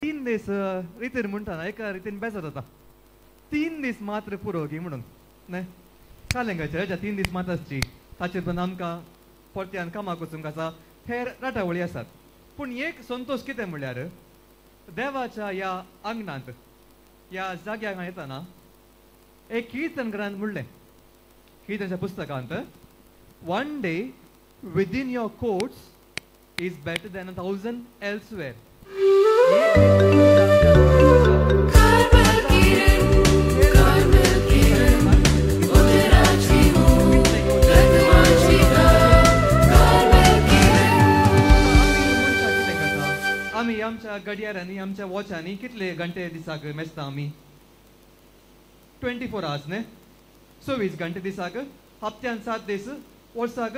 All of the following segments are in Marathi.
तीन दीस रितीन म्हणटा एका रितीन बेजार जाता. 3 दीस मात्र पुरो की म्हणून न्हय कालेंगाच्या हेज्या 3 दीस मात आसची ताचेर पण आमकां परत्यान कामाक वचूंक आसा हेर राटावळी आसात. पूण एक संतोश कितें म्हणल्यार देवाच्या ह्या आंगणांत ह्या जाग्याक येताना एक कीर्तनकारान म्हणलें कीर्तनाच्या पुस्तकांत one day within your courts is better than 1,000 एल्सवेअर. आमी आमच्या घडयाळांनी आमच्या वॉचांनी कितले घंटे दिसाक मेजता आमी 24 hours न्हय 24 घंटे दिसाक हप्त्यान 7 दीस वर्साक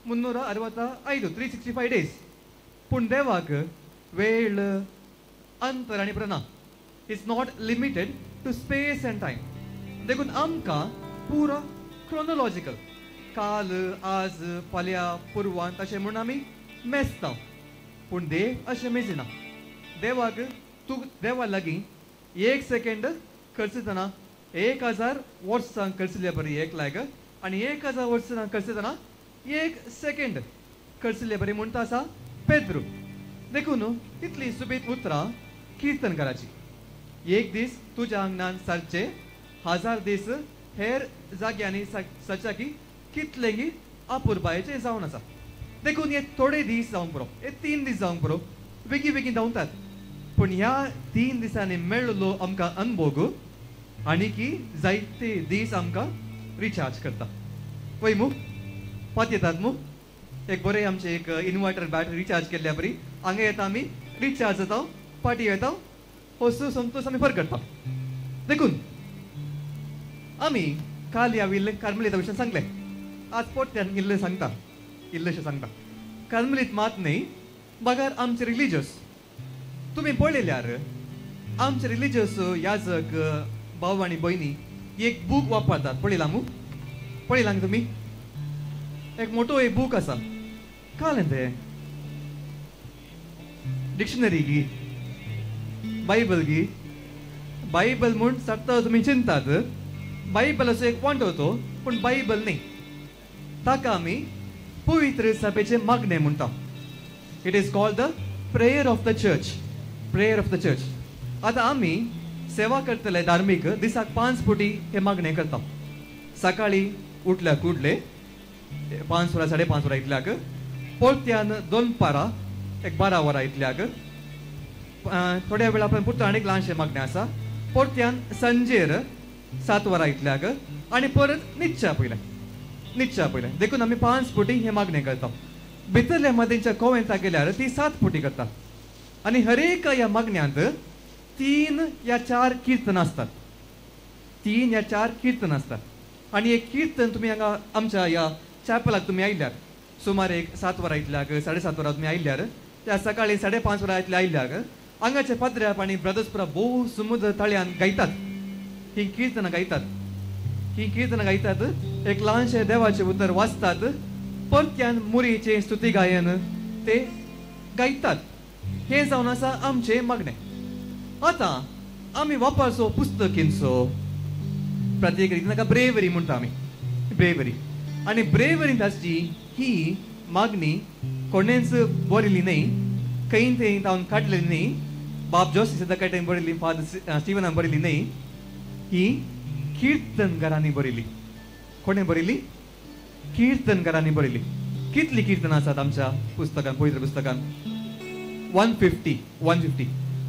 365 365 days. पूण देवाक वेळ अंतर आनी प्रना is not limited to space and time. देखून आमकां पुरो क्रोनोलॉजिकल काल आज फाल्यां पुरवान तशें म्हूण आमी मेजता. पूण देव अशें मेजिना. देवाक तूं देवा लागीं 1 सेकंड खर्चितना 1000 वर्सां खर्चिल्ले बरी एक लायक आनी 1000 वर्सां खर्चितना 1 सेकंड खर्चिल्ले बरी म्हणटा आसा पेद्रू. देखून कितली सुबीत उतरां कीर्तनकाराची. एक दीस तुज्या आंगणान सरचे 1000 दीस हेर जाग्यांनी सच्या की कितलेंगी अपुरबायेचे जावन आसा. देखून हे थोडे दीस जावंक पुरो हे 3 दीस जावंक पुरो बेगी बेगीन धांवतात. पूण ह्या 3 दिसांनी मेळ्ळलो आमकां अनुभव आनी की जायते दीस आमकां रिचार्ज करता. पळय मू पात येतात मू एक बरें आमचे एक इन्वर्टर बॅटरी रिचार्ज केल्ल्या बरी हांगा येता आमी रिचार्ज जाता पाटी येता वस्तू संतोश आमी फरक करता. देखून आमी काल ह्या कार्मेलीता विशयान सांगलें आज पोट्यान इल्लें सांगता इल्लेशें सांगता. कार्मेलीत मात न्ही बगार आमचे रिलिजियस तुमी पळयल्यार आमचे रिलिजियस याजक भाव आनी भयणी एक बूक वापरतात. पळयलां मू पळयलां तुमी एक मोठो एक बूक आसा कालें तें डिक्शनरी गी बायबल गी बायबल म्हूण सांगता तुमी चिंतात बायबल असो एक वांटो तो पूण बायबल न्ही ताका आमी पवित्र सभेचे मागणे म्हणटा. It is called the prayer of the church prayer of the church. आतां आमी सेवा करतले धार्मीक दिसाक 5 फावटी हे मागणे करता. सकाळी उठल्या कुडले 5 वरां 5:30 वरां इतल्याक परत्यान 2 पारां एक 12 वरां इतल्याक थोड्या वेळा पर्यंत पुरता आनीक ल्हानशें मागणें आसा. परत्यान सांजेर 7 वरां इतल्याक आनी परत न्हिदच्या पयलें देखून आमी 5 फावटी हे मागणें करता. भितरल्या मदींच्या कोवेंता गेल्यार ती 7 फावटी करता. आनी हर एक ह्या मागण्यांत 3 या 4 कीर्तन आसतात 3 या 4 कीर्तन आसतात. आनी एक कीर्तन तुमी हांगा आमच्या ह्या चॅपलाक तुमी आयल्यार सुमार एक 7 वरां इतल्याक 7:30 वरां तुमी आयल्यार त्या सकाळी 5:30 वरां इतल्या आयल्याक हांगाचे पद्र्याप आनी ब्रदर्स पुरा भोव समुद्र तळ्यान गायतात. ही कीर्तनां गायतात एक ल्हानशें देवाचें उतर वाचतात परत्यान मुरीचें स्तुती गायन ते गायतात. हे जावन आसा आमचें मागणें. आतां आमी वापरचो पुस्तक किनचो प्रत्येक रितीन ताका ब्रेवरी म्हणटा आमी ब्रेवरी. आनी ब्रेवरींत आसची ही मागणी कोणेंच बरयली न्ही खंय थंय जावन काडलेली न्ही बाब जोसी सदाकाटेन बरयली फादर स्टिवनान बरयली न्ही ही कीर्तनकारांनी बरयली. कोणें बरयली कीर्तनकारांनी बरयली. कितली कीर्तनां आसात आमच्या पुस्तकान पवित्र पुस्तकान 150.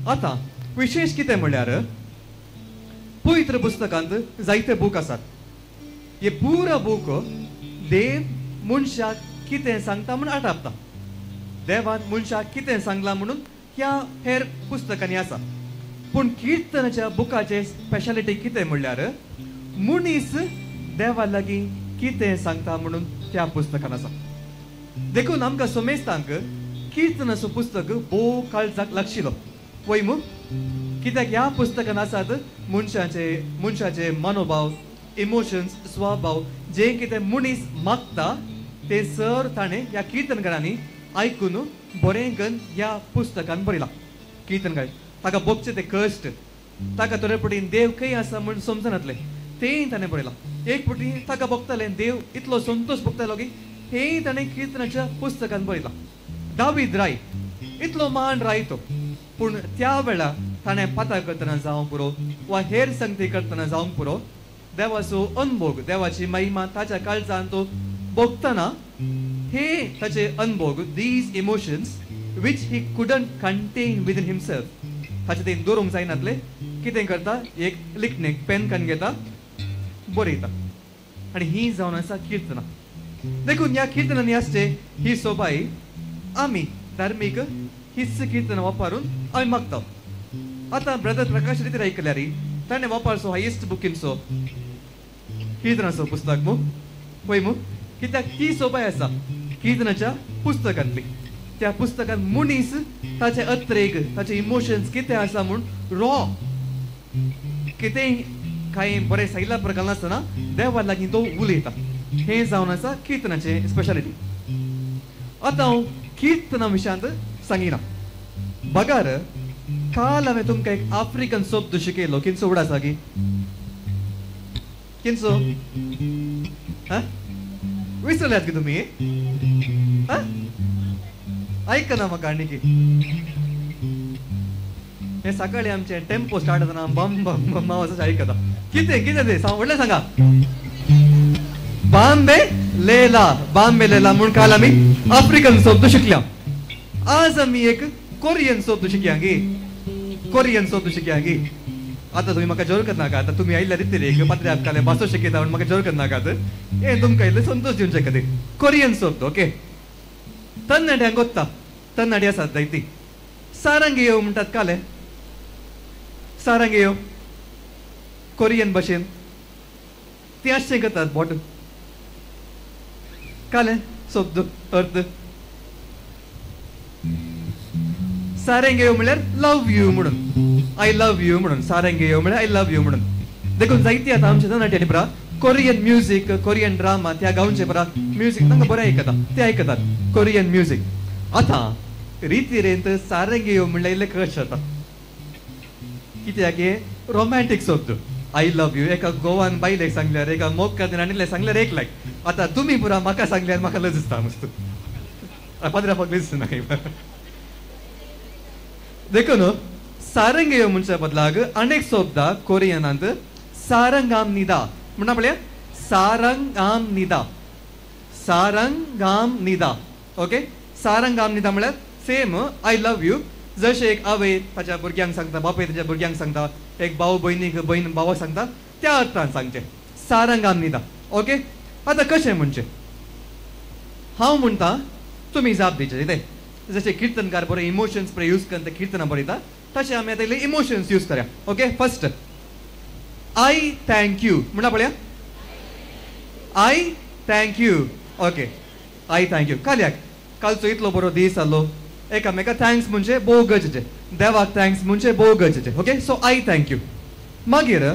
आतां विशेश कितें म्हणल्यार पवित्र पुस्तकांत जायते बूक आसात. हे पुरो बूक देव मनशाक कितें सांगता म्हूण आटापता. देवान मनशाक कितें सांगलां म्हणून ह्या हेर पुस्तकांनी आसा. पूण कीर्तनाच्या बुकाचे स्पेशालिटी कितें म्हणल्यार मनीस देवा लागीं कितें सांगता म्हणून त्या पुस्तकान आसा. देखून आमकां सोमेस्तांक कीर्तनाचो पुस्तक भोव काळजाक लागशिलो वय मू कित्याक ह्या पुस्तकान आसात मनशाचे मनोभाव इमोशन्स स्वभाव जे कितें मनीस मागता ते सर ताणें ह्या कीर्तनकारांनी आयकून बरें गन ह्या पुस्तकान बरयलां. कीर्तनकार ताका बघचे ते कश्ट ताका थोडे पटीन देव खंय आसा म्हूण समजनातले तेय ताणें पळयलां एक पटी ताका बघतले देव इतलो संतोष भोगतालो की हेय ताणें किर्तनाच्या पुस्तकान बरयलां दावीद राय इतलो महान राय तो पूण त्या वेळा ताणें पाता करतना जावं पुरो वा हेर संगती करतना जावंक पुरो देवाचो अनुभव देवाची महिमा ताच्या काळजान तो भोगतना हे ताचे अनुभव these emotions which he couldn't contain within himself ताचे तें दवरूंक जायनातले कितें करता एक लिखणेक पेन कान घेता बरयता आनी ही जावन आसा किर्तनां देखून ह्या किर्तनांनी आसचे ही सोबाई आमी धार्मीक हीच किर्तनां वापरून आमी मागता आतां ब्रदर प्रकाश रितीर आयकल्यार ताणें वापरचो हायेस्ट बुकीनचो किर्तनाचो पुस्तक मू पळय मू कित्याक ती सोबाय आसा किर्तनाच्या पुस्तकांतली त्या पुस्तकान मनीस ताचे अत्रेक ताचे इमोशन्स कितें आसा म्हूण रॉ कितें कांय बरें सांगिल्ल्या प्रकार नासतना देवा लागीं तो उलयता हें जावन आसा किर्तनाचें स्पेशालिटी आतां हांव किर्तना विशयांत सांगिना बगार काल हांवें तुमकां एक आफ्रिकन शब्द शिकयलो किंचो उगड आसा की किंचो विसरल्यात की तुमी ऐकना म्हाका आनीक हे सकाळी आमचे टेम्पो स्टार्ट जातना बम बम बम आवाज आयकता कितें कितें ते व्हडलें सांगा बाम्बे लेला म्हूण काल आमी आफ्रिकन शब्द शिकल्या आज आमी एक कोरियन शब्द शिकया गे कोरियन शब्द शिकया गे आतां तुमी म्हाका जोर करनाका आतां तुमी आयिल्ल्या रितीर एक पात्रे आपकाले भासो शिकयता म्हूण म्हाका जोर करनाकात हे तुमकां इल्लें संतोश दिवचे खातीर कोरियन शब्द ओके तन्नाड्यांक गोत्ता तन्नाडी आसात जायती सारंगेयो म्हणटात काले सारंगेयो कोरियन भाशेन ती अशें करतात बोट काले शब्द अर्थ सारंगेयो म्हळ्यार लव यू म्हणून आय लव यू म्हणून सारंगेयो म्हळ्यार आय लव यू म्हणून देखून जायती आतां आमच्या तरणाट्यांनी परा कोरियन म्युझिक कोरियन ड्रामा त्या गांवचे परा म्युझिक तांकां बरें आयकता ते आयकतात कोरियन म्युझिक आतां रितीरेंत सारंगेयो म्हणल्यार इल्लें कश जाता कित्याक हे रोमॅन्टीक शब्द आय लव यू एका गोवान बायलेक सांगल्यार एका मोग खातीर आनिल्लें सांगल्यार एक लायक आतां तुमी पुरा म्हाका सांगल्यार म्हाका लज दिसता मस्त पदरापाक लज दिसना देखून सारंगेयो म्हणच्या बदलाक अनेक शब्द कोरियनांत सारंगाम निदा म्हणा पळय सारंगाम निदा ओके सारंगाम निदा म्हळ्यार सेम आय लव यू जशें एक आवय ताच्या भुरग्यांक सांगता बापूय ताच्या भुरग्यांक सांगता एक भाव भयणीक भयण भावाक सांगता त्या अर्थान सांगचें सारंगाम निदा ओके आतां कशें म्हणचें हांव म्हणटा तुमी जाप दिवचे कितें जशें किर्तनकार बरो इमोशन्स बरें यूज करून ते किर्तनां बरयता तशें आमी आतां इमोशन्स यूज करया okay first I thank you म्हणा पळया I thank you okay I thank you काल्याक कालचो इतलो बरो दीस आसलो एकामेका थँक्स म्हणजे भोव गरजेचें देवाक थँक्स म्हणजे भोव गरजेचें okay so I thank you मागीर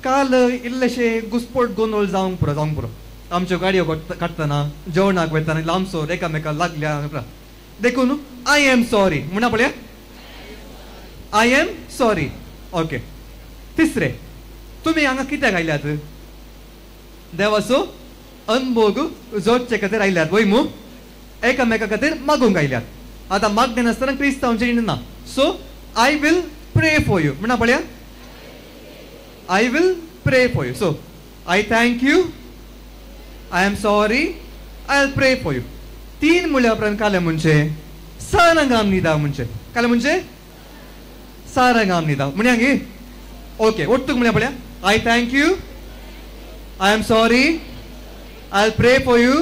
काल इल्लेशें घुस्पट गोंदळ जावंक पुरो आमच्यो गाडयो काडटना जेवणाक वयतना लांबसोर एकामेकाक लागल्या देखून आय एम सॉरी म्हणा पळया आय एम सॉरी ओके तिसरें तुमी हांगा कित्याक आयल्यात देवाचो अनुभव जोडचे खातीर आयल्यात वय मू एकामेका खातीर मागूंक आयल्यात आतां मागणे नासतना क्रिस्तांवचें ना so I will pray for you म्हणा पळया I will pray for you so I thank you I am sorry I will pray for you तीन म्हळ्या उपरांत काले म्हणजे सारंगाम निदा म्हणजे काले म्हणजे सारंगाम निदा म्हणया गे ओके ಒಟ್ಟುಗೆ म्हळ्या पळया I thank you I am sorry I will pray for you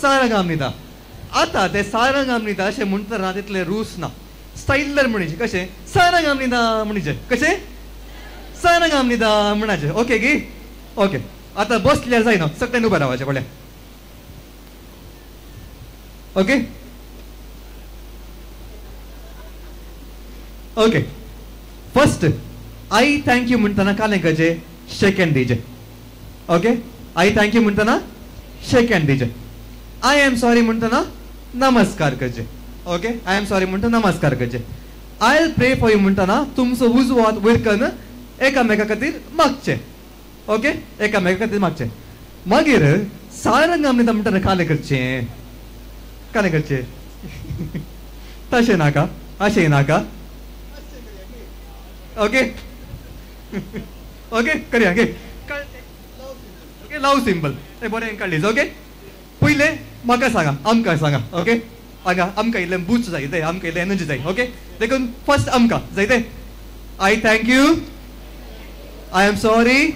सारंगाम Nida आतां ते सारंगाम निदा अशें म्हणटना तितले रूल्स ना स्टायलर म्हणचे कशें सारंगाम निदा म्हणचे कशें सारंगाम निदा म्हणचे ओके गी ओके आतां बसल्यार जायना सगळ्यांनी उबें रावचें पळया okay okay first I thank you म्हणटना कालें करचें शेक हँड दिवचें ओके आय थँक यू म्हणटना शेक हँड दिवचें आय एम सॉरी म्हणटना नमस्कार करचें ओके आय एम सॉरी म्हणटा नमस्कार करचें I will pray for you म्हणटाना तुमचो उजवो हात वयर करून एकामेका खातीर मागचे. ओके, एकामेका खातीर मागचे. मागीर सारंग आमी म्हणटाना काले करचें, काले करचें. तशें नाका, अशें नाका. ओके ओके करया. ओके, लव सिंबल ते बरें काडलीच. ओके, पयले म्हाका सांगा, आमकां सांगा. ओके, हांगा आमकां इल्लें बूस्ट जाय ते, आमकां इल्लें एनर्जी जाय. ओके, देखून फर्स्ट आमकां जाय ते I thank you, I am sorry,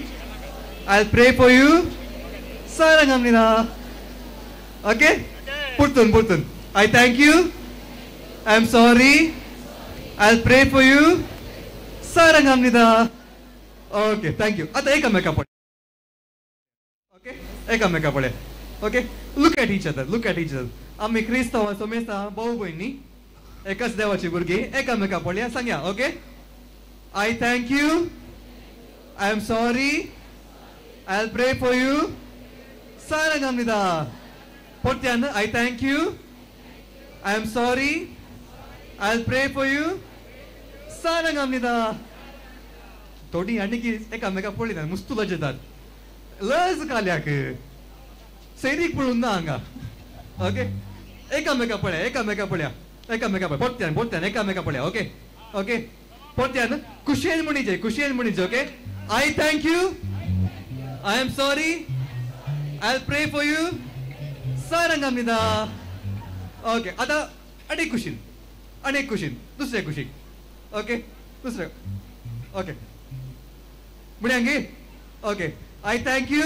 I will pray for you. सारंग आमनिना. ओके, परतून I thank you, I am sorry, I will pray for you. सारंग आमनिदा. Okay, thank you. आतां एकामेका पळय. ओके, एकामेका पळय. Okay, look at each other. आमी क्रिस्तांव सोमेस्तां भाऊ भयणी, एकाच देवाची भुरगीं, एकामेका पळया, सांगया. Okay, I thank you, I am sorry, I will pray for you. सारंग आमनिदा. परत्यान I thank you, I am sorry, I will pray for you. सारंग आमनिदा. थोडी आनी की एकामेका पळय ना, मुस्तुला जेतात लज काल्याक सैरीक पळून ना हांगा. ओके, एकामेका पळया, एकामेका पळया, एकामेका पळय. परत्यान एकामेका पळया. ओके ओके, परत्यान कुशेन म्हणीचे, कुशेन म्हणीचे. Okay, I thank you, I am sorry, I will pray for you. सारंग आमनिदा. ओके, आतां अनेक कुशीन, दुसऱ्या कुशीक. ओके, दुसऱ्या. ओके, म्हणया okay, I thank you,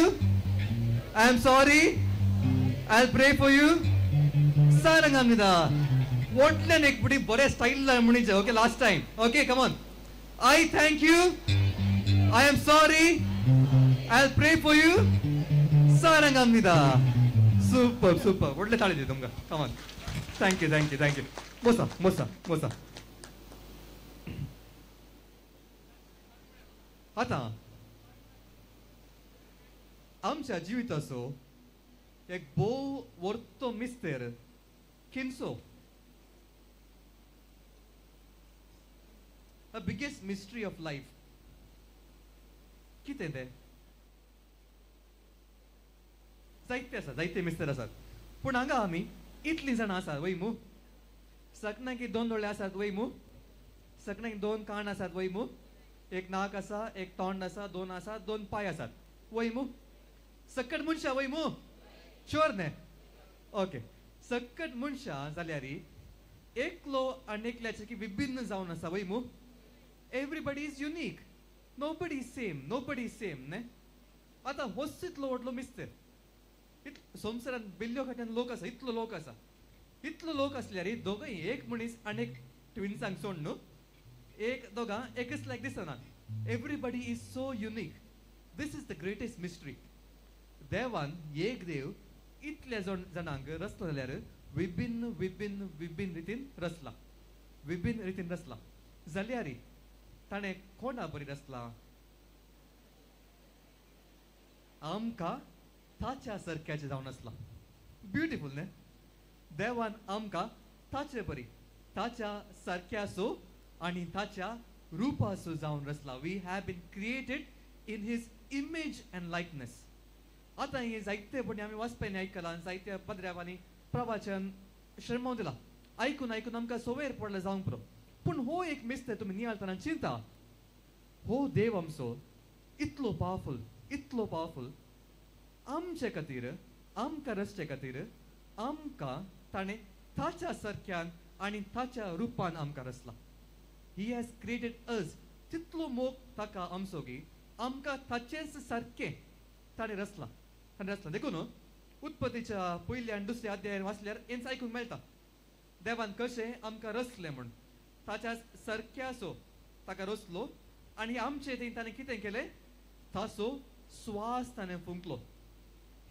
I am sorry, I will pray for you. सारंग आमनिदा. वोटल्यान एक बुडी बरे स्टाईल म्हणीचे. Okay, last time. Okay, come on. I thank you, I am sorry, I will pray for you. सारंग आमनिदा. सुपर. वोटले ताळी दी तुमकां. Come on. Thank you. मोसा. आतां आमच्या जिविताचो एक भोव व्हडलो मिस्तेर खिंचो. The biggest mystery of life कितें तें? जायते मिस्तेर आसात, पूण हांगा आमी इतलीं जाणां आसात वयमू. सकनाकी 2 दोळे आसात वयमू, सकनाकी 2 कान आसात वयमू, एक नाक आसा, एक तोंड आसा, 2 आसात, 2 पाय आसात वयमू. सकट मनशां वयमू, श्योर न्हे? ओके, सकट मनशां जाल्यार एकलो आनी एकल्याचे की विभिन्न जावन आसा वयमू. Everybody is unique, nobody is same न्हे? आतां होच इतलो व्हडलो मिस्तेर. संवसारान बिल्ल्यो खाट्यान लोक आसा, इतलो लोक असल्यार दोगूय एक मनीस आनी एक ट्विन्सांक सोड न्हू, एक दोगां एकच लायक दिसना. Everybody is so unique. This is the greatest mystery. देवान एक देव इतल्या जाणांक रचलो जाल्यार विभिन्न रितीन रचला जाल्यार ताणें कोणा बरी रचला? आमकां ताच्या सारक्याचे जावन आसला. ब्युटिफूल न्हे? देवान आमकां ताचे बरी, ताच्या सारक्याचो आनी ताच्या रुपाचो जावन रचला. We have been created in his image and likeness. आतां हे जायते बडी आमी वाचपानी आयकलां, जायत्या पदऱ्यांनी प्रवचन श्रमोन दिला. आयकून आमकां सवयर पडला जावंक पुरो. पूण हो एक मिस्तेर तुमी नियाळतना चिंता, हो देव आमचो इतलो पावरफूल आमचे खातीर, आमकां रचचे खातीर आमकां ताणें ताच्या सारक्यान आनी ताच्या रुपान आमकां रचला. ही हॅज क्रिएटेड अस. तितलो मोग ताका आमचो की आमकां ताचेच सारकें ताणें रचला. देखून उत्पत्तीच्या पयल्या आनी दुसऱ्या अध्यायान वाचल्यार हेंच आयकूंक मेळटा. देवान कशें आमकां रचलें म्हूण. ताच्या सारक्याचो ताका रचलो आनी आमचे थंय ताणें कितें केलें? ताचो स्वास ताणें फुंकलो.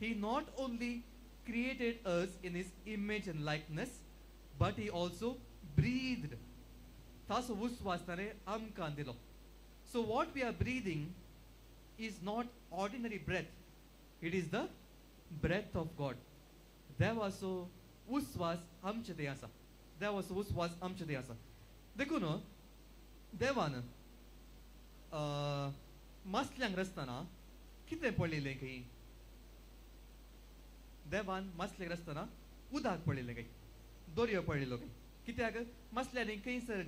He not only created us in his image and likeness, but he also breathed. ताचो उस्वास ताणें आमकां दिलो. So what we are breathing is not ordinary breath. It is the breath of God. देवाचो उस्वास आमचे थंय आसा. देवाचो उस्वास आमचे थंय आसा. देखून देवान मसल्यांक रचतना कितें पळयलें खंय देवान मसल्यांक रचतना उदक पळयलें खंय दर्यो पळयलो खंय कित्याक मसल्यांनी खंयसर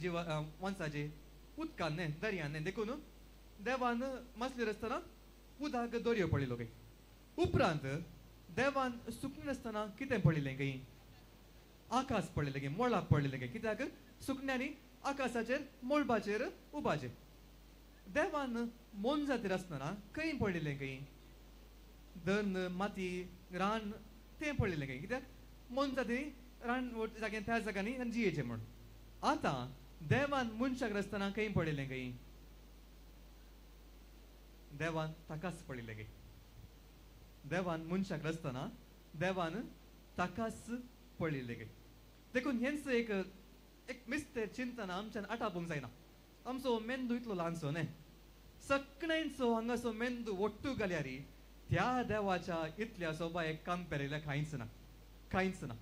वंसाचे उदकान न्ही दर्यान न्ही देखून देवान मसले रचतना उदक दर्यो पळयलो खंय उपरांत देवान सुकणें आसतना कितें पळयलें खंय आकाश पळयलें खंय मोळाक पळयलें खंय कित्याक सुकण्यांनी आकाशाचेर मोळबाचेर उबाचे देवान मोनजातीर आसतना खंय पळयलें खंय धन माती रान तें पळयलें खंय कित्याक मोनजाती रान जाग्यान त्या जाग्यांनी जियेचें म्हूण आतां देवान मनशाक रचतना खंय पळयलें खंय देवान ताकाच पळयलें खंय देवान मनशाक रचतना देवान ताकाच पळयलें खंय देखून हेंच एक मिस्तेर चिंतन आमच्यान आटापूंक जायना आमचो मेंदू इतलो ल्हानसो न्ही सगळ्यांचो हांगासो मेंदू ओट्टू घाल्यारी त्या देवाच्या इतल्या सोबायेक कंपेरिल्या कांयच ना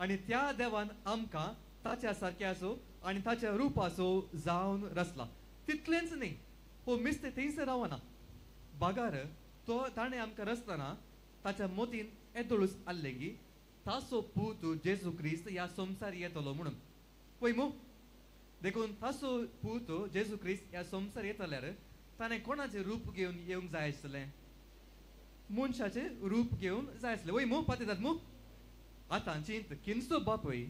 आनी त्या देवान आमकां ताच्या सारक्याचो आनी ताच्या रुपाचो जावन रचला तितलेंच न्ही हो मिस्ते थंयसर रावना बागार तो ताणें आमकां रचतना ताच्या मोतीन येतोळूच आसलें की ताचो पूत जेजू क्रिस्त ह्या संवसार येतलो म्हणून पळय मू देखून ताचो पूत जेजू क्रिस्त ह्या संवसार येतल्यार ताणें कोणाचें रूप घेवन येवंक जाय आसलें मनशाचें रूप घेवन जाय आसलें वय मू पातयतात मू आतां चिंत खंयचो बापूय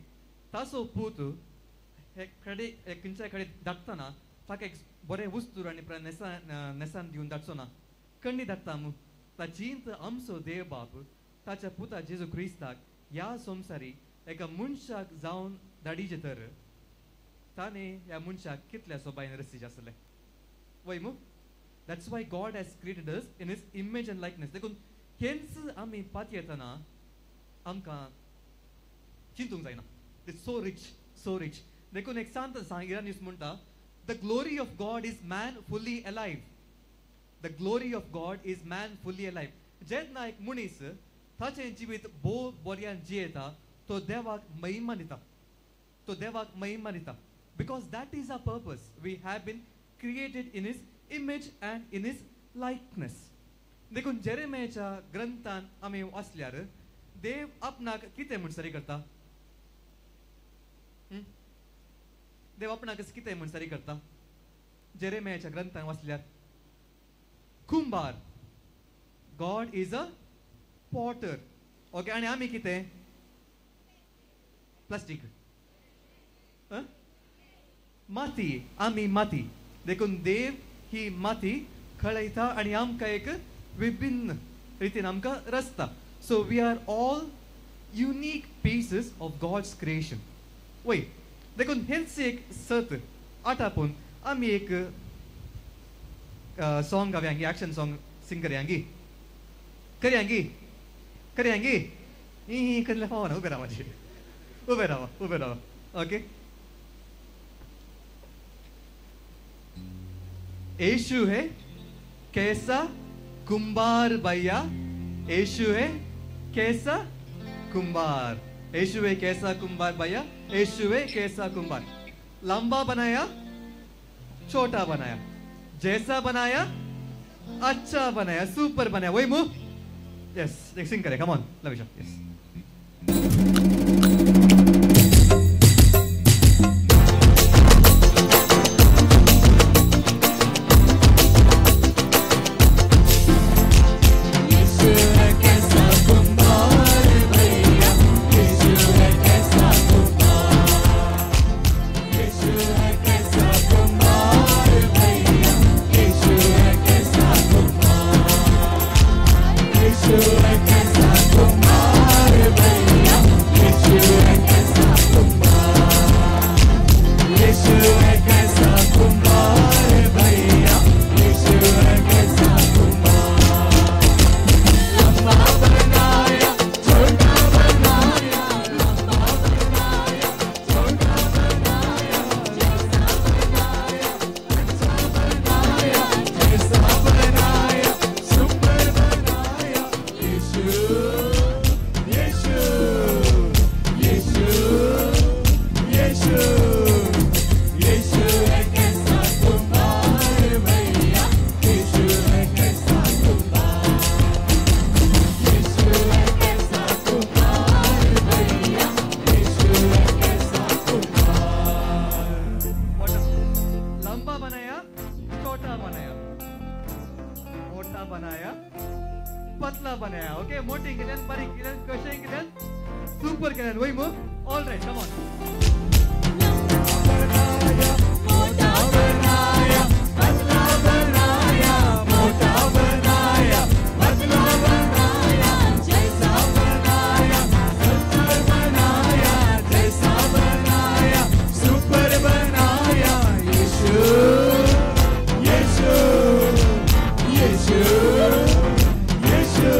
ताचो पूत हे खंयच्या कडेन धाडटना ताका एक बरें वस्तूर आनी नेसान दिवन धाडचो ना कण्णी धाडटा मू ता चिंत आमचो देव बाप ताच्या पुता जेजू क्रिस्ताक ह्या संवसारी एका मनशाक जावन धाडिचे तर ताणें ह्या मनशाक कितल्या सोबायेन रचिचें आसलें वय मू that's why God has created us in his image and likeness देखून हेंच आमी पातयतना आमकां चिंतूंक जायना इट्स सो रिच देखून एक सांत इरानियस म्हणटा the glory of God is man fully alive the glory of God is man fully alive जेन्ना एक मनीस ताचें जिवीत बऱ्यान जियेता तो देवाक महिमा दिता because that is a purpose we have been created in his image and in his likeness देखून जेरेमियाच्या ग्रंथान आमी वाचल्यार देव आपणाक कितें म्हूण सरी करता देव आपणाक कितें म्हूण सरी करता जेरेमियाच्या ग्रंथान वाचल्यार कुंभार God is a potter okay आनी आमी कितें प्लास्टीक माती आमी माती देखून देव ही माती खळयता आनी आमकां एक विभिन्न रितीन आमकां रचता so we are all unique pieces of God's creation वय देखून हेंच एक सत आटापून आमी एक सॉंग गावयांगी एक्शन सॉंग सिंग करयांगी करल्या फावना उबे रावा उबे रावा ओके यीशु है कैसा कुंभार भैया यीशु है कैसा कुंभार यीशु है कैसा कुंभार भैया यीशु है कैसा कुंभार लंबा बनाया छोटा बनाया जैसा बनाया अच्छा बनाया सुपर बनाया वही मुंह यस सिंग करे come on Lavisha yes Yeshua, लंबा बनाया, छोटा बनाया, मोटा बनाया, पतला बनाया. ओके, मोठी केल्यान, बारीक केल्यान, कशें केल्यान, सुपर केल्यान. वय मग. All right, come on. मोटा बनाया, पतला बनाया, मोटा बनाया, पतला बनाया, जैसा बनाया, सुपर बनाया, जैसा बनाया, सुपर बनाया. यीशु, यीशु, यीशु, यीशु,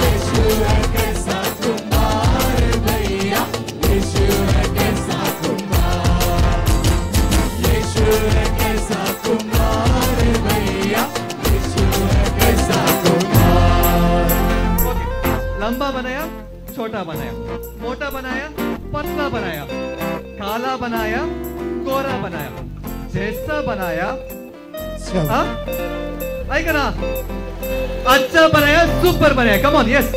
यीशु है कैसा कुमार भैया, यीशु है कैसा कुमार, यीशु है कैसा कुमार भैया, यीशु है कैसा कुमार. ओके, लंबा बनाया, छोटा बनाया, मोटा बनाया, पतला बनाया, काला बनाया, गोरा बनाया, जैसा बनाया. हाँ, ऐका ना, अच्छा बनाया, सुपर बनाया. Come on, yes.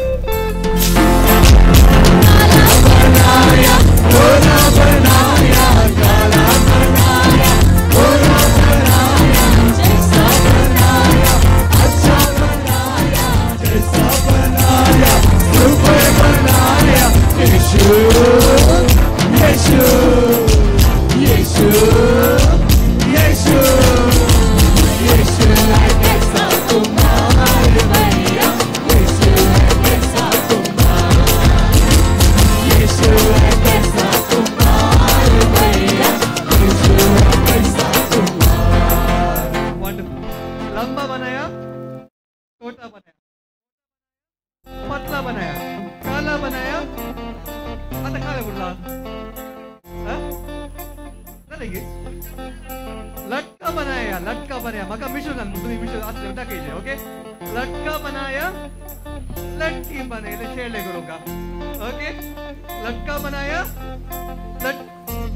बनाया, गोरा बनाया, काला बनाया, गोरा बनाया, जैसा बनाया, अच्छा बनाया, जैसा बनाया, सुपर बनाया. यीशु, यीशु, यीशु, यीशु, यीशु है कैसा कुमार भैया, यीशु है कैसा कुमार, यीशु है कैसा कुमार भैया, यीशु है कैसा कुमार. वंडरफुल. लंबा बनाया, छोटा बनाया, पतला बनाया, काला बनाया. आता काला कुठला? झालं की? लटका बनाया, लटका बनाया. मका मिशो सांग, तुम्ही मिशो असले टाकायचे. ओके, लटका बनाया, लटकी बनायला शेअर करू का? ओके, लटका बनाया,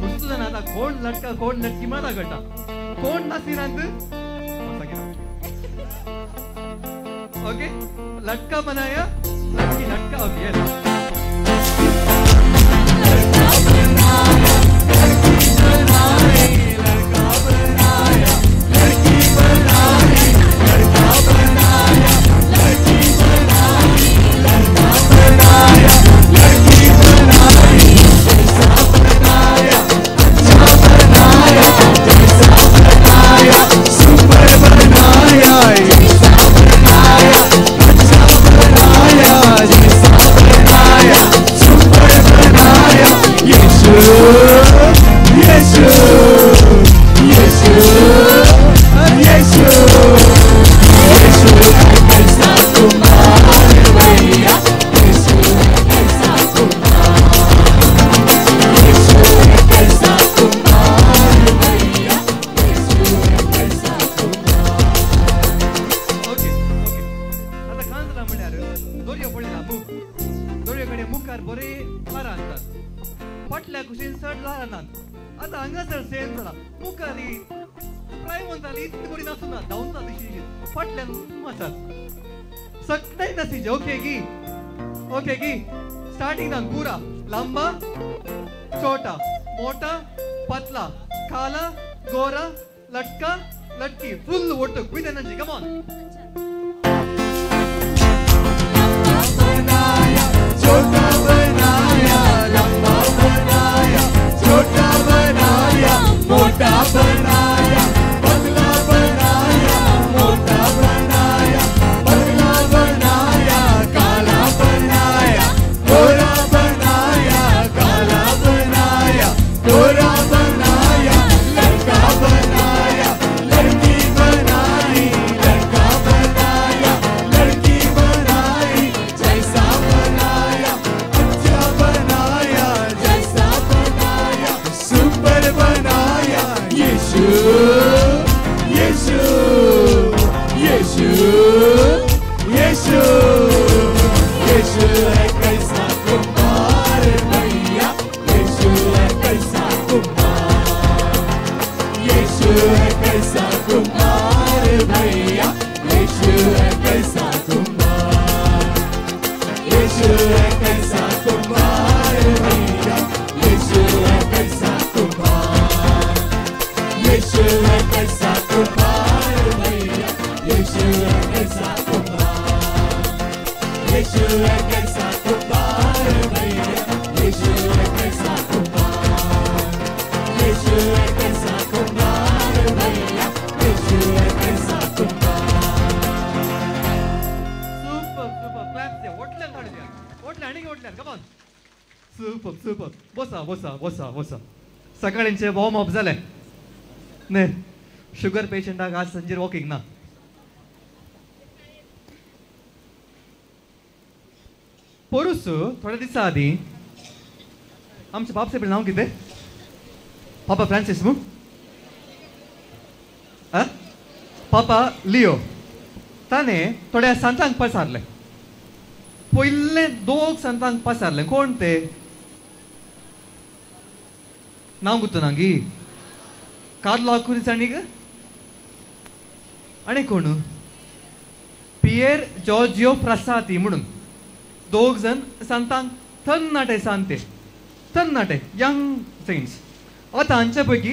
मुस्तुदा आता कोण लटका कोण लटकी मला गटा कोण नसीनांत. ओके, लटका बनाया, लटकी लटका. Okay, yes. आता हांगासर सेम जाला मुखारी प्राय म्हणताली इतकी बरी नासूना धांवता तशी फाटल्यान मसात सकताय नसीजे. ओके की स्टार्टिंग दान पूरा लंबा, छोटा, मोटा, पतला, काला, गोरा, लटका, लटकी, फुल ओट विद एनर्जी. Come on. बनाया, छोटा बनाया, लंबा बनाया, छोटा बनाया, मोटा बनाया, पतला बनाया, मोटा बनाया, पतला बनाया, काला बनाया, गोरा बनाया, काला बनाया, गोरा बनाया, लड़का बनाया, लड़की बनाई, लड़का बनाया. यीशु है कैसा कुमार भैया यीशु है कैसा कुमार यीशु है कैसा कुमार भैया यीशु है कैसा कुमार यीशु है कैसा कुमार भैया यीशु है कैसा Kumar Super, super. Claps there. Whatland ಮಾಡಿದ್ಯಾ? Whatland. Come on. Super. बसा. सकाळींचे वॉर्म अप झाले. ने शुगर पेशंटाक आज संजेर वॉकिंग ना. पोरुस थोड्या दिसा आदी आमच्या बापसाहेब नाव कितें? पापा फ्रांसिस मू? पापा लिओ. ताणे थोड्या संतांक पसारले. पयले 2 संतांक पसारले. कोण ते? नाव गुर्तु नांगी? कार्लो आकुरिसाणीग आनी कोण? पियर जॉर्जियो फ्रासाती म्हणून 2 जण संतांक तरणाटे सांगते यंग सेंट्स. आता हांचे पैकी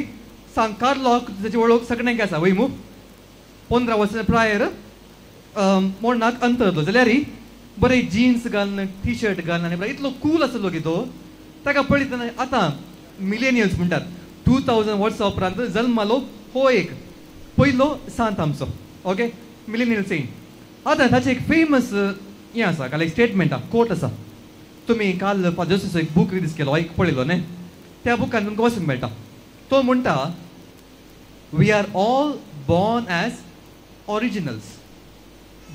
कार्लो आकुरिसाची वळख सगळ्यांक आसा वय मू? 15 वर्सां प्रायर मोडनाक अंतरलो जाल्यार बरे जीन्स घालन टी शर्ट घालन आनी इतलो कूल आसलो की तो ताका पळयतना आतां मिलेनियल्स म्हणटात 2000 वर्सां उपरांत जल्मालो हो एक पयलो सांत आमचो. Okay millennial saint. आतां ताचें एक फेमस हें आसा काल एक स्टेटमेंट आसा कोट आसा. तुमी काल जोसेफ एक बूक रिलीज केलो एक पळयलो न्ही त्या बुकान तुमकां वचूंक मेळटा. तो म्हणटा we are all born as originals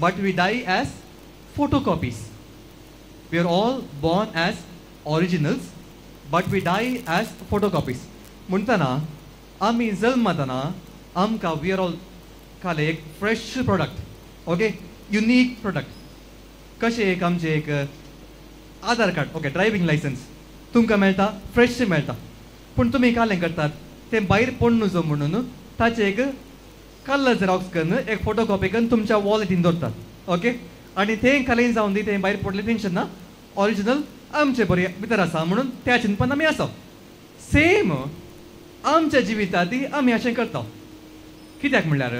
but we die as photocopies. We are all born as originals but we die as photocopies. म्हणटना आमी जल्मतना आमकां वी आर ऑल काले एक fresh product. Okay unique product. कशें एक आमचें एक आधार कार्ड ओके ड्रायव्हिंग लायसन्स तुमकां मेळटा फ्रेश मेळटा पूण तुमी कालें करतात तें भायर पडूं नजो म्हणून ताचें एक कलर झेरॉक्स करून एक फोटोकॉपी करून तुमच्या वॉलेटीन दवरतात. ओके आनी तें कालें जावन दी तें भायर पडलें टेंशन ना. ऑरिजिनल आमचे बरें भितर आसा म्हणून त्या चिंतपान आमी आसा. सेम आमच्या जिवितांत आमी अशें करता. कित्याक म्हणल्यार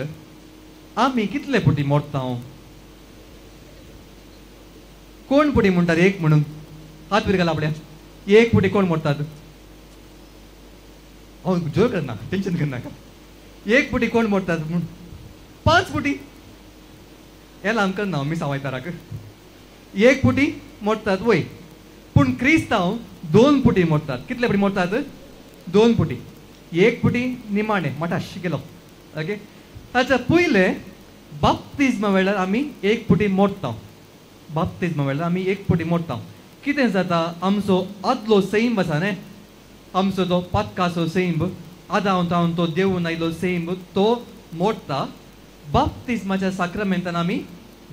आमी कितले पुटी मोडटा? कोण पुटी म्हणटात एक म्हणून? हात वीर घाला आपल्या. एक पुटी कोण मोडटात? हांव जोर करना टेंशन करनाका. एक पुटी कोण मोडटात म्हूण? 5 पुटी. हेला आमकां ना मिस आवायताराक. एक पुटी मोडटात वय पूण क्रिस्तांव 2 पुटी मोडटात. कितले पुटी मोडटात? 2 पुटी. एक पुटी निमाणें मठाश गेलो. ओके ताच्या पयले बाप्तिस्मा वेळार आमी एक पुटी मोडटा. बाप्तिस्मा वेळार आमी एक पुटी मोडटा. कितें जाता आमचो आदलो सैम आसा न्ही आमचो तो पातकाचो सैम आदावतावन तो देवून आयलो सैम तो मोडटा. बाप्तिस्माच्या साक्रमेंतान आमी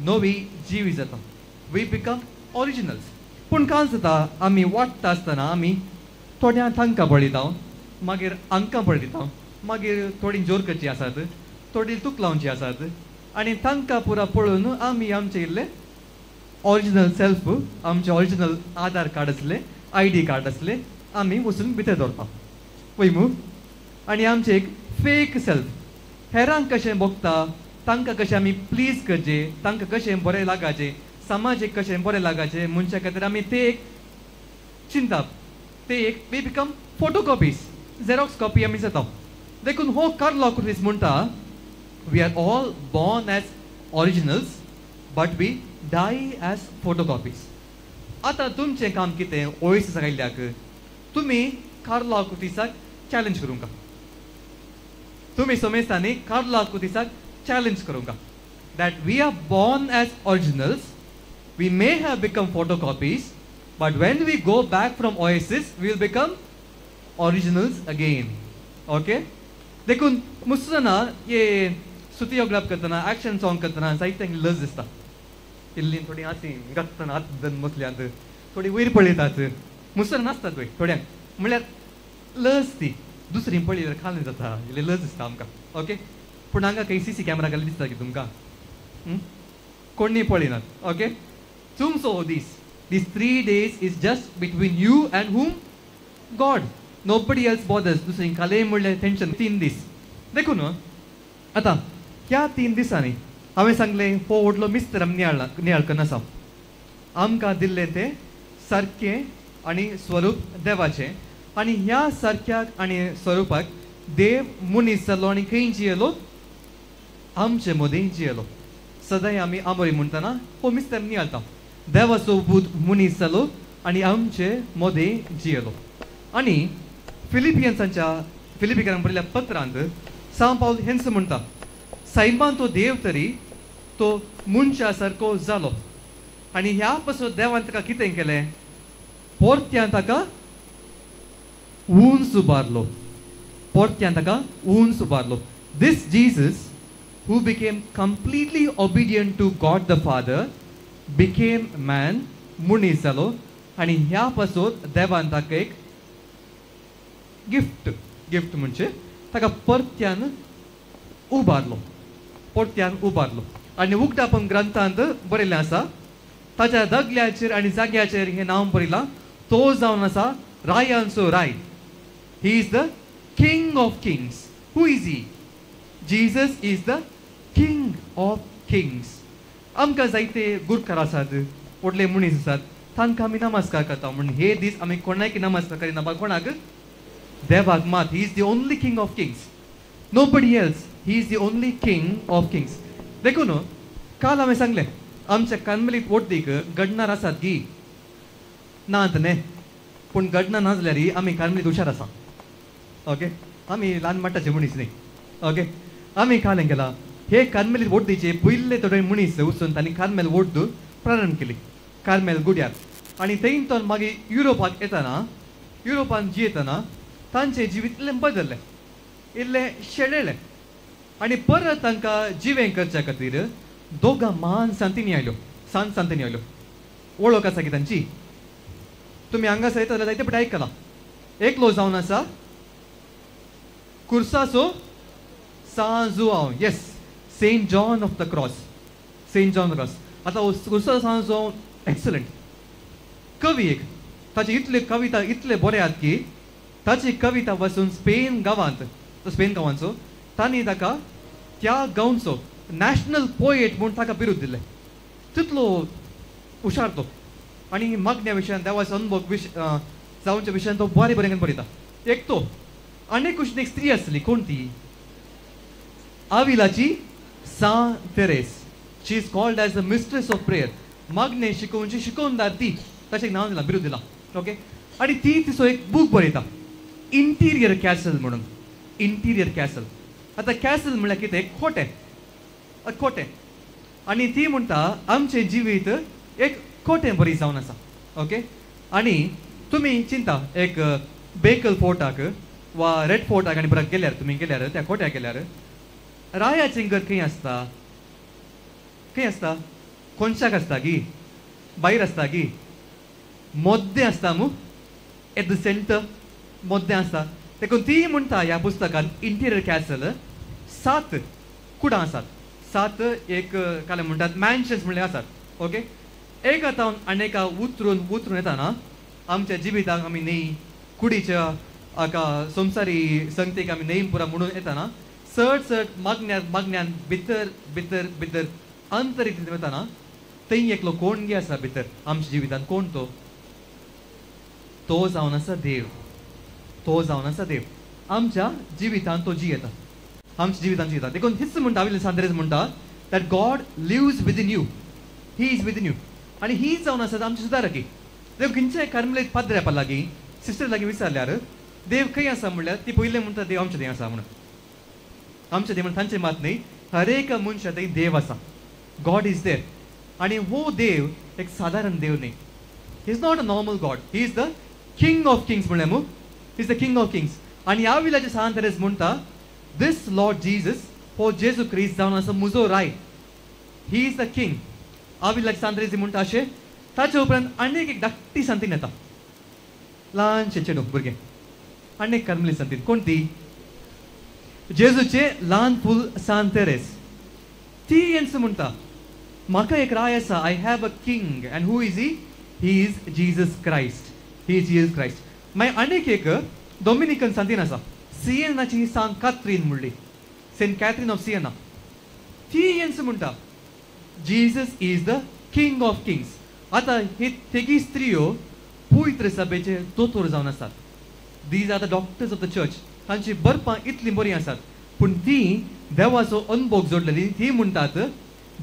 नवी जीवी जाता. We become originals. पूण कांय जाता आमी वाडटा आसतना आमी थोड्या तांकां पळयता मागीर आमकां पळयता मागीर थोडी जोर करची आसात थोडी तूक लावची आसात आनी तांकां पुरा पळोवन आमी आमचे इल्ले ओरिजिनल सेल्फ आमचे ओरिजिनल आधार कार्ड आसले ID कार्ड आसले आमी वचून भितर दवरता पळय मू. आनी आमचे एक फेक सेल्फ हेरांक कशें भोगता तांकां कशें आमी प्लीज करचे तांकां कशें बरें लागाचें समाजीक कशें बरें लागाचें मनशा खातीर आमी ते एक चिंता ते एक we become photocopies xerox copy आमी जाता. देखून हो कार्लो आकुरिस म्हणटा we are all born as originals but we die as photocopies. आतां तुमचें काम कितें ओएसीस आयिल्ल्याक तुमी कार्लो आकुरिसाक चॅलेंज करूंक तुमी समजता न्ही कार्लो आकुरिसाक चॅलेंज करूंक that we are born as originals. We may have become photocopies, but when we go back from Oasis, we will become originals again. Okay? देखून मुसतना ये स्तुती योगलाप करतना एक्शन सॉन्ग करतना जायत्यांक लज दिसता. इल्ली थोडी हाती गत्तना हात धरून बसल्यात थोडी वयर पळयतात मुसतना नासतात पळय थोड्यांक म्हणल्यार लज ती दुसरी पळयल्यार खालें जाता इल्लें लज दिसता आमकां. ओके पूण हांगा खंय CC कॅमेरा घाली दिसता की तुमकां कोणी पळयनात. Okay so these 3 days is just between you and whom? God. Nobody else bothers. दुसरी काले म्हणल्यार टेंशन 3 दीस देखून आता ह्या 3 दिसांनी हांवें सांगलें हो व्हडलो मिस्तर आमी नियाळ आसा आमकां दिल्लें तें सारकें आनी स्वरूप देवाचें आनी ह्या सारक्याक आनी स्वरुपाक देव मनीस जालो आनी खंय जियेलो आमचे मदीं जियेलो सदांय आमी आमोरी म्हणटना हो मिस्तर नियाळटा देवाचो पूत मनीस जालो आनी आमचे मदीं जियेलो आनी फिलिपिकांक बरयल्ल्या पत्रांत सांत पावल हेंच म्हणटा सैमान तो देव तरी तो मनशा सारको जालो आनी ह्या पासून देवान ताका कितें केलें पोरत्यान ताका उंच उबारलो पोरत्यान ताका उंच उबारलो दिस Jesus who became completely obedient to God the Father became man मनीस जालो आनी ह्या पासून देवान ताका एक गिफ्ट म्हणजे ताका परत्यान उबारलो आनी उक्तापण ग्रंथांत बरयल्लें आसा ताच्या दगल्याचेर आनी जाग्याचेर हें नांव बरयलां तो जावन आसा रायांचो राय he is the king of kings who is he Jesus is the king of kings आमकां जायते गुरकार आसात व्हडले मनीस आसात तांकां आमी नमस्कार करता म्हण हे दीस आमी कोणाक नमस्कार करिना कोणाक देवाक मात ही is the only king of Kings nobody else he is the only king of Kings देखून काल हांवें सांगलें आमच्या कार्मेलीत वोट्टीक घडणार आसात गी नात न्ही पूण घडना ना जाल्यार आमी कार्मेलीत हुशार आसा ओके आमी ल्हान मट्टाचे मनीस न्ही ओके आमी काल हें केलां हे कार्मेलीत वोट्टीचे पयले थोडे मनीस वचून तांणी कार्मेल वोट प्रारंभ केली कार्मेल गुड्यार आनी थंयतून मागीर युरोपान जियेतना तांचें जिवीत इल्लें बदल्लें इल्लें शेळेळें आनी परत तांकां जिवें करच्या खातीर दोगां महान सांतिनी आयल्यो वळख आसा की तांची तुमी हांगासर येता जाल्यार जायते फावटी आयकलां एकलो जावन आसा कुर्साचो सान जुआंव yes saint John of the cross आतां कुर्साचो सान जुआंव एक्सलंट कवी एक ताची इतले कविता इतले बरे आहात की ताची कविता वचून स्पेन गांवांचो तांणी ताका त्या गांवचो नॅशनल पोएट म्हूण ताका बिरूद दिलें तितलो हुशार तो आनी मागण्या विशयान देवाचो अनुभव जावच्या विशयान तो बरें बरयता एक तो आनीक कुशीन एक स्त्री आसली कोण ती आविलाची सान तेरेस she is called as the mistress of prayer मागणे शिकोवची शिकोवनदार ती ताचें नांव दिलां बिरूद दिलां ओके आनी ती तिचो एक बूक बरयता इंटिरियर कॅसल म्हणून इंटिरियर कॅसल आतां कॅसल म्हळ्यार कितें खोटें आनी ती म्हणटा आमचें जिवीत एक खोटें बरी जावन आसा ओके आनी तुमी चिंता एक बेकल फोर्टाक वा रेड फोर्टाक आनी बराक गेल्यार त्या खोट्याक गेल्यार रायाचें घर खंय आसता कोणशाक आसता गी भायर आसता गी मोद्दे आसता मू एट द सेंटर मोद्दे आसता देखून ती म्हणटा ह्या पुस्तकांत इंटिरियर कॅसल 7 कुडां आसात 7 एक काले म्हणटात मॅन्शन्स म्हणले आसात ओके एक आतां आनेका उतरून येताना आमच्या जिविताक आमी न्ही कुडीच्या हाका संवसारी संगतेक आमी न्ही पुरा म्हणून येताना चड मागण्यान भितर अंतरीत वताना थंय एकलो कोण गे आसा भितर आमच्या जिवितांत कोण तो जावन आसा देव आमच्या जिवितांत तो जियेता आमच्या जिवितांत जियेता देखून हिच म्हणटा आविल्ले सांद्रेज म्हणटा that God lives within you he is within you आनी ही जावन आसा आमची सुदारकी देव खंयच्याय कार्मेलीत पाद्र्यापा लागीं सिस्टर लागीं विचारल्यार देव खंय आसा म्हणल्यार ती पयलें म्हणटा देव आमच्या थंय आसा म्हणून आमच्या थंय म्हणून तांचें मात न्ही हर एक मनशा थंय देव आसा गॉड इज देर आनी हो देव एक सादारण देव न्ही he is not a normal God he is the king of Kings म्हणलें मू ही is the king of Kings आनी ह्या विलाचे सान तेरेस म्हणटा दिस लॉर्ड जीसस हो जेजू क्रिस्त जावन आसा म्हजो राय ही इज द किंग आविलाचे सान तेरेस म्हणटा अशें ताचे उपरांत आनीक एक धाकटी सांतीन येता ल्हानशें चेडूं भुरगें आनीक कार्मेलीत सांतीन कोण ती जेजूचे ल्हान फूल सान तेरेस ती हेंच म्हणटा म्हाका एक राय आसा I have a king and who is he is Jesus Christ मागीर आनीक एक डॉमिनिकन सांतीन आसा सिएनाची सान कात्रीन म्हणली सेंट कॅथरीन ऑफ सिएना. ती येन्स म्हणटा Jesus is the king of kings. आता हे तिगी स्त्रियो पवित्र सभेचे दोतोर जावन आसात. These are the doctors of the church. तांची बरपां इतली बरी आसात, पूण ती देवाचो अनुभव जोडलेली. ती म्हणटात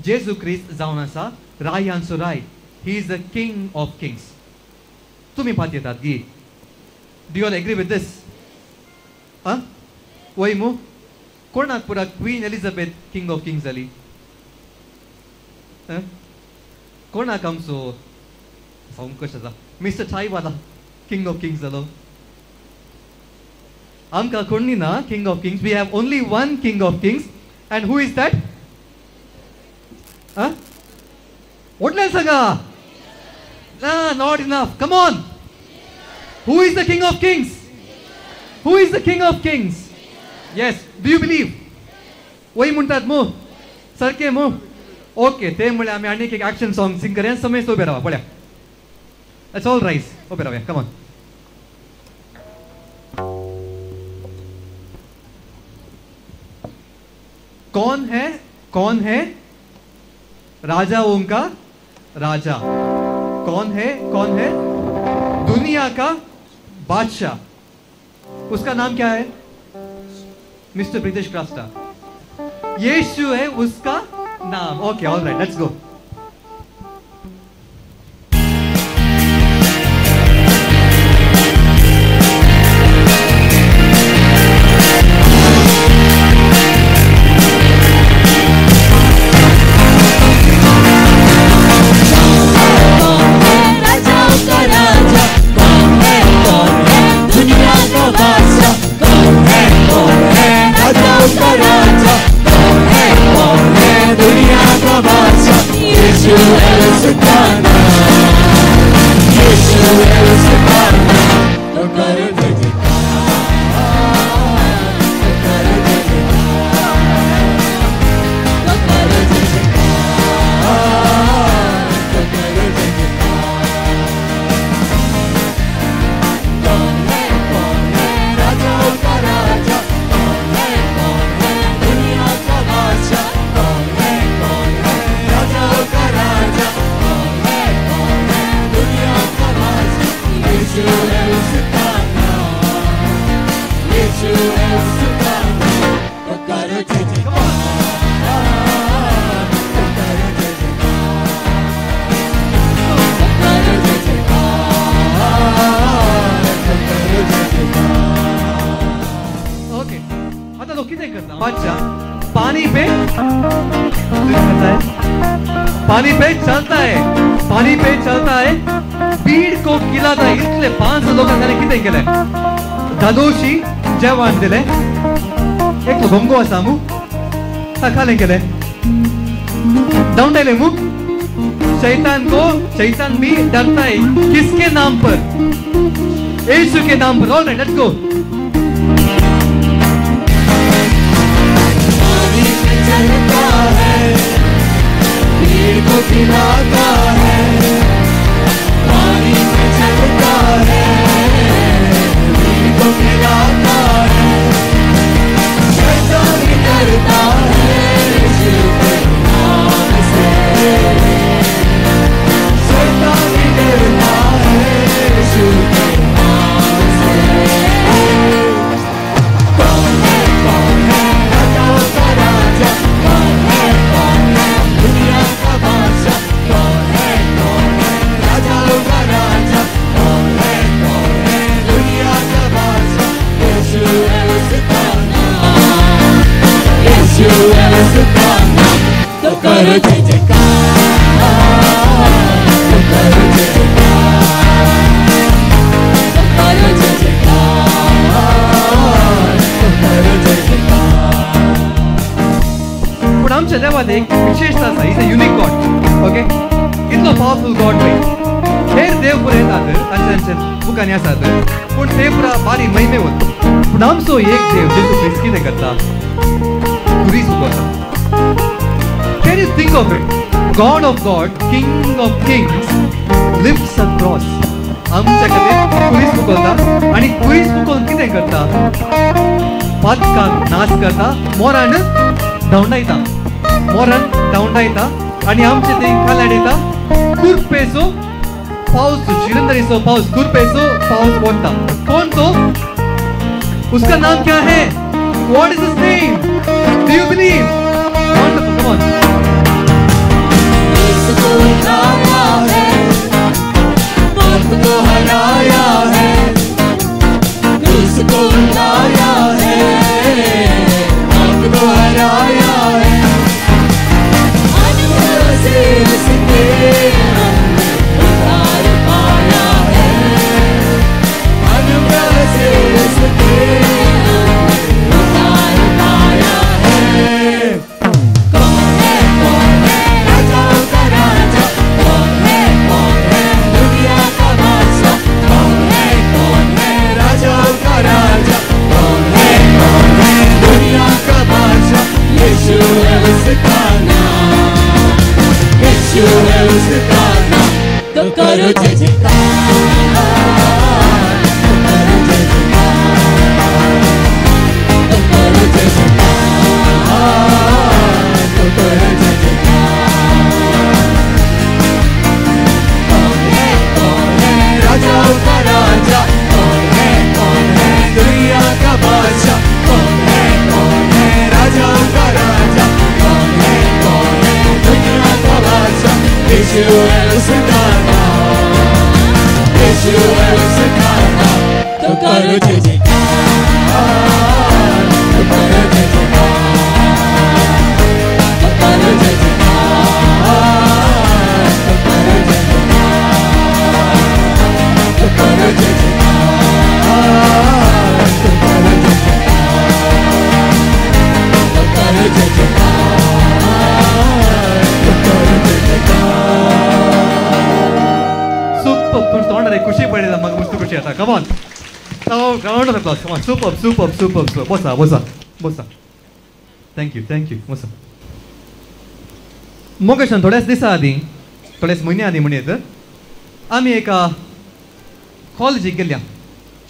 जेजू क्रिस्त जावन आसा रायांचो राय. He is the king of kings. तुम्ही पात येतात गी. Do you all agree with this? वय मू कोणाक पुरा queen Elizabeth king of kings जाली? कोणाक आमचो संकश आसा Mister Chaiwala king of kings जालो? आमकां कोणी ना king of kings. We have only one king of kings. And who is that? व्हडल्यान सांगा. Not enough. Come on. Who is the king of kings? Who is the king of kings? Yes. Do you believe? वही म्हणतात मो सारखे मो. ओके ते म्हणले आम्ही आणि एक ॲक्शन सॉंग सिंग करूया. समय उभे राहा पळ्या. Let's all rise. उभे राहूया. Come on. कौन है राजाओं का राजा? कौन है दुनिया का बादशाह? उसका नाम क्या है? Mister British Crasta. यीशु है उसका नाम. ओके ऑल राइट लेट्स गो. पानी पे चलता है बीड को खिलाता है. इतले 500 लोकांनी कितें केलें? धादोशी जेवण दिलें. एक भोंगो आसा मू खालें केलें. डाउन मू. शैतान भी डरता है. किसके नाम पर? यीशु के नाम पर. All right let's go. को खिलाता है, पानी में चलता है, को खिलाता है, शैतान भी डरता है यीशु के नाम से. शैतान भी डरता है यीशु के नाम से. कौन है राजाओं का राजा? कौन है दुनिया का बादशाह? कौन है राजाओं का राजा? कौन है दुनिया का बादशाह? यीशु है उसका नाम. यीशु है उसका नाम. तो करो जय जयकार, तो करो जय जयकार, तो करो जय जयकार, तो करो जय जयकार. पण आमच्या देवात एक विशेषता आसा. Is a unique God. Okay इतलो पावरफुल गॉड पळय. हेर देव पुरो येतात तांच्या बुकांनी आसात, पूण ते पुरा बारी महिमे वता. पूण आमचो एक देव जेजू ख्रिस्त कितें करता? खुरीस उगवता. Can you think of it? God of God, king of Kings lifts a cross. आमच्या खातीर खुरीस उगवता आणि खुरीस उगोवन कितें करता? पातकाक नाच करता मोरान धांवडायता मोरान धांवडायता आणि आमचे ते कालाडीता कुरपेसो पाऊस शिरंदरीसो पाऊस कुरपेसो पाऊस बोलता कौन तो उसका नाम क्या है what is his name do you believe wonderful come on इसको हराया है मौत को हराया है उसको हराया है मौत को हराया है अनुग्रह से उसके हमने उद्धार पाया है अनुग्रह से उसके हमने उद्धार पाया है कौन है राजाओं का राजा कौन है दुनिया का बादशाह कौन है राजाओं का राजा कौन है दुनिया का बादशाह यीशु है उसका नाम यीशु है उसका नाम तो करो जय जयकार तो करो जय जयकार तो करो जय जयकार तो करो जय जयकार कौन है राजाओं का राजा कौन है दुनिया का बादशाह कौन है राजाओं का राजा कौन है दुनिया का बादशाह यीशु है उसका नाम यीशु है उसका नाम तो करो जय जयकार तो करो जय जयकार तो करो जय जयकार तो करो जय जयकार तो करो जय जयकार तो करो जय जयकार तो करो जय जयकार तो करो जय जयकार सूपर तुम तोंडरे खुशी पडलेला मग मस्त खुशी आता come on round of applause come on super बसा थँक यू बसा मोगेशन थोड्याच दिसा आधी थोड्याच म्हयने आधी म्हणत आम्ही एका कॉलेजीक गेल्या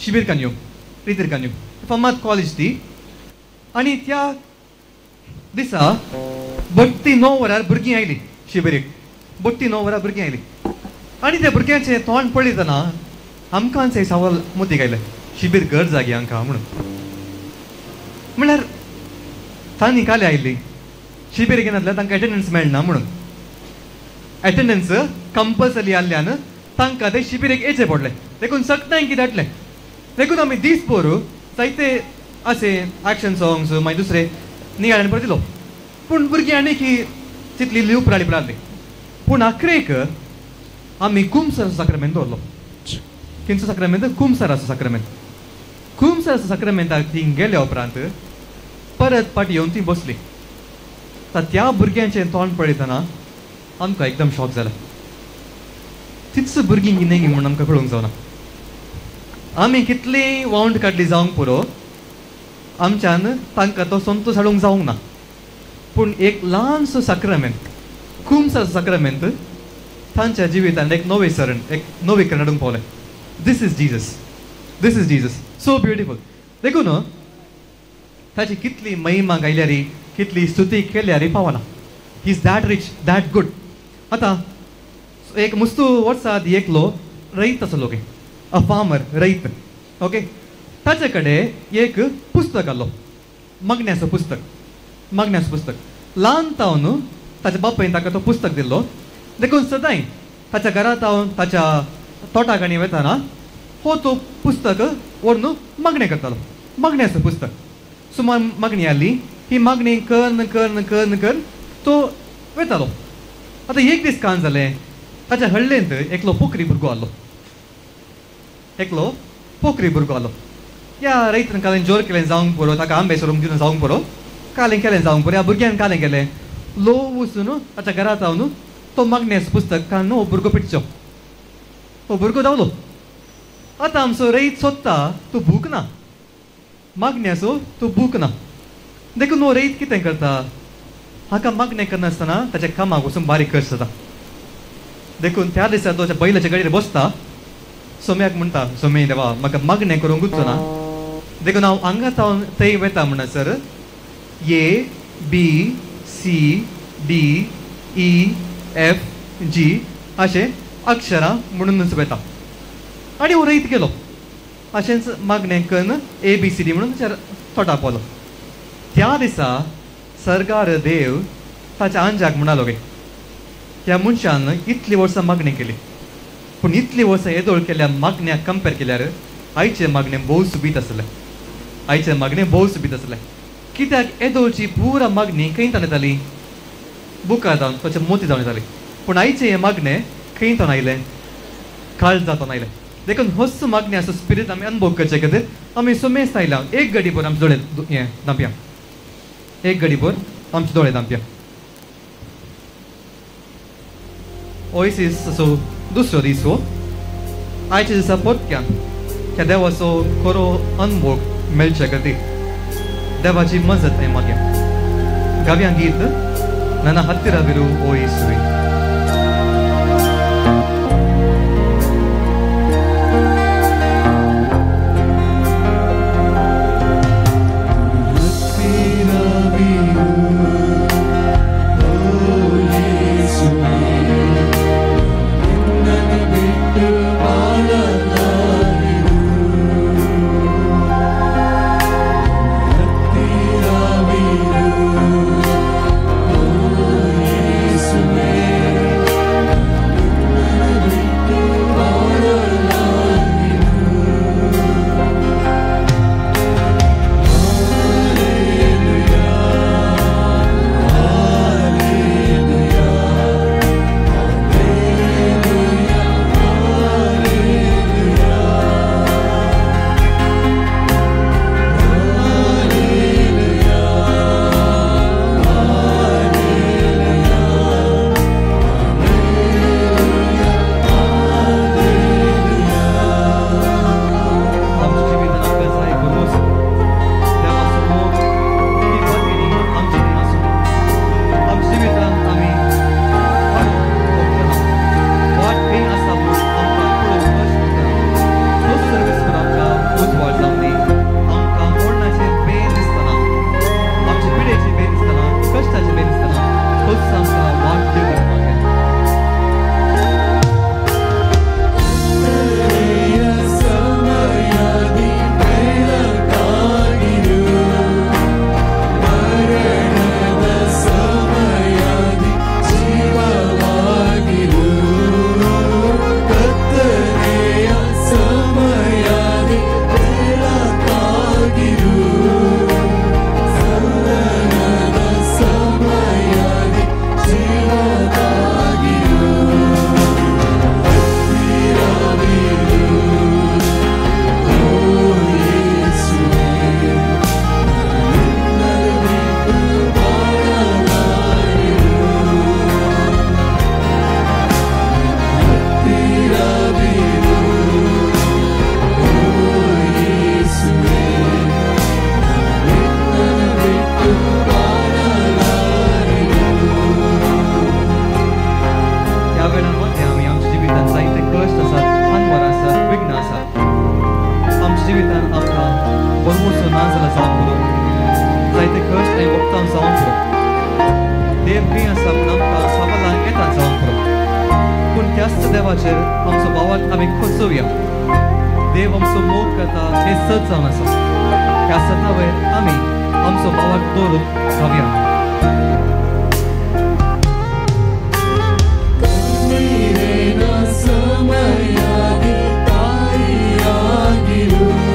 शिबीर कान्यो रितीर कान्यो फामाद कॉलेज ती आणि त्या दिसा 9 वरार भुरगीं आयली शिबिरेक 9 वरार भुरगीं आयली आणि त्या भुरग्यांचे तोंड पळयतना आमकां एक सवाल मोती गायले शिबीर घर जागी आमकां म्हणून म्हळ्यार तांणी काले आयली शिबीर घेनातल्यान तांकां एटेंडन्स मेळना म्हणून एटेंडन्स कंपल्सरी आसल्यान तांकां ते शिबिरेक येचें पडलें देखून सकताय कितें धाडलें देखून आमी दीसभर जायते असे ॲक्शन सॉंग्स मागीर दुसरे नियाळ्यान पळय दिलो पूण भुरगीं आनी की तितली लिव पळाली पूण आखरेक आमी कुमसर साक्रमेंत दवरलो खंयचो साक्रमेंत कुमसराचो साक्रमेंताक तीं गेल्या उपरांत परत फाटी येवन तीं बसली त्या भुरग्यांचें तोंड पळयतना आमकां एकदम शॉक जाला तितच भुरगीं गिनेगी म्हणून आमकां कळूंक जावना आमी कितली वावंड काडली जावंक पुरो आमच्यान तांकां तो संतोश हाडूंक जावंक ना पूण एक ल्हानसो साक्रमेंत कुमसाचो साक्रमेंत तांच्या जिवितांत एक नवेसरण एक नवेकरण हाडूंक पावलें दिस इज जीजस सो ब्युटिफूल देखून ताची कितली महिमा गायल्यारी कितली स्तुती केल्यारी पावना he is that rich that good आतां एक मुस्तू वर्सां आदी एकलो रईत आसलो ओके अ फार्मर रईत ओके ताचे कडेन एक पुस्तक आसलो मागण्याचो पुस्तक ल्हान तावन ताच्या बापायन ताका तो पुस्तक दिल्लो देखून सदांय ताच्या घरांत हांव ताच्या तोटाकाणी वताना हो तो पुस्तक व्हरून मागणें करतालो मागण्याचो पुस्तक सुमार मागणी आसली ही मागणी करून तो वतालो आतां एक दीस कान जालें ताच्या हळ्ळेंत एकलो पोखरी भुरगो आसलो या रैतन कालें जोर केलें जावंक पुरो ताका आंबे सोरूंक दिवन जावंक पुरो कालें केलें जावंक पुरो ह्या भुरग्यान कालें केलें लो वचून ताच्या घरांत हांव तो मागण्याचो पुस्तक कान हो भुरगो पिटचो हो भुरगो धांवलो आतां आमचो रैत सोदता तूं भूक ना मागण्याचो तूं भूक ना देखून हो रैत कितें करता हाका मागणें करनासतना ताच्या कामाक वचून बारीक खर्च जाता देखून त्या दिसा तो बैलाच्या गाडयेर बसता सोम्याक म्हणटा सोमे देवा म्हाका मागणें करूंक गुच्चो ना देखो ನಾವು ಹಂಗ ತೆಗಿಬೇಕ म्हणा sir A B C D E F G असे अक्षरा म्हणून बेता आणि उरयत गेलो अशेंच मागण्यांकन ABCD म्हणून थोटा पोलो त्या दिसा सरकार देव ताच्या अंजाक म्हणालो गे ह्या मनशान इतली वर्सां मागणी केली पूण इतली वर्सां येदोळ केल्या मागण्याक कंपेर केल्यार आयचे मागणे भोव सुबीत आसले आयचे मागणे भोव सुबीत आसले कित्याक येदोळची पुरा मागणी खंयच्यान येताली बुकां जावन तशें मोती जावन येताली पूण आयचे हे मागणे खंयच्यान आयले काळजांतून आयले देखून होच मागण्याचो स्पिरीट आमी अनुभव करचे खातीर आमी सुमेस्त आयल्या एक घडी भर आमचे दोळे हें धांपया एक घडी भर आमचे दोळे धांपया होयस असो दुसरो दीस हो आयच्या दिसा परत्यान त्या देवाचो खरो अनुभव मेळचे खातीर देवाची मजत हें मागया गावया गीत ನನ್ನ ಹತ್ತಿರವಿರು ಓ ಯೇಸುವೆ देवाचेर आमचो भावाक आमी खोसोवया देव आमचो मोग करता हे सत जावन आसा ह्या सता वयर आमी आमचो भावाक दवरून रावया Thank you.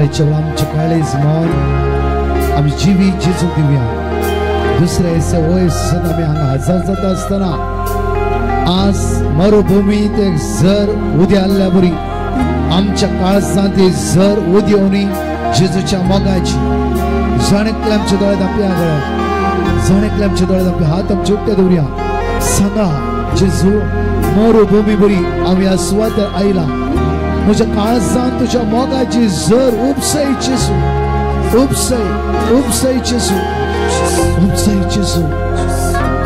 सकाळच्या वेळा आमचे काळीज मन आम्ही जिवी जेजूक दिवया दुसऱ्या एसे वयसात आम्ही हांगा हजर जाता आसतना आज मरुभूमीत एक झर उद्या आल्या बरी आमच्या काळजांत ती झर उदी येवनी जेजूच्या मोगाची जाणेकल्या आमच्या दोळ्यांत आपल्या गळ्यात जाणेकल्या आमच्या दोळ्यांत आपले हात आमचे उक्ते दवरया सांगा जेजू मरुभूमी बरी आम्ही आस्वाद आयला म्हज्या काळजांत तुझ्या मोगाची झर उपसय जेजू उपसय उपसय जेजू उपसय जेजू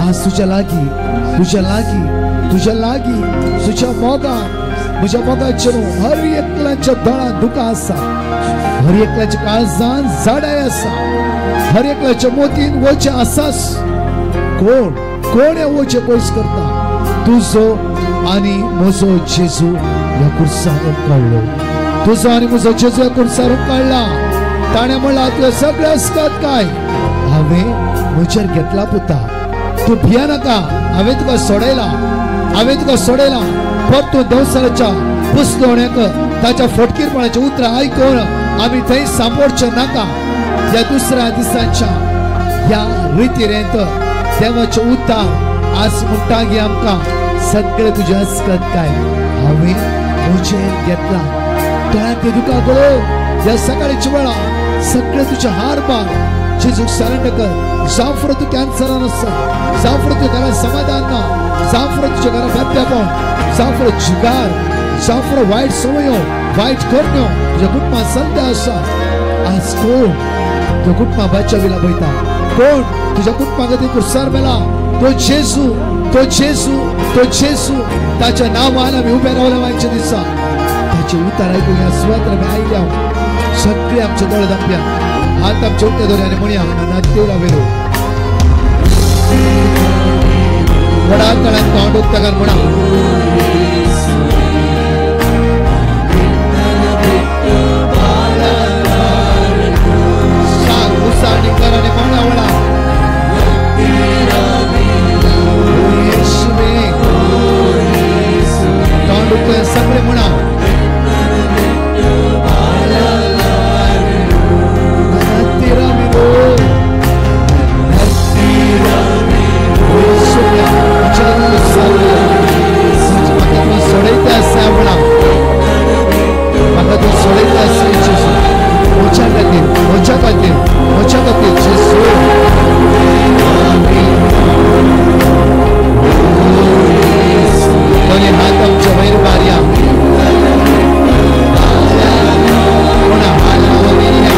आज तुझ्या लागी तुझ्या लागी तुझ्या लागी तुझ्या मोगान म्हज्या मोगाचे हर एकल्याच्या दोळ्यांत दुकां आसा हर एकल्याच्या काळजांत झाडाय आसा हर एकल्याच्या मोतीन वचे आसास कोण कोण हे वचे पयस करता तुझो आनी म्हजो जेजू ह्या कुर्सार कळलो तुझो आनी म्हजो जेजू ह्या कुर्सार कळला ताणें म्हणला तुवें सगळें आसतात काय हांवें म्हजेर घेतला पुता तू भिया नाका हांवें तुका सोडयला पण तू देवसाच्या पुस्तोण्याक ताच्या फटकीरपणाचे उतरां आयकून आमी थंय सांपडचे नाका ह्या दुसऱ्या दिसाच्या ह्या रितीरेंत देवाचें उद्दार आज म्हणटागी आमकां सगळे तुजे आसतात काय हांवें म्हजेर घेतला दोळ्यांत ते दुकां गळो ह्या सकाळच्या वेळा सगळे तुजे हार बार जेजूक सरेंडर कर जावं तू कॅन्सरान आसा जावं तुज्या घरात समाधान ना जावं तुज्या घरात बेत्यापण जावं जुगार जावं वायट संवयो वायट करण्यो तुज्या कुटुंबांत संध्या आसा आज कोण तुज्या कुटुंबा बचाविला पळयता कोण तुज्या कुटुंबा खातीर कुर्सार मेला तो जेजू तो जेजू तो जेजू ताच्या नांवान आमी उबे रावले आयच्या दिसा ताचे उतार आयकून ह्या सुवातेर आमी आयल्या सगळे आमचे दोळे धांपया हात आमचे उक्ते दवरया आनी म्हणया नातेला वेलो व्हडा काळात तोंड उक्ताकार म्हणा सगळे म्हणा सोडयता आसा म्हणा म्हाका तूं सोडयता आसा म्हज्या खातीर जेजू दोन्ही हात आमच्या वयर मारया म्हणा हालेलुया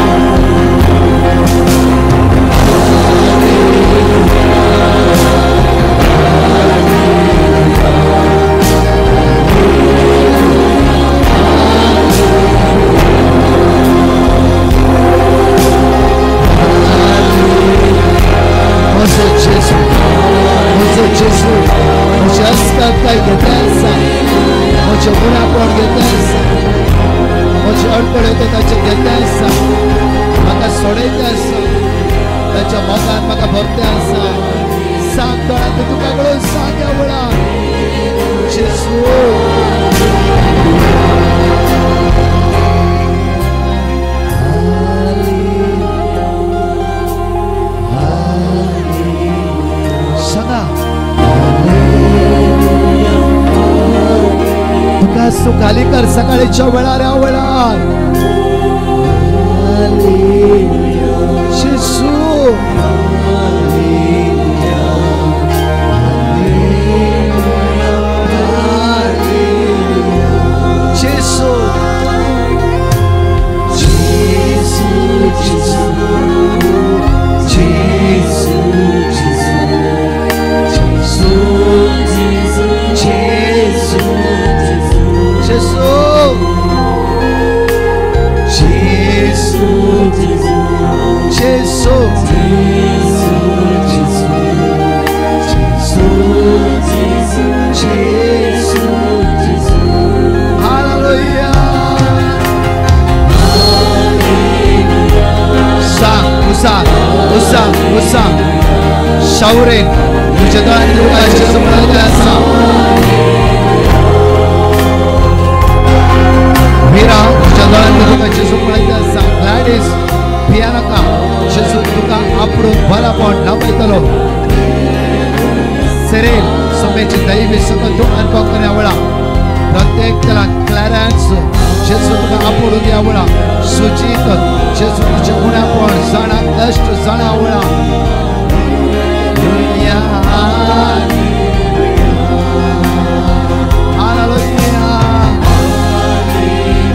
काय घेता आसा म्हज्या गुणापण घेता आसा म्हजे अडखळ ताचे घेता आसा म्हाका सोडयता आसा ताच्या मोगान म्हाका भरता आसा सांग दोळ्यांत तुका गळोवन सांग ह्या वेळार जेजू तू खाली कर सकाळच्या वेळार ह्या वेळार जेजू Shauren, tujuh dolar itu aja semula jasa. Mira, tujuh dolar itu aja semula jasa. सगळं दोन कोकण यावळा प्रत्येक त्याला क्लॅरन्स जेजू तुका आपडून यावळा सुचित जेजू तुझ्या गुण्या पण जाणा कष्ट जाणा आवळा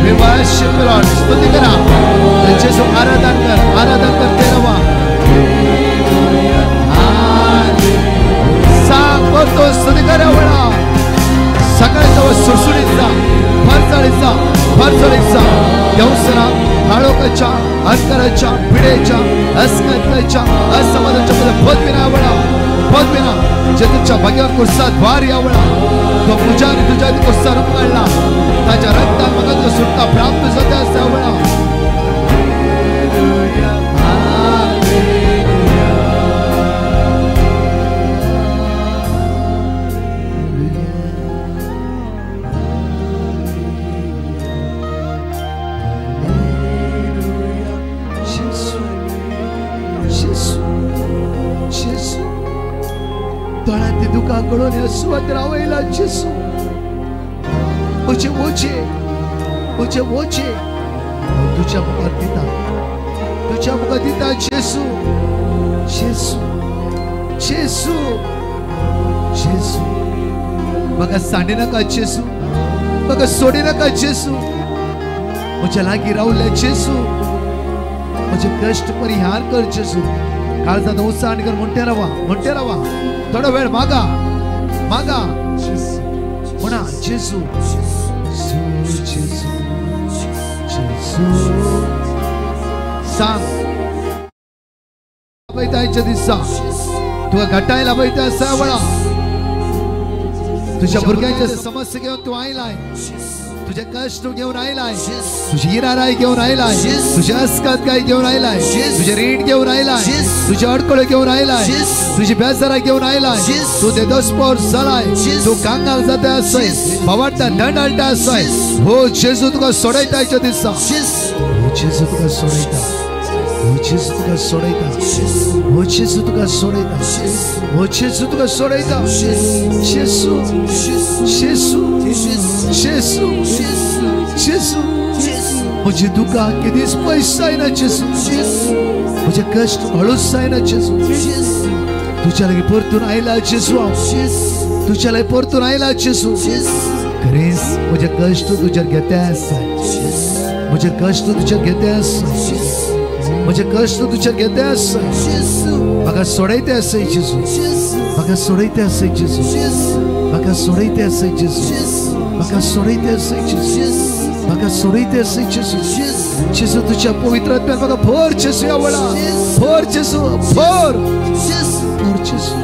We worship you, Lord. स्तुति करा जेजू आराधन करते रहा सांग बोलतो स्तुति करा वळा सगळ्याचा सुरसुरीचा भरचळीचा देवसरा काळोखाच्या अंतराच्या पिढेच्या अस्कतच्या असमाधानाच्या मध्ये पदविना वळा पदविना जेजूच्या भगवान कुर्सा द्वार यावळा तो पुजारी तुझ्या कुर्सा रुपकाळला ताच्या रक्तान मग तो सुटका प्राप्त जाते असा वळा तळात दुखा कळून स्वत रावायला जेसू मुझे वोचे तुझ्या मुखात दिता जेसू मग सांडी नका जेसू मग सोडी नका जेसू मुझ्या लागी राहुल्या जेसू मुझे कष्ट परिहार कर जेसू काळजात उत्साह कर म्हणते रावा थोडा वेळ मागा म्हणा जेसू सांग बैठायच्या दिसा तुला घटायला बैठा असा वळा तुझ्या भुरग्यांच्या समस्या घेऊन तू आयलाय तुझे कष्ट घेऊन आयलाय तुझी हिराराई घेऊन आयलाय तुझे अस्कात काय घेऊन आयलाय तुझे रीड घेऊन आयलाय तुझे अडकळे घेऊन आयलाय तुझी बेजारा घेऊन आयलाय तू ते दोस्पोर झालाय तू कांगाल जाते असय भवाडता दंडालता असय हो जेजू तुका सोडायतायच्या दिसा हो जेजू तुका सोडायता हो जेजू तुका सोडायता हो जेजू तुका सोडायता हो जेजू तुका सोडायता जेजू मुझे दुखा कधीच पैसा आहे ना जेजू मुझे कष्ट हळूच आहे ना जेजू तुझ्या लगे परतून आयला जेजू तुझ्या लगे परतून आयला जेजू खरेच मुझे कष्ट तुझ्या घेत्यास मुझे कष्ट तुझ्या घेत्यास मुझे कष्ट तुझ्या घेत्यास म्हाका सोडायते असय जेजू म्हाका सोडायते असय जेजू म्हाका सोडायते असय जेजू म्हाका सोडायते असय जेजू म्हाका सोडायते असय जेजू जेजू तुझ्या पवित्र आत्म्यान म्हाका भर जेजू यावळा भर जेजू भर जेजू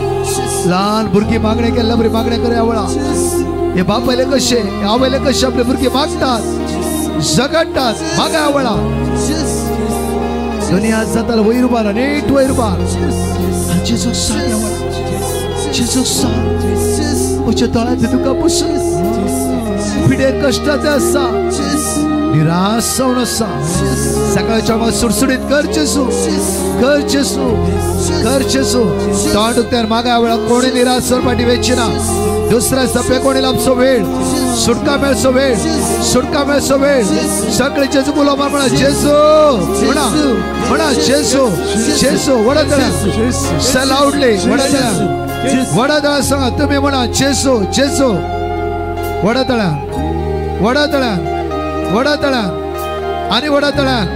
लहान भुरगी मागणे केल्या बरी मागणे करे यावळा हे बापायले कशे आवयले कशे आपले भुरगे मागतात झगडतात मागा यावळा दुनिया जाताल वैरबार नीट वैरबार जेजू सांग यावळा जेजू सांग मुझे तळात तुका पुसून पिढे कष्टाचे असा निराश जाऊन असा सकाळच्या मग सुडसुडीत कर जेजू तोंड उक्त्यार मागा वेळा कोणी निराश सरपाटी वेचना दुसऱ्या सप्या कोणी लाभसो वेळ सुटका मेळसो वेळ सगळे जेजू बोला म्हणा जेजू म्हणा जेजू वडा लावडले वडा सांगा तुम्ही म्हणा जेजू वडा तळ्यान आणि वडा तळ्यान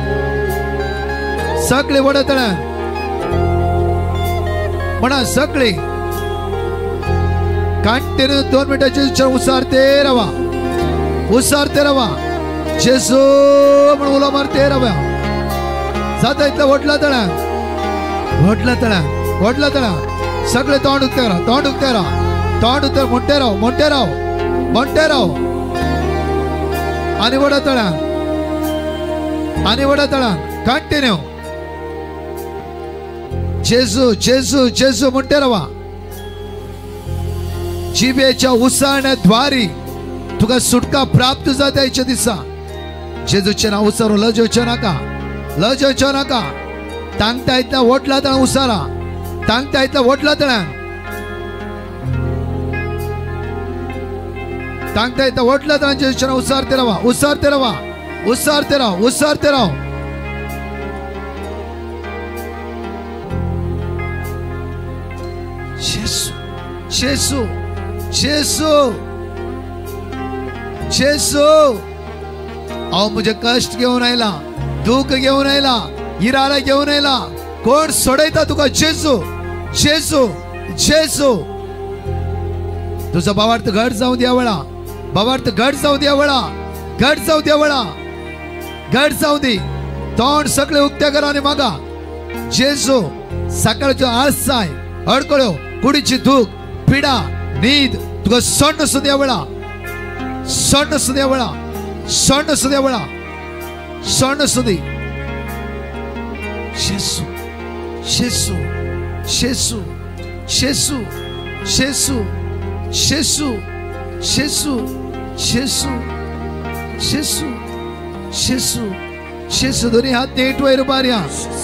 सगळे वडा तळ्यान म्हणा सगळे कंटिन्यू 2 मिनिटाचे उसारते रवा जेजू म्हणून उला मारते रवा जाता इतला वडला तळ्यान सगळे तोंड उक्ते राव मोठे राव आणि वडा तळ्यान कंटिन्यू जेजू म्हणते रवा जिबेच्या उसाळण्याद्वारे तुका सुटका प्राप्त जातायच्या दिसा जेजूचे नाव उसारो लजोच्या नाका तांगता इतला वटला तळा उसारा तांगता येता ओटला तांचे जेजूच्या उसारते रावा उसारते रावा उसारते राव उसारते राव जेसू जेसू जेसू जेसू हांव म्हजे कष्ट घेवन आयला दुःख घेवन आयला इराला घेवन आयला कोण सोडयता तुका जेसू जेसू जेसू तुझा भावार्थ घट जाऊ द्या वळा भावार्थ घट जाऊ द्या वळा घट जाऊ द्या वळा घट जाऊ दे तोंड सगळे उक्त्या घराने मागा जेसू सकाळच्यो आळसाय अडकळ्यो कुडीची दूख पिडा न्हीद तुका सोंड सुद्या वळा सोंड सुद्या वळा सोंड सुद्या वळा सोंड सुदी जेसू जेसू जेसू जेसू जेसू जेसू जेसू जेसू जेसू जेसू जेसू दोन्ही हात नीट वयर उबारया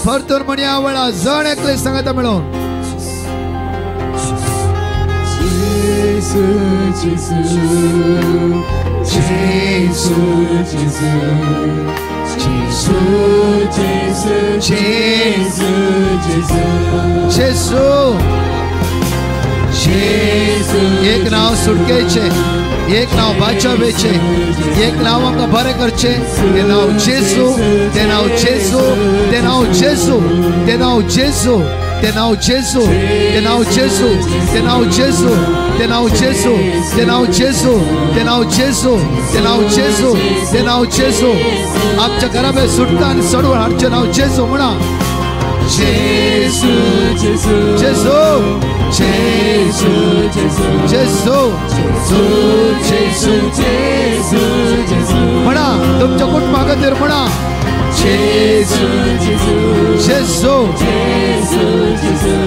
परतून म्हणया वळा जण एकले सांगता मेळोन जेसू जेसू जेसू जेसू जेसू जेसू जेसू जेसू जेसू एक नाव सुटकेचे एक नाव बाचावेचे एक नाव आमका बरे करचे ते नाव जेसू ते नाव जेसू ते नाव जेसू ते नाव जेसू ते नाव जेसू ते नाव जेसू ते नाव जेसू ते नाव जेसू ते नाव जेसू ते नाव जेसू ते नाव जेसू ते नाव जेसू आमच्या घराबे सुटका आणि सोडवण हाडचे नाव जेसू म्हणा जेसू जेसू जेसू जेसू जेसू जेसू जेसू जेसू जेसू म्हणा तुमच्या कुटुंबाखातीर म्हणा जेसू जेसू जेसू जेसू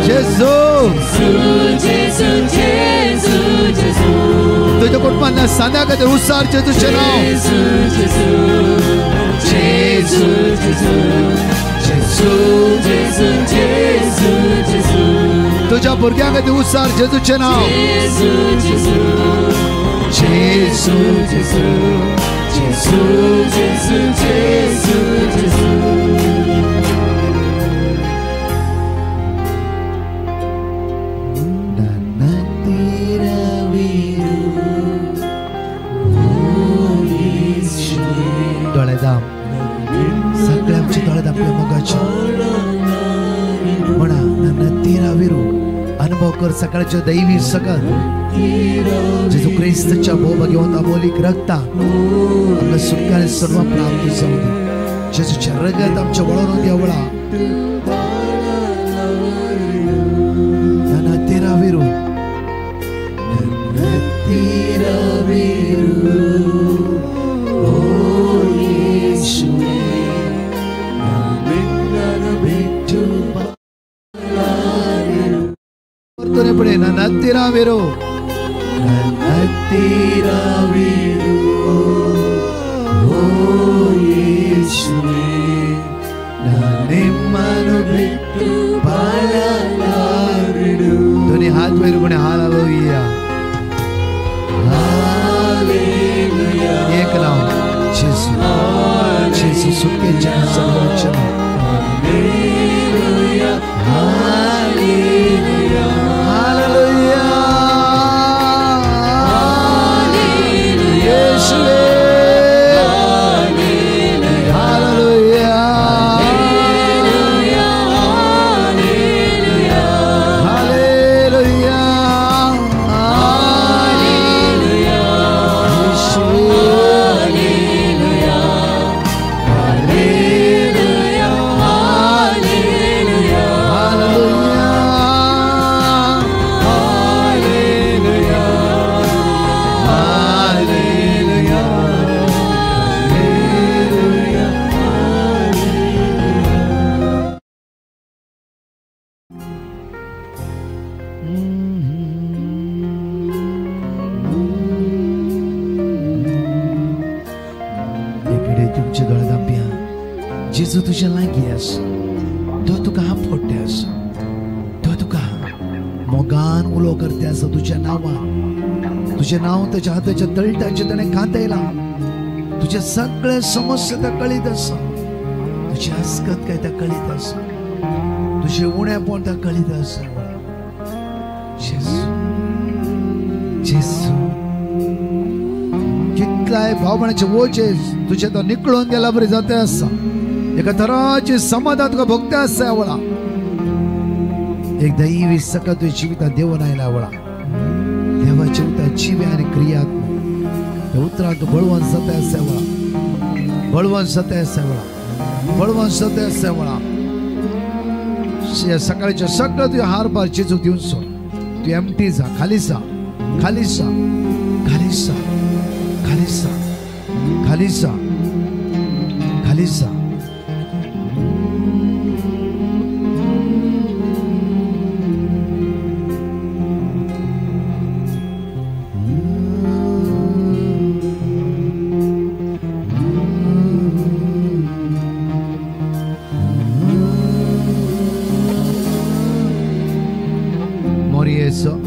जेसू जेसू जेसू जेसू तुझ्या कुटुंबांना सांध्या खातीर उसार जेजूचे नाव जेसू जेसू जेसू जेसू जेसू जेसू जेसू तुझ्या भुरग्यां खातीर उसार जेजूचे नाव जेसू जेसू जेसू जेसू जेसू जेसू जेसू जेसू डोळे दाम सगळे आमचे डोळे दामले मोगाचे म्हणा ನನ್ನ ತೀರವಿರು अनुभव कर सकाळच्या दैवी सकल जेजू ख्रिस्ताच्या भोवभाग्यवंत अमोलिक रक्ता आमकां सुटकारे सर्व प्राप्त जाऊ दे जेजूच्या रगत आमच्या वळून देवळा ನನ್ನ ತೀರವಿರು ನನ್ನ ತೀರವಿರು ಓ ಯೇಸುವೇ ನನ್ನನ್ನು ಬಿಟ್ಟು ಹೊರತುನೆ ಪಡೆ ನನ್ನ ಹತ್ತಿರವಿರು ನನ್ನ ಹತ್ತಿರವಿರು ಓ ಯೇಸುವೇ ನಿಮ್ಮನ್ನು ಬಿಟ್ಟು ಬಾಳಲಾರೆನು ಧ್ವನಿ हाथ में रुकने हालेलुया हालेलुया एक नाम यीशु यीशु सुके जन सर्वोच्च हालेलुया हालेलुया हालेलुया हालेलुया यीशु जेजू तुझ्या लागी आसा तो तुका फोडटे आसा तो तुका मोगान उलो करते आसा तुझ्या नांवान तुझे नाव त्याच्या हाताच्या तळटाचे त्याने खातेला तुझे सगळे समस्या त्या कळीत असा तुझी हसकत काय त्या कळीत असा तुझे उण्या पण त्या कळीत असा कितलाय भावनाचे ओझे तुझे तो निकळून गेला बरे जाते असा एका तराची समाधान तुका भोगते असा वळा एक दैवी सका तुझ्या जीवितात देव नाही लावळा देवाच्या उता जीवे आणि क्रियात्मक उतरात बळवंत सत्य असा वळा बळवंत सत्य असा वळा बळवंत सत्य असा वळा सकाळच्या सगळं तुझ्या हार पार चिजू देऊन सोड तू एमटी जा खाली जा खाली जा खाली जा खाली जा खाली जा खाली जा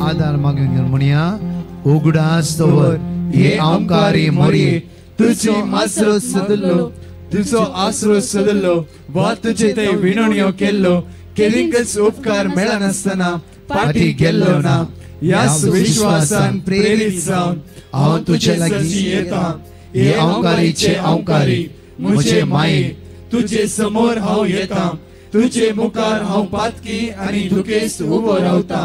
आधार मागून घेऊन म्हणूया उगडास्तवर ये ओंकारी मोरये तुझो आसरो सदलो तुझो आसरो सदलो वा तुझे ते विनोण्यो केल्लो केदिंकच उपकार मेळा नासतना पाठी गेल्लो ना यास विश्वासान प्रेरित जावन हांव तुझे लागीं येता ये ओंकारीचे ओंकारी म्हजे माये तुझे समोर हांव येता तुझे मुखार हांव पातकी आनी दुखेस्त उबो रावता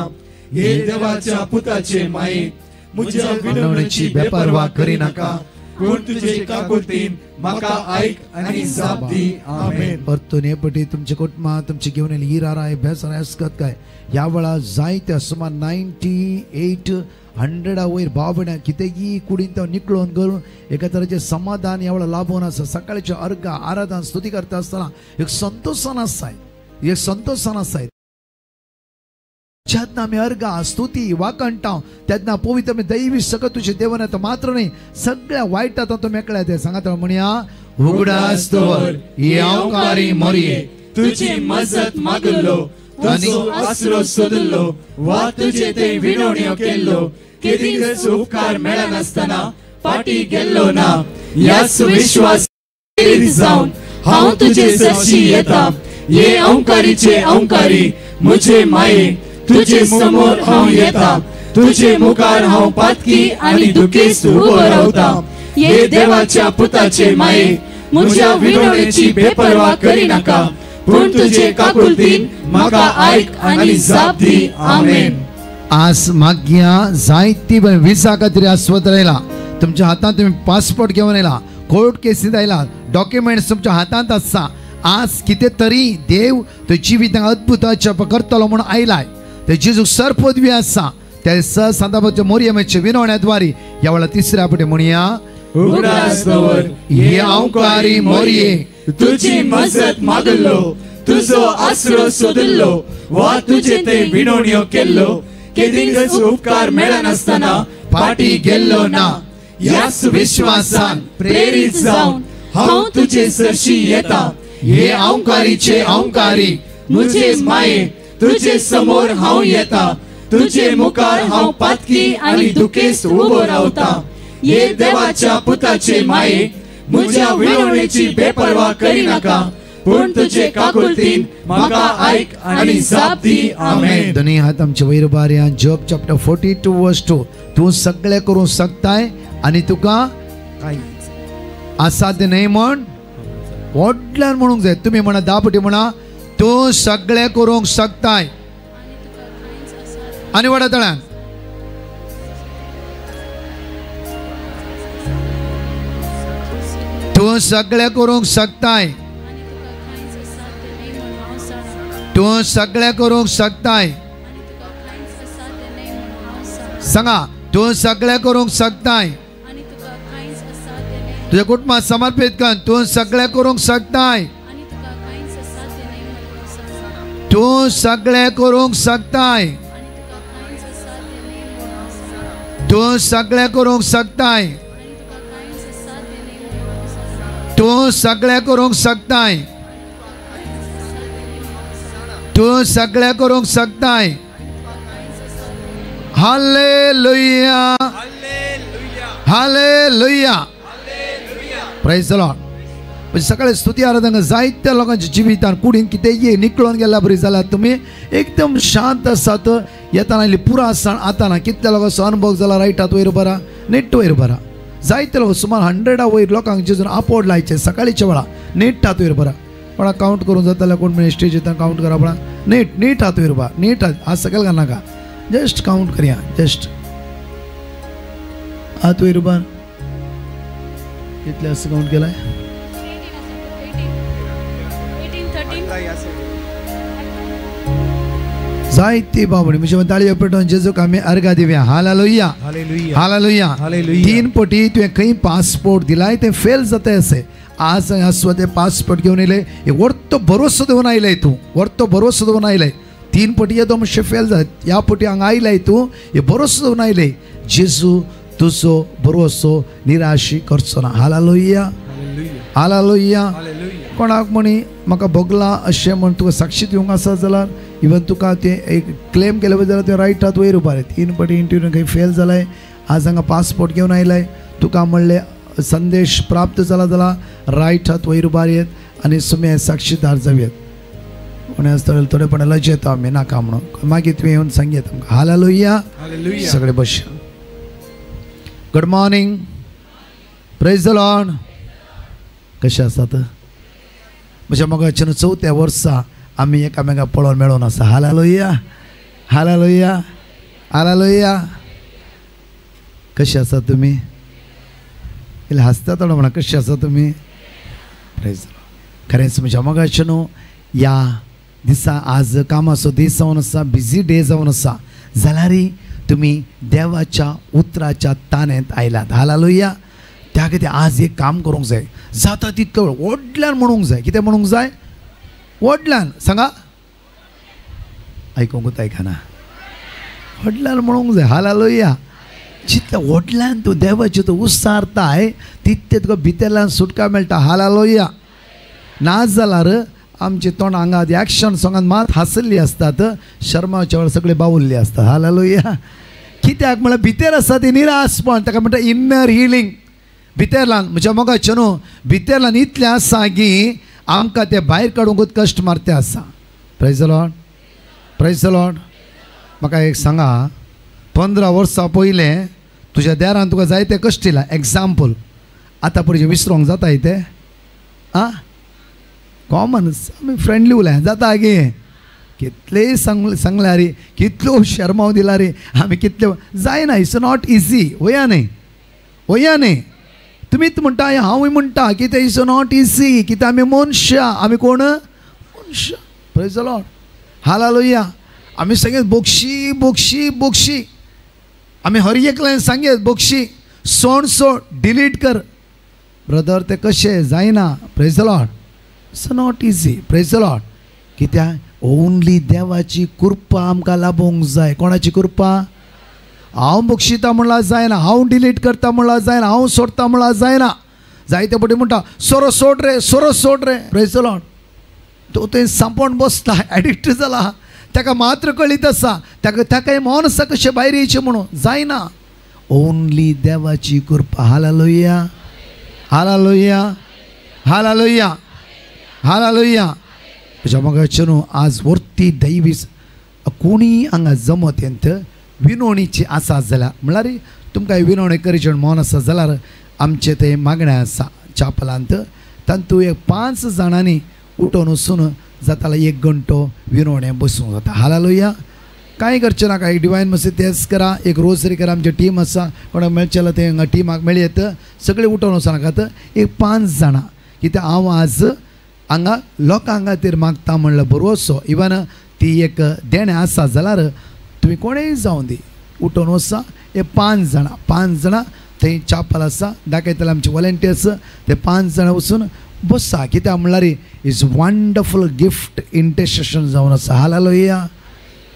हे देवाच्या पुताचे माये मुझ्या विनवणीची बेपर्वा करी नाका कोण तुझे काकुलतीन माका ऐक आणि जाप दी आमेन परतून हे पटी तुमचे कुटुंबा तुमचे घेऊन येईल हिराराय भेसाराय असकत काय या वेळा जायत्या सुमार 98-100 वयर भावण्या कितेगी कुडीन तो निकळून करून एका तरेचे समाधान या वेळा लाभून आसा सकाळचे अर्घ आराधना स्तुती करता असताना एक संतोषान आसाय एक संतोषान आसाय ज्यातना आम्ही अर्घा स्तुती वाकंटाव त्यातना पवित्र आम्ही दैवी सकत तुझे देवान येता मात्र नाही सगळ्या वाईटात तो मेकळ्या ते सांगा तर म्हणया उगडास्तवर ये ओंकारी मोरये तुझी मजत मागलो तुझो आसरो सोदलो वा तुझे ते विनोण्यो केल्लो केदिंकच उपकार मेळा नासतना पाठी गेल्लो ना यास विश्वास प्रेरित जावन हांव तुझे सरशी येता ये ओंकारीचे ओंकारी मुझे माये तुझे समोर हांव येता तुझे मुखार हांव पातकी आनी दुखेस्त उबो रावता ये देवाच्या पुताचे माये मुझ्या विनवणेची बेपर्वा करी नाका पूण तुझे काकुलतीन म्हाका ऐक आनी जाप दी आमेन आज माग्या जायती विसा खातीर आस्वत रायला तुमच्या हातांत तुम्ही पासपोर्ट घेऊन येला कोर्ट केसीत आयला डॉक्युमेंट्स तुमच्या हातांत आसा आज कितें तरी देव तो जिवितांत अद्भुत करतलो म्हणून आयलाय ते जेजू सर पदवी आसा ते संतापाच्या मोरयेचे विनवण्याद्वारे या वेळा तिसऱ्या पटे म्हणया उगडास्तवर ये ओंकारी मोरये तुझी मजत मागलो तुझो आसरो सोदलो वा तुझे ते विनोण्यो केल्लो केदिंकच उपकार मेळा नासतना पाठी गेल्लो ना यास विश्वासान प्रेरित जावन हांव तुझे सरशी येता ये ओंकारीचे ओंकारी मुझे माये तुझे समोर हांव येता तुझे मुखार हांव पातकी आनी दुखेस्त उबो रावता ये देवाच्या पुताचे माये मुझ्या विनवणेची बेपर्वा करी नाका पूण तुझे काकुलतीन म्हाका ऐक आनी जाप दी आमेन दोनी हात आमचे वयर बाऱ्या जॉब चॅप्टर 42:2 तू सगळे करू शकताय आणि तुका काय असाध्य नाही म्हण व्हडल्यान म्हणूंक जाय तुम्ही म्हणा 10 पटी म्हणा तू सगळे करूंक शकताय आणि वडा तळ्यान तू सगळे करूंक शकताय तू सगळे करूंक शकताय सांगा तू सगळे करूंक शकताय तुझ्या कुटुंबात समर्पित कर तू सगळे करूंक शकताय तू सगळे करूंक शकताय तू सगळे करूंक शकताय तू सगळे करूंक शकताय तू सगळे करूंक शकताय hallelujah hallelujah praise the Lord. म्हणजे सकाळी स्तुती आराधना जायत्या लोकांच्या जिवितान कुडीन कितेंय निकळून गेल्या बरी जाल्यार तुमी एकदम शांत आसात. येताना इल्ली पुरा सण आताना कितल्या लोकांचो अनुभव जाला रायटात वयर बरा नेट वयर बरा. जायते लोक सुमार 100 वयर लोकांक जेजून आपोड लायचे सकाळीच्या वेळा नेट हात वयर बरा. कोणा काउंट करूंक जाता जाल्यार कोण म्हणे स्टेज येता काउंट करा पण नेट हात वयर बा नेट आज सकयल घालनाका जस्ट काउंट करया जस्ट हात वयर बा कितले असं काउंट केलाय जायती बाबडी म्हणजे ताळयो पेटोवन जेजूक आमी अर्घा दिवया. Hallelujah hallelujah hallelujah. 3 पटी तुवें खंय पासपोर्ट दिलाय ते फेल जाताय असे आज आसवा ते पासपोर्ट घेवन येयले व्हरतो भरोसो देवन आयलाय तूं व्हरतो भरोसो देवन आयलाय. 3 पटी येदो मातशें फेल जात ह्या पटी हांगा आयलाय तूं हे भरोसो देवन आयले जेजू तुजो भरोसो निराशी करचो ना. Hallelujah hallelujah. कोणाक म्हणी म्हाका भोगला अशें म्हण तुका साक्षी दिवंक आसा जाल्यार इवन तुका ते एक क्लेम केले जाल्यार ते रायट हात वयर उबारे 3 पटी इंटरव्यू खंय फेल जालाय आज हांगा पासपोर्ट घेवन आयलाय तुका म्हणले संदेश प्राप्त जाला जाल्यार रायट हात वयर उबारयेत आनी सुमे साक्षीदार जावयेत. कोणी आसतले थोडेपण लज येता आमी नाका म्हणून मागीर तुवें येवन सांगयेत आमकां. हालेलुया सगळे बस. Good morning praise the Lord. कशें आसात म्हज्या मोगाच्यान 4थ्या वर्सा आमी एकामेकाक पळोवन मेळोन आसा. Hallelujah hallelujah hallelujah. कशें आसा तुमी इल्ले हांसता थोडो म्हणा कशें आसा तुमी प्रेज द लॉर्ड. खरेंच म्हज्या मोगाच्यान ह्या दिसा आज कामाचो दीस जावन आसा बिजी डे जावन आसा जाल्यारय तुमी देवाच्या उतराच्या तानेंत आयलात. हालेलुया. त्या खातीर आज एक काम करूंक जाय जाता तितलो व्हडल्यान म्हणूंक जाय. कितें म्हणूंक जाय व्हडल्यान सांगा आयकूंकूच आयकना व्हडल्यान म्हणूंक जाय. हालेलुया. जितल्या व्हडल्यान तूं देवाची तूं उसारताय तितले तुका भितरल्यान सुटका मेळटा. हालेलुया. ना जाल्यार आमचे तोंड हांगा एक्शन सॉंगान मात हांसल्ली आसतात शर्माच्या वेळार सगळे बावुल्ली आसतात. हालेलुया. कित्याक म्हळ्यार भितर आसा ती निराशपण ताका म्हणटा इन्नर हिलींग. भितरल्यान म्हज्या मोगाच्या न्हू भितरल्यान इतलें आसा की आमकां ते भायर काडूंकूच कश्ट मारते आसा. Praise the Lord praise the Lord. म्हाका एक सांगा 15 वर्सां पयलें तुज्या देरान तुका जायते कश्ट दिला एग्जाम्पल आतां पयलीं विसरूंक जाता ते आं कॉमन आमी फ्रेंडली उलय जाता गे कितलेय सांगल्यार रे कितलो शर्माव दिला रे आमी कितले जायना. It's not easy. वया न्ही वया न्ही तुमीच म्हणटा हांवूय म्हणटा की ते इट्स नॉट इजी कित्याक आमी मनशां आमी कोण मनशां. Praise the Lord. हालेलुया. आमी सांगेत बोक्षी बोक्षी बोक्षी आमी हर एकल्यान सांगेत बोक्षी सोड सोड डिलीट कर ब्रदर ते कशें जायना. Praise the Lord. It's not easy. Praise the Lord. कित्याक ओन्ली देवाची कृपा आमकां लाभूंक जाय. कोणाची कृपा. हांव बक्षिता म्हणल्यार जायना हांव डिलीट करता म्हणल्यार जायना हांव सोडता म्हणल्यार जायना. जायते पटी म्हणटा सोरो सोड रे. Praise the Lord. तो थंय सांपोवन बसता एडिक्ट जाला ताका मात्र कळीत आसा ताकाय मौन आसा कशें भायर येयचें म्हणून जायना. ओन्ली देवाची कृपा. Hallelujah hallelujah hallelujah hallelujah. म्हज्या मोगाच्या न्हू आज वर्ती दैवी कोणी हांगा जमत येंत विनवणीची आसा जाल्यार म्हळ्यार तुमकां विनवणी करचें मौन आसा जाल्यार आमचे ते मागणें आसा चापलांत तातूंत एक 5 जाणांनी उठोन वचून जाता जाल्यार 1 घंटो विनवणें बसूंक जाता. हालेलुया. कांय करचें नाका एक डिवायन मसीद तेच करा एक रोजरी करा. आमचे टीम आसा कोणाक मेळचें जाल्यार ते हांगा टिमाक मेळयेत सगळे उठोन वचनाकात एक 5 जाणां कित्याक हांव आज हांगा लोकां खातीर मागता म्हणल्यार बरोसो इवन ती एक देणें आसा जाल्यार तुमी कोणेय जावं दी उठोन वचा. हे 5 जाणां थंय चापल आसा दाखयतले आमचे वॉलंटियर्स ते 5 जाणां वचून बसा. कित्याक म्हणल्यार इज वंडरफूल गिफ्ट इंटरसेशन जावन आसा. हालेलुया.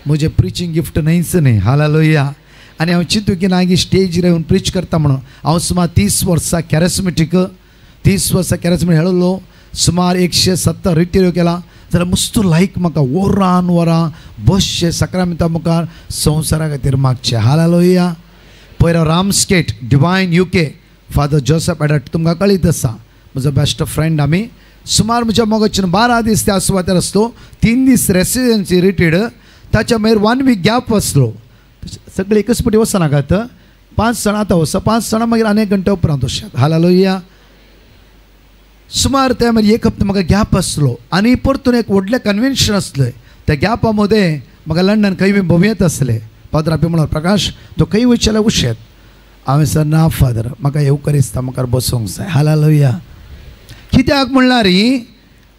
म्हजें प्रिचींग गिफ्ट न्हयच न्ही. हालेलुया. आनी हांव चिंतू की नागी स्टेजीर येवन प्रीच करता म्हणून हांव सुमार 30 वर्सां कॅरिस्मेटीक 30 वर्सां कॅरिस्मेटीक हेळलो सुमार 170 रिटेऱ्यो केला जाल्यार मस्त लायक म्हाका वरान वरां बसचें सक्रामेंता मुखार संवसारा खातीर मागचें. हालेलुया. पयरो Ramsgate divine UK father Joseph Edattu तुमकां कळीत आसा, म्हजो बेस्ट फ्रेंड. आमी सुमार म्हज्या मोगाच्यान 12 दीस त्या सुवातेर आसलो. 3 दीस रेसिडेन्सी रिट्रीट, ताच्या मागीर 1 वीक गॅप आसलो. सगळे एकच पटी वचनाकात. 5 जाणां आतां वच, 5 जाणां मागीर आनी 1 घंटे उपरांत वचशात. हालेलुया. सुमार त्या मागीर 1 हप्तो म्हाका गॅप आसलो आनी परतून एक व्हडलें कन्वेन्शन आसलें. त्या गॅपा मदें म्हाका लंडन खंय भोंवयत आसले. फादर आपणे म्हणलो प्रकाश तो खंय वयचे जाल्यार उशेत. हांवें सर ना फादर म्हाका येवकरिस्ता मुखार बसूंक जाय. हालेलुया. कित्याक म्हणल्यार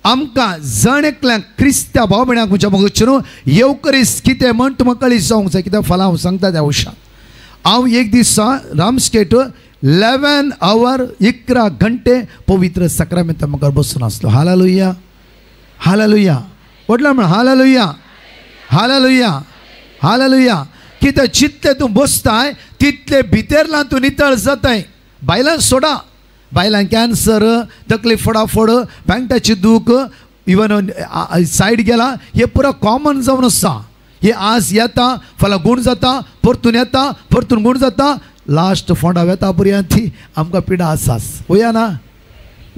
आमकां जण एकल्यांक क्रिस्त्या भाव भयणांक म्हज्या मोगाचेर येवकरिस्त कितें म्हण तुमकां कळीत जावंक जाय. कित्याक फाल्यां हांव सांगता त्या उशाक. हांव एक दिसा रामस्केट 11 hours 11 घंटे पवित्र सक्रामेंता मुखार बसून आसलो. हालेलुया. हालेलुया. व्हडलो म्हण हालेलुया. हालेलुया. हालेलुया. कित्याक जितले तूं बसताय तितले भितरल्यान तूं नितळ जाताय. बायलां सोडा, बायलां कॅन्सर, तकली फोडाफोड, पॅन्टाची दूख, इवन सायड गेला, हे पुरो कॉमन जावन आसा. हे आज येता फाल्यां गूण जाता, परतून येता परतून गूण जाता, लास्ट फोंडा येता पर्यंत आमकां पिडा आसाच. वया ना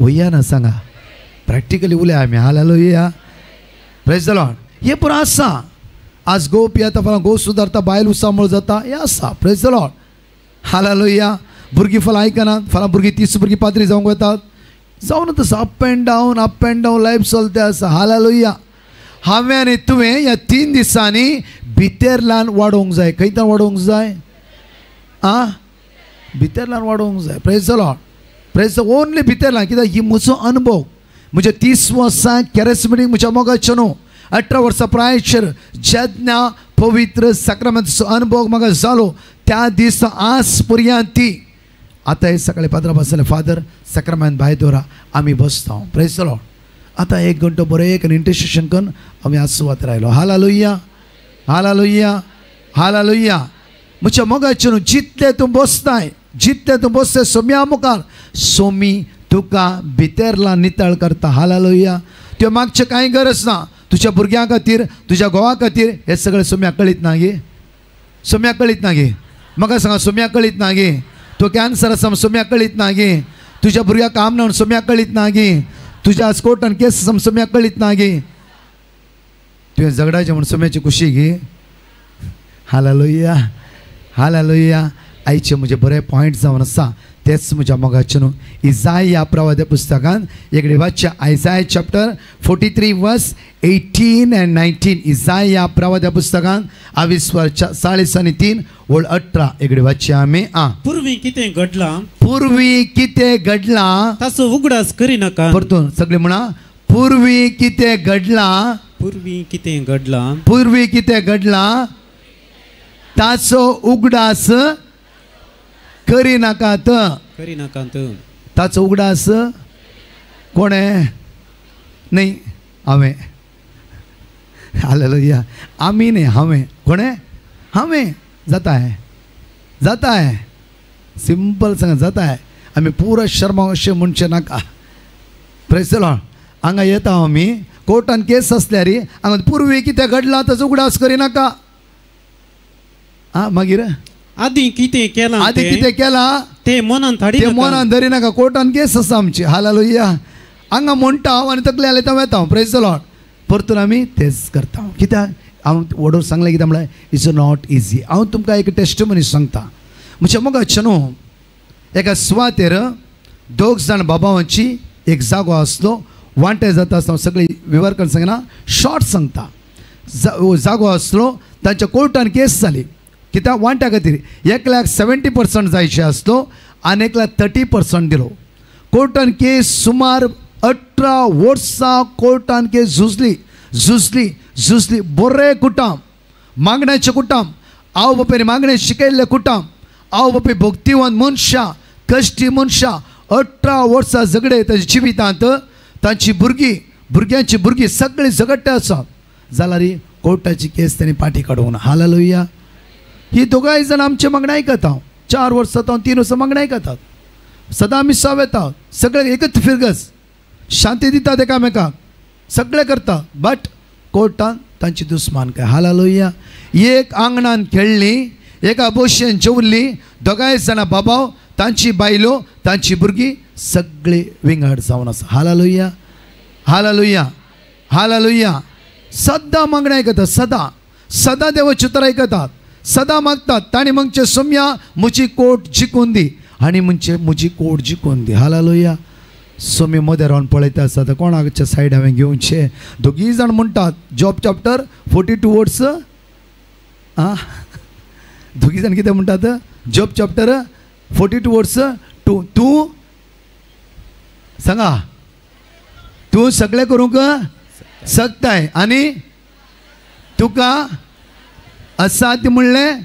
वया ना सांगा प्रॅक्टिकली उलया आमी. हालेलुया. Praise the Lord. हे पुरो आसा. आज गो पियेता फाल्यां गो सुदारता, बायल उसामळ जाता, हें आसा. Praise the Lord. हालेलुया. भुरगीं फाल्यां आयकनात, फाल्यां भुरगीं 30 भुरगीं पाद्री जावंक वतात. जावन तसं अप एंड डावन लायफ चलता आसा. हालेलुया. हांवें आनी तुवें ह्या 3 दिसांनी भितरल्यान वाडोवंक जाय. खंयच्यान वाडोवंक जाय? भितरल्यान वाडोवंक जाय. Praise the Lord. Praise the only भितरल्यान. कित्याक ही म्हजो अनुभव. म्हजे 30 वर्सां कॅरिस्मेटीक म्हज्या मोगाचें न्हू, 18 वर्सां प्रायचेर जेन्ना पवित्र सक्रामेंताचो अनुभव म्हाका जालो त्या दिसा आज पर्यंत. आतां हे सकाळी पाद्रा बसले फादर सक्रामेंत भायर दवरा आमी बसता. Praise the Lord. आतां 1 घंटो बरें करून इंटरसेशन करून आमी आज सुवातेर आयलो. हालेलुया. हालेलुया. हालेलुया. म्हज्या मोगाचेर जितले तूं बसताय, जितले तूं बसता सोम्या मुखार, सोमी तुका भितरल्यान नितळ करता. हालेलुया. त्यो मागचें कांय गरज ना. तुज्या भुरग्यां खातीर, तुज्या घोवा खातीर हे सगळें सोम्याक कळीत ना गे. सोम्याक कळीत ना गे. म्हाका सांगा सोम्याक कळीत ना गे. तो कॅन्सर आसा म्हूण सोम्याक कळीत ना गे. तुज्या भुरग्याक काम ना म्हूण सोम्याक कळीत ना गे. तुज्या कोर्टान केस आसा म्हूण सोम्याक कळीत ना गे. तुवें झगडाचें म्हूण सोम्याची खुशी गे. हालेलुया. हालेलुया. आयचे म्हजे बरे पॉयंट जावन आसा तेच म्हज्या मोगाचें न्हू. इसाया प्रवाद्या पुस्तकांत एक वाचच्या आयसाया चॅप्टर 43 वर्स 18 and 19. इसाया प्रवाद्या पुस्तकांत 22:40-3 वळ 18 एक वाचया आमी. पूर्वी कितें घडलां, पूर्वी कितें घडलां ताचो उगडास करिनाका. परतून सगळीं म्हणा पूर्वी कितें घडलां. पूर्वी कितें घडलां, पूर्वी कितें घडलां ताचो उगडास करिनाकात. करिनाकांत. ताचो उगडास कोणें न्ही हांवें. हालेलुया. आमी न्ही हांवें. कोणें? हांवें. जाताय जाताय. सिंपल सांगा जाताय. आमी पुरो शर्मा अशें म्हणचें नाका. Praise the Lord. हांगा येता आमी कोर्टान केस आसल्यार हांगा पूर्वी कितें घडलां ताचो उगडास करिनाका. मागीर आदी कितें केलां, आदी कितें केलां ते मनान थाडी ते मनान धरिनाका. कोर्टान केस आसा आमची. हालेलुया. हांगा म्हणटा हांव आनी तकले आले तो येता. Praise the Lord. परतून आमी तेच करता. कित्याक हांव वडोर सांगलें कित्याक म्हळ्यार इट्स नॉट इजी. हांव तुमकां एक टेस्टिमनी सांगता. म्हज्या मोगाचें न्हू एका सुवातेर 2 जाण बाबांची एक जागो आसलो. वांटे जाता आसतना सगळी विवर करून सांगना, शॉर्ट सांगता. जागो आसलो तांच्या कोर्टान केस जाली. कित्याक वांट्या खातीर 1,70% जायचे आसलो आनी 1,30% दिलो. कोर्टान केस सुमार 18 वर्सां कोर्टान केस झुजली झुजली झुजली. बरे कुटाम, मागण्याचे कुटाम, आवय बापायनी मागणे शिकयल्ले कुटाम, आवय बापाय भक्तिवंत मनशां, कश्टी मनशां, 18 वर्सां झगडे ताच्या जिवितांत. तांची भुरग्यांची भुरगीं सगळीं झगडटे आसात. जाल्यार कोर्टाची केस तांणी पाटी काडूंक ना. हालेलुया. ही दोगांय जाण आमचे मागणे आयकता. 4 वर्सां 3 वर्सां मागणे आयकतात. सदां आमी साव येतात. सगळे एकच फिरगस शांती दितात एकामेकाक. सगळे करता बट कोर्टान तांची दुस्मान काय हालेलुया एक आंगणान खेळ्ळी एका बोशेन जेवल्ली दोगांय जाणां बाबाव तांची बायलो तांची भुरगीं सगळे विंगड जावन आसा हालेलुया हालेलुया हालेलुया सदां मागणें आयकतात सदां सदां देवाचें उतर आयकतात सदां मागतात ताणी म्हणचे सोम्या म्हजी कोर्ट जिखून दी आनी म्हणचे म्हजी कोर्ट जिखून दी हालेलुया सोमी मदें रावन पळयता आसा तर कोणाच्या सायड हांवें घेवचे दोगी जाण म्हणटात जॉब चॅप्टर 42 वर्ड्स दोगी जाण कितें म्हणटात जॉब चॅप्टर 42 वर्ड्स तूं सांगा तूं सगळें करूंक शकताय आनी तुका असाध्य म्हणलें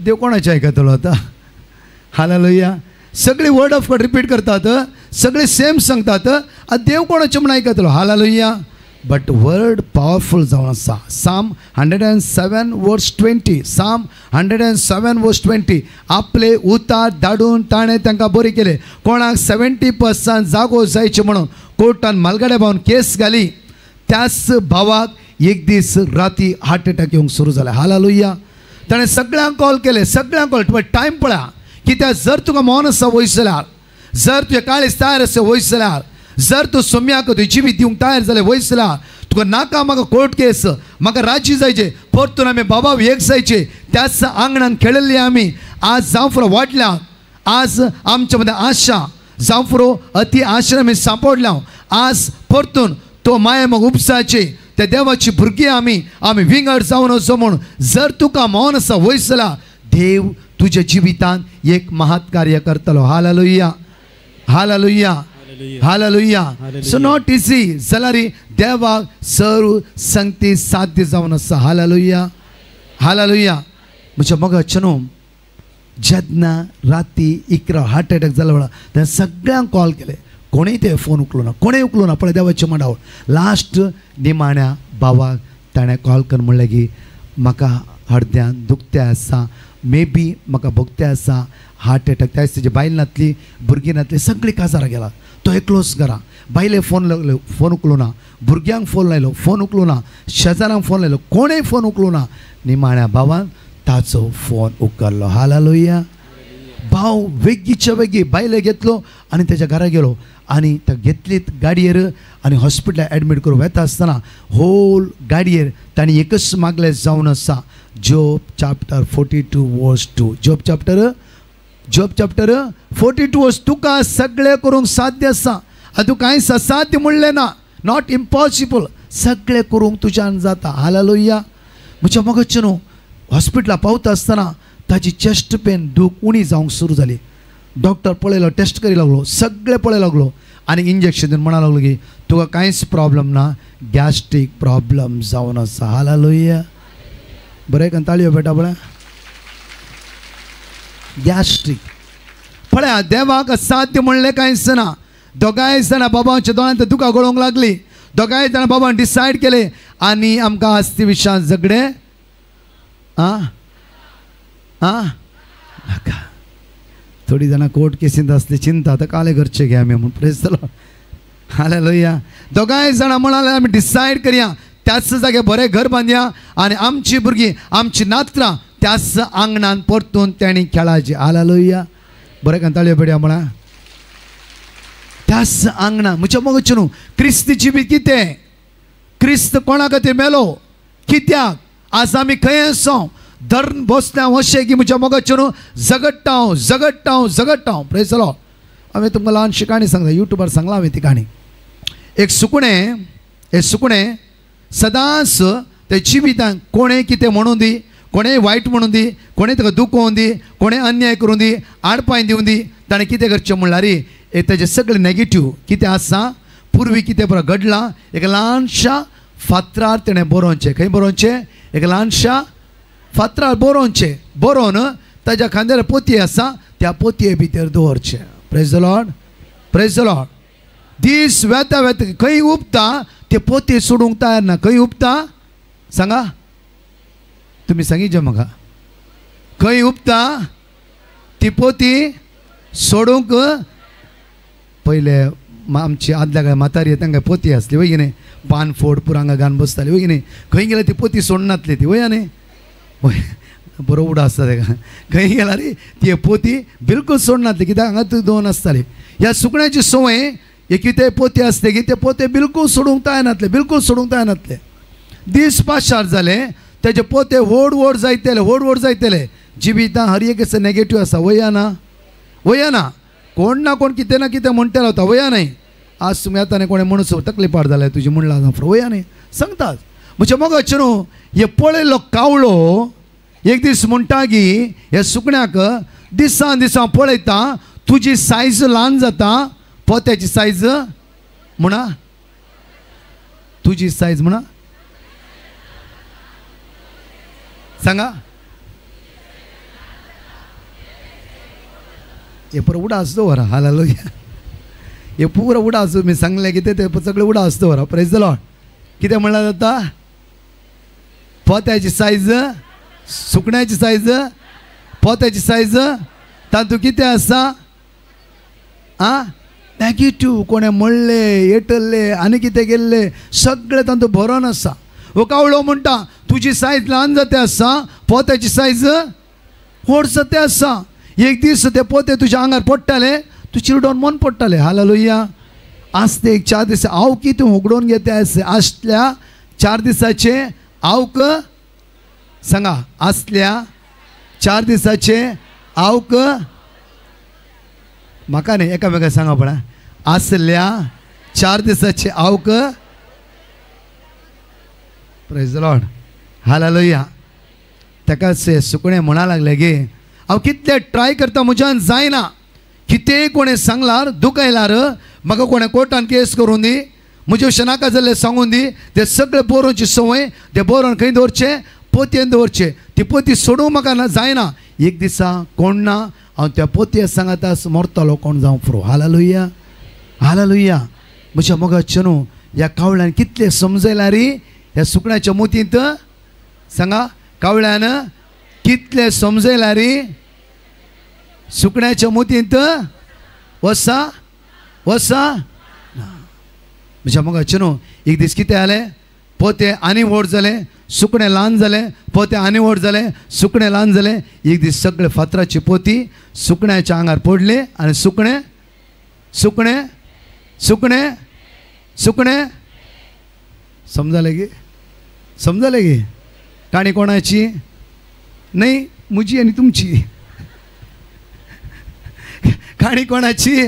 देव कोणाचें आयकतलो आतां हालेलुया सगळी वर्ड ऑफ गॉड रिपीट करतात सगळे सेम सांगतात देव कोणाचें म्हण आयकतलो हालेलुया बट वर्ड पावरफुल जावन आसा साम 107 वर्स 20 साम 107 वर्स 20 आपले उतार धाडून ताणें तांकां बरें केलें कोणाक 70% जागो जायचे म्हणून कोर्टान मालगाड्या भावन केस घाली त्याच भावाक एक दीस राती हार्ट अटॅक येवंक सुरू जाला हालेलुया ताणें सगळ्यांक कॉल केले सगळ्यांक कॉल टायम पळया कित्याक जर तुका मौन आसा वयस जाल्यार जर तुवें काळीज तयार आसा वयस जाल्यार जर तूं सोम्याक तुवें जिवीत दिवंक तयार जालें वयस जाल्यार तुका नाका म्हाका कोर्ट केस म्हाका राज्य जायचें परतून आमी बाबा एक जायचे त्याच आंगणान खेळिल्ली आमी आज जावं फुडें वाडल्या आज आमचे मदें आशा जावं फुडें अति आश्रमी सांपडल्या आज परतून तो माये म्हाका उपसाचे त्या देवाची भुरगीं आमी विंगड जावन वचो म्हूण जर तुका मौन आसा वयस जाल्यार देव तुझ्या जिवितान एक महत् कार्य करतलो hallelujah hallelujah hallelujah so not easy जाल्यार देवाक सर्व संगती साध्य जावन आसा हालेलुया हालेलुया म्हज्या मोगाचें न्हू जेन्ना राती 11 हार्ट अटॅक जाला वेळा तेन्ना सगळ्यांक कॉल केले कोणेय ते फोन उखलूं ना कोणेय उखलूं ना पळय देवाचें मांडावळ लास्ट निमाण्या भावाक ताणें कॉल करून म्हणलें की म्हाका हृदयान दुखतें आसा मे बी म्हाका भोगतें आसा हार्ट अटॅक त्याच तेजी बायल नातली भुरगीं नातली सगळीं काजारां गेला तो एकलोच घरा बायले फोन लागलो फोन उखलूं ना भुरग्यांक फोन लायलो फोन उखलूं ना शेजाऱ्यांक फोन लायलो कोणेय फोन उखलूं ना निमाण्या भावान ताचो फोन उखल्लो हालेलुया भाव वेगीच्या वेगी बायले घेतलो आनी तेज्या घरा गेलो आनी त्या घेतलीत गाडयेर आनी हॉस्पिटलांत एडमीट करूं येता आसतना होल गाडयेर तांणी एकच मागलें जावन आसा जॉब चॅप्टर 42 वर्स 2 जॉब चॅप्टर 42 वर्स तुका सगळें करूंक साध्य आसा आनी तूं कांयच असाध्य म्हणलें ना नॉट इम्पॉसिबल सगळें करूंक तुज्यान जाता हालेलुया म्हज्या मोगाचें न्हू हॉस्पिटलांत पावता आसतना ताची चेस्ट पेन दूख उणी जावंक सुरू जाली डॉक्टर पळयलो टेस्ट करी लागलो सगळें पळय लागलो आनी इंजेक्शन दिवन म्हणा लागलो की तुका कांयच प्रॉब्लम ना गॅस्ट्रीक प्रॉब्लम जावन आसा हालेलुया बरें का ताळयो बेटा पळय गॅस्ट्रीक पळया देवाक असाध्य म्हणलें कांयच ना दोगांय जाणां बाबांच्या दोळ्यांत दुकां गळोवंक लागली दोगांय जाणां बाबान डिसायड केलें आनी आमकां आस्ती विशांत झगडे नाका थोडी जाणां कोर्ट केसींत आसली चिंता आतां काले घरचे घे आमी म्हूण प्रेज जालो हालेलुया दोगांय जाणां म्हणाले आमी डिसायड करया त्याच जाग्यार बरें घर बांदया आनी आमची भुरगीं आमची नात्रां त्याच आंगणान परतून तेणी खेळाची हालेलुया बरें कांताळयो पेडया म्हणा त्याच आंगणान म्हज्या मोगाचें न्हू क्रिस्त जिवीत कितें क्रिस्त कोणा खातीर मेलो कित्याक आज आमी खंय आसो धरून बसल्या अशें की म्हज्या मोगाचें न्हू जगडटा प्रेज जालो हांवें तुमकां ल्हानशी काणी सांगता युट्यूबार सांगला हांवें ती काणी एक सुकणें सदांच ते जिवितांत कोणें कितें म्हणून दी कोणेंय वायट म्हणून दी कोणें ताका दुखोवन दी कोणें अन्याय करून दी आडपाय दिवन दी ताणें कितें करचें म्हणल्यार तेजें सगळें नॅगेटीव कितें आसा पुर्वी कितें बरो घडलां एक ल्हानशा फातरार तेणें बरोवचें खंय बरोवचें एक ल्हानशा फातरार बरोवन ताज्या खांद्यार पोतये आसा त्या पोतये भितर दवरचें प्रेज द लॉर्ड दीस वेता खंय उपता ते पोतये सोडूंक तयार ना खंय उपता सांगा तुमी सांगिचे म्हाका खंय उपता ती पोती सोडूंक पयले आमची आदल्या काय म्हातारी तांकां पोती आसली वय न्ही पान फोड पुरांगा घालून बसताली वय न्ही खंय गेल्यार ती पोती सोडनातली ती वया न्ही वय बरो उडो आसता ताका खंय गेल्यार ती पोती बिलकुल सोडनातली कित्याक हांगा ती दोन आसताली ह्या सुकण्याची संवय एक कितें पोती आसले की ते पोते बिलकुल सोडूंक तयार नासले बिलकुल सोडूंक तयार नासले दीस पाचार जाले तेजे पोते व्हड व्हड जायतले जिवितां हर एक असं नेगेटिव्ह आसा वया ना कोण ना कोण कितें ना कितें म्हणटे रावता वया न्ही आज तुमी आतां कोणें म्हणून तकली पाड जाल्यार तुजी म्हणला वया न्ही सांगतात म्हणजे मग न्हू हे पळयल्लो कावळो एक दीस म्हणटा की हे सुकण्याक दिसान दिसान पळयता तुजी सायज ल्हान जाता पोत्याची सायज म्हणा तुजी सायज म्हणा सांगा हे पुरो उडा आसतो वरा हालेलुया हे पुरो उडा आसतो मी सांगलें कितें ते सगळें उडा आसतो वरा प्रेज द लॉर्ड कितें म्हणला जाता पोत्याची सायज सुकण्याची सायज पोत्याची सायज तातूंत कितें आसा नेगेटिव्ह कोणें म्हणले येटल्ले आनी कितें गेल्ले सगळें तातूंत भरोन आसा हो कावळो म्हणटा तुजी सायज ल्हान जाते आसा पोत्याची सायज व्हड जाते आसा एक दीस ते पोते तुज्या आंगार पडटाले तूं चिरडोन मन पडटाले हालेलुया आसते एक 4 दीस हांव कितें उगडोवन घेते आसल्या 4 दिसाचे हांवक सांगा आसल्या 4 दिसाचे हांवक म्हाका न्ही एकामेका सांगा पळय आसल्या 4 दिसाचे हांवक प्रेज द लॉर्ड हालेलुया ताका सुकणें म्हणा लागले गे हांव कितले ट्राय करता म्हज्यान जायना कितेंय कोणें सांगल्यार दुखयल्यार म्हाका कोणें कोर्टान केस करून दी म्हजे अशें नाका जाल्लें सांगून दी ते सगळे बरोवची संवय ते बरोवन खंय दवरचे पोतयेन दवरचे ती पोती सोडूंक म्हाका जायना एक दिसा कोण ना हांव त्या पोतयेक सांगता मरतलो कोण जावं पुरो हालेलुया हालेलुया म्हज्या मोगाचे न्हू ह्या कावळ्यान कितले समजयला रे ह्या सुकण्याच्या मोतींत सांगा कावळ्यान कितले समजयला रे सुकण्याच्या मोतींत वसा म्हज्या मोगाचे न्हू एक दीस कितें जालें पोते आनी व्हड जालें सुकणें ल्हान जालें पोते आनी व्हड जालें सुकणें ल्हान जालें एक दीस सगळे फातराची पोती सुकण्याच्या आंगार पडली आनी सुकणें सुकणें सुकणें सुकणें समजले गे काणी कोणाची नाही म्हजी आनी तुमची काणी कोणाची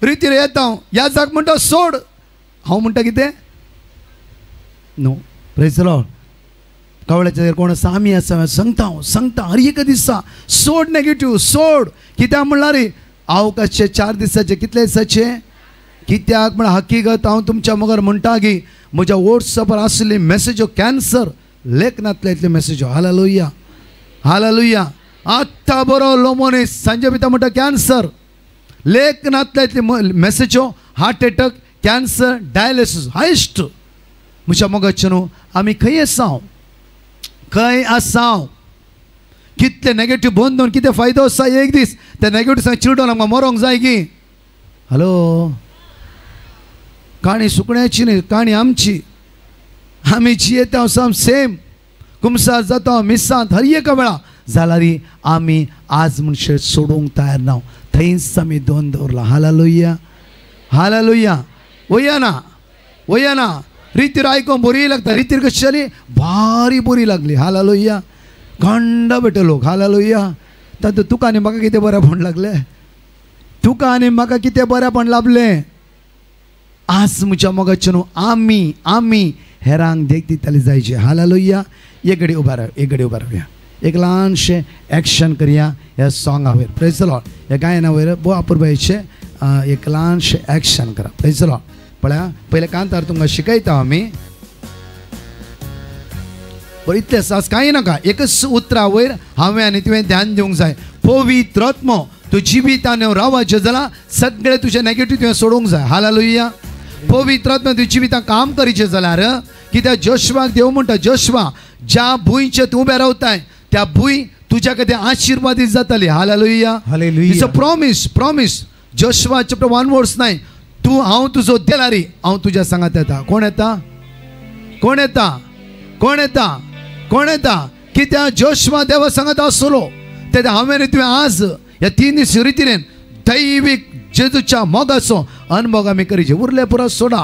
रितीर येता ह्या जाग म्हणटा सोड हांव म्हणटा कितें नो प्रेज द लॉर्ड कावळ्याच्या कोण आसा आमी आसा सांगता हर एक दिसा सोड नेगेटिव्ह सोड कित्याक म्हणल्यार हांव कशें 4 दिसाचे कितले दिसाचे कित्याक म्हण हकीकत हांव तुमच्या मगर म्हणटा की म्हज्या वॉट्सॅपार आसली मेसेजो कॅन्सर लेखनातले इतले मेसेजो हालेलुया हालेलुया आत्ता बरो लोमोनीस सांजे भितर म्हणटा कॅन्सर लेखनातले इतले मेसेजो हार्ट अटॅक कॅन्सर डायलिसीस हायस्ट म्हज्या मोगाचे न्हू आमी खंय आसांव कितले नेगेटिव्ह बंदून कितें फायदो आसा एक दीस त्या नेगेटिव्ह सांग चिडोन आमकां मरोंक जाय की हॅलो काणी सुकण्याची न्ही काणी आमची आमी जियेता वचून सेम कुमसार जाता मिसांत हर एका वेळा जाल्यार आमी आज मनशे सोडूंक तयार ना थंयच आमी दोन दवरला हालेलुया हालेलुया वया ना रितीर आयकोन बरी लागता रितीर कशी जाली भारी बरी लागली हालेलुया खंड बेटे लोक हालेलुया तातूंत तुका आनी म्हाका कितें बरेंपण लागलें तुका आनी म्हाका कितें बरेंपण लाभलें आज म्हज्या मोगाचे न्हू आमी हेरांक देख दिताली जायचे हालेलुया एक घडी उबा रावया एक ल्हानशें एक्शन करया ह्या सॉंगा वयर प्रेज द लॉर्ड ह्या गायना वयर बो अपुरबायेचे एक ल्हानशें एक्शन करा प्रेज द लॉर्ड पळया पयले कांतार तुमकां शिकयता आमी बरें इतलें आज कांय नाका एकच उतरा वयर हांवें आनी तुवें ध्यान दिवंक जाय पवित्र आत्मो तूं जिवितान रावचें जाल्यार सगळें तुजें नेगेटिव्ह तुवें सोडूंक जाय हालेलुया पवित्र आत्मा तुवें जिवितान काम करीचें जाल्यार कित्याक जोशवाक देव म्हणटा जोशवा ज्या भुंयचेर तूं उबें रावताय त्या भुंय तुज्या खातीर आशिर्वादीत जातली hallelujah it's a promise Joshua chapter 1 वर्स 9 तू हांव तुजो देलारी हांव तुज्या सांगात येता कोण येता कोण येता कोण येता कोण येता कित्या जोशवा देवा सांगत आसलो तेन्ना हांवें तुवें आज ह्या 3 दीस रितीन दैवीक जेजूच्या मोगाचो अनुभव आमी करीचे उरले पुरो सोडा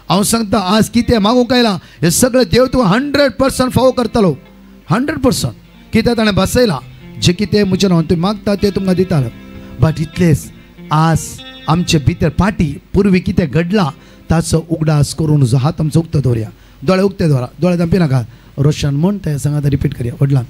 हांव सांगता आज कितें मागूंक आयला हे सगळें देव तुका 100% फावो करतलो 100% कित्याक ताणें बसयला जे कितें म्हजे नांव तुवें मागता तें तुमकां दितालो बट इतलेंच आज आमचे भितर पाटी पूर्वी कितें घडलां ताचो उगडास करून जो हात आमचो उक्तो दवरया दोळे उक्ते दवरा दोळे धांपी नाका रोशन म्हण तें सांगात रिपीट करया वडलां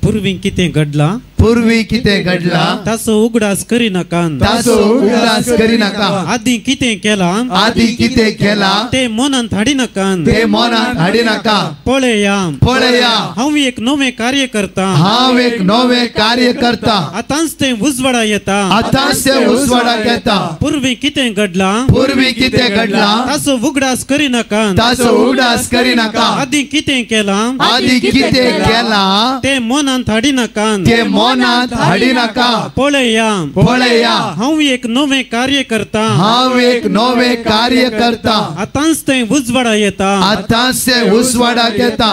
पूर्वी कितें घडलां पूर्वी कितें घडलां ताचो उगडास करिनाकात ताचो उगडास करिनाका आदी कितें केलां आदी कितें केलां ते मनांत हाडिनाकात ते मनांत हाडिनाका पळया पळया हांव एक नवें कार्य करता हांव एक नवें कार्य करता आतांच तें उजवाडा येता आतांच तें उजवाडाक येता पूर्वी कितें घडलां पूर्वी कितें घडलां ताचो उगडास करिनाकात ताचो उगडास करिनाका आदी कितें केलां आदी कितें केलां ते मनांत हाडिनाकात ते मनांत हाडिनाका पळया पळया हांव एक नवें कार्य करता हांव एक नवें कार्य करता आतांच तें उजवाडा येता आतांच तें उजवाडाक येता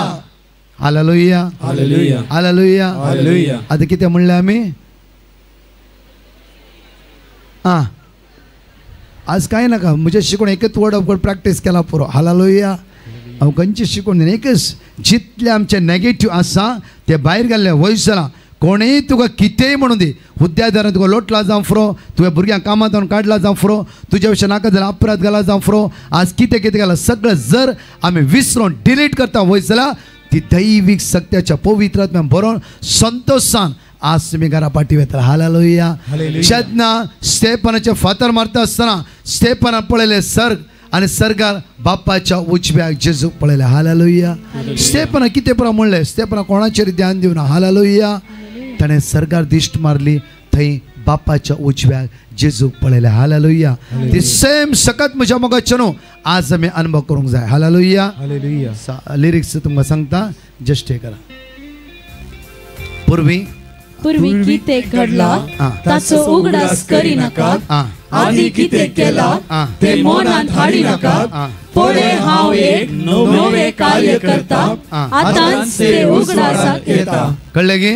हालेलुया हालेलुया हालेलुया हालेलुया आतां कितें म्हणलें आमी आज कांय नाका म्हजें शिकून एकच वर्ड ऑफ गॉड प्रॅक्टीस केला पुरो हालेलुया हांव खंयचें शिकून एकच जितलें आमचें नॅगेटीव आसा तें भायर गेल्लें वयस जालां कोणेंय तुका कितेंय म्हणून दी हुद्द्यादारान तुका लोटला जावं फुरो तुवें भुरग्यांक कामांत काडला जावं फुरो तुज्या विशयी नाका जाल्यार अपराध घाला जावं फुरो आज कितें कितें घाला सगळें जर आमी विसरून डिलीट करता वयस जाल्यार ती दैवीक सत्याच्या पवित्र आत्म्यान बरोवन संतोशान आज तुमी घरा पाटी वेता हालेलुया जेन्ना स्टेफनाचे फातर मारता आसतना स्टेफनान पळयलें सर्ग आनी सर्गार बापाच्या उजव्याक जेजू पळयलें हालेलुया स्टेफना कितें पुरो म्हणलें स्टेफना कोणाचेर ध्यान दिवना हालेलुया ताणें सर्गार दिश्ट मारली थंय बापाच्या उजव्याक जेजू पळयलें हालेलुया ती सेम सकत म्हज्या मोगाचें न्हू आज आमी अनुभव करूंक जाय हालेलुया हालेलुया लिरिक्स तुमकां सांगता जस्ट हे करा पूर्वी कितें घडलां ताचो उगडास करिनाकात आदी कितें केलां ते मनांत हाडिनाकात पळय हांव एक नवें कार्य करता आतांच तें उगडासाक येता कळ्ळें गे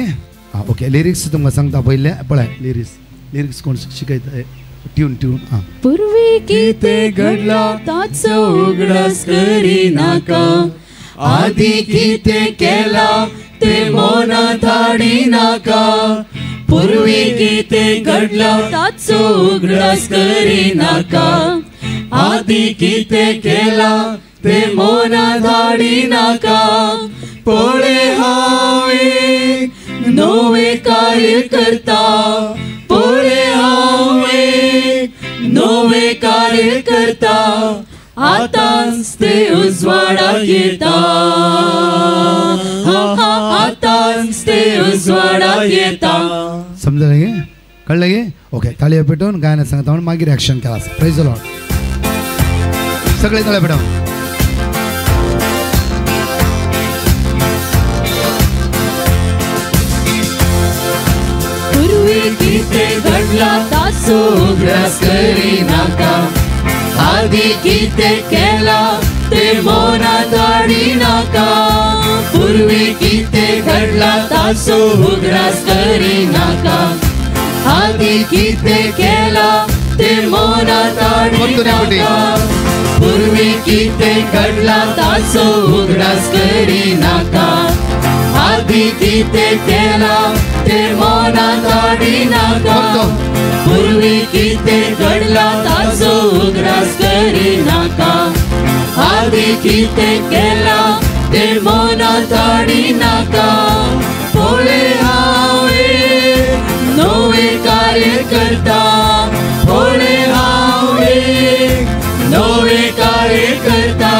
ओके लिरिक्स तुमकां सांगता पयले पळय लिरिक्स कोण शिकयता ट्यून पूर्वी कितें घडलां ताचो उगडास करिनाका आदी कितें केलां ते मनांत हाडिनाका पूर्वी कितें घडलां ताचो उगडास करिनाका आदी कितें केलां ते मनांत हाडिनाका पळय हांव एक नवें कार्य करता पळय हांव एक नवें कार्य करता आतांच तें उजवाडाक येता आतांच तें उजवाडाक येता समजलें गे कळ्ळें गे ओके ताळयो पेटोवन गायना सांगता म्हणून मागीर एक्शन केला प्रेज द लॉर्ड सगळे ताळयो पेटोवन पूर्वी कितें घडलां ताचो उगडास करिनाका आदी कितें केलां ते मनांत हाडिनाका पूर्वी कितें घडलां ताचो उगडास करिनाका आदी कितें केलां ते मनांत हाडिनाका पूर्वी कितें घडलां ताचो उगडास करिनाका आदी कितें केलां ते मनांत हाडिनाका पूर्वी कितें घडलां ताचो उगडास करिनाका आदी कितें केलां ते मनांत हाडिनाका पळय हांव एक नवें कार्य करता पळय हांव एक नवें कार्य करता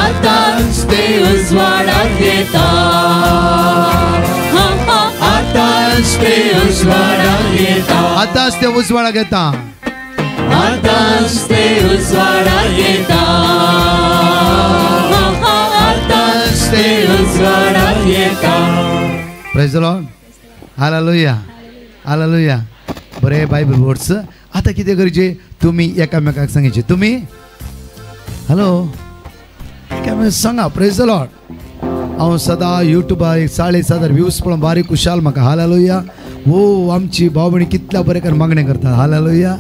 आतांच तें उजवाडाक येता आतांच तें उजवाडाक येता आतांच तें उजवाडाक येता आतांच तें उजवाडाक येता आतांच तें उजवाडाक येता praise the Lord hallelujah hallelujah बरे बायबल वर्ड्स आता कितें करचें तुमी एकामेकाक सांगचे तुमी हॅलो एकामेकाक सांगा प्रेज द लॉर्ड हांव सदां युट्यूबार 40,000 व्ह्यूज पळोवन बारीक खुशाल म्हाका हालेलुया हो आमची भाव भयणी कितल्या बरें कर मागणें करता हालेलुया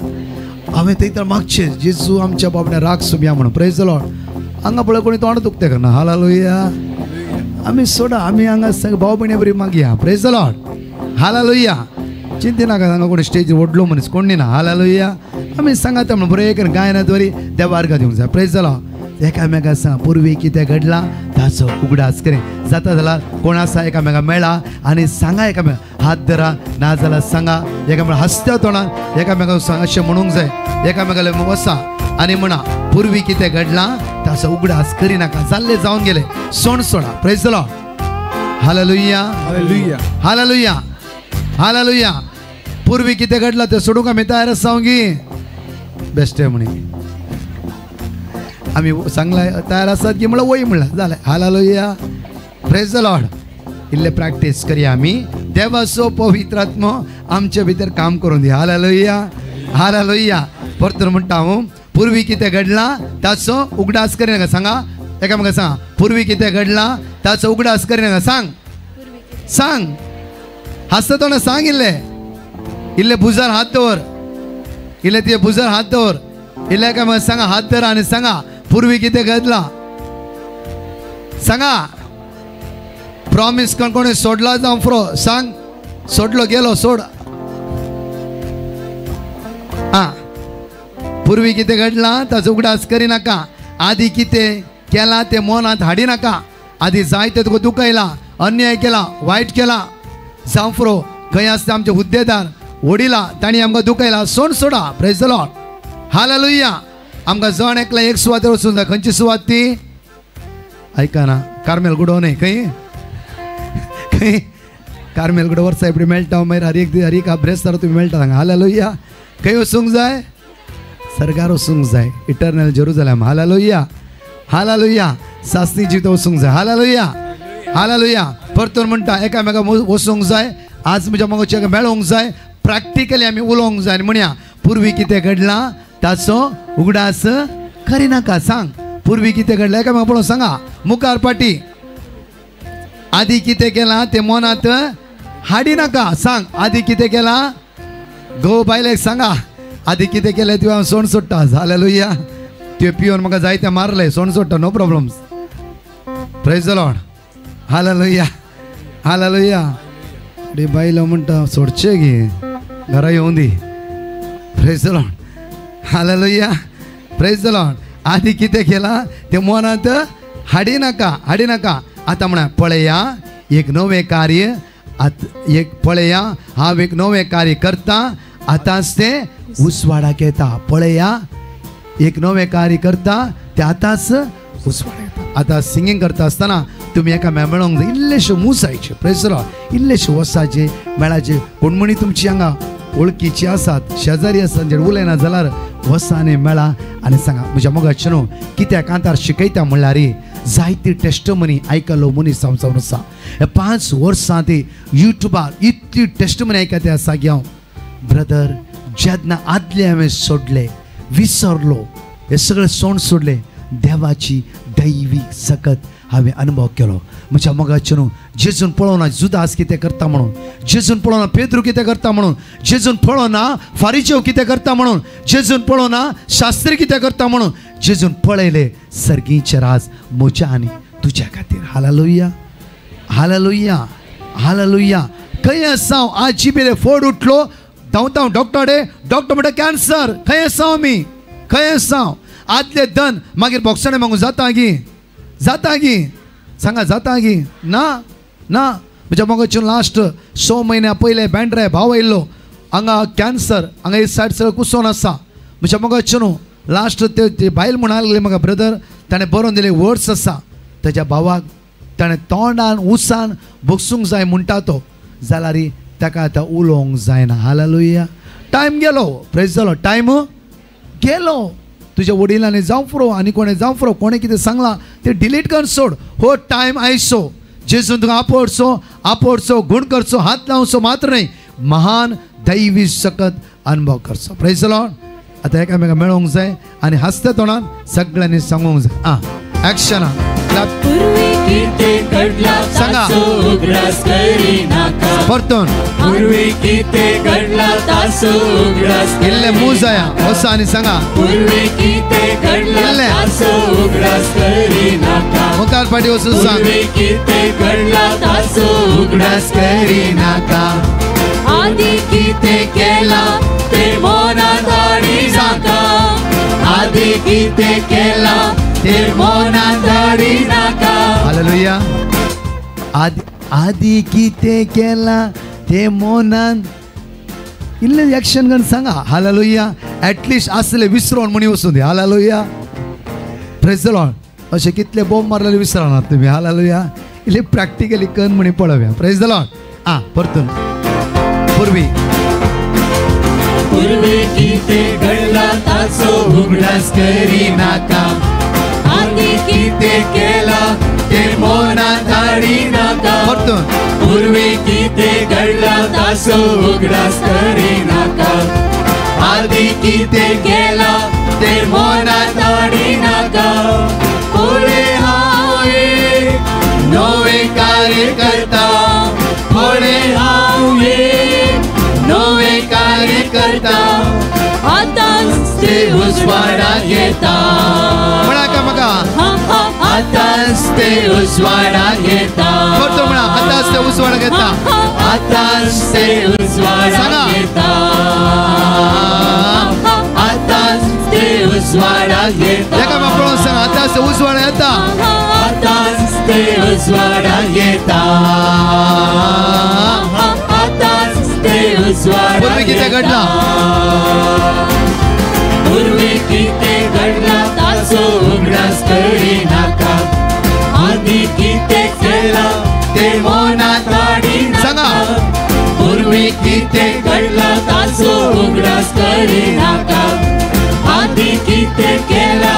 हांवें थंय मागचें जेजू आमच्या बाबड्या राग सुमया म्हणून प्रेज द लॉर्ड हांगा पळय कोणी तोंड दुखतें करना हालेलुया आमी सोडा आमी हांगा भाव भयणी बरी मागया praise the Lord hallelujah Chinte नाका हांगा कोणी स्टेजीर व्हडलो मनीस कोण ना हालेलुया आमी सांगात म्हणून बरें करून गायनात बरी देवार दिवंक जाय प्रेज द लॉर्ड एकामेकाक सांग पूर्वी कितें घडलां ताचो उगडास करें जाता जाल्यार कोण आसा एकामेकाक मेळा आनी सांगा एकामेकाक हात धरा ना जाल्यार सांगा एकामेकाक हसत्या तोंडान एकामेकाक सांग अशें म्हणूंक जाय एकामेकाले वसा आनी म्हणा पूर्वी कितें घडलां ताचो उगडास करिनाका जाल्लें जावन गेलें सोण सोडा praise the Lord hallelujah hallelujah hallelujah hallelujah पूर्वी कितें घडलां तें सोडूंक आमी तयार आसा गी बेश्टे म्हणी आमी सांगला तयार आसात की म्हणल्यार वय म्हणल्यार जालें हालेलुया प्रेज द लॉर्ड इल्ले प्रॅक्टीस करया आमी देवाचो पवित्र आत्मो आमचे भितर काम करून दी हालेलुया हालेलुया परतून म्हणटा हांव पूर्वी कितें घडलां ताचो उगडास करिनाका सांगा एकामेकाक सांगा पूर्वी कितें घडलां ताचो उगडास करिनाका सांग सांग हसता तोंडान सांग इल्ले भुजार हात दवर इल्ले ते भुजार हात दवर इल्ले एकामेकाक सांगा हात धरा आनी सांगा पूर्वी कितें घडलां सांगा प्रॉमिस कोणी सोडला जावं फ्रो सांग सोडलो गेलो सोड पूर्वी कितें घडलां ताचो उगडास करिनाका आदी कितें केलां तें मनांत हाडिनाका आदी जायते तुका दुखयलां अन्याय केला वायट केला जावं फ्रो खंय आसता आमचे हुद्देदार ओडिला तांणी आमकां दुखयला सोड सोडा प्रेज द लॉर्ड हालेलुया आमकां जण एकला एक सुवात वचूंक जाय खंयची सुवात ती आयकाना कार्मेल गुडो न्हय खंय कार्मेल गुडो वर्सा एपडी मेळटा मागीर हर एक ब्रेस्तार तुमी मेळटा हांगा हालेलुया खंय वचूंक जाय सरकार वचूंक जाय इटर्नल जेरुसलेम हालेलुया हालेलुया सासणी जितो वचूंक जाय हालेलुया हालेलुया परतून म्हणटा एकामेकाक वचूंक जाय आज म्हज्या मगोचे मेळोंक जाय प्रॅक्टिकली आमी उलोवंक जाय म्हणया पूर्वी कितें घडलां ताचो उगडास करिनाका सांग पूर्वी कितें घडलां एकामेकाक पळोवन सांगा मुखार पाटी आदी कितें केलां तें मनांत हाडिनाका सांग आदी कितें केलां घोव बायलेक सांगा आदी कितें केलें तुवें हांव सोण सोडटा हालेलुया तुवें पिवन म्हाका जायतें मारलें सोण सोडटा no problems praise the Lord hallelujah hallelujah रे बायलो म्हणटा सोडचें गे घरा येवं दी praise the Lord hallelujah praise the Lord आदी कितें केलां तें मनांत हाडिनाका आतां म्हणा पळया एक नवें कार्य पळया हांव एक नवें कार्य करता आतांच तें उसवाडाक येता पळया एक नवें कार्य करता तें आतांच उसवाडाक येता आतां सिंगींग करता आसतना तुमी एकामेकाक मेळोंक जाय इल्लेशे मूस जायचे प्रेज द लॉर्ड इल्लेशे वसाचे मेळाचे कोण म्हणी तुमची हांगा वळखीची आसात शेजारी आसात जे उलयना जाल्यार वसा आनी मेळा आनी सांगा म्हज्या मोगाचे न्हू कित्याक कांतार शिकयता म्हणल्यार जायती टेस्टमनी आयकलो मनीस जावन आसा हे 5 वर्सां ती युट्यूबार इतली टेस्टमनी आयकता आसा की हांव ब्रदर जेन्ना आदले हांवें सोडले विसरलो हे सगळे सोण सोडले देवाची दैवीक सकत हांवें अनुभव केलो म्हज्या मोगाचे न्हू जेजून पळोवना जुदास कितें करता म्हणून जेजून पळोवना पेद्रू कितें करता म्हणून जेजून पळोवना फारिजेव कितें करता म्हणून जेजून पळोवना शास्त्री कितें करता म्हणून जेजून पळयले सर्गीचे राज म्हज्या आनी तुज्या खातीर हालेलुया हालेलुया हालेलुया खंय आसा हांव आज जिबेले फोड उठलो धांवता डॉक्टरे डॉक्टर म्हणटा कॅन्सर खंय आसा आमी खंय आसा आदले दन मागीर बोक्साणे मागून जाता गी सांगा जाता गी ना ना म्हज्या मोगाचे लास्ट 6 म्हयन्या पयले बँड्रे भाव आयिल्लो हांगा कॅन्सर हांगा एक सायड सगळें कुसोन आसा म्हज्या मोगाचे न्हू लास्ट ते बायल म्हूण लागले म्हाका ब्रदर ताणें बरोवन दिले वर्ड्स आसा ताच्या भावाक ताणें तोंडान उसान बसूंक जाय म्हणटा तो जाल्यार ताका आतां उलोवंक जायना हालेलुया टायम गेलो प्रेज जालो टायम गेलो तुज्या वडिलांनी जावं फुरो आनी कोणें जावं फुरो कोणें कितें सांगलां तें डिलीट करून सोड हो टायम आयसो जेजून तुका आपोडचो गूण करचो हात लावचो मात्र न्हय महान दैवी सकत अनुभव करचो. Praise the Lord. आता एकामेका मेळोंक जाय आनी हसत्या तोंडान सगळ्यांनी सांगूंक जाय. ऍक्शन. पूर्वी किते घडला ताचो उगडास करिनाका. परतून पूर्वी किते घडला ताचो उगडास इल्ले मुजाया वसा आनी सांगा. पूर्वी किते घडला ताचो उगडास करिनाका. मुखार फाटी वचून सांग. पूर्वी किते घडला ताचो उगडास करिनाका. आदी किते केला ते मोनात हाडिनाका. आदी किते केला ते मोनात हाडिनाका. हालेलुया. आदी कितें केला ते मोनान इल्ले एक्शन करून सांगा. हालेलुया. एटलिस्ट असले विसरोन म्हणी वचून दे. हालेलुया. Praise the Lord. अशें कितले बॉम्ब मारलेले विसरनात तुमी. हालेलुया. इल्ले प्रॅक्टिकली करून म्हणी पळोवया. Praise the Lord. परतून पूर्वी पूर्वी किते घडला ताचो उगडास करिनाका. आदी किते केला ते मोनात हाडिनाका. परतून पूर्वी किते घडला ताचो उगडास करिनाका. आदी किते केला ते मोनात हाडिनाका. फुडे हांव एक नवे कार्य करता. फुडे हांव एक नवे कार्य करता. आतांच ते उजवाडाक येता. म्हणा का म्हाका. आतांच ते उजवाडाक येता. परतून म्हणा. आतांच ते उजवाडाक येता. आतांच ते उजवाडाक येता. आतांच ते उजवाडाक येता. एका म्हाका पळोवन सांग. आतांच ते उजवाडाक येता. आतांच ते उजवाडाक येता. आतांच ते उजवाडाक. पूर्वी कितें घडला. पूर्वी किते घडला ताचो उगडास करिनाका. आदी किते केला ते मोनात हाडिनाका. सांगा. पूर्वी किते घडला ताचो उगडास करिनाका. आदी किते केला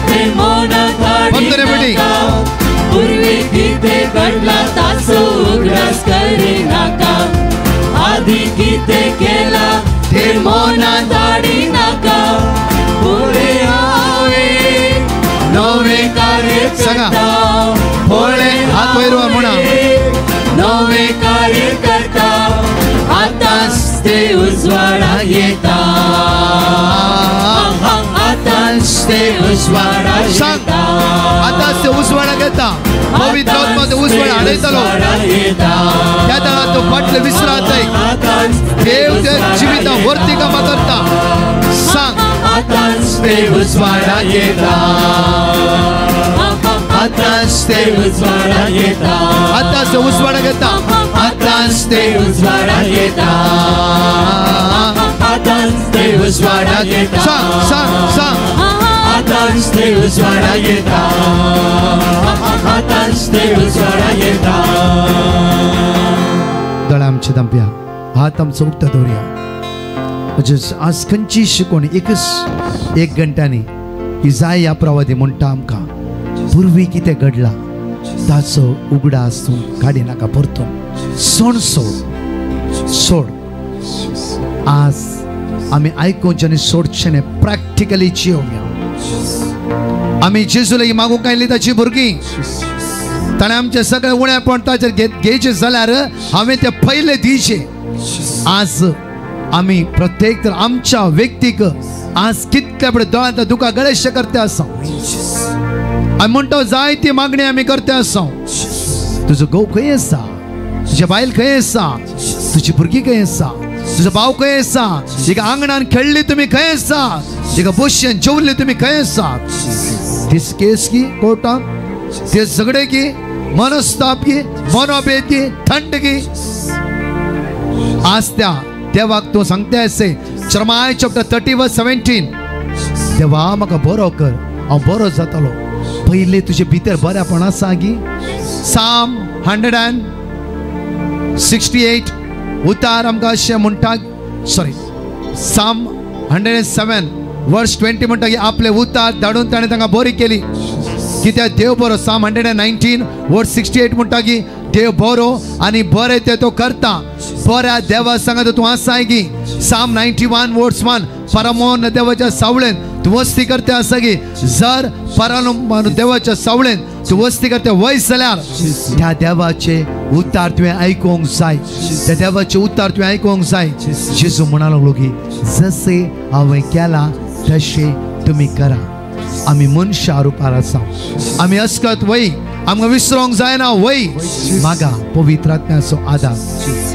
ते मोनात हाडिनाका. पूर्वी किते घडला ताचो उगडास करिनाका. आदी किते केला ते मोनात हाडिनाका. फुडे हांव एक नवे कार्य करता. फुडे हात वयर म्हणा. नवे कार्य करता. आतांच ते उजवाडाक येता. आतांच ते उजवाडाक सांग. येता. आतांच ते उजवाडाक येता. पवित्र आत्मा ते उजवाड हाडयतलो. त्या काळात तो फाटले विसरातय. देव ते जिविता वरती कामां करता. सांग. आतांच ते उजवाडाक येता. आतांच ते उजवाडाक येता. आतांच ते उजवाडाक येता. आतांच ते उजवाडाक येता. आतांच ते उजवाडाक येता. सांग. सांग. सांग. आतांच ते उजवाडाक येता. आतांच ते उजवाडाक येता. दोळ्या आमच्या दांप्या. हात आमचो उक्ता दवरया. आज खंयची शिकवण एकच 1 घंट्यानी इजाया प्रवादी म्हणटा आमकां. पूर्वी कितें घडला ताचो उगडास तूं काडिनाका. परतून सण सोड. आज आमी आयकुचें आनी सोडचें न्ही. प्रॅक्टिकली जियोवया. आमी जेजू लागीं मागूंक आयली ताची भुरगीं. ताणें आमचे सगळे उणेपण ताचेर घेवचें जाल्यार हांवें ते पयले दिवचे. आज आमी प्रत्येक तर आमच्या व्यक्तीक आज कितले बडे दोळ्यांत दुखा गळेशे करते आसा. आमी म्हणटा जायती मागणी आमी करते आसा. तुजो घोव खंय आसा. तुजी बायल खंय आसा. तुजी भुरगीं खंय आसा. तुजो भाव खंय आसा. तिका आंगणान खेळ्ळी तुमी खंय आसा. तिका बसयेन जेवल्ली तुमी खंय आसा. तीच केस की कोर्टान. ते झगडे की मनस्ताप की मनोभेद की थंड की. आज त्या देवाक तूं सांगता असे. शर्माय चॅप्टर 30:17. देवा म्हाका बरो कर. हांव बरो जातलो. पयले तुजे भितर बरेपण आसा गी. साम 168 उतार आमकां अशें म्हणटा. सॉरी साम 107:20 म्हणटा की आपले उतार धाडून ताणें तांकां बरी केली. कित्याक देव बरो. साम 119:68 म्हणटा की देव बरो आणि बरे ते तो करता. बऱ्या देवा सांगता तू असा की साम 91 वर्स 1 परमोन देवाच्या सावळेन तू वस्ती करते असा की जर परम देवाच्या सावळेन तू वस्ती करते वयस जाल्यार त्या देवाचे उतार तुवें आयकोंक जाय. त्या देवाचे उतार तुवें आयकोंक जाय. जेजू म्हणा लागलो की जसे हांवें केला तशे तुम्ही करा. आम्ही मनशा रुपार आसा. आम्ही अस्कत वय आमकां विसरोंक जायना. वय मागा पवित्र आत्म्याचो आदार.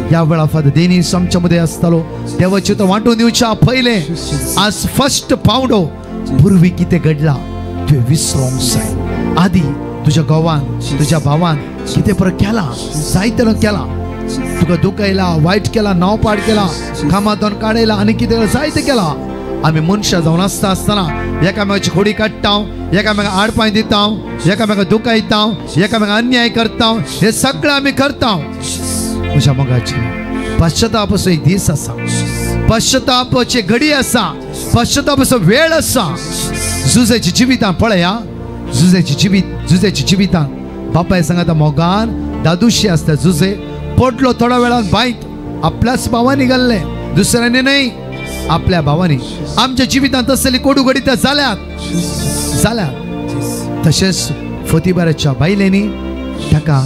ह्या वेळा फादर देनीस आमच्या मध्ये आसतलो. देवाचे तो वांटून दिवच्या पयले आज फर्स्ट पावडो पूर्वी कितें घडला तुवें विसरोंक जाय. आदी तुज्या घोवान तुज्या भावान कितें पर केला जायतेलो केला. तुका दुखयला वायट केला नांव पाड केला कामातून काडयला आनी कितें जायतें केला. आमी मनशां जावन आसतना एकामेकाची खोडी काडटा एकामेकाक आडपाय दिता एकामेकाक दुखयता एकामेकाक अन्याय करता. हे सगळें आमी करता. म्हज्या मोगाची पश्चातापाचो एक दीस आसा. पश्चातापाची घडी आसा. पश्चातापाचो वेळ आसा. जुजेची जिवितां पळया. जुजेची जिवितां बापाय सांगता मोगान दादूशी आसता. जुजे पडलो थोड्या वेळान बायत आपल्याच भावांनी घाल्ले दुसऱ्यांनी न्हय. आपल्या भावांनी आमच्या जिवितांत असली कोडू घडीत जाल्यात तशेंच फतीबाराच्या बायलेनी ताका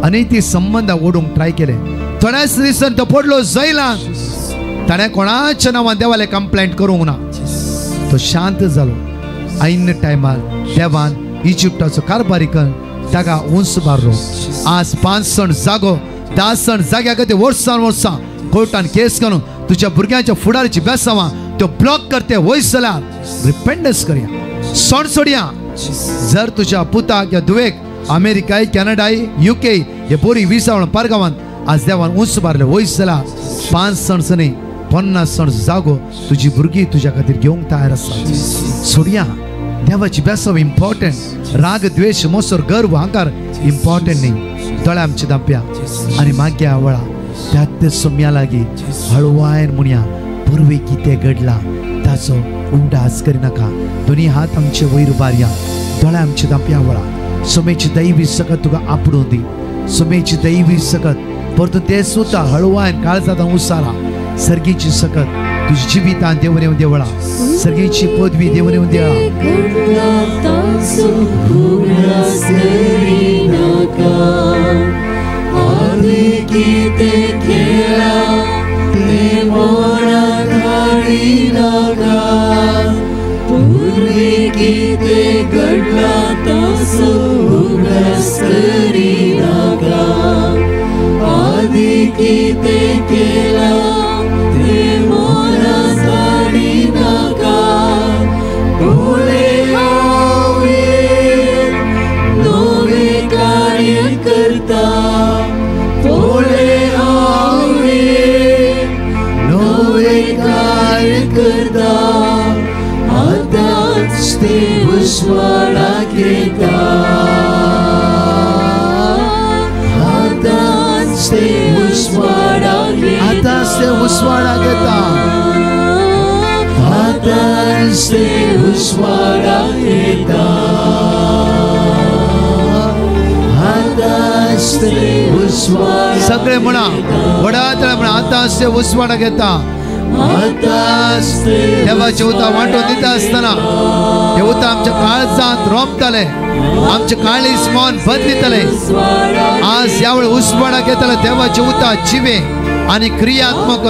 अनैतीक संबंध ओडूंक ट्राय केले. थोड्याच दिसान तो पडलो जैलान. ताणें कोणाच्या नांवान देवाले कंप्लेंट करूंक ना. तो शांत जालो. ऐन टायमार देवान इजिप्टाचो कारभारी करून ताका उंच मारलो. आज 5 सण जागो 10 सण जाग्या खातीर वर्सां कोर्टान केस करून तुझ्या भुरग्यांच्या फुडाराची बेसावां त्यो ब्लॉक करते. वयस जाल्यार रिपेंडन्स करया सण सोडया. जर तुझ्या पुताक या दुवेक अमेरिकाय कॅनडाय UK हे बोरी विसावण पारगांवांत आज देवान उंच मारले. वयस जाल्यार 5 सण न्ही 50 सण जागो तुझी भुरगीं तुज्या खातीर घेवंक तयार आसा. सोडया. देवाची बेसाव इम्पॉर्टंट. राग द्वेष मोसोर गर्व अहंकार इम्पॉर्टंट न्ही. दोळे आमचे दांप्या आनी मागया वळा त्यात सोम्या लागी हळवायन म्हणया पूर्वी कितें घडला ताचो उगडास करिनाका. दोनी हात आमचे वयर उबारया. दोळे आमचे दांप्या वळा. सोमेची दैवी सकत तुका आपडूं दी. सोमेची दैवी सकत परतून ते सुद्दां हळवायन काळजांत उसारा. सर्गीची सकत तुझी जिवितांत देवून येवन देवळा. सर्गीची पदवी देवून येवन देवळा. किते केला ते मोरा धाडी नाका. पूर्वी किते घडला तसो उगडास करी नाका. आदी किते केला ते मोरा धाडी नाका. बोले हांवे नवे कार्य करता. बोले हांवे नवे कार्य करता. आतांच ते उस्वाडाक येता. आतांच ते उस्वाडाक येता. आतांच ते उस्वाडाक येता. आतांच ते उस्वाडाक येता. सगळे म्हणा वडात म्हणा आतांच ते उस्वाडाक येता. देवाचे उतार वांटून दिता आसतना हे उतार आमच्या काळजांत रोंपतले. आमचे काळीज मन बदलितले. आज ह्या वेळ उस्वाडाक येतले देवाचे उतार जिवे आणि क्रियात्मक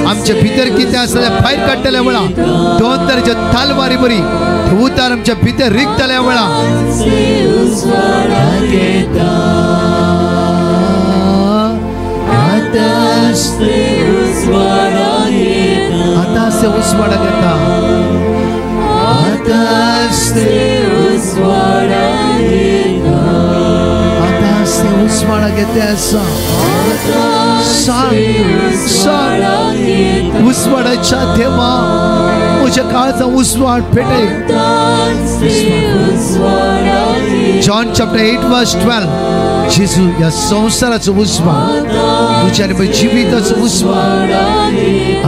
आमचे भितर कितें आसा तें भायर काडटले वेळा. 2 तरेचे तालवारी बरी उतार आमच्या भितर रिगतले वेळा. आतांच ते उस्वाडाक येता. आतांच ते उस्वाडाक येता. आतांच ते उस्वाडाक येता. आतांच ते उस्वाडाक येता. सांग उस्वाडाच्या थेंबा म्हज्या काळजांत उस्वाड पेटय. जॉन चॅप्टर 8 वर्स 12 जेजू ह्या संवसाराचो उस्वाड तुज्या आनी म्हज्या जिविताचो उस्वाड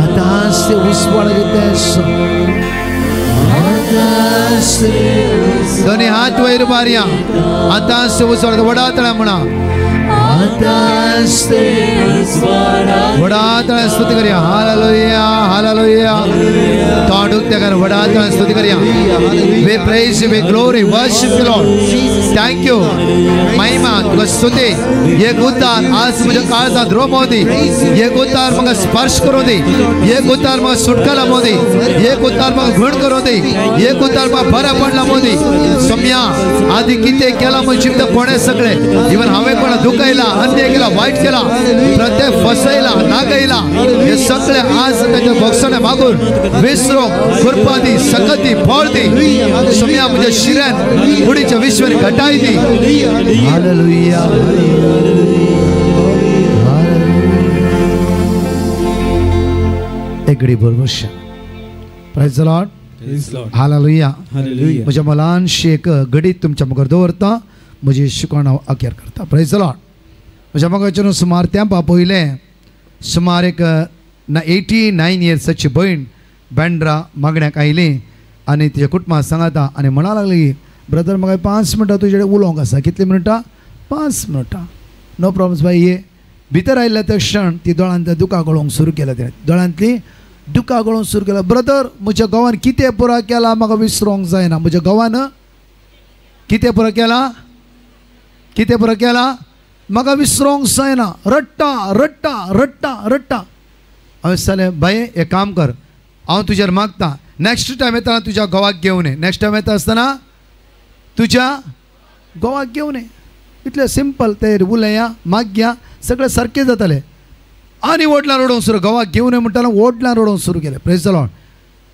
आतांच ते उस्वाडाक येता. दोनी हात वयर मारया. आतांच ते उस्वाडाक वडातळ्या म्हणा. आतास्ते वडातळ स्तुती करूया हालेलुया हालेलुया तोडूक तेकर वडातळ स्तुती करूया we praise we glory worship you Lord thank you महिमा तुका स्तुती एक उद्धार आज मुझे काळजात रोमोदी एक उद्धार म्हाका स्पर्श करू दी एक उद्धार म्हाका सुटका लावू दी एक उद्धार म्हाका घुण करू दी एक उद्धार म्हाका बरा पडला मोदी सोम्या आधी कितें केला म्हजे जिवित कोणे सगळे इवन हांवें कोणा दुखयला अन्याय केला वाईट केला प्रत्येक फसयला नागयला हे सगळे आज त्याच्या भोगसणे मागून विसरो कृपा दी सकत दी फळ दी सोम्या म्हज्या शिऱ्यान कुडीच्या विश्वान घटाय दी हालेलुया एकडी बरोबर प्रेज द लॉर्ड हालेलुया म्हज्या मोलानशी एक घडीत तुमच्या मुखार दवरता म्हजी शिकवण हांव अखेर करता प्रेज द लॉर्ड म्हज्या मोगाच्यान सुमार तेंपा पयलें सुमार एक 89 इयर्साची भयण बँड्रा मागण्याक आयली आनी तिच्या कुटुंबाक सांगता आनी म्हणा लागली ब्रदर म्हाका 5 मिनटां तुजे कडेन उलोवंक आसा कितली मिनटां 5 मिनटां नो प्रॉब्लम्स बाय ये भितर आयिल्ल्या त्या क्षण ती दोळांतल्या दुकां गळोवंक सुरू केल्या तेणें दोळांतली दुकां गळोवंक सुरू केला ब्रदर म्हज्या घोवान कितें पुरो केला म्हाका विसरूंक जायना म्हज्या घोवान कितें पुरो केला कितें पुरो केला म्हाका विसरूंक जायना रडटा रडटा रडटा रडटा हांवें सांगलें बाये एक काम कर हांव तुजेर मागता नेक्स्ट टायम येतना तुज्या घोवाक घेवन ये नेक्स्ट टायम येता आसतना तुज्या घोवाक घेवन ये इतलें सिंपल ते उलया मागया सगळें सारकें जातालें आनी वडल्यान रडोवंक सुरू घोवाक घेवन ये म्हणटालो वडल्यान रडोवंक सुरू केलें praise the Lord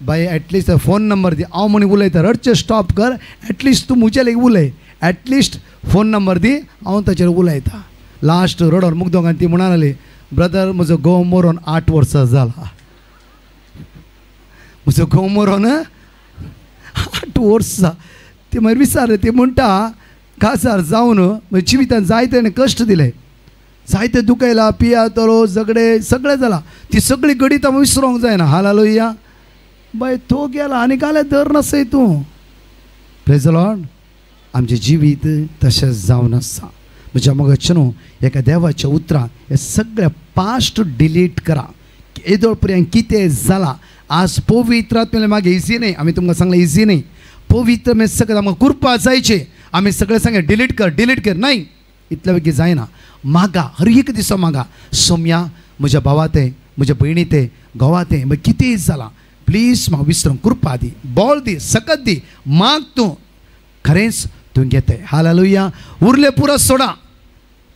bye at least phone number दी हांव म्हणी उलयता रडचें स्टॉप कर एटलिस्ट तूं म्हजे लेगीत उलय एटलिस्ट फोन नंबर दी हांव ताचेर उलयता लास्ट रडोन मुग्दोंग आनी ती म्हणून लागली ब्रदर म्हजो घोव मरोन 8 वर्सां जाला म्हजो घोव मरोन 8 वर्सां ती मागीर विचारलें ती म्हणटा काजार जावन म्हज्या जिवितांत जायते कश्ट दिले जायते दुखयला पियातलो झगडे सगळें जाला ती सगळी गडीत हांव विसरूंक जायना हालेलुया बाय तो गेला आनी काले धर नसय तूं प्रेज द लॉर्ड आमचें जिवीत तशेंच जावन आसा म्हज्या मोगाचें न्हू एका देवाच्या उतरां हे सगळें पास्ट डिलीट करा येदोळ पर्यंत कितें जालां आज पवित्र आत्म्यान मागे इजी न्ही आमी तुमकां सांगलें इजी न्ही पवित्र मे सगळें आमकां करपा जायचें आमी सगळें सांगलें डिलीट कर न्हय इतले बेगी जायना मागा हर एक दिसा मागा सोम्या म्हज्या भावा ते म्हज्या भयणी ते घोवा ते मागीर कितेंय जालां प्लीज म्हाका विसरूंक कृपा दी बॉल दी सकत दी माग तूं खरेंच तूं घेताय हालेलुया उरले पुरो सोडा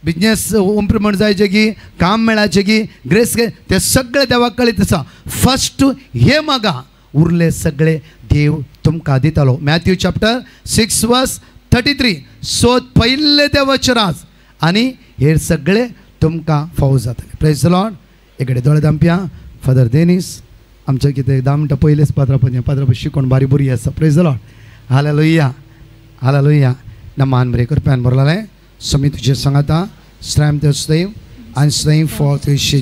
बिजनेस इम्प्रूवमेंट जायचे की काम मेळाचें की ग्रेस ते सगळे देवाक कळीत आसा फस्ट हे मागा उरले सगळे देव तुमकां दितलो मॅथ्यू चॅप्टर 6 वर्स 33 सोद पयले देवाचें राज आनी हे सगळे तुमकां फावो जातले प्रेज द लॉर्ड एकडे दोळे दामप्या फादर देनीस आमचे कितें 10 मिनटां पयलेच पात्राप शिकोवन बारी बरी आसा praise the Lord hallelujah hallelujah ನಮ್ಮ ಬರೇ ಕೃಪೆಯನ್ನು ಬರಲಾಲೆ ಸಮಿ ತುಜೆ ಸಂಗತ strength stave and staying for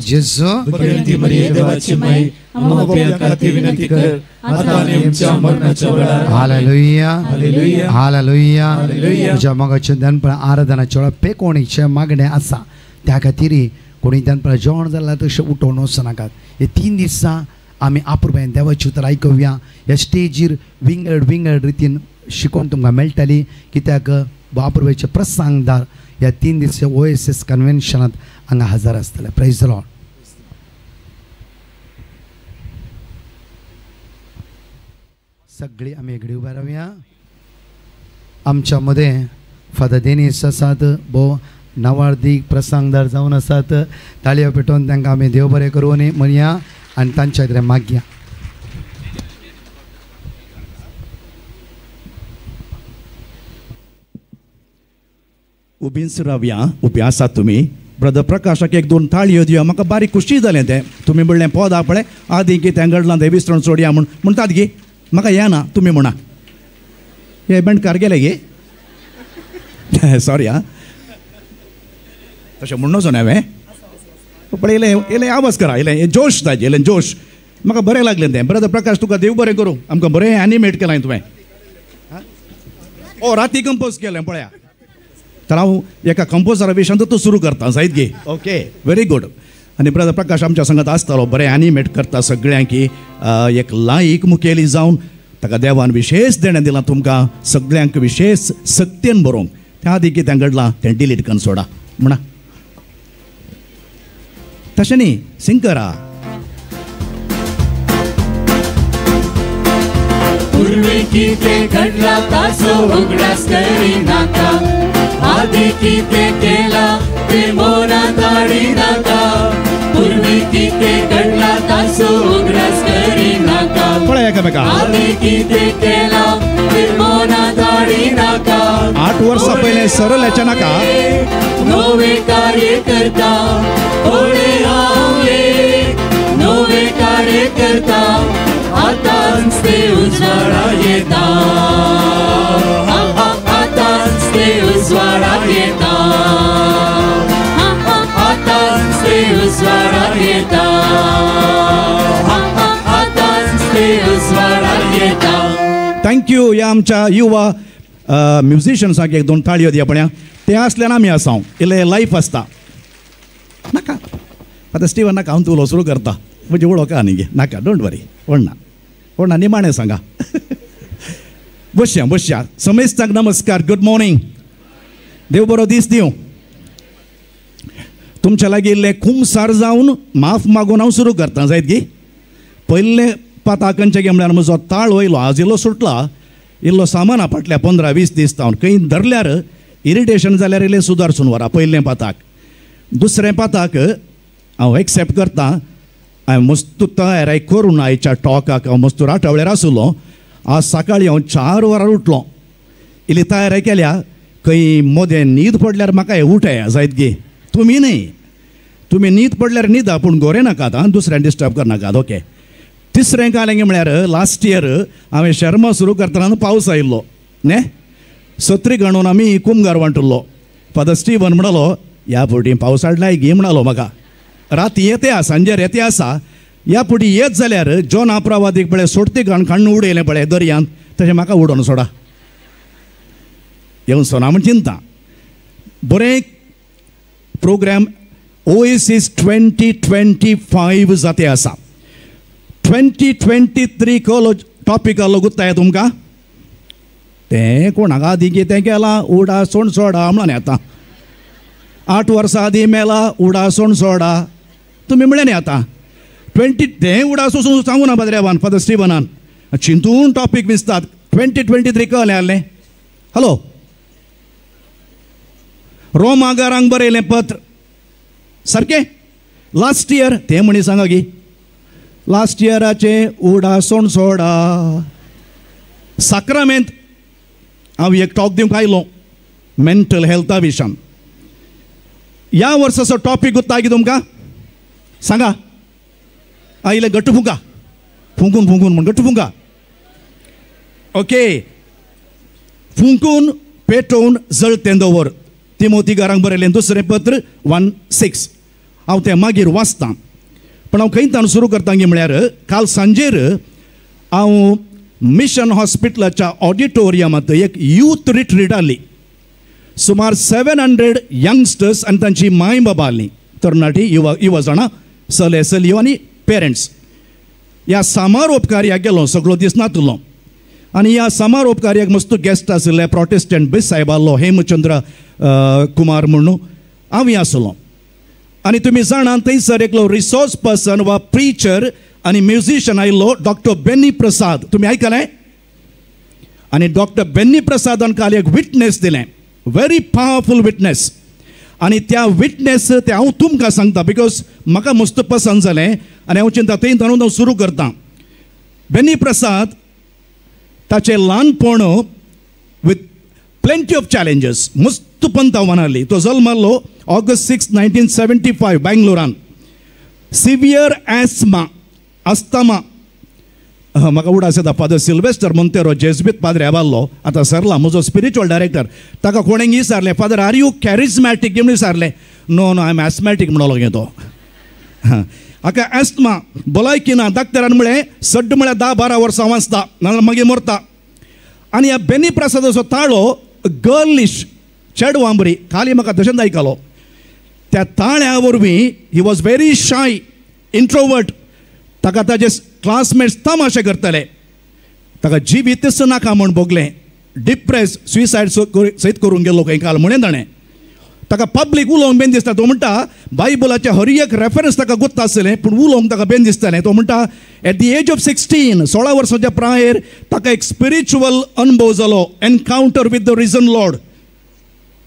Jesu बघेलती मरिये देवाची माई आम्हा प्रियकाती विनंती कर आता नेमच्या मरणाच्या वेळा हालेलुया हालेलुया हालेलुया हालेलुया तुझ्या मगाच्या दनपण आराधनाच्या वेळा पे कोणीचे मागणे आसा त्या खातीर कोणी दनपण जेवण जाल्यार तशें उठोवन वचनाकात हे 3 दिसा आमी आपुरबायेन देवाची उतर आयकूया ह्या स्टेजीर विंगड रितीन शिकोवन तुमकां मेळटली कित्याक बापुरबायचे प्रसंगदार ह्या 3 दिसा OSS कन्वेन्शनांत हांगा हजर आसतले प्रेज द लॉर्ड सगळीं आमी एगडी उबा रावया आमच्या मदें फादर देनीस आसात भोव नवार्दीक प्रसंगदार जावन आसात ताळयो पेटोवन तांकां आमी देव बरें करूं म्हणया आनी तांच्या कडेन मागया उबीन रावया उबी आसात तुमी ब्रदर प्रकाशाक 1-2 थाळयो दिवया म्हाका बारीक खुशी जालें तें तुमी म्हणलें पोदा पळय आदी कितें घडलां तें विसरून सोडया म्हणटात गे म्हाका येना तुमी म्हणा हे बँडकार गेले गे सॉरी आं तशें म्हणून हांवें पण इलें आवाज करा इलें जोश ताजें इलें जोश म्हाका बरें लागलें तें ब्रदर प्रकाश तुका देव बरें करूं आमकां बरें एनिमेट केलां तुवें राती कंपोज केलें पळया तर हांव एका कंपोजरा विशयान तूं सुरू करता जायत गे ओके व्हेरी गुड. आनी ब्रदर प्रकाश आमच्या संगात आसतालो बरें एनिमेट करता सगळ्यांक एक लायक मुखेली जावन ताका देवान विशेष देणें दिलां तुमकां सगळ्यांक विशेष सक्तीन बरोवंक. त्या आदी कितें घडलां तें डिलीट करून सोडा म्हणा तशें न्ही सिंग करा. पूर्वी कितें घडला ताचो उगडास करिनाका, आदी कितें केला ते मौनात धाडिनाका. पूर्वी कितें घडला ताचो उगडास करिनाका, पळय एकामेका आदी कितें केला ते मौनात धाडिनाका. 8 वर्सां पयलें सरळ हेच्या नाका नवे कार्य करता फुडें हांव एक नवे कार्य करता. आतांच ते उजवाडा येता, आतांच ते उजवाडा येता, आतांच ते उजवाडा येता, आतांच ते उजवाडा येता. थँक्यू. ह्या आमच्या युवा म्युझिशियन्सांक एक 2 ताळयो दिया पळया. ते आसल्यान आमी आसां इल्लें लायफ आसता नाका. आतां स्टीवन नाका हांव तुलो सुरू करता म्हणजे वळोका न्ही गे नाका डोंट वरी व्हडना निमाणें सांगा. बसया समेस्तांक नमस्कार. Good morning. देव बरो दीस दिवं. तुमच्या लागीं इल्लें खुमसार जावन माफ मागून हांव सुरू करता जायत गे. पयले पाताकंचे गे म्हळ्यार म्हजो ताळ वयलो आज इल्लो सुटला इल्लो सामान आपटल्या 15-20 दीस जावन खंय धरल्यार इरिटेशन जाल्यार इल्लें सुदारसून व्हरा. पयलें पाताक. दुसरें पाताक हांव एक्सेप्ट करता हांवें मस्त तयारी करून आयच्या टॉकाक हांव मस्त राटवळ्यार आसलो. आज सकाळीं हांव 4 वरां उठलो इल्ली तयारी केल्या. खंय मोदें न्हीद पडल्यार म्हाका हें उठया जायत गे. तुमी न्ही तुमी न्हीद पडल्यार न्हिदा पूण गोरे नाकात आं दुसऱ्यान डिस्टर्ब करनाकात ओके. तिसरें कालें म्हळ्यार लास्ट इयर हांवें शर्मा सुरू करतना पावस आयिल्लो न्हे सत्री गणून आमी कुमगार वांटलो. फादर स्टीवन म्हणलो ह्या फावटी पावस हाडलाय गी म्हणलो म्हाका. राती येते सांजेर येते आसा ह्या फावटी येत जाल्यार जॉन आप्रावादीक पळय सोडती खाण उडयलें पळय दर्यांत तशें म्हाका उडोवन सोडा. येवन सोना म्हण चिंता. बरें प्रोग्राम ओएसिस 2025 जाते आसा. 2023 कलो टॉपिक आलो गुत्ताय तुमकां तें कोणाक आदी कितें केलां उडा सोण सोडा म्हणून येता. 8 वर्सां आदी मेला उडा सोण सोडा तुमी म्हळें आतां 20 तें उडा सोसून सांगू ना बद्रेवान फादर स्टीवनान चिंतून टॉपिक विसतात. 2023 कळ्ळें आहलें. हॅलो रोमागारांक बरयलें पत्र सारकें लास्ट इयर तें म्हणी सांगा गी लास्ट इयराचे उडा सोण सोडा. साक्रामेंत हांव एक टॉक दिवंक आयलो मेंटल हेल्था विशयान. ह्या वर्साचो टॉपिक गुत्ता की तुमकां सांगा. आयले गट्ट फुंका फुंकून म्हण गट्ट फुंका ओके. फुंकून पेटोवन जळतें दवर. तिमोथीकारांक बरयलें दुसरें पत्र 1:6 हांव तें मागीर वाचतां. पण हांव खंयतान सुरू करता गे म्हळ्यार काल सांजेर हांव मिशन हॉस्पिटलाच्या ऑडिटोरियमांत एक यूथ रिट्रीट आसली. सुमार 700 यंगस्टर्स आनी तांची माय बाबा आसलीं तरणाटी युवा जाणां चले चलयो आनी पेरंट्स. ह्या समारोप कार्याक गेलो सगळो दीस नातलो आनी ह्या समारोप कार्याक मस्त गेस्ट आशिल्ले प्रोटेस्टंट बीस साहेब आसलो हेमचंद्र कुमार म्हणून हांवूय आसलो. आनी तुमी जाणा थंयसर एकलो रिसोर्स पर्सन वा प्रिचर आनी म्युझिशियन आयिल्लो डॉक्टर बेनी प्रसाद. तुमी आयकलें. आनी डॉक्टर बेनी प्रसादान काल एक विटनेस दिलें व्हेरी पावरफूल विटनेस. आनी त्या विटनेस ते हांव तुमकां सांगता बिकॉज म्हाका मस्त पसंद जालें आनी हांव चिंता थंय ताणून हांव सुरू करता. बेनी प्रसाद ताचें ल्हानपण विथ प्लेंटी ऑफ चॅलेंजीस मस्त पंतावान आसली. तो जल्मलो ऑगस्ट 6, 1975 बेंगलोरान. सिवियर अस्थमा म्हाका उडास येता. फादर सिल्वेस्टर मोंतेरो जेजुबीत पाद्रे आबाल्लो आतां सरला म्हजो स्पिरिच्युअल डायरेक्टर. ताका कोणें विचारलें फादर आर यू कॅरिझमॅटीक म्हणून विचारलें. नो आय एम एस्थमॅटीक म्हणलो गे तो. हाका एस्थमा भलायकी ना. डाक्टरान म्हळें सड्ड म्हळ्यार 10-12 वर्सां वाचता नाजाल्यार मागीर मरता. आनी ह्या बेनी प्रसादाचो ताळो गर्लिश चेडवां बरी खाली म्हाका तशेंच आयकलो त्या ताळ्या वरवीं he was very shy introvert ताका ताजे क्लासमेट्स तमाशे करतले ताका जिवीतच नाका म्हण भोगलें डिप्रेस सुइसायड सयत करून गेलो खंय काल म्हणें ताणें ताका पब्लीक उलोवंक बेन दिसता तो म्हणटा बायबलाचे हर एक रेफरन्स ताका गुर्त आसलें पूण उलोवंक ताका बेन दिसतालें तो म्हणटा एट दी एज ऑफ 16 वर्सांच्या प्रायेर ताका एक स्पिरिच्युअल अनुभव जालो encounter with the risen Lord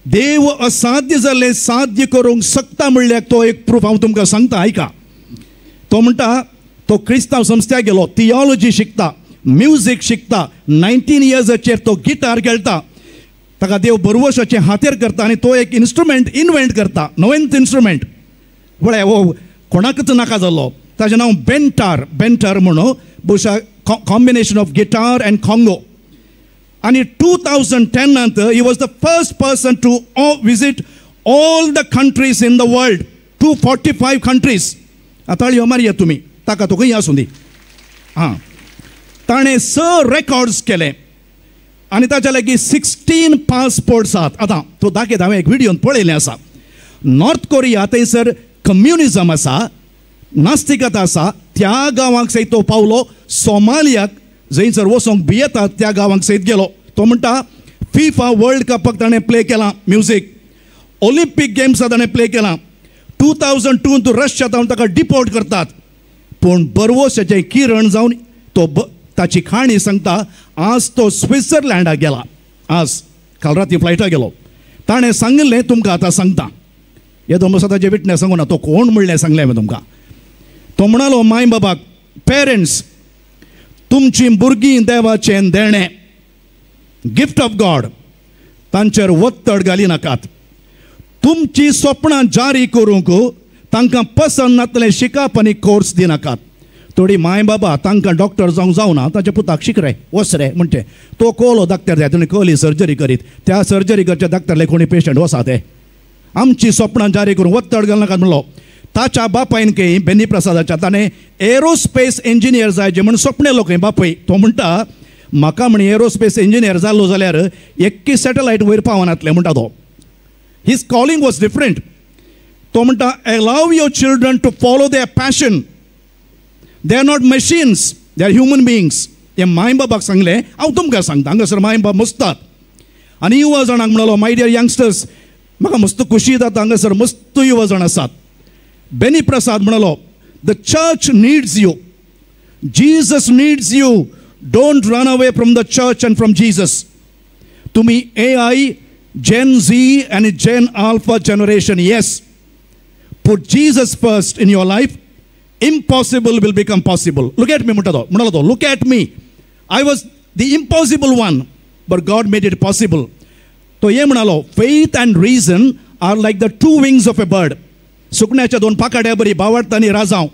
देव असाध्य जाल्लें साध्य करूंक शकता म्हणल्यार तो एक प्रूफ हांव तुमकां सांगता आयका तो म्हणटा तो क्रिस्तांव संस्थ्याक गेलो थियोलॉजी शिकता म्युजीक शिकता 19 इयर्साचेर तो गिटार खेळटा ताका देव बरवशाचे हातेर करता आनी तो एक इन्स्ट्रुमेंट इन्वेंट करता नवेंत इन्स्ट्रुमेंट वळे हो कोणाकच नाका जाल्लो ताचें नांव बेंटार म्हणून बहुशा combination of guitar and Congo आनी 2010 he was the first person to visit all the countries in the world 245 countries ताळयो मारया तुमी ताका तो खंय आसूं दी हां ताणें 6 रेकॉर्ड्स केले आनी ताच्या लागीं 16 पासपोर्ट्स आसात आतां तो दाखयता हांवें एक व्हिडियोन पळयलें आसा नॉर्थ कोरिया थंयसर कम्युनिजम आसा नास्तिकता आसा त्या गांवांक सयत तो पावलो सोमालियाक जंयसर वचोंक भियेतात त्या गांवांक सयत गेलो तो म्हणटा फिफा वर्ल्ड कपाक ताणें प्ले केलां म्युजीक ऑलिंपीक गेम्सां ताणें प्ले केलां 2002 रशिया जावन ताका डिपोर्ट करतात पूण बरवशाचें किरण जावन तो ताची खाणी सांगता आज तो स्वित्झर्लंडाक गेला आज काल राती फ्लायटाक गेलो ताणें सांगिल्लें तुमकां आतां सांगता हे तो म्हजो ताचे विटनेस सांगू ना तो कोण म्हणलें सांगलें हांवें तुमकां तो म्हणालो माय बाबाक पेरंट्स तुमची भुरगीं देवाचें देणें गिफ्ट ऑफ गॉड तांचेर वत्तड घाली नाकात तुमची स्वप्नां जारी करूंक तांकां पसंद नातलें शिकप आनी कोर्स दिनाकात थोडी माय बाबा तांकां डॉक्टर जावंक जावना ताच्या पुताक शिक रे वच रे म्हणचे तो कोलो दाक्तर जाय तुमी कोली सर्जरी करीत त्या सर्जरी करच्या दाक्तरले कोणी पेशंट वसा ते आमची स्वप्नां जारी करूंक वत्तड घालनाकात म्हणलो ताच्या बापायन खंय बेनी प्रसादाच्या ताणें एरोस्पेस इंजिनियर जायचे म्हण स्वप्नेलो खंय बापय तो म्हणटा म्हाका म्हण एरोस्पेस इंजिनियर जाल्लो जाल्यार 21 सॅटेलायट वयर पावनातले म्हणटा तो हीज कॉलिंग वॉज डिफरंट तो म्हणटा allow your children to follow their passion they are not machines they are human beings हे माय बाबाक सांगलें हांव तुमकां सांगता हांगासर माय बाब मस्तात आनी युवा जाणांक म्हणलो माय डियर यंगस्टर्स म्हाका मस्त खुशी जाता हांगासर मस्त युवा जाण आसात बेनी प्रसाद म्हणलो the church needs you Jesus needs you don't run away from the church and from Jesus तुम्ही AI Gen Z and Gen Alpha generation yes put Jesus first in your life impossible will become possible look at me म्हणलो तो look at me I was the impossible one but God made it possible तो हे म्हणालो faith and reason are like the two wings of a bird सुकण्याच्या दोन पाकाट्या बरी बावडटा आनी राजांव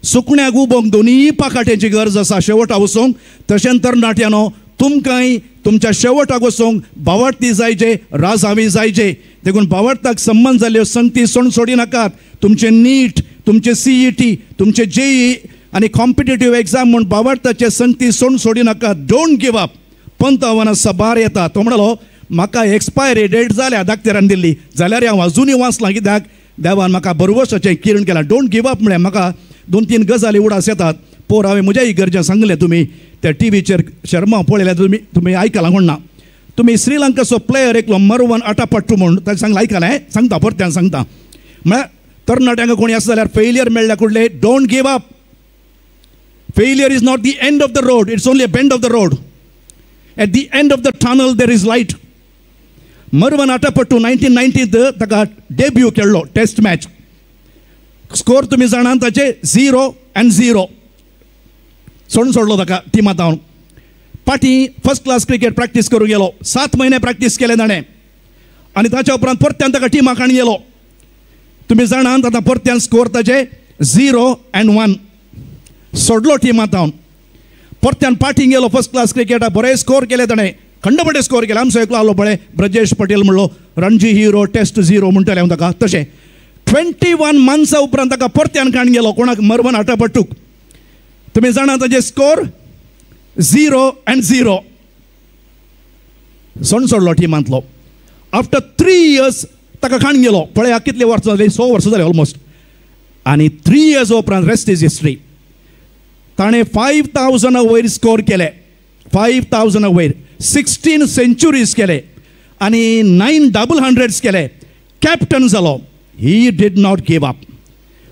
सुकण्याक उबोंक दोनी पाकाट्यांची गरज आसा शेवटाक वचोंक तशें तरणाट्यानो तुमकांय तुमच्या शेवटाक वचोंक बावडटी जायचे राजावी जायचे देखून बावडटाक संबंध जाल्ल्यो संगती सोडी नाकात तुमचे नीट तुमचे CET तुमचे JEE आनी कॉम्पिटेटिव्ह एग्जाम म्हूण बावडटाचे संगती सोडी नाकात डोंट गिव अप पंत आव्हानां सबार येता तो म्हणलो म्हाका एक्सपायरी डेट जाल्या दाक्तेरान दिल्ली जाल्यार हांव अजुनूय वाचलां कित्याक देवान म्हाका बरवशाचें किरण केलां डोंट गिव अप म्हळ्यार म्हाका 2-3 गजाली उडास येतात पोर हांवें म्हज्या इगर्जेन सांगलें तुमी त्या टीव्हीचेर शर्मा पळयल्या तुमी आयकलां म्हणना तुमी श्रीलंकाचो प्लेयर एकलो मरवन आटापट्टू म्हूण ताका सांगलां आयकलां सांगता परत्यान सांगता म्हळ्यार तरणाट्यांक कोणी आसा जाल्यार फेलियर मेळ्ळ्या कुडले don't give up failure is not the end of the road it's only a bend of the road at the end of the tunnel there is light Marvan Atapattu 1990 ताका डेब्यू केल्लो टेस्ट मॅच स्कोर तुमी जाणात ताचे 0-0 सोडलो ताका टिमांत हांव फाटीं फर्स्ट क्लास क्रिकेट प्रॅक्टीस करूंक गेलो 7 म्हयने प्रॅक्टीस केले ताणें आनी ताच्या उपरांत परत्यान ताका टिमाक हाडून गेलो तुमी जाणात आतां परत्यान स्कोर ताचे 0-1 सोडलो टिमांत हांव परत्यान फाटीं गेलो फर्स्ट क्लास क्रिकेटाक बरें स्कोर केले ताणें खंडपटे स्कोर केले आमचो एकलो आलो पळय ब्रजेश पटेल म्हणलो रणजी हिरो टेस्ट 0 म्हणटलें हांव ताका तशें 21 मंथ्सा उपरांत ताका परत्यान काण गेलो कोणाक मरवन आटापट्टूक तुमी जाणा ताजे स्कोर 0-0 सोडलो टिमांतलो आफ्टर 3 years ताका खाण गेलो. पळय कितले वर्सां जाली, 100 वर्सां जाली ऑलमोस्ट. आनी 3 years उपरांत रेस्ट इज हिस्ट्री. ताणें 5000 वयर स्कोर केले, 5000 वयर, 16 सेंचुरीज केले आनी 9 double hundreds केले. कॅप्टन जालो. He did not give up.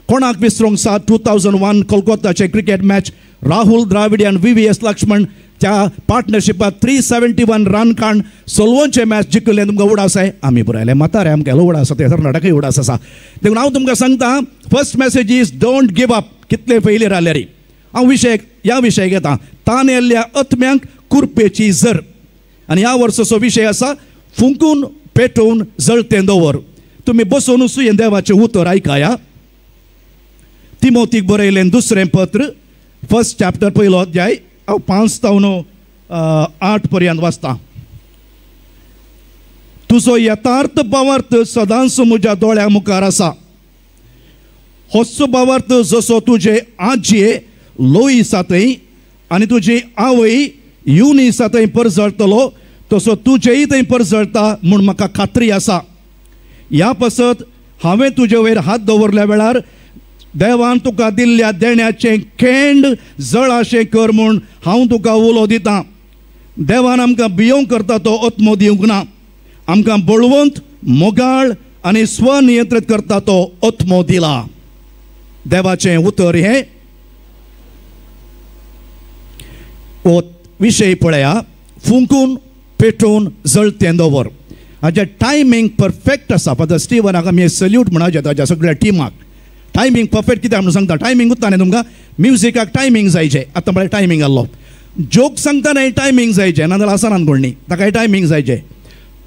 कोणाक विसरूंक सा 2001 कोलकाताचे क्रिकेट मॅच, राहुल द्राविड आनी VVS लक्ष्मण त्या पार्टनरशिपात 371 रन काडून सोलवोनचे मॅच जिखले. तुमकां उडास आहे, आमी बरयले म्हातारे आमगेलो उडास आसा, कर्नाटकय उडास आसा. देखून हांव तुमकां सांगता, first message is don't give up. कितले फेलियर जाले रे. हांव ह्या विशय घेता. तान येल्ल्या अत्म्यांक कुरपेची झर. आनी ह्या वर्साचो विशय आसा फुंकून पेटोवन जळतें दवर. तुमी बसून सुयेन देवाचें उतर आयकाया. तिमोथीक बरयलें दुसरें पत्र, 1st chapter पयलो अध्याय, हांव 5 to 8 पर्यंत वाचता. तुजो यथार्थ भावार्थ सदांच म्हज्या दोळ्या मुखार आसा. होच भावार्थ जसो तुजे आजये लोईसातय आनी तुजी आवय युनिसातय परजळटलो, तसो तुजेय थंय परजळटा म्हूण म्हाका खात्री आसा. ह्या पासत हांवें तुजे वयर हात दवरल्या वेळार देवान तुका दिल्ल्या देण्याचें खेंड जळाशें कर म्हूण हांव तुका उलो दितां. देवान आमकां भियोंक करता तो आत्मो दिवंक ना. आमकां बळवंत, मोगाळ आनी स्वनियंत्रीत करता तो आत्मो दिला. देवाचें उतर हें. विशय पळया, फुंकून पेटोवन जळतें दवर. हाजें टायमींग परफेक्ट आसा. फादर स्टीवनाक आमी सल्यूट म्हणा ताच्या सगळ्या टिमाक. टायमींग परफेक्ट कित्याक म्हणून सांगता. टायमींग उत्ता न्ही तुमकां. म्युजिकाक टायमींग जायचें. आतां म्हळ्यार टायमींग आहलो. जोक सांगतना टायमींग जायचें, नाजाल्यार आसना कोणी, ताकाय टायमींग जायचें.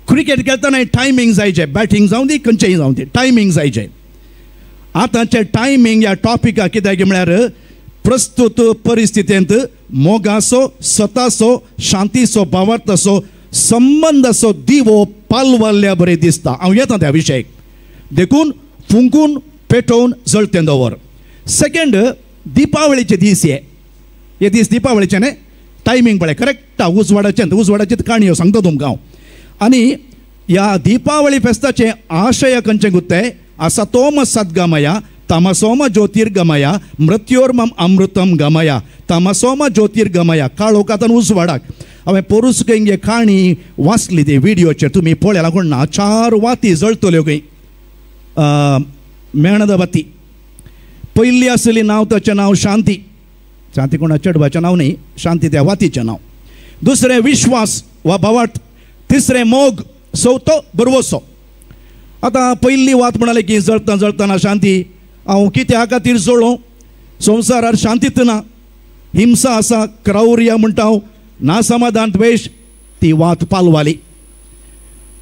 क्रिकेट खेळतना टायमींग जायचें. बॅटींग जावं दी, खंयचेंय जावं दी, टायमींग जायचें. आतांचें टायमींग ह्या टॉपिकाक कित्याक म्हळ्यार प्रस्तुत परिस्थितींत मोगाचो, सताचो, शांतीचो, भावार्थाचो, संबंदाचो दिवो पालवाल्ल्या बरें दिसता. हांव येता त्या विशयाक. देखून फुंकून पेटोवन जळतें दवर. सेकंड, दिपावळीचे दीस हे दीस दिपावळीचे न्ही. टायमींग पळय करेक्ट. उजवाडाची काणयो सांगता तुमकां हांव. आनी ह्या दिपावळी फेस्ताचे आशय खंयचे गुत्ते, असतोम सद्गमय, तमसोम ज्योतिर्गमय, मृत्योर्मम अमृतम गमय, तमसोम ज्योतिर्गमय. काळोखांतल्यान उजवाडाक. हांवें पोरुस्केंगे काणी वाचली ती व्हिडिओचेर, तुमी पळयला कोण ना. 4 वाती जळटल्यो खंय, मेणदबत्ती. पयली आसली नांव, ताचें नांव शांती. शांती कोणा चेडवाचें नांव न्ही, शांती त्या वातीचें नांव. दुसरें विश्वास वा भावार्थ. तिसरें मोग. चवथो बरवसो. आतां पयली वात म्हणाली की जळतना शांती. हांव कित्या खातीर जळों. संवसारार शांतीत ना, हिंसा आसा, क्रौर्य म्हणटा हांव, नासमाधान, द्वेश. ती वात पालवाली.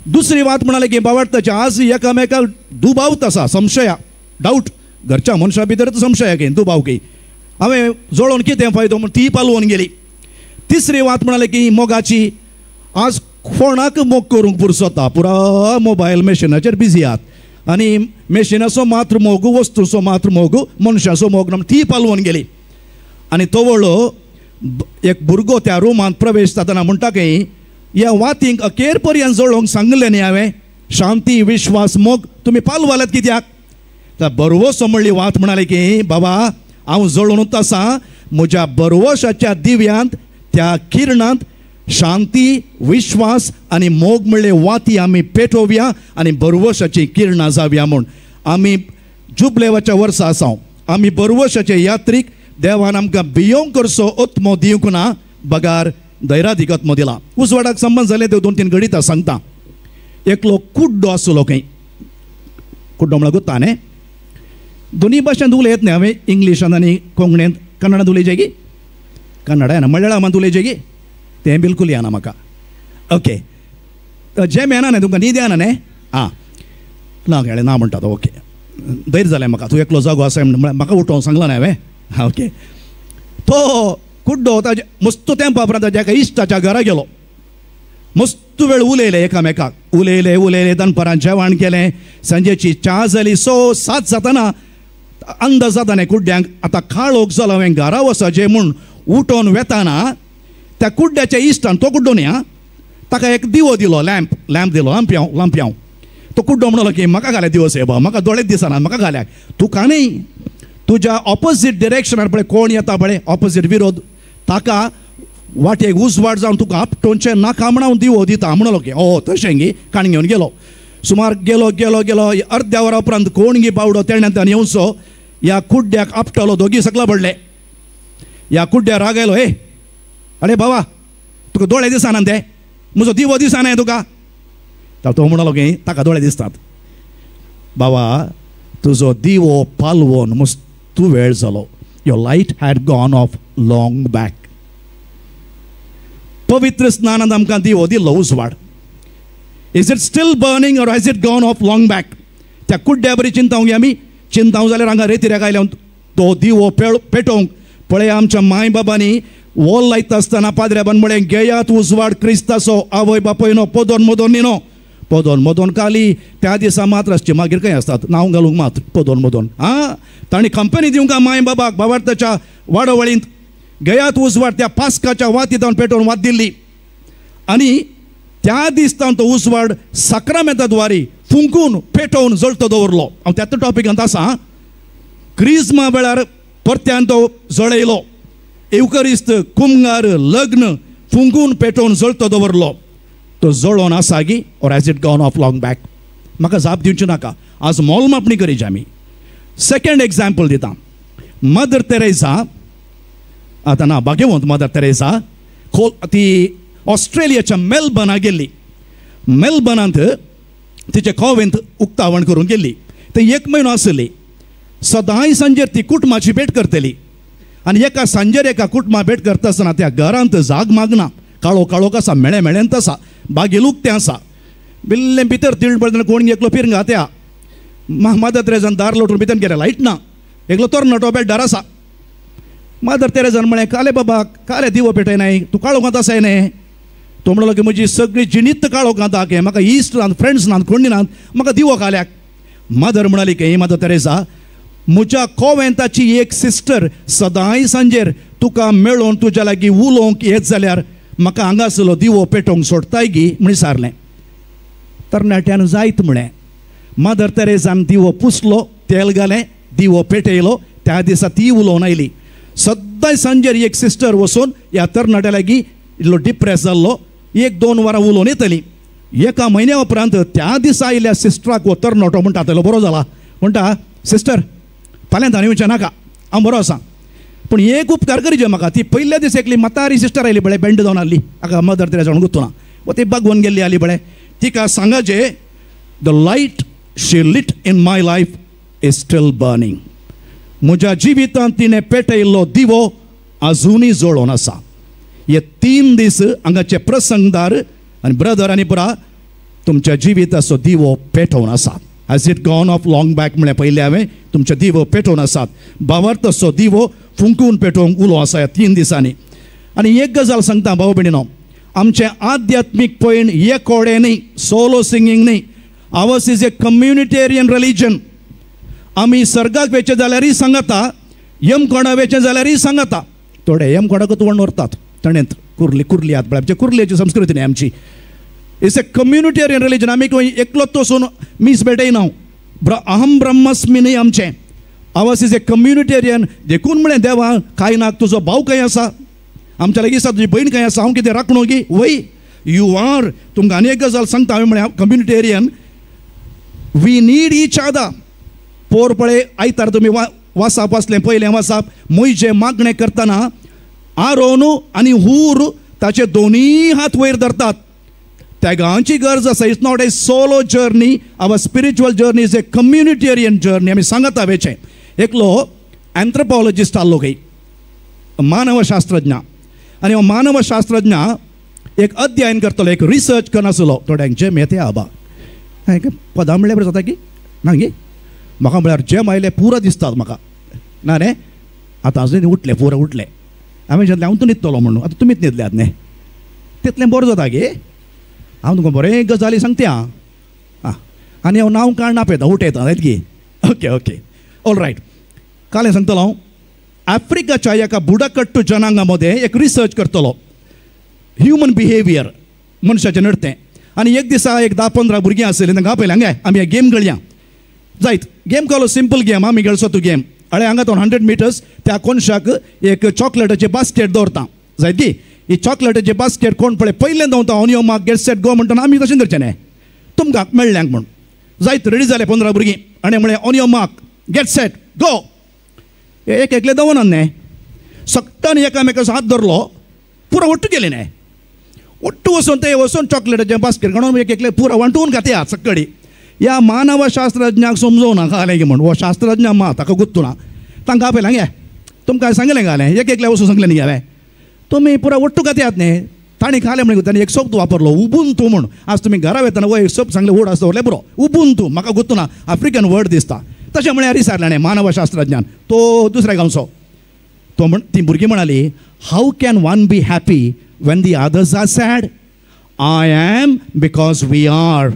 दुसरी वात म्हणाली की भावार्थाचे आज एकामेकाक दुबावत आसा, संशया, डाऊट. घरच्या मनशा भितर संशय की दुबाव की हांवें जळोवन कितें फायदो म्हूण ती पालवून गेली. तिसरी वात म्हणाली की मोगाची. आज कोणाक मोग करूंक पुरसता, पुरा मोबायल मेशिनाचेर बिजी आहात आनी मेशिनाचो मात्र मोग, वस्तूचो मात्र मोग, मनशाचो मोग ना, ती पालवून गेली. आनी तो व्हडलो एक भुरगो त्या रुमांत प्रवेश जातना म्हणटा की ह्या वातींक अखेर पर्यंत जळोवंक सांगलें न्ही हांवें. शांती, विश्वास, मोग तुमी पालवाल्यात कित्याक. तर बरवसो म्हणली वात म्हणाली की बाबा हांव जळोनूच आसा. म्हज्या बरवशाच्या दिव्यांत, त्या किरणांत शांती, विश्वास आनी मोग म्हणले वाती आमी पेटोवया आनी बरवशाची किरणां जावया म्हूण. आमी जुबलेवाच्या वर्सा आसा. आमी बरवशाचे यात्रीक. देवान आमकां भियोंक करचो आत्मो दिवंक ना, बगार धैर्याधिक आत्मो दिला. उजवाडाक संबंद जाले ते 2-3 घडीत सांगता. एकलो कुड्डो आसलो खंय. कुड्डो म्हळ्यार गुत्ता न्ही. दोनी भाशेंत उलयत न्ही हांवें, इंग्लिशान आनी कोंकणींत. कन्नडांत उलयचें गी, कन्नडा येना, मल्याळमांत उलयचें गी, तें बिलकूल येना म्हाका. ओके, जें मेळना न्ही तुमकां, न्हीद येना न्ही. आं ना गेले ना म्हणटा तो. ओके, धैर्य जालें म्हाका. तूं एकलो जागो आसा म्हळ्यार म्हाका उठोवंक सांगला न्ही हांवें. ओके, तो कुड्डो ताजे मस्त तेंपा उपरांत ताच्या एका इश्टाच्या घरा गेलो. मस्त वेळ उलयले एकामेकाक. उलयले दनपारां जेवण केलें. सांजेची च्या जाली. 6-7 जाताना अंदाज जाता न्ही कुड्ड्यांक आतां काळोख जालो. हांवें घरा वचचें म्हूण उठोन वेताना त्या कुड्ड्याच्या इश्टान, तो कुड्डो न्ही आं, ताका एक दिवो दिलो लॅम्प दिलो लांप्याव तो कुड्डो म्हणलो की म्हाका घाल्या दिवो साहेब म्हाका दोळेच दिसना म्हाका घाल्याक तुका न्ही तुज्या ऑपोजीट डिरेक्शनार पळय कोण येता पळय ऑपोजीट विरोध ताका वाटेक उजवाड जावन तुका आपटोवचें नाका म्हण हांव दिवो दिता म्हणलो की तशें गी काणी घेवन गेलो सुमार गेलो अर्द्या वरा उपरांत कोण गी बावडो तेण्यान येवचो ह्या कुड्ड्याक आपटलो दोगी सकला पडले ह्या कुड्ड्या राग आयलो अरे बाबा तुका दोळे दिसना ते म्हजो दिवो दिसना तुका तो म्हणलो की ताका दोळे दिसतात बाबा तुजो दिवो पालवोन तूं वेळ जालो your light had gone of long back पवित्र स्नानांत आमकां दिवो दिल्लो उजवाड is it still burning or has it gone of long back त्या कुड्ड्या बरी चिंतावंक आमी चिंतावंक जाल्यार हांगा रेतीऱ्याक आयल्या तो दिवो पेटोवंक पळय आमच्या माय बाबांनी वॉल लायता आसतना पाद्र्याबान म्हळें गेयात उजवाड क्रिस्ताचो आवय बापयनो पोदोन मोदोन काली त्या दिसा मात्र आसची मागीर खंय आसतात नांव घालूंक मात्र पोदोन तांणी कंपनी दिवंक माय बाबाक बाबार्थाच्या वाडवळींत गेयात उजवाड त्या पास्काच्या वाती जावन पेटोवन वात दिल्ली आनी त्या दिसतावन तो उजवाड साक्रामेंताद्वारी फुंकून पेटोवन जळतो दवरलो हांव त्याच टॉपिकांत आसा क्रिस्मा वेळार परत्यान तो जळयलो एवकरिस्त कुमगार लग्न फुंकून पेटोवन जळतो दवरलो तो जळोन आसा गी or has it gone of long back म्हाका जाप दिवची नाका आज मोलमापणी करीची आमी सेकंड एग्जाम्पल दिता मदर तेरेसा आतां ना भाग्यवंत मदर तेरेसा ती ऑस्ट्रेलियाच्या मेलबर्नाक गेल्ली मेलबर्नांत तिचे खोवेंत उक्तावण करून गेल्ली थंय 1 म्हयनो आसली सदांय सांजेर ती कुटुंबाची भेट करतली आनी एका सांजेर एका कुटुंबा भेट करता आसतना त्या घरांत जाग मागना काळो आसा मेळेंत आसा बागेल उक्तें आसा बिल्लें भितर तिळण पडटना कोण एकलो पिरंगा त्या मदर तेरेसान दार लोटून भितर गेले लायट ना एकलो तरणाटो बेड्डार आसा मदर तेरेसान म्हळें काले बाबा काले दिवो पेटयनाय तूं काळो कांत आसाय न्ही तो म्हणलो की म्हजी सगळी जिणीत काळो कांत आहा म्हाका इश्ट नात फ्रेंड्स नात कोणी नात म्हाका दिवो काल्याक मदर म्हणाली की मदर तेरेसा म्हज्या कोवेंताची एक सिस्टर सदांय सांजेर तुका मेळोवन तुज्या लागीं उलोवंक येत जाल्यार म्हाका हांगासलो दिवो पेटोवंक सोडताय गी म्हण सारलें तरणाट्यान जायत म्हळें मदर तेरेसान दिवो पुसलो तेल घालें दिवो पेटयलो त्या दिसा ती उलोवन आयली सदांय सांजेर एक सिस्टर वचून ह्या तरणाट्या लागीं इल्लो डिप्रेस जाल्लो 1-2 वरां उलोवन येतली एका म्हयन्या उपरांत त्या दिसा आयल्या सिस्टराक हो तरणाटो म्हणटा तेलो बरो जाला म्हणटा सिस्टर फाल्यां ताणें येवचें नाका हांव बरो आसा पूण एक उपकार करीचे म्हाका ती पयल्या दीस एकली मतारी सिस्टर आयली बळे बेंड जावन आसली हाका मदर तेरेसा गुंतूना व ती बागवून गेल्ली आली बळे तिका सांगाचे the light she lit in my life is still burning म्हज्या जिवितांत तिणें पेटयल्लो दिवो आजुनूय जळोवन आसा हे 3 दीस हांगाचे प्रसंगदार आनी ब्रदर आनी पुरा तुमच्या जिविताचो दिवो पेटोवन आसा has it gone of long back म्हळें पयलें हांवें तुमचे दिवो पेटोवन आसात भावार्थाचो दिवो फुंकून पेटोवंक उलो आसा ह्या 3 दिसांनी आनी एक गजाल सांगता भाव भयणीनो आमचें आध्यात्मीक पयण हे कोडे न्ही सोलो सिंगींग न्ही hours is a communitarian religion आमी सर्गाक वेचे जाल्यारय सांगता यमकोणा वेचे जाल्यारय सांगता थोडे यमकोणाक तोंड व्हरतात तणेंत कुर्ली हात म्हणजे कुर्लेची संस्कृती न्ही आमची इट्स ए कम्युनिटेरियन रिलीजन आमी एकलोच वचून मीस भेटयना अहम ब्रह्मस्मी न्ही आमचें आवाज इज ए कम्युनिटेरियन देखून म्हळें देवा काय नाक तुजो भाव खंय आसा आमच्या लागीं आसा तुजी भयण खंय आसा हांव कितें राखणो गी वय यू आर तुमकां आनी एक गजाल सांगता हांवें म्हळें communitarian we need each other पोर पळय आयतार तुमी वासाप वाचलें पयलें वासाप मोयजे मागणें करतना आरोन आनी हूर ताचे दोनूय हात वयर धरतात तेगांची गरज आसा it's not a solo journey our spiritual journey is a communitarian journey आमी सांगता हांवें एकलो एंथ्रोपॉलॉजिस्ट आसलो खंय मानवशास्त्रज्ञ आनी हो मानवशास्त्रज्ञ एक अध्ययन करतलो एक रिसर्च करनासलो थोड्यांचे मेते आबा पदां म्हणल्यार बरें जाता की ना गे म्हाका म्हळ्यार जे आयले पुरो दिसतात म्हाका ना रे आतां अजून उठले पुरो उठले हांवें चिंतलें हांव तूं न्हिदतलो म्हणून आतां तुमीच न्हिदल्यात न्ही तितलें बरें जाता गे हांव तुमकां बरें गजाली सांगता आं आनी हांव नांव काण आपयता उठयता न्हय गे ओके ओके ऑल रायट कालें सांगतलो हांव आफ्रिकाच्या एका बुडाकट्टू जनांगा मध्ये एक रिसर्च करतलो ह्युमन बिहेवियर मनशाचें नडतें आनी एक दिसा एक 10-15 भुरगीं आसलीं तांकां आपयलें हांगा आमी एक गेम खेळया जायत गेम कहलो सिंपल गेम आमी खेळचो तूं गेम अळे हांगा तो 100 मिटर्स त्या कोनशाक एक चॉकलेटाचें बास्केट दवरता जायत की ही चॉकलेटाचें बास्केट कोण पळय पयलें दवरता on your mark get set go म्हणटना आमी तशें करचें न्हय तुमकां मेळ्ळ्यांक म्हूण जायत रेडी जाले 15 भुरगीं आनी म्हळें on your mark get set go एक एकले दवरना न्हय सक्तान एकामेकाचो हात धरलो पुरो ಒಟ್ಟು गेले न्हय ಒಟ್ಟು वचून चॉकलेटाचें बास्केट काडून एक एकले पुरो वांटून घातया सक्कडी ह्या मानव शास्त्रज्ञाक समजोवना घालें की म्हण वो शास्त्रज्ञ ताका गुत्तुना तांकां आपयलें हांगे तुमकां सांगलें घालें एक एकल्या वचून सांगलें न्ही हांवें तुमी पुरो ಒಟ್ಟು घातयात न्ही ताणी खालें म्हणून ताणें एक शब्द वापरलो उबुंतू म्हूण आज तुमी घरा वयताना वो एक शब्द सांगले वड आसता व्हरलें बरो उबुंतू म्हाका गुत्तुना आफ्रिकन वर्ड दिसता तशें म्हळ्यार विचारलें मानव शास्त्रज्ञान तो दुसऱ्या गांवचो तो म्हण ती भुरगीं म्हणाली how can one be happy when the others are sad I am because we are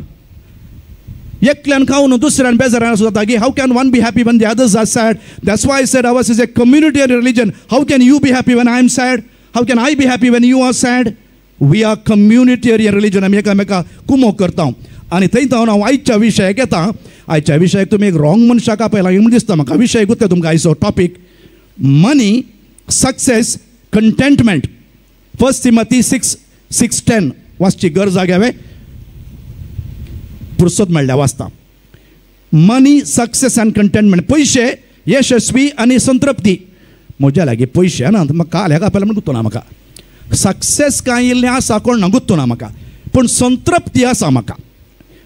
एकल्यान खावन दुसऱ्यान बेजारान जाता की how can one be happy when the others are sad that's why I said ours is a community religion how can you be happy when I am sad how can I be happy when you are sad we are communitarian religion आमी एकामेका कुमो करता आनी थंय हांव आयच्या विशयाक येता आयच्या विशयाक तुमी एक रॉंग मनशाक आपयला म्हण दिसता म्हाका विशय गुत्ता तुमकां आयचो टॉपीक मनी सक्सेस कंटेंटमेंट 1 Timothy 6:10 वाचची गरज घ्यावे पुरसत मेळ्ळ्या वाचता मनी सक्सेस अँड कंटेंटमेंट पयशे यशस्वी आनी संतृप्ती म्हज्या लागीं पयशे ना म्हाका काल्याक आपयला म्हण गुत्तो ना म्हाका सक्सेस कांय इल्लें आसा कोण ना गुत्तो ना म्हाका पूण संतृप्ती आसा म्हाका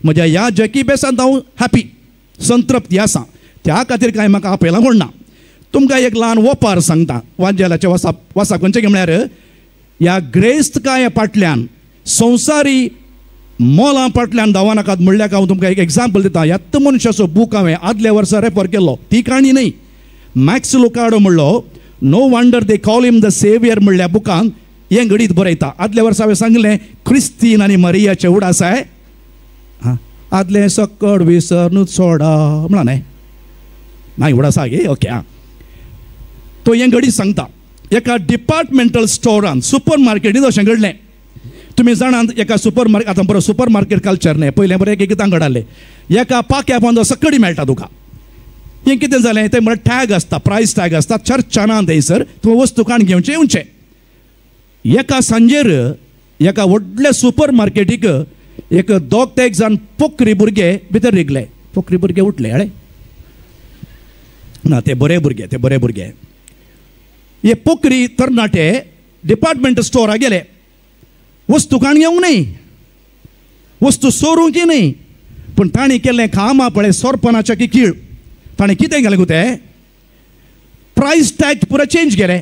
म्हज्या ह्या जकी बेसांत हांव हॅपी संतृप्ती आसा त्या खातीर कांय म्हाका आपयलां कोण ना तुमकां एक ल्हान वपार सांगता वांजेलाचे वासा खंयचे म्हळ्यार ह्या ग्रेस्तकाये फाटल्यान संवसारी मोलां फाटल्यान धांव नाकात म्हणल्यार हांव तुमकां एक एग्जाम्पल दिता ह्यात मनशाचो बूक हांवें आदल्या वर्सा रेफर केल्लो ती काणी न्ही मॅक्स लुकार्डो म्हणलो no wonder they call him the saviour म्हणल्या बुकान हें घडीत बरयता आदल्या वर्सा हांवें सांगलें क्रिस्तीन आनी मरियाचे उडासाय आदलें सक्कड विसरून सोडा म्हणा न्हय नाही उडासा गे ओके आं तो हें घडीत सांगता एका डिपार्टमेंटल स्टोरान सुपर मार्केटींत अशें घडलें तुमी जाणात एका सुपर मार्केट आतां बरो सुपर मार्केट कल्चर न्हय पयलें बरें एक कितें घडले एका पाक्या बांदो सकडी मेळटा तुका हें कितें जालें तें म्हळ्यार टॅग आसता प्रायस टॅग आसता चर्चाना थंयसर तूं वस्तू काण घेवचें येवचें एका सांजेर एका व्हडल्या सुपर मार्केटीक एक 2-3 जाण पोखरी भुरगे भितर रिगले पोखरी भुरगे उठले अळे ना ते बरे भुरगे हे पोखरी तरणाटे डिपार्टमेंट स्टोराक गेले वस्तू काण घेवंक न्ही वस्तू सोरूंकय न्ही पूण तांणी केल्लें खामा पळय सोरपणाच्या की कीळ ताणें कितें केलें गो तें प्रायस टॅग पुरो चेंज केलें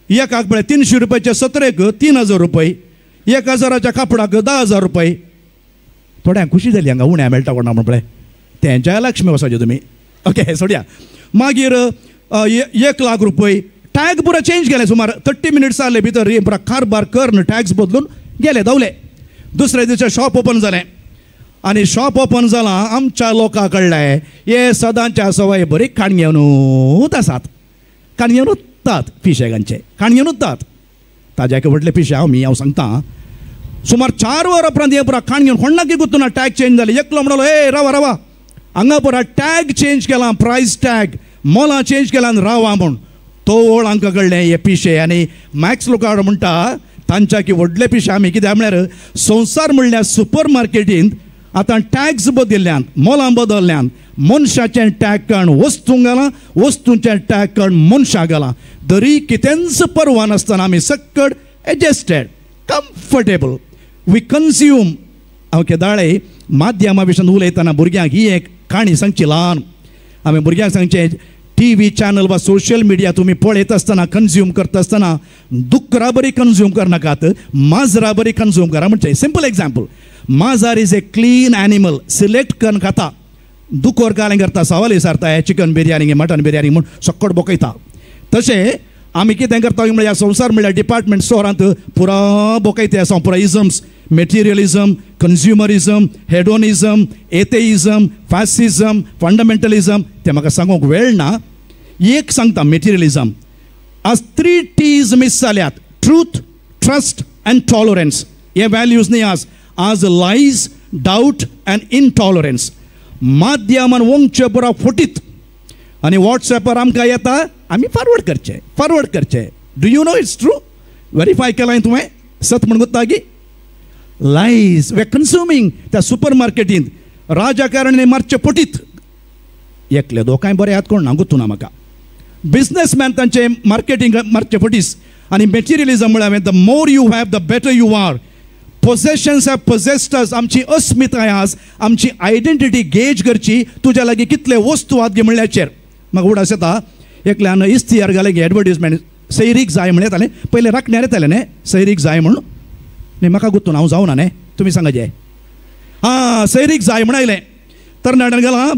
एकाक पळय 300 रुपयाच्या सत्रेक 3000 रुपये 1000च्या कापडाक 10,000 रुपये थोड्यांक खुशी जाली हांगा उण्या मेळटा कोणा म्हण पळय तेंच्या लक्ष्मी वसाचे तुमी ओके सोडया मागीर 1 लाख रुपये टॅग पुरो चेंज केले सुमार 30 मिनिट्स जाले भितर पुरो कारबार कर्ण टॅग्स बदलून गेले धांवले दुसऱ्या दिसा शॉप ओपन जालें आनी शॉप ओपन जालां आमच्या लोकां कळ्ळें हे सदांच्या सवय बरी काणयेनूच आसात काणयेनूच पिशेगांचे काणयेनूच ताज्या व्हडले पिशे हांव सांगता सुमार 4 वरां उपरांत हे पुरो काणयेन कोणाक गुत्तुना टॅग चेंज जाले एकलो म्हणलो ए रावा हांगा पुरो टॅग चेंज केला प्रायस टॅग मोलां चेंज केला रावा म्हूण तो वळ हांकां कळ्ळें हे पिशे आनी मॅक्स लुकार्डो म्हणटा तांच्या की व्हडले पिशे आमी कित्याक म्हळ्यार संवसार म्हणल्यार सुपर मार्केटींत आतां टॅग्स बदल्ल्यान मोलां बदल्ल्यान मनशाचें टॅग कण वस्तूंक घालां वस्तूंचें टॅग कण मनशाक घालां तरी कितेंच परवा नासतना आमी सक्कड एडजस्टेड कम्फर्टेबल वी कन्ज्यूम हांव केदाळे माध्यमा विशीं उलयतना भुरग्यांक ही एक काणी सांगची ल्हान हांवें भुरग्यांक सांगचें TV चॅनल वा सोशल मिडिया तुम्ही पळयत आसतना कन्ज्यूम करता आसतना दुकरां बरी कन्ज्यूम करनाकात माजरां बरी कन्ज्यूम करा म्हणजे सिंपल एग्जाम्पल माजर is a clean animal select करून खाता दुकोर कालें करता सवाल विचारता हे चिकन बिर्याणी मटन बिर्याणी म्हूण सक्कड बोकयता तशें आमी कितें करता म्हळ्यार संवसार म्हळ्यार डिपार्टमेंट स्टोरांत पुरो बोकयते आसा पुरो इजम्स मेटेरियलिजम कंज्युमरिजम हेडोनिजम एथेइजम फॅसिजम फंडामेंटलिजम ते म्हाका सांगूंक वेळ ना एक सांगता मेटेरियलिजम आज 3 T's मिस जाल्यात ट्रूथ ट्रस्ट अँड टॉलरन्स हे व्हॅल्यूज न्ही आज लायज डाऊट अँड इनटॉलरन्स माध्यमान वंगचे बरो फुटीत आनी व्हॉट्सॲपार आमकां येता आमी फॉरवर्ड करचे do you know it's true verify केलां तुवें सत म्हण गुत्तागी लायज वे कन्ज्युमींग त्या सुपर मार्केटींत राजकारणी मारचे पटीत एकले दोकांय बरे आहात कोण ना गुतूना म्हाका बिझनेसमॅन तांचे मार्केटींग मारचे पटीस आनी मेटेरियलिझम म्हळ्यार the more you have the better you are possessions have possessed us आमची अस्मिताय आज आमची आयडेंटिटी गेज करची तुज्या लागीं कितले वस्तू आहात गे म्हणल्याचेर म्हाका उडास येता एकल्यान इस्तियार घाले गे एडवर्टिजमेंट सैरीक जाय म्हण येतालें पयले राखण्यार येताले न्ही सैरीक जाय म्हणून न्ही म्हाका गुतून हांव जावना न्ही तुमी सांगाजे हां सैरीक जाय म्हण आयलें तरणाट्यान गेलां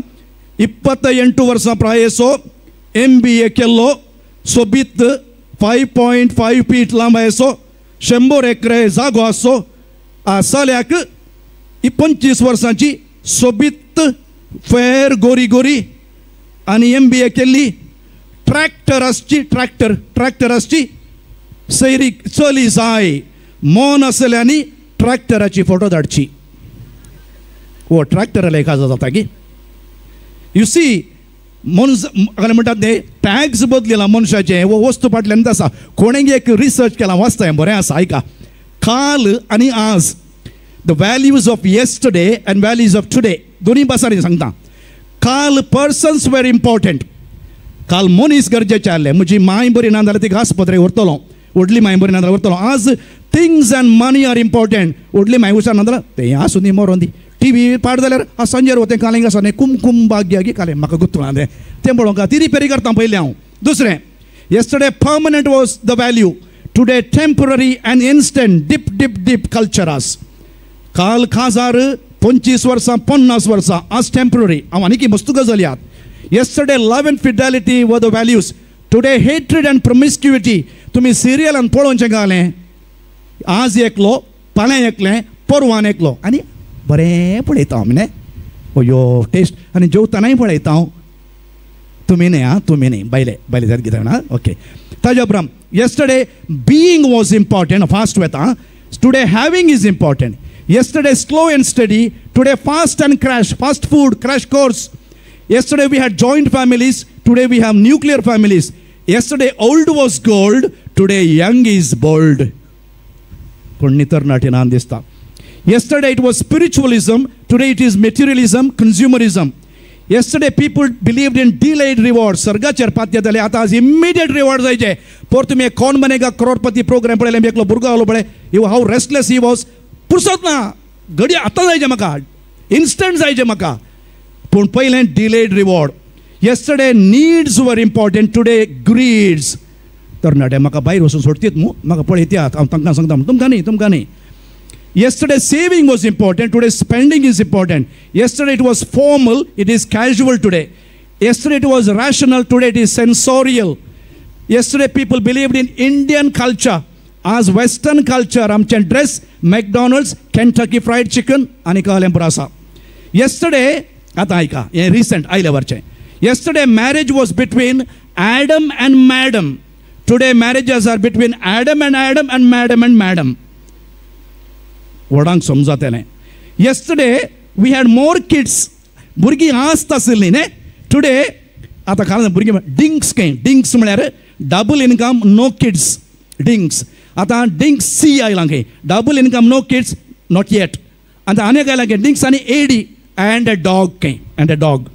28 वर्सां प्रायेचो MBA केल्लो सोबीत 5.5 फीट लांब आयसो 100 एकरे जागो आसो साल्याक 25 वर्सांची सोबीत फेर गोरी गोरी आनी MBA केल्ली ट्रॅक्टर आसची सैरीक चली जाय मोन आसल्यांनी ट्रॅक्टराची फोटो धाडची हो ट्रॅक्टराला एक हजार जाता की यू सी म्हणटात ते टॅग्स बदलेला मनशाचे वो वस्तू फाटल्यान आसा कोणेंय एक रिसर्च केला वाचता बरें आसा आयका काल आनी आज the values of yesterday and values of today दोन्ही भासांनी सांगता काल पर्सन्स वेर इम्पॉर्टंट काल मनीस गरजेचे आसले म्हजी माय बरी ना जाल्यार ती आस्पत्रेक व्हरतलो व्हडली माय बरी ना जाल्यार व्हरतलो आज things and money are important व्हडली माय हुशार ना जाल्यार तें आसूं न्ही मरोन दी TV पाड जाल्यार संजेर वतें कालेंग आसा न्ही कुमकुम भाग्य गी कालें म्हाका गुंतूना तें पळोवंक ती रिपेरी करता पयलीं हांव दुसरें yesterday permanent was the value today temporary and instant deep culture आस काल खाजार 25 वर्सां 50 वर्सां आज टेम्पररी हांव आनी मस्तू गजाली आहात yesterday love and fidelity were the values today hatred and promiscuity तुमी सिरियलान पळोवचें गालें आज एकलो फाल्यां एकलें परवान एकलो आनी बरें पळयता हांव न्ही अयो टेस्ट आनी जेवतानाय पळयता हांव तुमी न्ही आं तुमी न्ही बायले जात कितें ना ओके ताज्या उपरांत yesterday being was important fast वेता today having is important yesterday slow and steady today fast and crash fast food crash course yesterday we had joint families today we have nuclear families yesterday old was gold today young is bold कोण तरणाटी नान दिसता Yesterday it was spiritualism, today it is materialism, consumerism. Yesterday people believed in delayed rewards. सर्गाचेर पात्य जाले आतां आज immediate reward जायचे पर तुमी कौन बनेगा करोडपती प्रोग्राम पळयले एकलो भुरगो आलो पळय you how restless he was पुरसत ना घडी आतां जायचे म्हाका इन्स्टंट जायचे म्हाका पूण पयलें डिलेड रिवॉर्ड येस्टरडे नीड्स वर इम्पॉर्टंट टुडे ग्रीड्स तरणाटे म्हाका भायर वचून सोडतीत न्हू म्हाका पळयत्यात हांव तांकां सांगता तुमकां न्ही Yesterday saving was important, today spending is important. Yesterday it was formal, it is casual today. Yesterday it was rational, today it is sensorial. Yesterday people believed in Indian culture as Western culture. Amche dress, McDonald's, Kentucky Fried Chicken, anika lemprasa. Yesterday, ataika, recent, yesterday marriage was between Adam and Madam. Today marriages are between Adam and Madam and Madam. वडांक समजतलें yesterday we had more kids भुरगीं आस्त आसलीं न्ही टुडे आतां काल भुरगीं डिंक्स म्हळ्यार double income no kids dinks आतां डिंक्स सी आयलां खंय double income no kids not yet आतां आनी आयलां खंय डिंक्स आनी एडी एंड अ डॉग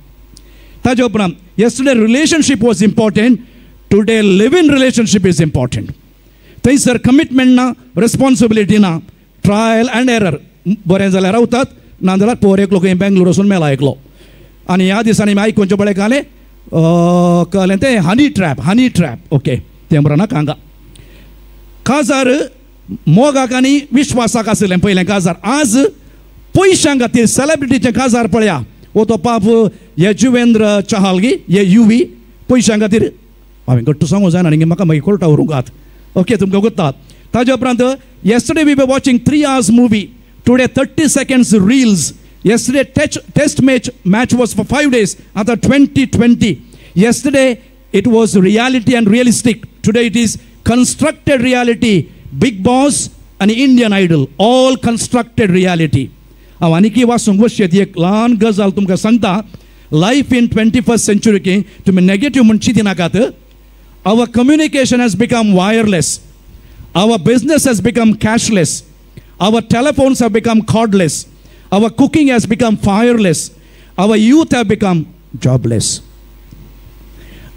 ताजे उपरांत yesterday relationship was important today live in relationship is important थंयसर कमिटमेंट ना रेस्पॉन्सिबिलिटी ना ट्रायल अँड एरर बरें जाल्यार रावतात ना जाल्यार पोर एकलो खंय बेंगलोर वचून मेला एकलो आनी ह्या दिसांनी आयकोनचें पळय कळ्ळें तें हनी ट्रॅप ओके तें बरें नाका हांगा काजार मोगाक आनी विश्वासाक आसलें पयलें काजार आज पयशां खातीर सेलिब्रिटीचें काजार पळया वो तो पाप हे जुवेंद्र चहालगी हे युवी पयशां खातीर हांवें गट्टू सांगूं जायना आनी म्हाका मागीर कोर्टा व्हरूंक आत ओके तुमकां गुत्ता ताजे उपरांत yesterday we were watching 3 hours movie today 30 seconds reels yesterday test match was for 5 days after 2020 yesterday it was reality and realistic today it is constructed reality Big Boss आनी Indian Idol all constructed reality. हांव आनीक वाचूंक वचचें एक ल्हान गजाल तुमकां सांगता. लायफ इन 21st century तुमी नेगेटिव्ह म्हूण चिंती नाकात. Our communication has become wireless. Our business has become cashless. Our telephones have become cordless. Our cooking has become fireless. Our youth have become jobless.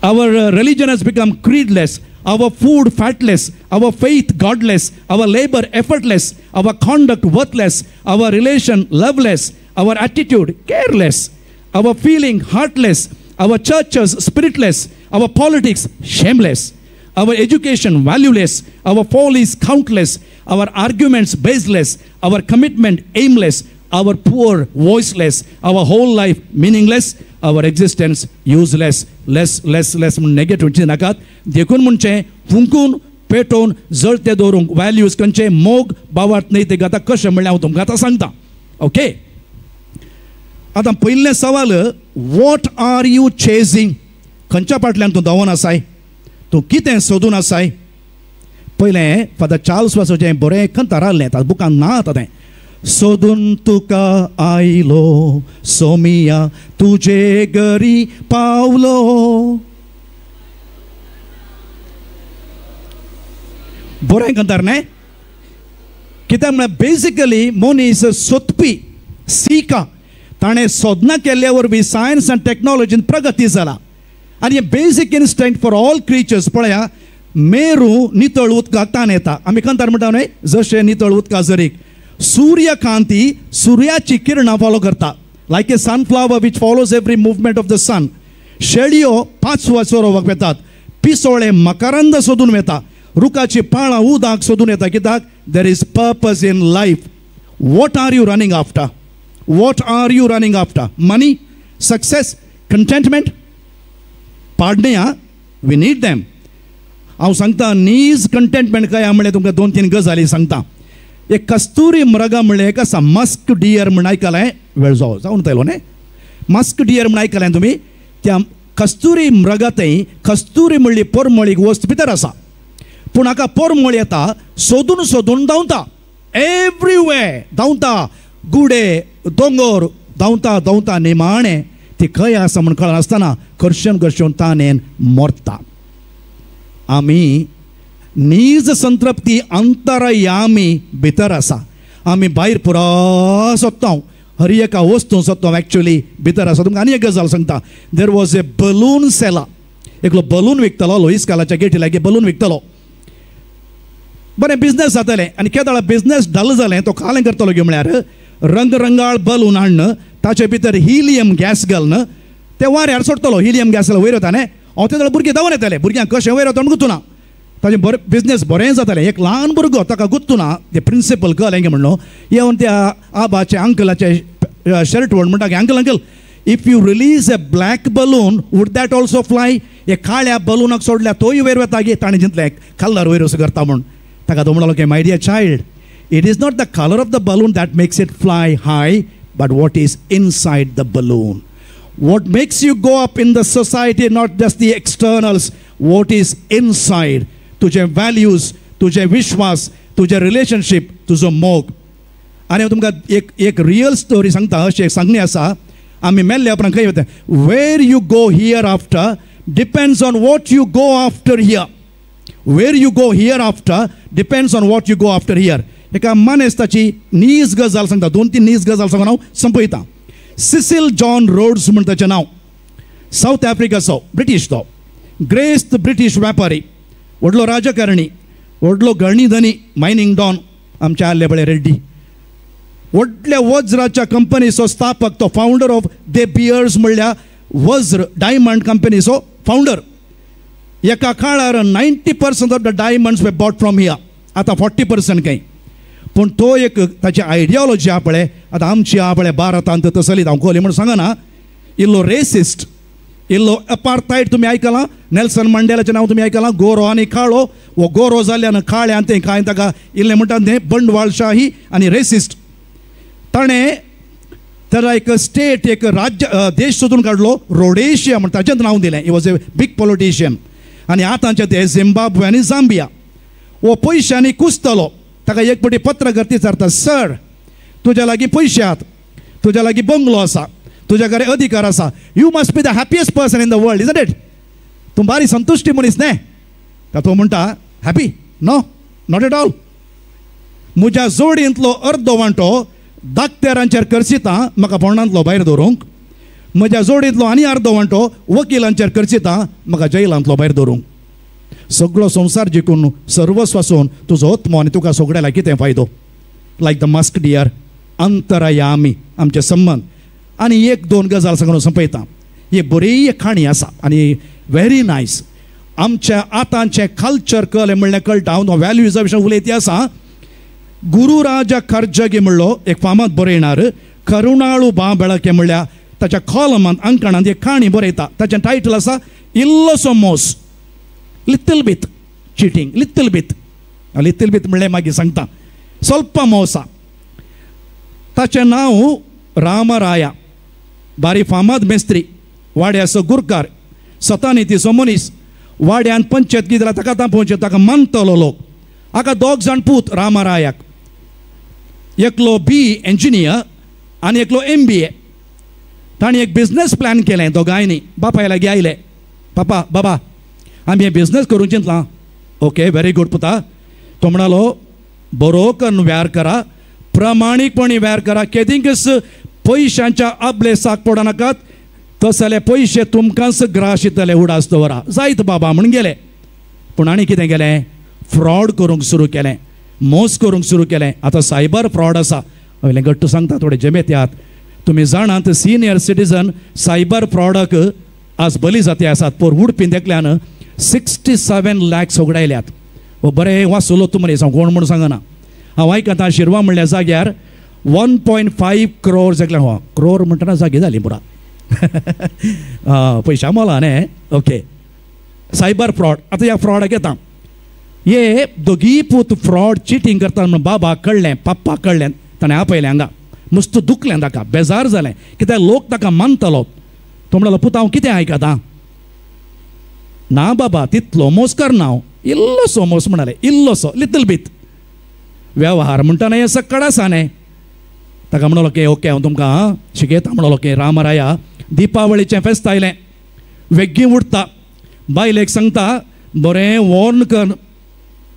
Our religion has become creedless. Our food fatless. Our faith godless. Our labor effortless. Our conduct worthless. Our relation loveless. Our attitude careless. Our feeling heartless. Our churches spiritless. Our politics shameless. Our education valueless. Our follies countless. Our arguments baseless. Our commitment aimless. Our poor voiceless. Our whole life meaningless. Our existence useless. Less negative nakat. देखून म्हणचे फुंकून पेटोवन जळते दवरूंक व्हॅल्यूज खंयचे मोग बावार्थ न्हय ते आतां कशें म्हणलें हांव तुमकां आतां सांगता. ओके, आतां पयलें सवाल, वॉट आर यू चेजिंग? खंयच्या फाटल्यान तूं धांवन आसाय? तूं कितें सोदून आसाय? पयलें फादर चार्ल्स वासोचें बरें कंतार आहलें, ताच्या बुकान ना आतां तें. सोदून तुका आयलो सोमिया तुजे घरी पावलो. बरें कंतार न्हय? कित्याक म्हळ्यार बेजिकली मनीस सोदपी सीका. ताणें सोदना केल्ल्या वरवीं सायन्स आनी टॅक्नॉलॉजीन प्रगती जाला. आनी हें बेजीक इन्स्टंक्ट फॉर ऑल क्रिचर्स. पळया, मेरू नितळ उदकाक ताण येता. आमी कंतार म्हणटा न्हय, जशें नितळ उदका जरीक सूर्यकांती सुर्याची किरणां फॉलो करता. Like a sunflower which follows every movement of the sun. शेळयो 5 वसोरोवक वेतात. पिसोळे मकरंद सोदून वेता. रुखाची पाळां उदक सोदून येता. कित्याक? There is purpose in life. What are you running after? What are you running after? Money? Success? Contentment? पाडणे we need them. हांव सांगता नीज कंटेंटमेंट काय म्हणलें तुमकां 2-3 गजाली सांगता. एक कस्तुरी मृगा म्हणलें एक आसा, मस्क डियर म्हण आयकलां? वेळ जावन येयलो न्हय? मस्क डियर म्हण आयकलां तुमी? त्या कस्तुरी मृगातय कस्तुरी म्हणली परमळीक वस्त भितर आसा. पूण हाका परमळ येता सोदून सोदून धांवता. एवरीवेर धांवता. गुडे दोंगर धांवता निमाणें ती खंय आसा म्हूण कळनासतना घर्शून ताणेन मरता. आमी नीज संतृप्ती अंतरयामी भितर आसा. आमी भायर पुरो सोदता, हर एका वस्तू सोदता, एक्चुअली भितर आसा. तुमकां आनी एक गजाल सांगता. देर वॉज ए बलून सेला. एकलो बलून विकतलो, लोईस्कालाच्या गेटी लागीं बलून विकतलो. बरें बिझनेस जातालें. आनी केदाळ बिझनेस डल जालें. तो कालें करतलो गे म्हळ्यार रंगरंगाळ बलून हाडन ताचे भितर हिलियम गॅस घालन ते वाऱ्यार सोडटलो. हिलियम गॅस वयर वता न्हय. हांव ते भुरगीं धांवन येताले. भुरग्यांक कशें वयर वता गुंतुना. ताजें बरें बिझनेस बरें जातालें. एक ल्हान भुरगो ताका गुंतुना. ते प्रिंसिपल कल हेंगे म्हणलो येवन त्या आबाचे अंकलाचे शर्ट वड म्हणटा, uncle if you release a black balloon would that also fly? हे काळ्या बलूनाक सोडल्या तोय वयर वता गे. ताणें चिंतलें कलर वयर असो करता म्हूण. ताका तो म्हणलो की my dear child, it is not the color of the balloon that makes it fly high, but what is inside the balloon. What makes you go up in the society, not just the externals, what is inside. तुझे values, तुझे विश्वास, तुझे relationship, तुझो मोग. आनी हांव तुमकां एक रियल स्टोरी सांगता. अशी एक सांगणी आसा. आमी मेल्ल्या उपरांत खंय वता? Where you go hereafter depends on what you go after here. Where you go hereafter depends on what you go after here. एका मानेस्ताची नीज गजाल सांगता. 2-3 नीज गजाल सांगून हांव संपयता. सिसील जॉन रोड्स म्हण ताचें नांव. साऊथ आफ्रिकाचो ब्रिटीश तो ग्रेस्त ब्रिटीश व्यापारी, व्हडलो राजकारणी, व्हडलो गणी धनी, मायनिंग डॉन. आमचे आल्ले बळे रेड्डी. व्हडल्या वज्राच्या कंपनीचो स्थापक तो. फाउंडर ऑफ दे बियर्स म्हणल्या वज्र डायमंड कंपनीचो फाउंडर. एका काळार 90% of the diamonds were bought from here. आतां 40% खंय. पूण तो एक ताची आयडियोलॉजी आहा पळय. आतां आमची आहा पळय भारतांत तसली हांव खोली म्हूण सांगना. इल्लो रेसिस्ट, इल्लो अपार्थायड तुमी आयकलां? नेल्सन मंडेलाचें नांव तुमी आयकलां? गोरो आनी काळो. वो गोरो जाल्ल्यान काळ्यान तें कांय ताका इल्लें म्हणटात तें बंडवाळशाही आनी रेसिस्ट. ताणें तर एक स्टेट, एक राज्य, देश सोदून काडलो. रोडेशिया म्हण ताचेंच नांव दिलें. He was a big politician. आनी आतांचे ते झिम्बाब्वे आनी झांबिया. वो पयशांनी कुसतलो. ताका एक पटी पत्रकार विचारता, सर तुज्या लागीं पयशे आहात, तुज्या लागीं बंगलो आसा, तुज्या कडेन अधिकार आसा, you must be the happiest person in the world, isn't it? तूं बारी संतुश्टी मनीस न्ही? तो म्हणटा, happy? No, not at all. म्हज्या जोडींतलो अर्दो वांटो दाक्तेरांचेर करसिता म्हाका पोंडांतलो भायर दवरूंक, म्हज्या जोडींतलो आनी अर्दो वांटो वकिलांचेर करसिता म्हाका जैलांतलो भायर दवरूंक. सगळो संवसार जिखून सर्वस्व आसून तुजो आत्मो आनी तुका सगळ्याला कितें फायदो? लायक द मस्क डियर, अंतरयामी आमचे संबंध. आनी एक दोन गजाल सांगून संपयता. ही बरी खाणी आसा आनी व्हेरी नायस. आमच्या आतांचे कल्चर कळ्ळें म्हणलें कळटा. हांव व्हॅल्यूजा विशीं उलयती आसा. गुरुराज खर्जगी म्हणलो एक फामाद बरयणार, करुणाळू बा बेळके म्हणल्या ताच्या कॉलमांत अंकणांत एक खाणी बरयता. ताचें टायटल आसा इल्लोसो मोस, little bit cheating, little bit. Little bit म्हणलें मागीर सांगता, ಸ್ವಲ್ಪ मोसा. ताचें नांव रामराया, बारी फामाद मेस्त्री, वाड्याचो गुरकार, सतानितीचो मनीस. वाड्यान पंचायत कितें जाल्यार ताका तापोवचें, ताका मानतलो लोक. हाका दोग जाण पूत रामरायाक, एकलो बी इंजिनियर आनी एकलो MBA. ताणें एक बिझनेस प्लॅन केलें दोगांयनी. बापाय लागीं आयले, पापा बाबा आमी हें बिझनेस करूं चिंतलां. ओके, व्हेरी गुड पुता. तो म्हणलो बरो करून व्यार करा, प्रामाणीकपणी व्यार करा, केदींकच पयशांच्या आबलेसाक पडनाकात, तस जाल्यार पयशे तुमकांच ग्रास येतले, उडास दवरा. जायत बाबा म्हण गेले. पूण आनी कितें केलें? फ्रॉड करूंक सुरू केलें, मोस करूंक सुरू केलें. आतां सायबर फ्रॉड आसा. वयलें गट्ट सांगता, थोडे जमेत्यात. तुमी जाणात सिनियर सिटीजन सायबर फ्रॉडाक आज बली जाते आसात. पोर उडपी देखल्यान 67 lakhs उगडायल्यात. हो बरें वाचलो तूं मनीस, हांव कोण म्हूण सांगना. हांव आयकता शिरवा म्हणल्या जाग्यार 1.5 crores एकल्यान, क्रोर म्हणटना जागी जाली पुरा. पयशा मोला न्ही. Okay, cyber fraud. आतां ह्या फ्रॉडाक येता. हे दोगी पूत फ्रॉड चिटींग करता म्हणून बाबा कळ्ळें, पप्पा कळ्ळें. ताणें आपयलें हांगा. मस्त दुखलें ताका, बेजार जालें. कित्याक लोक ताका मानतलो. तो म्हणलो पुता हांव कितें आयकतां? ना बाबा तितलो मोस करना हांव, इल्लोसो मोस म्हणलें, इल्लोसो, लिटल बीट. वेव्हार म्हणटाना हें सकड आसा न्ही. ताका म्हणलो की ओके हांव तुमकां शिकयता. म्हणलो की रामराया दिपावळीचें फेस्त आयलें, वेग्गी उठता, बायलेक सांगता बरें वॉर्न कर,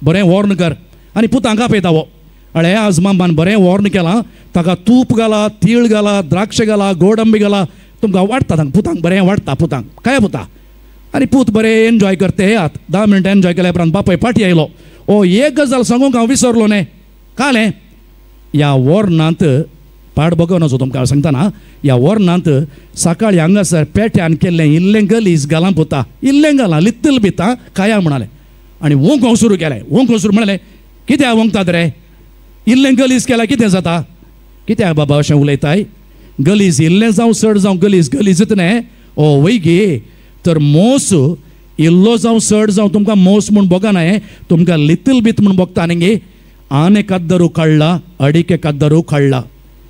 बरें वॉर्न कर. आनी पुतांक आपयता वो, अळे आज मामान बरें वॉर्न केलां, ताका तूप घाला, तीळ घाला, द्राक्ष घाला, गोडंबी घाला, तुमकां वाडटा. तांकां पुतांक बरें वाडटा. पुतांक काय पुता. आनी पूत बरें एन्जॉय करते येयात. 10 मिनटां एन्जॉय केल्या उपरांत बापाय फाटी आयलो. ओ एक गजाल सांगूंक हांव विसरलो न्ही. कालें ह्या वॉर्नांत पाड बगो नजो तुमकां सांगतना, ह्या वॉर्नांत सकाळीं हांगासर पेट्यान केल्लें इल्लें गलीज घालां पुता, इल्लें घालां, लितल बिता खाया म्हणालें. आनी वोंक सुरू केलें. वोंक सुरू म्हणलें कित्याक वोंकतात रे? इल्लें गलीज केल्यार कितें जाता? कित्याक बाबा अशें उलयताय? गलीज इल्लें जावं चड जावं गलीज गलीजच न्ही. ओ वय गे, तर मोस इल्लो जावं चड जावं तुमकां मोस म्हूण बगना, तुमकां लितल बीत म्हूण बगता न्ही. आने कद्दरू काडला, अडिके कद्दरू काडला.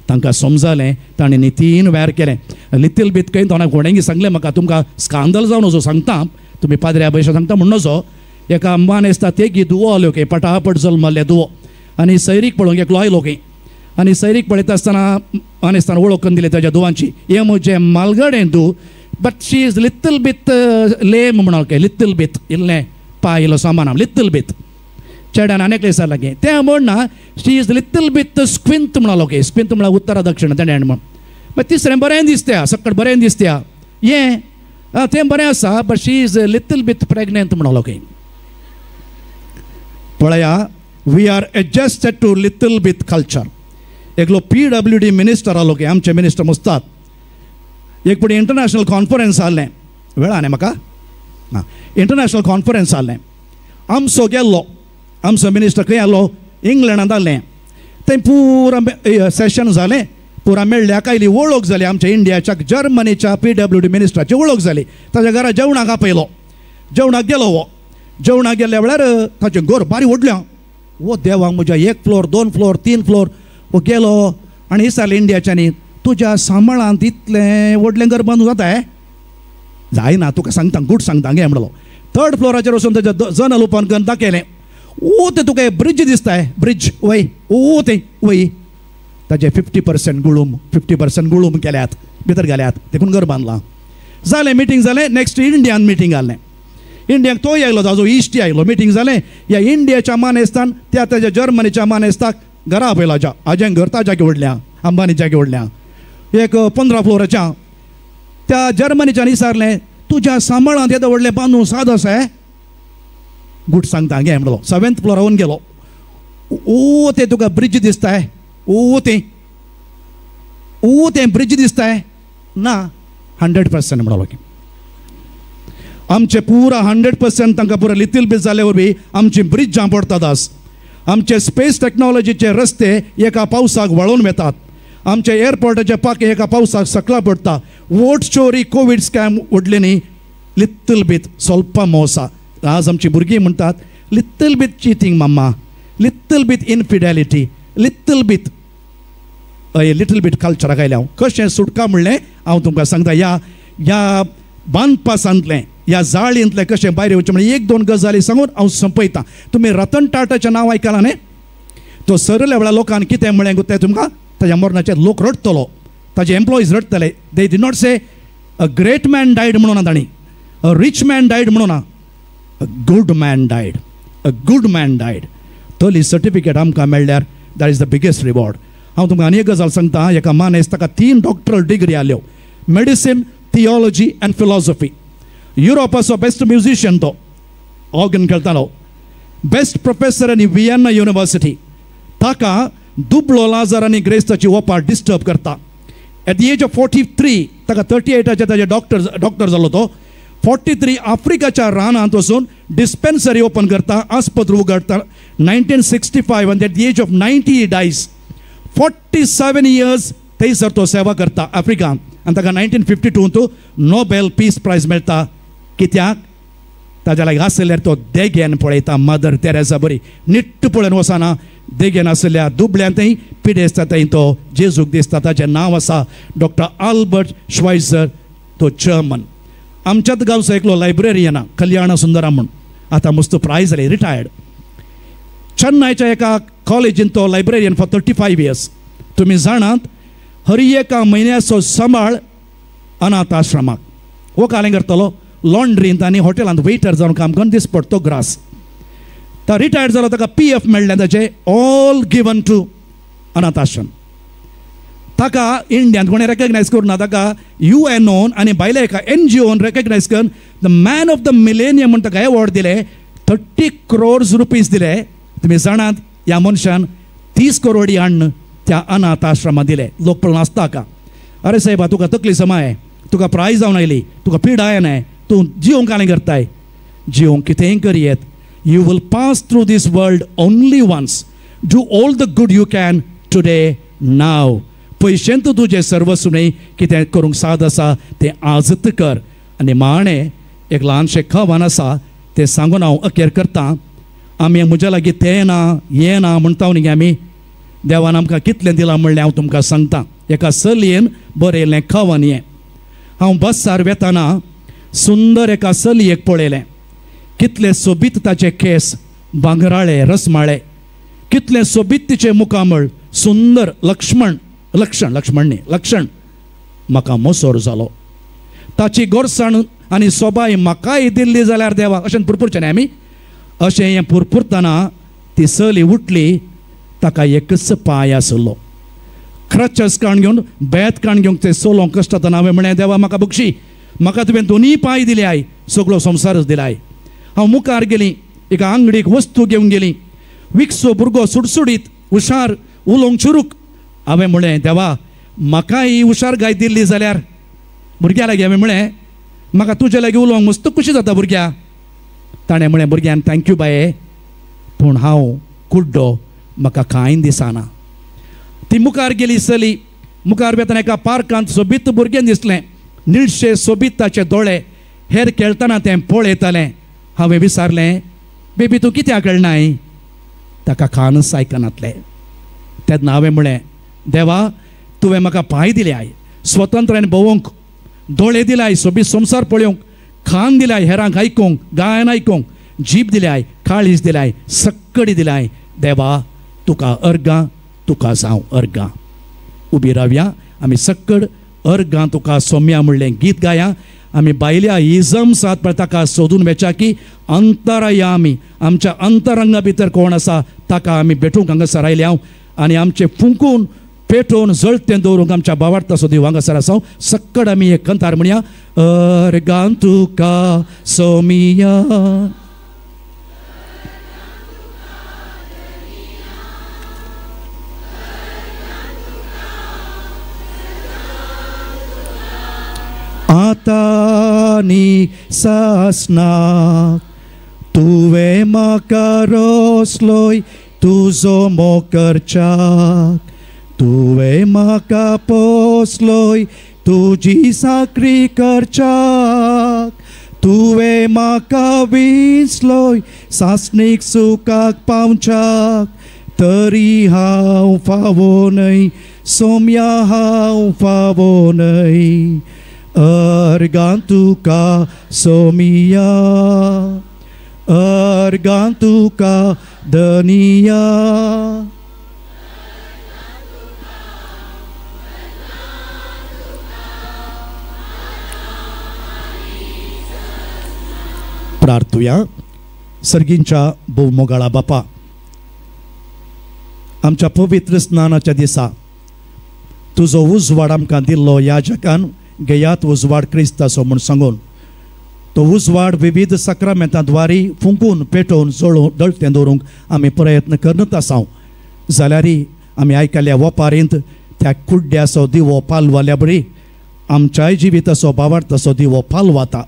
तांकां समजलें, ताणें नितीन व्यार केलें. लितल बीत खंय तोंडाक कोणेंय सांगलें म्हाका तुमकां स्कांदल जावन नजो सांगता, तुमी पाद्र्या भशेन सांगता म्हूण नजो. एका अंबान आसता तेगी दुवो आल्यो खंय, पटापट जल्मल्ले दुवो. आनी सैरीक पळोवंक एकलो आयलो खंय. आनी सैरीक पळयता आसतना आनेस्तान वळख करून दिली ताच्या दुवांची. हे म्हजें मालगडें दू, बट शी इज लितल बीत लेम म्हणून ओके, लितल बीत इल्लें पायलो सामान, लितल बीत. चेड्यान आनीक विचारलें लागीं तें म्हणना, शी इज लितल बीत स्क्विंत म्हणलो ओके. स्क्विंत म्हळ्यार उत्तर दक्षिण तेणें म्हण. मागीर तिसरें बरें दिसता, सकट बरें दिसता. हें तें बरें आसा, बट शी इज लितल बीत प्रेग्नेंट म्हणलो ओके. पळया, वी आर एडजस्टेड टू लितल बीत कल्चर. एकलो PWD मिनिस्टर आलो की आमचे मिनिस्टर मुस्ताद. एक पुढे इंटरनॅशनल कॉन्फरन्स जाल्लें, वेळा न्ही म्हाका. इंटरनॅशनल कॉन्फरन्स जाल्लें. आमचो गेल्लो, आमचो मिनिस्टर खंय आलो? इंग्लंडांत जाल्लें. थंय पुरा सेशन जालें, पुरा मेळ्ळ्याक आयली, वळख जाली आमच्या इंडियाच्या जर्मनीच्या PWD मिनिस्टराची वळख जाली. ताच्या घरा जेवणाक आपयलो. जेवणाक गेलो वो. जेवणाक गेल्ल्या वेळार ताचें घर बारी व्हडलें. वो देवाक म्हज्या 1 फ्लोर 2 फ्लोर 3 फ्लोर वो गेलो आनी विचारलें इंडियाच्यांनी, तुज्या सांबाळांत इतलें व्हडलें घर बांदूं जाता? जायना, तुका सांगता, गूड सांगता गे म्हणलो. 3rd फ्लोराचेर वचून ताच्या जनेल ओपन करून दाखयलें. ओ ते तुका ब्रिज दिसताय ब्रिज वय ओ ते वय ताजे 50% गुळूम केल्यात भितर गेल्यात देखून घर बांदलां जालें मिटींग जालें नेक्स्ट इंडियान मिटींग जालें इंडियाक तो आयलो ताजो इश्टी आयलो मिटींग जालें ह्या इंडियाच्या मानेस्तान त्या ताज्या जर्मनीच्या मानेस्ताक घरा आपयलाच्या हाजें घर ताज्या व्हडल्या अंबानीच्या व्हडल्या एक 15 फ्लोराच्या त्या जर्मनीच्यान विचारलें तुज्या सांबाळांत येदो व्हडलें बांदूं साद आसा गूट सांगता गे म्हणलो 7th फ्लोरावून गेलो ओ ते तुका ब्रिज दिसताय ओ ते ब्रिज दिसताय ना 100% म्हणलो की आमचे पुरा 100% तांकां पुरा लिटील बीट जाले वरवीं आमची ब्रिज जावं पडटात आज आमचे स्पेस टेक्नॉलॉजीचे रस्ते एका पावसाक वळोवन वेतात आमचे एअरपोर्टाचे पाके एका पावसाक सकला पडटा वोट चोरी कोविड स्कॅम उडले न्ही लिट्टल बीट स्वल्प मोसा आज आमची भुरगीं म्हणटात little bit cheating mama little bit infidelity little bit little bit कल्चराक आयल्या कशें सुटका म्हणलें हांव तुमकां सांगता ह्या बांदपासांतलें ह्या जाळींतलें कशें भायर येवचें म्हणजे 1-2 गजाली सांगून हांव संपयतां तुमी रतन टाटाचें नांव आयकलां न्ही तो सरल्या वेळा लोकांनी कितें म्हणलें तें तुमकां ताज्या मरणाचेर लोक रडटलो ताजे एम्प्लॉईज रडटले they did not say a great man died म्हणून तांणी अ रिच मॅन डायड म्हणून अ गुड मॅन डायड तोली सर्टिफिकेट आमकां मेळ्ळ्यार that is the biggest reward हांव तुमकां आनी एक गजाल सांगता एका मानेस ताका 3 डॉक्टरल डिग्री आल्यो मेडिसीन थियोलॉजी एंड फिलॉसॉफी युरोपाचो बेस्ट म्युझिशियन तो ऑर्गन खेळटालो best professor in Vienna university ताका दुबळो लाजार आनी ग्रेस ताची ओपार डिस्टर्ब करता एट द एज ऑफ 43 ताका 38 ताजे डॉक्टर जालो तो 43 आफ्रिकाच्या रानांत वचून डिस्पेन्सरी ओपन करता आस्पत्री उगडता 1965 and at the age of 90 he dies 47 years थंयसर तो सेवा करता आफ्रिकान आनी ताका 1952 तो नोबेल पीस प्रायज मेळटा कित्याक ताज्या लागीं आसल्यार तो देगेन पळयता मदर तेरेसा बरी निट्ट पळोवन वचना देगेन आसल्या दुबळ्यांतय पिडेस्तांतय तो जेजूक दिसता ताचें नांव आसा डॉक्टर आल्बर्ट श्वायझर तो जर्मन आमच्याच गांवचो एकलो लायब्ररियन कल्याण सुंदरम म्हूण आतां मस्त प्रायज जाली रिटायर्ड चेन्नयच्या एका कॉलेजीन तो लायब्ररियन फॉर 35 years तुमी जाणात हर एका म्हयन्याचो सांबाळ अनाथ आश्रमाक हो कालें करतलो लॉन्ड्रींत आनी हॉटेलांत वेटर जावन काम करून दीस पडतो ग्रास तो रिटायर्ड जालो ताका PF मेळ्ळें ताचें ऑल गिवन टू अनाथ आश्रम ताका इंडियान कोणें रेकग्नायज करूना ताका UNOन आनी भायल्या एका NGOन रेकग्नायज करून the man of the millennium म्हण ताका एवॉर्ड दिले 30 crores रुपीज दिले तुमी जाणात ह्या मनशान 30 करोडी हाडून त्या अनाथ आश्रमांत दिले लोक पळोवन आसता हाका अरे साहेबा तुका तकली समाय तुका प्रायज जावन आयली तुका पिडाय येनाय तूं जिवंक कालें करताय जिवंक कितेंय करियेत you will pass through this world only once do all the good you can today now पयशेंत तुजें सर्वस्व न्ही कितें करूंक साद आसा तें आजत कर आनी माणे एक ल्हानशें खवान आसा तें सांगून हांव अखेर करतां आमी म्हज्या लागीं तें ना हें ना म्हणटा न्ही आमी देवान आमकां कितलें दिलां म्हणलें हांव तुमकां सांगतां एका चलयेन बरयलें खवान हें हांव बसार वेताना सुंदर एका चलयेक पळयलें कितले सोबीत ताचे केस भांगराळे रसमाळे कितलें सोबीत तिचें मुखामळ सुंदर लक्षण म्हाका मोसोर जालो ताची गोरसाण आनी सोबाय म्हाकाय दिल्ली जाल्यार देवा अशें पुरपुरचें न्ही आमी अशें हें पुरपुरतना ती चली उठली ताका एकच पांय आसलो क्रचस काण घेवन बेत काण घेवंक ते सोलोंक कश्टातना हांवें म्हळें देवा म्हाका बक्षी म्हाका तुवें 2 पांय दिल्याय सगळो संवसारच दिलाय हांव मुखार गेलीं एका आंगडीक वस्तू घेवन गेलीं विकसो भुरगो सुडसुडीत हुशार उलोवंक चुरूक हांवें म्हळें देवा म्हाकाय ही हुशार गाय दिल्ली जाल्यार भुरग्या लागीं हांवें म्हळें म्हाका तुजे लागीं उलोवंक मस्त खुशी जाता भुरग्या ताणें म्हळें भुरग्यान थँक्यू बाये पूण हांव कुड्डो म्हाका कांय दिसना ती मुखार गेली चली मुखार वेतना एका पार्कांत सोबीत भुरगें दिसलें निळशे सोबीत ताचे दोळे हेर खेळटना तें पळयतालें हांवें विचारलें बेबी तूं कित्याक खेळनाय ताका कानूच आयकनातलें तेन्ना हांवें म्हळें देवा तुवें म्हाका पांय दिल्याय स्वतंत्रान भोवंक दोळे दिलाय सोबीत संवसार पळोवंक खान दिलाय हेरांक आयकूंक गायन आयकूंक जीब दिल्याय, काळीज दिल्याय, सक्कडी दिल्याय. देवा तुका अर्गां, तुका जावं अर्गां. उबी रावया, आमी सक्कड अर्गां तुका सोम्या म्हणलें गीत गाया. आमी बायल्या इजम सात पळय ताका सोदून वेचा की अंतराया आमी आमच्या अंतरंगा भितर कोण आसा ताका आमी भेटूंक हांगासर आयल्या आनी आमचे फुंकून पेटोवन जळतें दवरूंक आमच्या बावार्थाचो सोदी हांगासर आसा. सक्कड आमी एक कंतार म्हणया. अर्गां तुका सोमिया आतानी सासनाक तुवें म्हाका रोसलोय तुजो मोकरच्याक. तुवें म्हाका पोसलोय तुजी साकरी करच्याक. तुवें म्हाका विसलोय सासणीक सुखाक पावच्याक. तरी हांव फावो न्हय सोम्या हांव फावो न्हय. अर्गां तुका सोमिया अर्गां तुका दनिया. प्रार्थुया. सर्गींच्या भोवमोगाळा बापा, आमच्या पवित्र स्नानाच्या दिसा तुजो उजवाड आमकां दिल्लो ह्या जगान गेयात उजवाड क्रिस्ताचो म्हूण सांगून तो उजवाड विविध सक्रामेंतांद्वारी फुंकून पेटोवन जळोवन दळतें दवरूंक आमी प्रयत्न करत आसा. जाल्यारय आमी आयकल्ल्या वपारींत त्या कुड्ड्याचो दिवो पालवाल्या बरी आमच्याय जिविताचो बावार्थाचो दिवो पालवाता,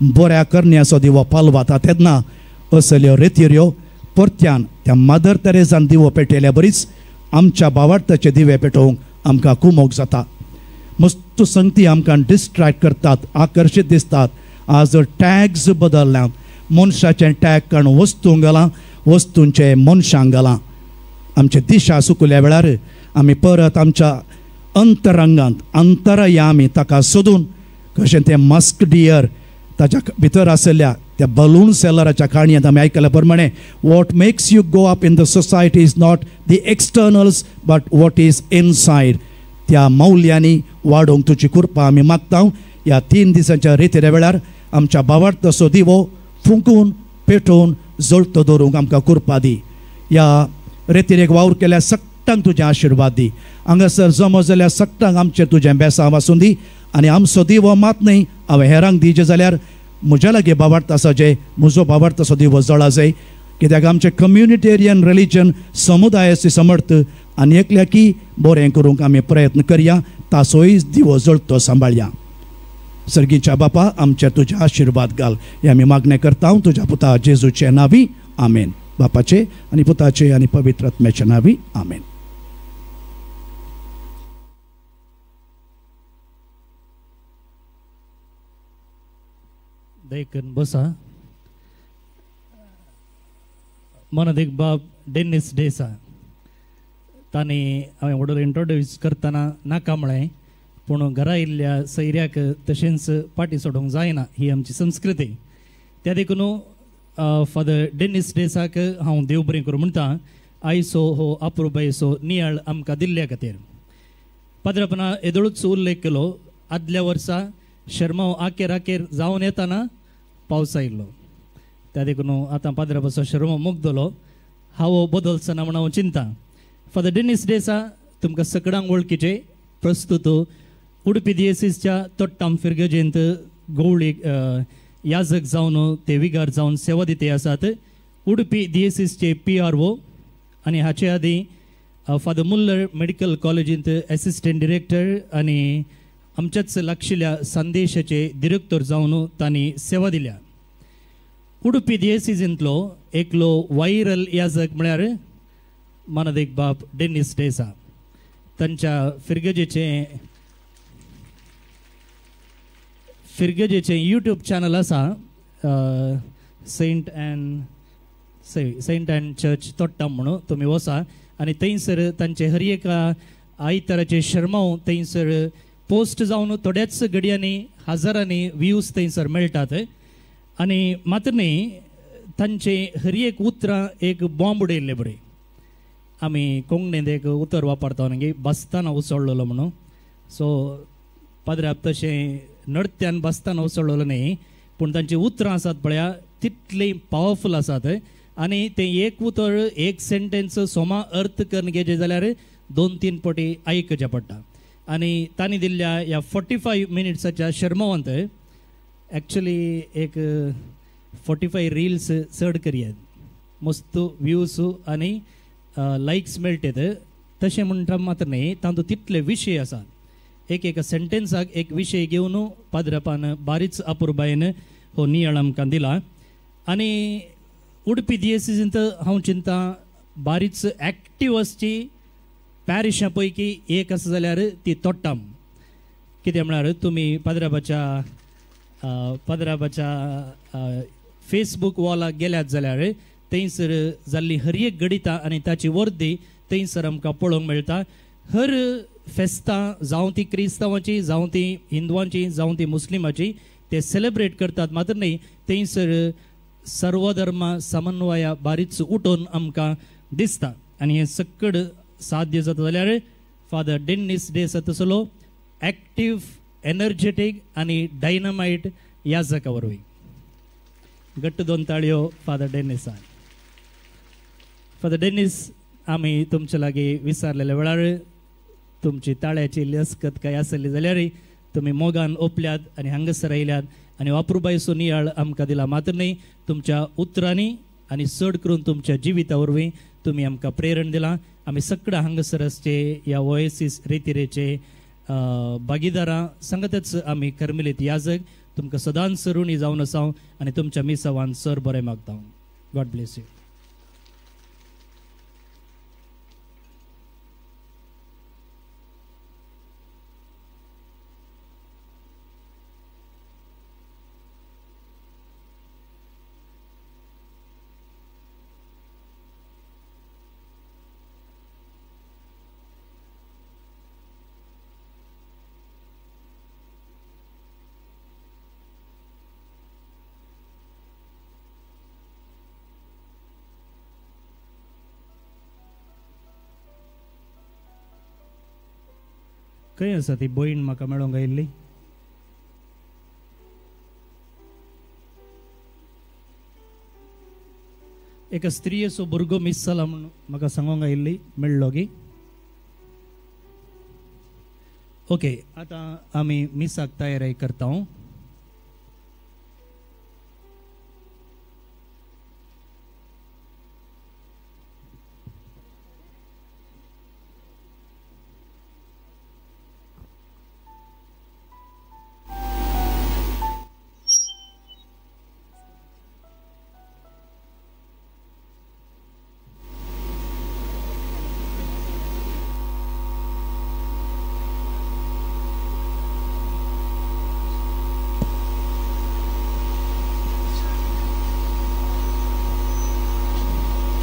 बऱ्या करण्याचो दिवो पालवाता. तेन्ना असल्यो रितीऱ्यो परत्यान त्या मादर तेरेजान दिवो पेटयल्या बरीच आमच्या बावार्थाचे दिवे पेटोवंक आमकां कुमोग जाता. मस्त संगती आमकां डिस्ट्रॅक्ट करतात, आकर्शीत दिसतात. आज टॅग्स बदलल्यात. मनशाचें टॅग काण वस्तूंक घालां, वस्तूंचे मनशांक घालां. आमचे दिशा सुकल्या वेळार आमी परत आमच्या अंतरंगांत अंतरया आमी ताका सोदून कशें तें मस्क डियर ताच्या भितर आसलेल्या त्या बलून सेलराच्या काणयेंत आमी आयकल्या प्रमाणे what makes you go up in the society is not the externals but what is inside. त्या मौल्यांनी वाडोवंक तुजी कृपा आमी मागता. ह्या 3 दिसांच्या रितीऱ्या वेळार आमच्या बावार्थाचो दिवो फुंकून पेटोवन जळतो दवरूंक आमकां कृपा दी. ह्या रितीरेक वावर केल्या सक्टांक तुजें आशिर्वाद दी. हांगासर जमो जाल्यार सक्टांक आमचेर तुजें बेसांव आसूं दी. आनी आमचो दिवो मात न्हय हांवें हेरांक दिवचे जाल्यार म्हज्या लागीं बावार्थ आसा जे म्हजो बावार्थाचो दिवो जळा जाय. कित्याक आमचे कम्युनिटेरियन रिलीजन समुदायाची समर्थ आनी एकल्या की बरें करूंक आमी प्रयत्न करया. ताचोय दिवो जळतो सांबाळया. सर्गीच्या बापा आमचेर तुजे आशिर्वाद घाल हे आमी मागणें करता तुज्या पुता जेजूचे नांवी. आमेन. बापाचे आनी पुताचे आनी पवित्र आत्म्याचे नांवी. आमेन. दयकन बसा. मनदेक बाब डेनिस डेसा तांणी हांवें ऑर्डर इंट्रोड्यूस करतना नाका म्हळें, पूण घरा आयिल्ल्या सैऱ्याक तशेंच पाटी सोडूंक जायना ही आमची संस्कृती. त्या देखून फादर डेनिस डेसाक हांव देव बरें करूं म्हणटा आयचो हो अप्रुबायचो नियाळ आमकां दिल्ल्या खातीर. पाद्रपणा येदोळूच उल्लेख केलो. आदल्या वर्सा शर्माव आकेर जावन येताना पावस आयिल्लो. त्या देखून आतां पाद्रपाचो शर्मो मुग्दलो. हांव बदलसना म्हूण हांव चिंता. फादर डेनिस डेसा तुमकां सगळ्यांक वळखीचे. प्रस्तुत उडपी दिएसीसच्या तोट्टाम फिरगजेंत गवळीक याजक जावन ते विगार जावन सेवा दिते आसात. उडपी दिएसीसचे PRO आनी हाचे आदीं फादर मुल्लर मेडिकल कॉलेजींत एसिस्टंट डिरेक्टर आनी आमच्याच लागशिल्ल्या संदेशाचे डिरेक्टर जावन तांणी सेवा दिल्या. उडपी दिएसीसींतलो एकलो वायरल याजक म्हळ्यार मनदेक बाब डेनिस डेसा. तांच्या फिरगजेचे यूट्यूब चॅनल आसा सेंट अँड चर्च तोट्टाम म्हणून. तुमी वसा आनी थंयसर तांचे हर एक आयताराचे शर्माव थंयसर पोस्ट जावन थोड्याच घडयांनी हजारांनी व्ह्यूज थंयसर मेळटात. आनी मात्र न्ही तांचे हर एक उतरां एक बॉम्ब उडयल्ले बरे आमी कोंकणींत एक उतर वापरता म्हणजे बसताना उसळलेलो म्हणून सो पाद्र्याप तशें नृत्यान बसताना उसळलेलो न्ही पूण तांची उतरां आसात पळया तितली पावरफूल आसात आनी तें एक उतर एक सेंटेन्स सोमा अर्थ करून घेजे जाल्यार 2-3 पटी आयकचें पडटा आनी तांणी दिल्ल्या ह्या 45 मिनिट्साच्या शर्मवंत एक्चुली एक 45 रील्स चड करयात मस्त व्ह्यूज आनी लायक्स मेळटात तशें म्हणटा मात्र न्ही तातूंत तितले विशय आसात एक सेंटेन्साक एक विशय घेवन पाद्रपान बारीच अपुरबायेन हो नियाळ आमकां दिला आनी उडपी दिएसीसींत हांव चिंता बारीच एक्टीव आसची पॅरिशा पैकी एक आसा जाल्यार ती तोट्टाम कितें म्हळ्यार तुमी पाद्राबाच्या फेसबूक वॉलाक गेल्यात जाल्यार थंयसर जाल्ली हर एक गणितां आनी ताची वर्दी थंयसर आमकां पळोवंक मेळटा हर फेस्तां जावं ती क्रिस्तांवांची जावं ती हिंदुवांची जावं ती मुस्लिमाची ते सेलेब्रेट करतात मात्र न्ही थंयसर सर्वधर्म समन्वया बारीच उठोवन आमकां दिसता आनी हें सक्कड साध्य जाता जाल्यार फादर डेनिस डेस तसलो एक्टीव एनर्जेटीक आनी डायनामायट याजका वरवीं घट्ट 2 ताळयो फादर डेनिसान फादर डेनिस आमी तुमचे लागीं विचारलेल्या वेळार तुमची ताळ्याची लसकत काय आसली जाल्यार तुमी मोगान ओपल्यात आनी हांगासर आयल्यात आनी वापरूबायचो नियाळ आमकां दिला मात्र न्ही तुमच्या उतरांनी आनी चड करून तुमच्या जिविता वरवीं तुमी आमकां प्रेरण दिलां आमी सगळ्या हांगासर आसचे ह्या ओएसीस रेतिरेचे भागीदारां सांगतच आमी कर्मेलीत याजक तुमकां सदांच ऋणी जावन आसा आनी तुमच्या मिसावान सर बरें मागता गॉड ब्लेस यू खंय आसा ती भयण म्हाका मेळोंक आयिल्ली एका स्त्रियेचो भुरगो मिस जाला म्हणून म्हाका सांगोंक आयिल्ली मेळ्ळो की ओके आतां आमी मिसाक तयारी करता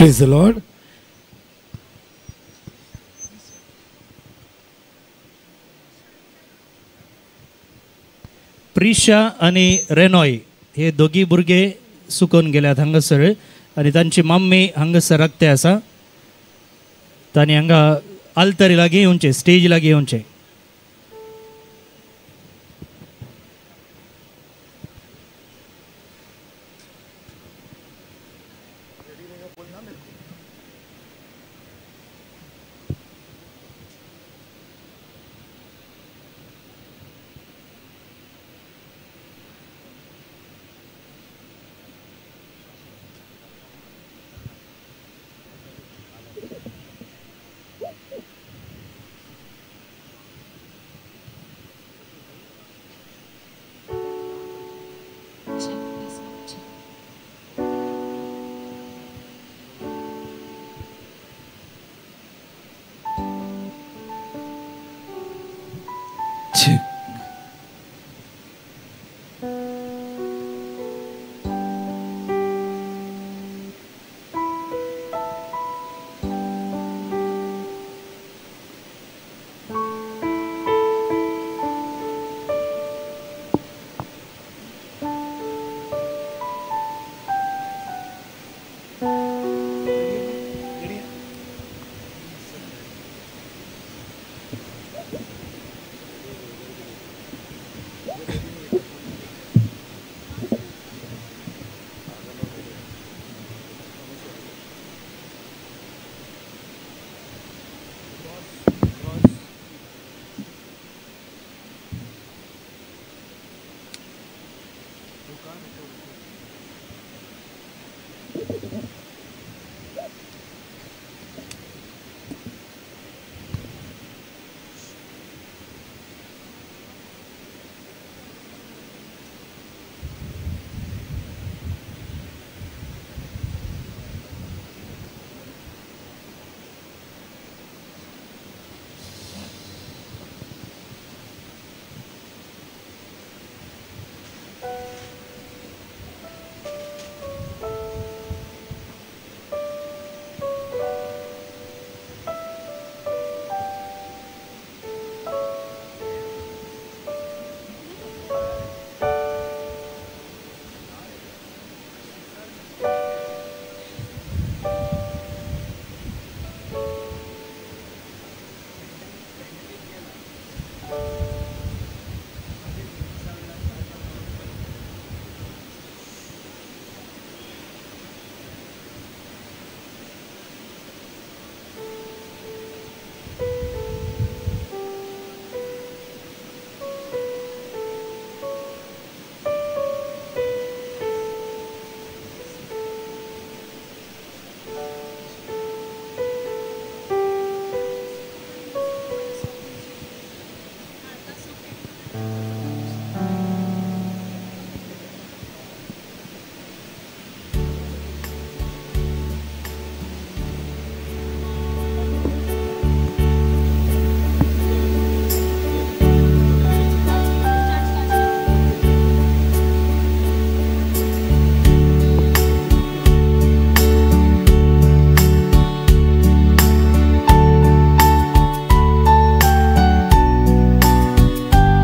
Praise the Lord. प्रिशा आणि रेनॉय हे दोघी भुरगे सुकून गेल्यात हांगासर आणि तांची मम्मी हांगासर रक्ते आसा तांणी हांगा आल्तरी लागीं येवचें स्टेज लागीं येवचें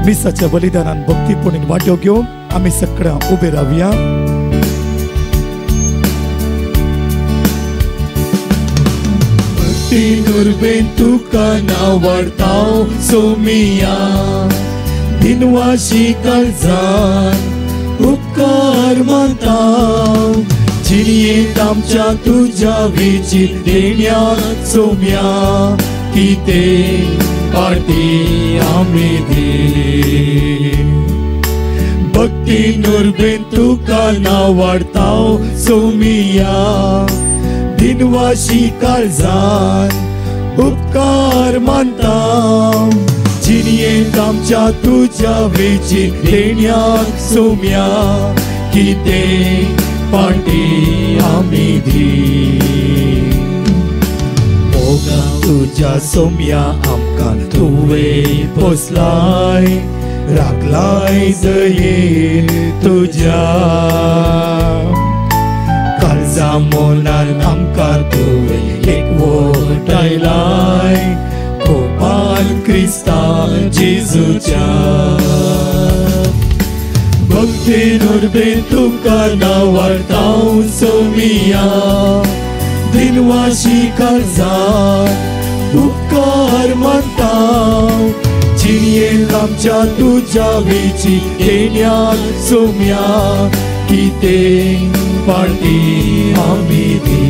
मिसाच्या बलिदानान भक्तीपणीन वांटो घेवन आमी सगळ्यां उबे रावया. भक्तीनुर्बेन तुका नावाडताव सोमिया दिनवाशी काळजान उपकार मानताव. जिणेंत आमच्या तुझ्या वेचीत देण्याक सोम्या कितें पार्टी आमी दे. भक्तीनुर्बेन तुका नावाडताव सोमिया दिनवाशी काळजान उपकार मानताव. जिणेंत आमच्या तुझ्या वेचीत देण्याक सोम्या कितें पार्टी आमी दी. मोगा तुझ्या सोम्या आमकां तुवें पोसलाय राखलाय दयेन तुझ्या. काळजा मोनान आमकां तुवें एकवटायलाय कोपान क्रिस्ता जेजूच्या. भक्तीनुर्बेन तुका नावाडताव सोमिया दिनवाशी काळजान उपकार मानताव. जिणेंत आमच्या तुझ्या वेची देण्याक सोम्या कितें पार्टी आमी दी.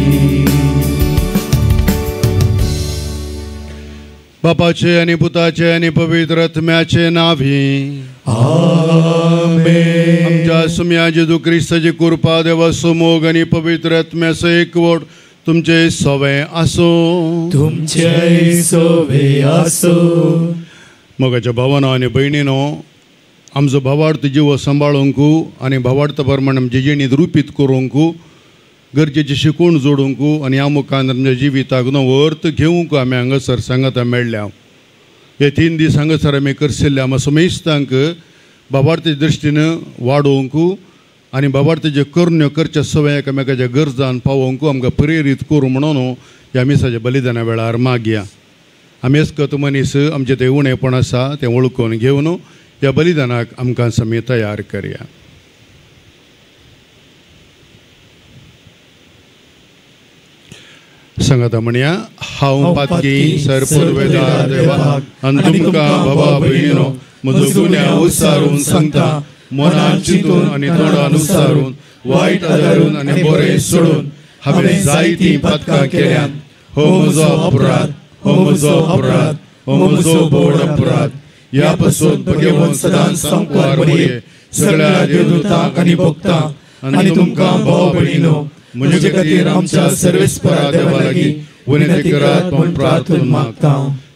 बापाचे आणि पुताचे आणि पवित्र आत्म्याचे नावी आमेन. आमच्या सुम्या जेजू क्रिस्ताची कृपा देवा समोग आणि पवित्र आत्म्याचो एकवट तुमचे सवे आसो. तुमचे सवे आसो. मोगाच्या भावानो आणि भयणीनो, आमचो भावार्थ जीव सांबाळूंक आणि भावार्थ प्रमाण आमचे जिणेंत रुपीत करूंक गरजेची शिकवण जोडूंक आणि ह्या मुखान आमच्या जिविताक नवो अर्थ घेवंक आमी हांगासर सांगता मेळ्ळ्या. हे 3 दीस हांगासर आमी करशिल्ले आम्हा समेस्तांक भावार्थाच्या दृश्टीन वाडोवंक आणि भावार्थाचे कर्ण्यो करच्या सवय एकामेकाच्या गरजान पावोवंक आमकां प्रेरीत करूं म्हणून ह्या मिसाच्या बलिदाना वेळार मागया. आमी एस्कत मनीस आमचें तें उणेपण आसा तें वळखून घेवन ह्या बलिदानाक आमकां समी तयार करया. सांगाता म्हणया, हांव पातकी सरपुर्वेदार देवा आनी तुमकां बाबा भयणीनो म्हजो गुन्या उसारून सांगता. मनान चिंतून आनी तोंडान उसारून वायट आदारून आनी बरें सोडून हांवें जायतीं पातकां केल्यात. हो म्हजो अपराध, हो म्हजो अपराध, हो म्हजो बोड अपराध. ह्या पासून भगवन सदांच सांगवार म्हणये सगळ्या देवदूतांक आनी भक्तांक आनी तुमकां भाव भयणीनो म्हजे खातीर आमच्या सर्वेस्परा देवा लागीं विनंती करात म्हूण प्रार्थना मागता.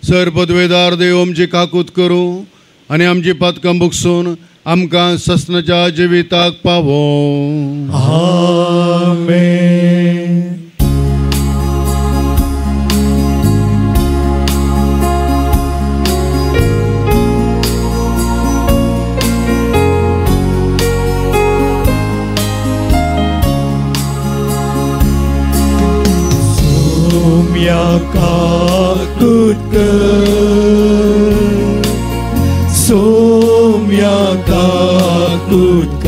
सरपदवेदार देव आमची काकूत करूं आनी आमची पातकां बुकसून आमकां सस्नाच्या जिविताक पावो. आमेन. काकूत सोम्या काकूत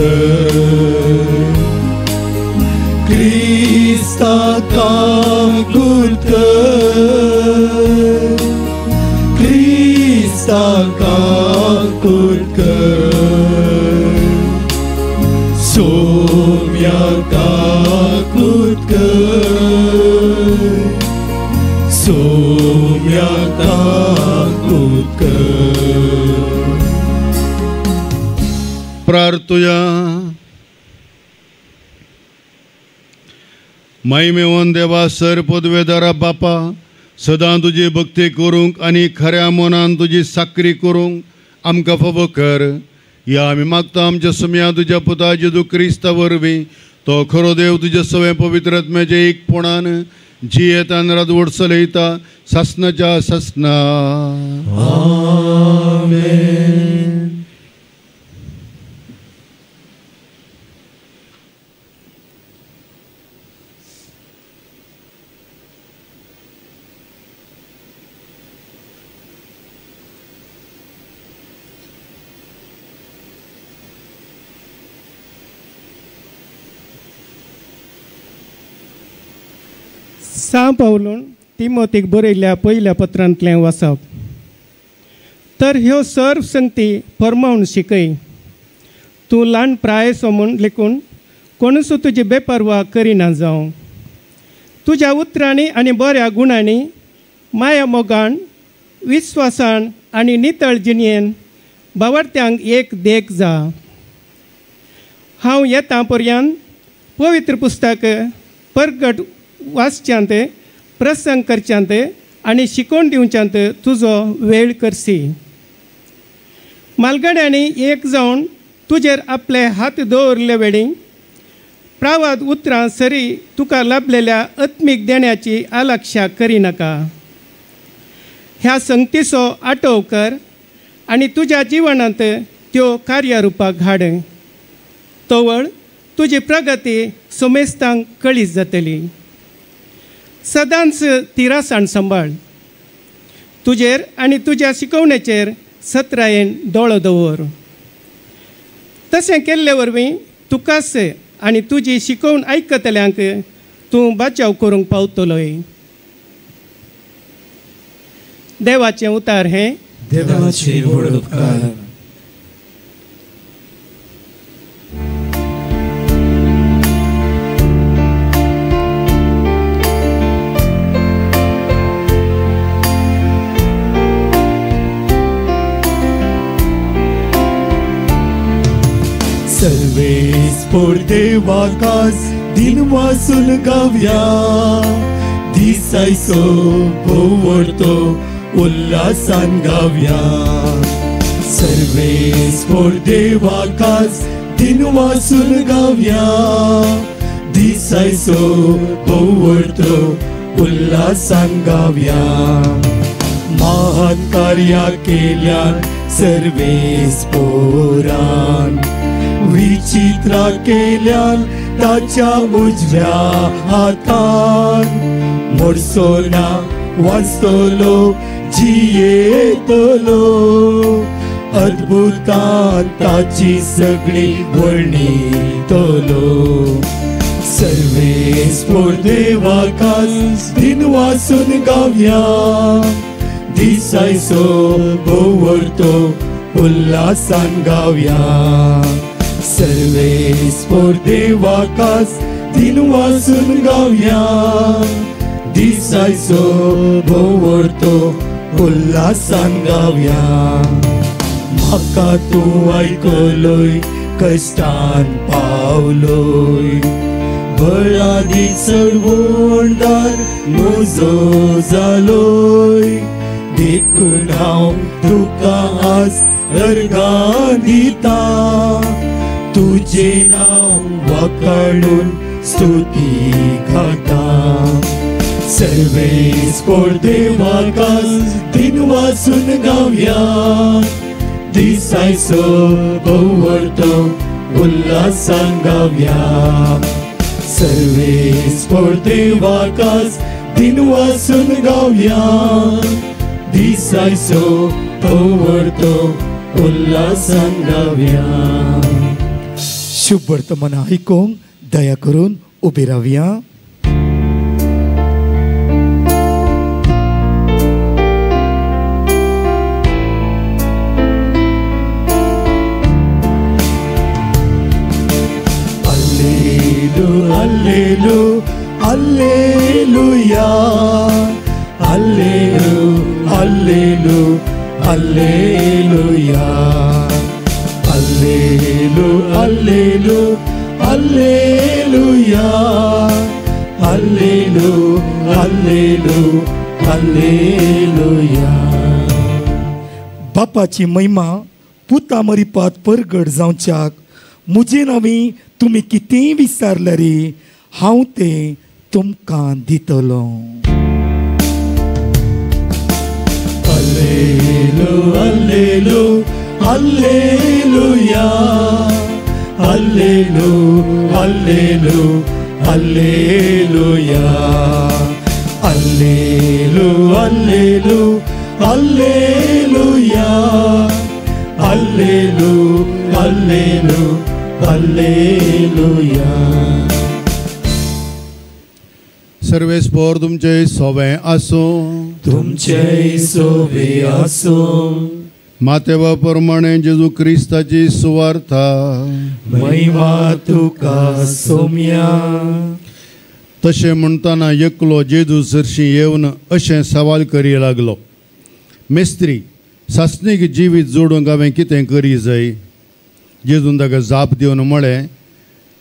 क्रिस्ता काकूत क्रिस्ता काकूत सोम्या काकूत सोम्या काकूत. प्रार्थुया. महिमेवन देवा सरपदवेदारा बापा, सदां तुजी भक्ती करूंक आनी खऱ्या मनान तुजी साकरी करूंक आमकां फावो कर. या आमी मागता आमच्या सुम्या तुज्या पुता जेजू क्रिस्ता वरवीं. तो खरो देव तुजे सवे पवित्र आत्म्याच्या एकपणान जियेता आनी राजवट चलयता सासनाच्या सासना. आमेन. सां पावलून तिमोथीक बरयल्ल्या पहिल्या पत्रांतलें वाचप. तर ह्यो सर्व संगती फर्मावन शिकय. तूं ल्हान प्रायसो म्हूण लेखून कोणूच तुजी बेपरवा करिना जावं. तुज्या उतरांनी आनी बऱ्या गुणांनी माया मोगान विस्वासान आनी नितळ जिणयेन बावरत्यांक एक देख जा. हांव येता पर्यंत पवित्र पुस्तक परगट वाचच्यांत, प्रसंग करच्यांत आनी शिकोवन दिवच्यांत तुजो वेळ करसी. मालगड्यांनी एक जावन तुजेर आपले हात दवरले वेळी प्रावाद उतरां सरी तुका लाभलेल्या आत्मीक देण्याची आलक्षा करिनाका. ह्या संगतीचो आटोव कर आनी तुज्या जिवनांत त्यो कार्यारुपाक हाड. तवळ तुजी प्रगती सोमेस्तांक कळीत जातली. सदांच तिरासाण सांबाळ. तुजेर आनी तुज्या शिकवणेचेर सत्रायेन दोळो दवर. तशें केल्ले वरवीं तुकाच आनी तुजी शिकोवन आयकतल्यांक तूं बाचाव करूंक पावतलोय. देवाचें उतार हें. देवाचे व्हड उपकार. सर्वेस पोर देवाकास दिन वाचून गावया. दिसायचो भोवरतो उल्हासान गावया. सर्वेस पोर देवाकास दिन वाचून गावया. दिसायचो भोवरतो उल्हासान गावया. महान कार्या केल्यान सर्वेस पोरान विचित्रा केल्यान ताच्या उजव्या हातान. मोडसोना वाचतलो जियेतलो. अद्भुतान ताची सगळी वर्णितलो. सर्वेस पोर देवाकास दिन वाचून गावया. दिसायचो भोवरतो उल्हासान गावया. सर्वेस पोर देवाकास दिन वाचून गावया. दिसायचो भोवरतो उल्हासान गावया. म्हाका तूं आयकलोय कश्टान पावलोय. बळादी चडवणदार म्हजो जालोय. देखून हांव तुका आज अर्गां दिता. तुजे नांव वाखाणून स्तुती गाता. सर्वेस पोर देवाकास दिन वाचून गावया. दिसायचो भोवरतो उल्हासान गावया. सर्वेस पोर देवाकास दिन वाचून गावया. दिसायचो भोवरतो उल्हासान गावया. शुभ वर्तमान आयकूंक दया करून उबी रावया. Alleluia, Alleluia, Alleluia, Alleluia, Alleluia, Alleluia, Alleluia, Alleluia, Alleluia, Alleluia. बापाची महिमा पुता मरिपात परगट जावच्याक मुजे नावी तुम्ही कितेंय विचारले रे हांव तें तुमकां दितलो. Alleluia, Alleluia, Alleluia, Alleluia, Alleluia, Alleluia, Alleluia, Alleluia, Alleluia, Alleluia, Alleluia. सर्वेस्पोर तुमचे सोवे आसूं तुमचे सोवे आसूं मातेवा प्रमाणे जेजू क्रिस्ताची सुवार्ता महिमा तुका सोम्या तशें म्हणटाना एकलो जेजू सरशी येवन अशें सवाल करी लागलो मेस्त्री सासणीक जिवीत जोडूंक हांवें कितें करी जाय जेजून ताका जाप दिवन म्हळें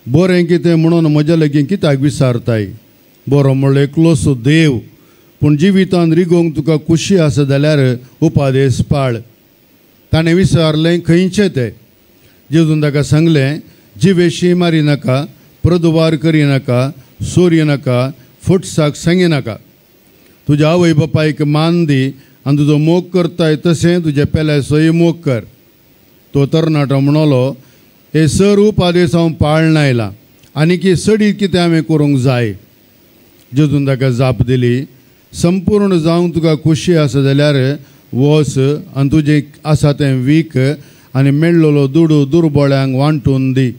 बरें कितें म्हणून म्हज्या लागीं कित्याक विचारताय बरो म्हणलो एकलोसो देव पूण जिवितांत रिगोवंक तुका खुशी आसा जाल्यार उपादेश पाळ ताणें विचारलें खंयचें तें जेजून ताका सांगलें जिवेशी मारी नाका प्रदुवार करी नाका सोरी नाका फुटसाक सांगी नाका तुज्या आवय बापायक मान दी आनी तुजो मोग करताय तशें तुजे पेल्याचोय मोग कर तो तरणाटो म्हणलो हे सर उपादेश हांव पाळना आयला आनी सडी कितें हांवें करूंक जाय जेजून ताका जाप दिली संपूर्ण जावंक तुका खुशी आसा जाल्यार वच आनी तुजें आसा तें वीक आनी मेळ्ळलो दुडू दुर्बळ्यांक वांटून दी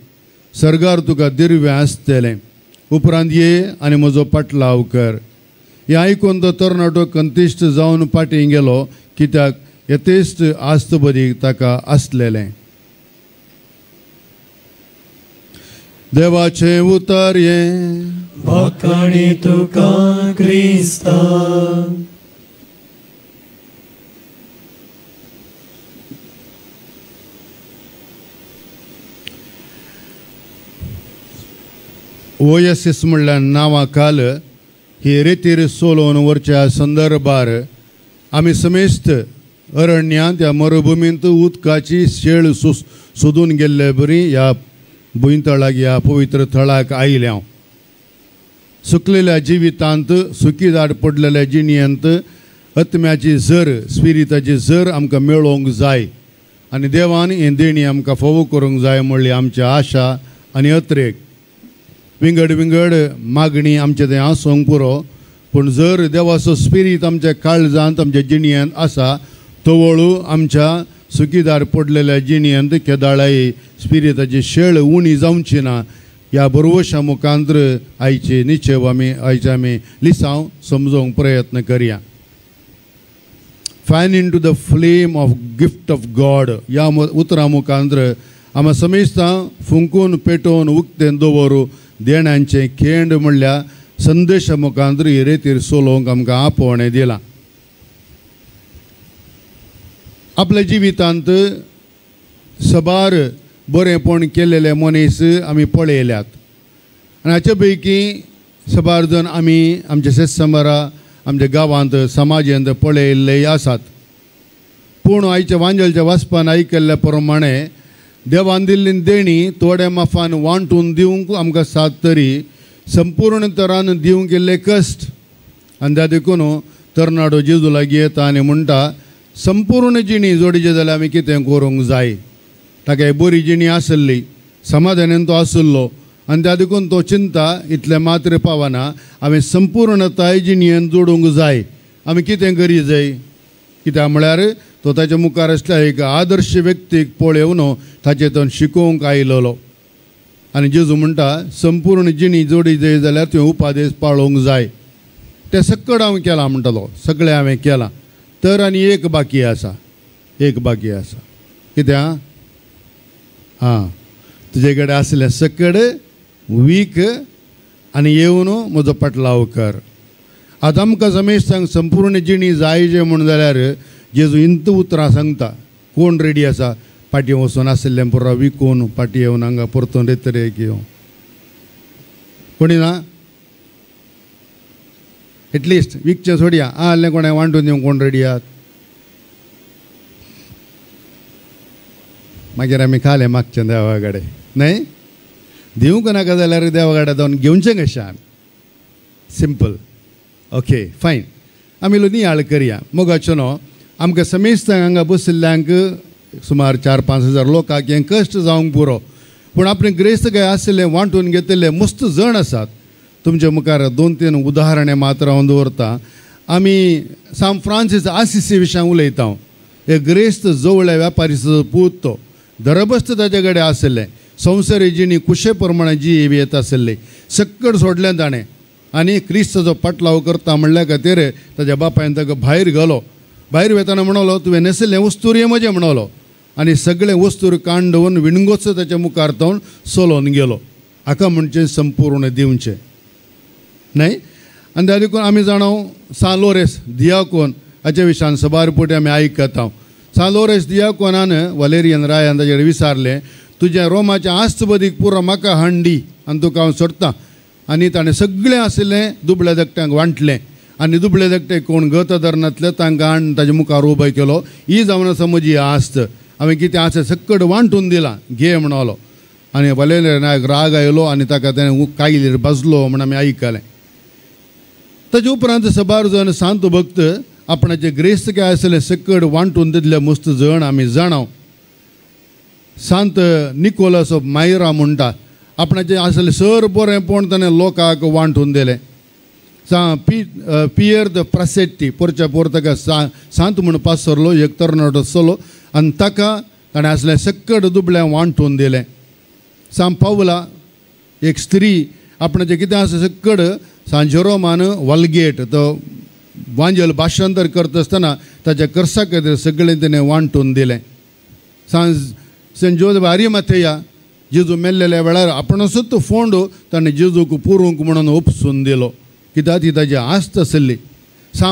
सर्गार तुका दिर्वें आसतलें उपरांत ये आनी म्हजो पाटलाव कर हें आयकून तो तरणाटो कंतिश्ट जावन फाटीं गेलो कित्याक यथेश्ट आस्तबदीक ताका आसलेलें देवाचें उतर हें भकाणी तुका क्रिस्ता ओएसएस म्हणल्यार नांवां काल ही रेतीर सोलोवन वरच्या संदर्भार आमी समेस्त अरण्यात ह्या मरुभुमींत उदकाची शेळ सोदून गेल्ले बरी ह्या भुंयतळाक ह्या पवित्र थळाक आयले हांव सुकलेल्या जिवितांत सुखीदार पडलेल्या जिणयेंत आत्म्याची झर स्पिरिताची झर आमकां मेळोवंक जाय आनी देवान हें देणी आमकां फोव करूंक जाय म्हणली आमची आशा आनी अत्रेक विंगड विंगड मागणी आमचें तें आसूंक पुरो पूण जर देवाचो स्पिरीट आमच्या काळजांत आमच्या जिणयेंत आसा तवळू आमच्या सुखीदार पडलेल्या जिणयेंत केदाळाई स्पिरिताची शेळ उणी जावची ना ह्या बरोवशा मुखांतर आयचे निश्चय आमी लिसांव समजोवंक प्रयत्न करया fan into the flame of gift of God ह्या उतरा मुखांतर आमी समेस्तां फुंकून पेटोवन उक्तें दवरूं देण्यांचें खेंड म्हणल्यार संदेशा मुखांतर हे रेतीर सोलोवंक आमकां आपोवणें दिलां आपल्या जिवितांत सबार बरेंपण केलेले मनीस आमी पळयल्यात आनी हाचे पैकी सबार जण आमी आमच्या शेतसंबारा आमच्या गांवांत समाजांत पळयल्ले आसात पूण आयच्या वांजेलच्या वाचपान आयकल्ल्या प्रमाणे देवान दिल्ली देणी थोड्या माफान वांटून दिवंक आमकां साथ तरी संपूर्ण तरान दिवंक गेल्ले कश्ट आनी त्या देखून तरणाटो जेजू लागीं येता आनी म्हणटा संपूर्ण जिणी जोडीचे जाल्यार आमी कितें करूंक जाय ताका बरी जिणी आसली समाधानान तो आसलो आनी त्या देखून तो चिंता इतलें मात्र पावना हांवें संपूर्णताय जिणयेन जोडूंक जाय आमी कितें करी जाय कित्याक म्हळ्यार तो ताच्या मुखार आसल्या एक आदर्श व्यक्तीक पळोवन ताचे तो शिकोवंक आयलोलो आनी जेजू म्हणटा संपूर्ण जिणी जोडी जाय जाल्यार तुवें उपादेश पाळोवंक जाय तें सकड हांव केलां म्हणटालो सगळें हांवें केलां तर आनी एक बाकी आसा कित्याक हां तुजे कडेन आसलें सकड वीक आनी येवन म्हजो पाटलाव कर आतां आमकां समेस्तांक संपूर्ण जिणी जाय जे म्हण जाल्यार जेजू इंत उतरां सांगता कोण रेडी आसा पाटये वचून आसलें पुरो विकून पाटये येवन हांगा परतून रेतरेक येवं कोणी ना एटलिस्ट विकचें सोडया आसलें कोणें वांटून दिवंक कोण रेडी आहात मागीर आमी खालें मागचें देवा कडेन न्हय दिवंक नाका जाल्यार देवा कडेन जावन घेवचें कशें सिंपल ओके फायन आमी नियाळ करया मोगाचो न्हू आमकां समेस्तांक हांगा बशिल्ल्यांक सुमार 4-5 हजार लोकांक हें कश्ट जावंक पुरो पूण आपणें ग्रेस्त काय आसलें वांटून घेतिल्ले मस्त जण आसात तुमच्या मुखार 2-3 उदाहरणां मात्र हांव दवरतां आमी सान फ्रांसीस आसिसी विशयां उलयता एक ग्रेस्त जवळ्या व्यापारीचो पूत तो दरबस्त ताचे कडेन आसलें संवसारी जिणी कुशे प्रमाणे जी येत आसले सक्कड सोडलें ताणें आनी क्रिस्ताचो पाटलाव करता म्हणल्या खातीर ताच्या बापायन ताका भायर गेलो. भायर वेताना म्हणलो तुवें नेसले वस्तूर ये म्हजें म्हणलो आनी सगळे वस्तूर कांडून विणगोच ताच्या मुखार तावन सोलोवन गेलो. हाका म्हणचें संपूर्ण दिवचें न्हय. आनी त्या देखून आमी जाणो सान लोरेस दियाकोन हाच्या विशयान सबारपोटी आमी आयकता. सान लोरेस दियाकोनान वलेरियन रायान ताचेर विचारलें तुज्या रोमाच्या आस्तबदीक पुरो म्हाका हांडी आनी तुका हांव सोडटां. आनी ताणें सगळें आसलें दुबळ्या धाकट्यांक वांटलें आनी दुबळे धाकटे कोण गत धरनांतले तांकां हाडून ताच्या मुखार उबो केलो. ही जावन आसा म्हजी आस्त, हांवें कितें आसा सक्कड वांटून दिलां घे म्हणलो. आनी वलेरियन रायाक राग आयलो आनी ताका ताणें कायलीर बसलो म्हण आमी आयकलें. ताचे उपरांत सबार जण सांत भक्त आपणाचे ग्रेस्त काय आसलें सक्कड वांटून दिल्ले मुस्त जण आमी जाणाव. सांत निकोलस ऑफ मायरा म्हणटा आपणाचें आसलें सर बरेंपण ताणें लोकांक वांटून दिलें. पियर द प्रसेट्टी पोरच्या पोर ताका सांत म्हूण पासरलो एक तरणाटो आसलो आनी ताका ताणें आसलें सक्कड दुबळें वांटून दिलें. सांत पावला एक स्त्री आपणाचें कितें आसा सक्कड सांत जेरोमान वल्गेट तो वांजल भाशांतर करता आसतना ताच्या कर्सा खातीर सगळें ताणें वांटून दिलें. सेंट जोसेफ आरिमाथेया जेजू मेल्लेल्या वेळार आपणसूच फोंड ताणें जेजूक पुरूंक म्हणून उपसून दिलो कित्याक ती ताची आस्त आसली.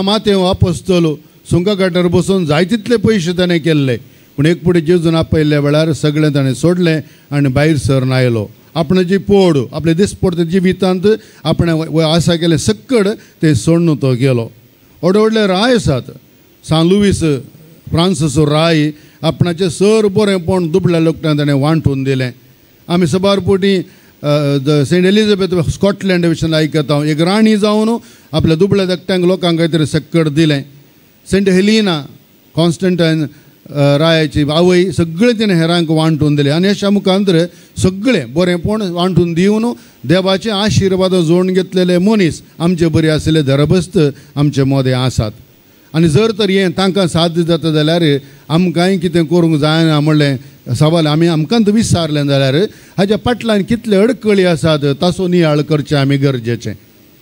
मातेव आपोस्तोल सुंका घाटार बसून जाय तितले पयशे ताणें केल्ले पूण एक पुढे जेजून आपयल्ल्या वेळार सगळें ताणें सोडलें आनी भायर सरून आयलो. आपणाची पोड आपले दिसपडते जिवितांत आपणें आसा केलें सक्कड तें सोडून तो गेलो. व्हडले व्हडले राय आसात. सान लुईस फ्रांसिस राय आपणाचें सर बरेंपण दुबळ्या लोकांक ताणें वांटून दिलें. आमी सबारपोटी सेंट एलिझाबेथ स्कॉटलँड विशयान आयकता एक राणी जावन आपल्या दुबळ्या धाकट्यांक लोकांक कांय तरी सक्कड दिलें. सेंट हेलिना कॉन्स्टंटायन रायाची आवय सगळें तिणें हेरांक वांटून दिलें आनी अशा मुखांतर सगळें बरेंपण वांटून दिवन देवाचे आशिर्वाद जोडून घेतलेले मनीस आमचे बरे आसले धरबस्त आमचे मोदे आसात. आनी जर तर हें तांकां साध्य जाता जाल्यार आमकांय कितें करूंक जायना म्हणलें सवाल आमी आमकांत विचारलें जाल्यार हाच्या फाटल्यान कितले अडकळी आसात ताचो नियाळ करचें आमी गरजेचें.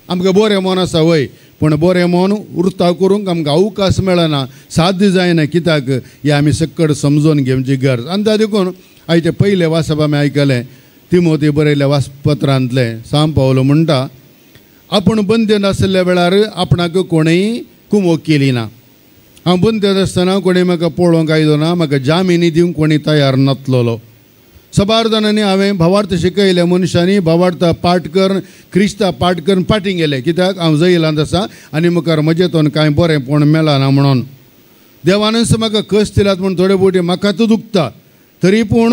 आमकां बरें मन आसा वय पूण बरें मन उरता करूंक आमकां अवकाश मेळना साध्य जायना कित्याक हें आमी सक्कड समजून घेवची गरज. आनी त्या देखून आयचे पयले वाचप आमी आयकलें तिमोथी बरयल्ल्या वाचपत्रांतलें सांत पावलो म्हणटा आपूण बंदीन आसल्या वेळार आपणाक कोणेंय कुमोग केली ना. हांव बंदीन आसतना कोणें म्हाका पळोवंक आयलो ना म्हाका जामिनी दिवंक कोणी तयार नासलोलो. सबार जाणांनी हांवें भावार्थ शिकयल्या मनशांनी भावार्थ पाठ करून क्रिस्ता पाठ करून पाटींग गेले कित्याक हांव जैलांत आसा आनी मुखार म्हजेतून कांय बरेंपण मेळना म्हणून. देवानच म्हाका कश्ट दिल्यात म्हूण थोडे फावटी म्हाकाच दुखता तरी पूण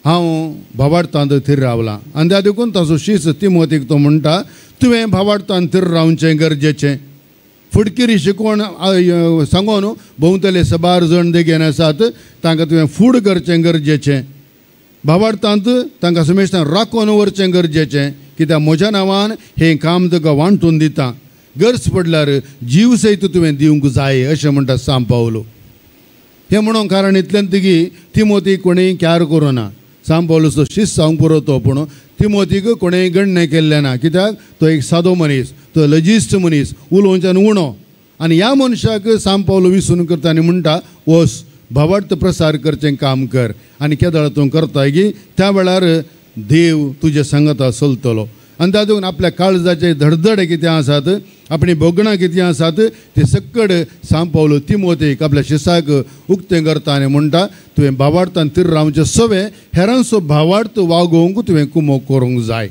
हांव भावार्थांत थीर रावलां. आनी त्या देखून ताचो शीस तिमोथीक तो म्हणटा तुवें भावार्थांत थीर रावचें गरजेचें. फुडकिरी शिकोवन सांगून भोंवतले सबार जण देगेन आसात तांकां तुवें फूड करचें गरजेचें. भावार्थांत तांकां समेस्तान राखून व्हरचें गरजेचें कित्याक म्हज्या नांवान हें काम तुका वांटून दिता. गरज पडल्यार जीव सयत तुवें दिवंक जाय अशें म्हणटा सांत पावलो. हें म्हणून कारण इतल्यान तिगी तिमोथी कोणेंय क्यार करूना. सांत पावलोचो शिस्त जावंक पुरो तो पूण तिमोथीक कोणेंय गण्य केल्लें ना कित्याक तो एक सादो मनीस तो लजिस्ट मनीस उलोवच्यान उणो आनी ह्या मनशाक सांत पावलो विसरून करता आनी म्हणटा वस भावार्थ प्रसार करचें काम कर आनी केदळ तूं करता की त्या वेळार देव तुजे संगता चलतलो. आनी तातूंत आपल्या काळजाचे धडधड कितें आसात आपणी भोगणां कितें आसात ते सक्कड सांत पावलो तिमोथीक आपल्या शिसाक उक्तें करता आनी म्हणटा तुवें भावार्थान तीर रावचें सवें हेरांचो भावार्थ वागोवंक तुवें कुमोग करूंक जाय.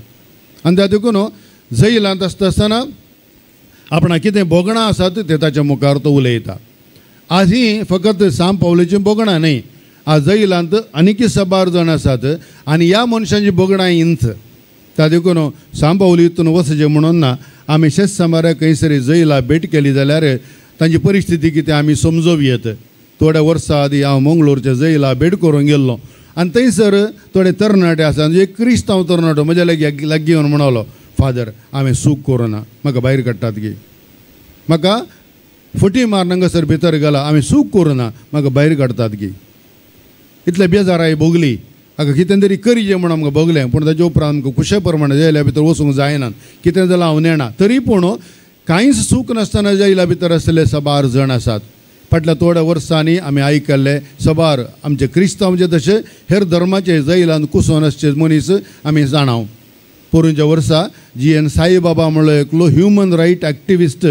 आनी त्या देखून जैलांत आसता आसतना आपणा कितें भोगणां आसात ते ताच्या मुखार तो उलयता. आज ही फकत सांत पावलोचीं भोगणां न्हय आज जैलांत आनीकय सबार जाण आसात आनी ह्या मनशांची भोगणां इंच. त्या देखून सांत पावलो हितून वचचें म्हणून ना आमी शेत समाराक खंयसरी जैला भेट केली जाल्यार तांची परिस्थिती कितें आमी समजूं येत. थोड्या वर्सां आदीं हांव मंगळूरच्या जैला भेट करूंक गेल्लो आनी थंयसर थोडे तरणाटे आसा एक क्रिस्तांव तरणाटो म्हज्या लागीं येवन म्हणलो फादर हांवें सूख करूना म्हाका भायर काडटात गे म्हाका फटी मारनांगासर भितर गेला हांवें सूख करूना म्हाका भायर काडटात गे. इतले बेजाराय भोगली हाका कितें तरी करीचें म्हूण आमकां बगलें पूण ताजे उपरांत आमकां कुशे प्रमाणे जैला भितर वचूंक जायना कितें जाल्यार हांव नेना तरी पूण कांयच सूख नासतना जैला भितर आसलेले साबार जाण आसात फाटल्या थोड्या वर्सांनी आमी आयकल्ले साबार आमचे क्रिस्तांव जे तशे हेर धर्माचे जैलांत कुसोन आसचे मनीस आमी जाणाव पोरूंच्या वर्सा GN साईबाबा म्हणलो एकलो ह्युमन रायट एक्टिविस्ट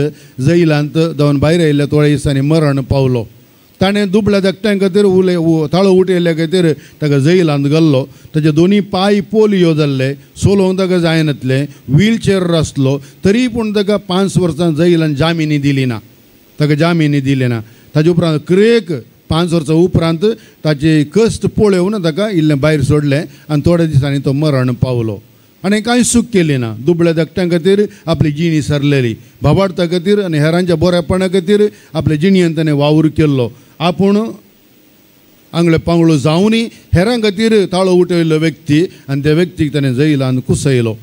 जैलांत जावन भायर आयिल्ल्या थोड्या दिसांनी मरण पावलो ताणें दुबळ्या धाकट्यां खातीर ताळो उठयल्ल्या खातीर ताका जैलांत घाल्लो ताचे दोनी पांय पोलियो जाल्ले चलोवंक ताका जायनासलें व्हीलचेअर आसलो तरी पूण ताका 5 वर्सां जैलांत जामिनी दिली ना ताका जामिनी दिली ना ताजे उपरांत क्रेक 5 वर्सां उपरांत ताचे कश्ट पळोवन ताका इल्लें भायर सोडलें आनी थोड्या दिसांनी तो मरण पावलो आनी कांय सूख केली ना दुबळ्या धाकट्यां खातीर आपली जिणी सरलेली भावार्था खातीर आनी हेरांच्या बरेपणा खातीर आपल्या जिणयेंत ताणें वावर केल्लो आपूण आंगळे पांगळो जावनी हेरां खातीर ताळो उठयल्लो व्यक्ती आनी त्या व्यक्तीक ताणें जैलांत कुसयलो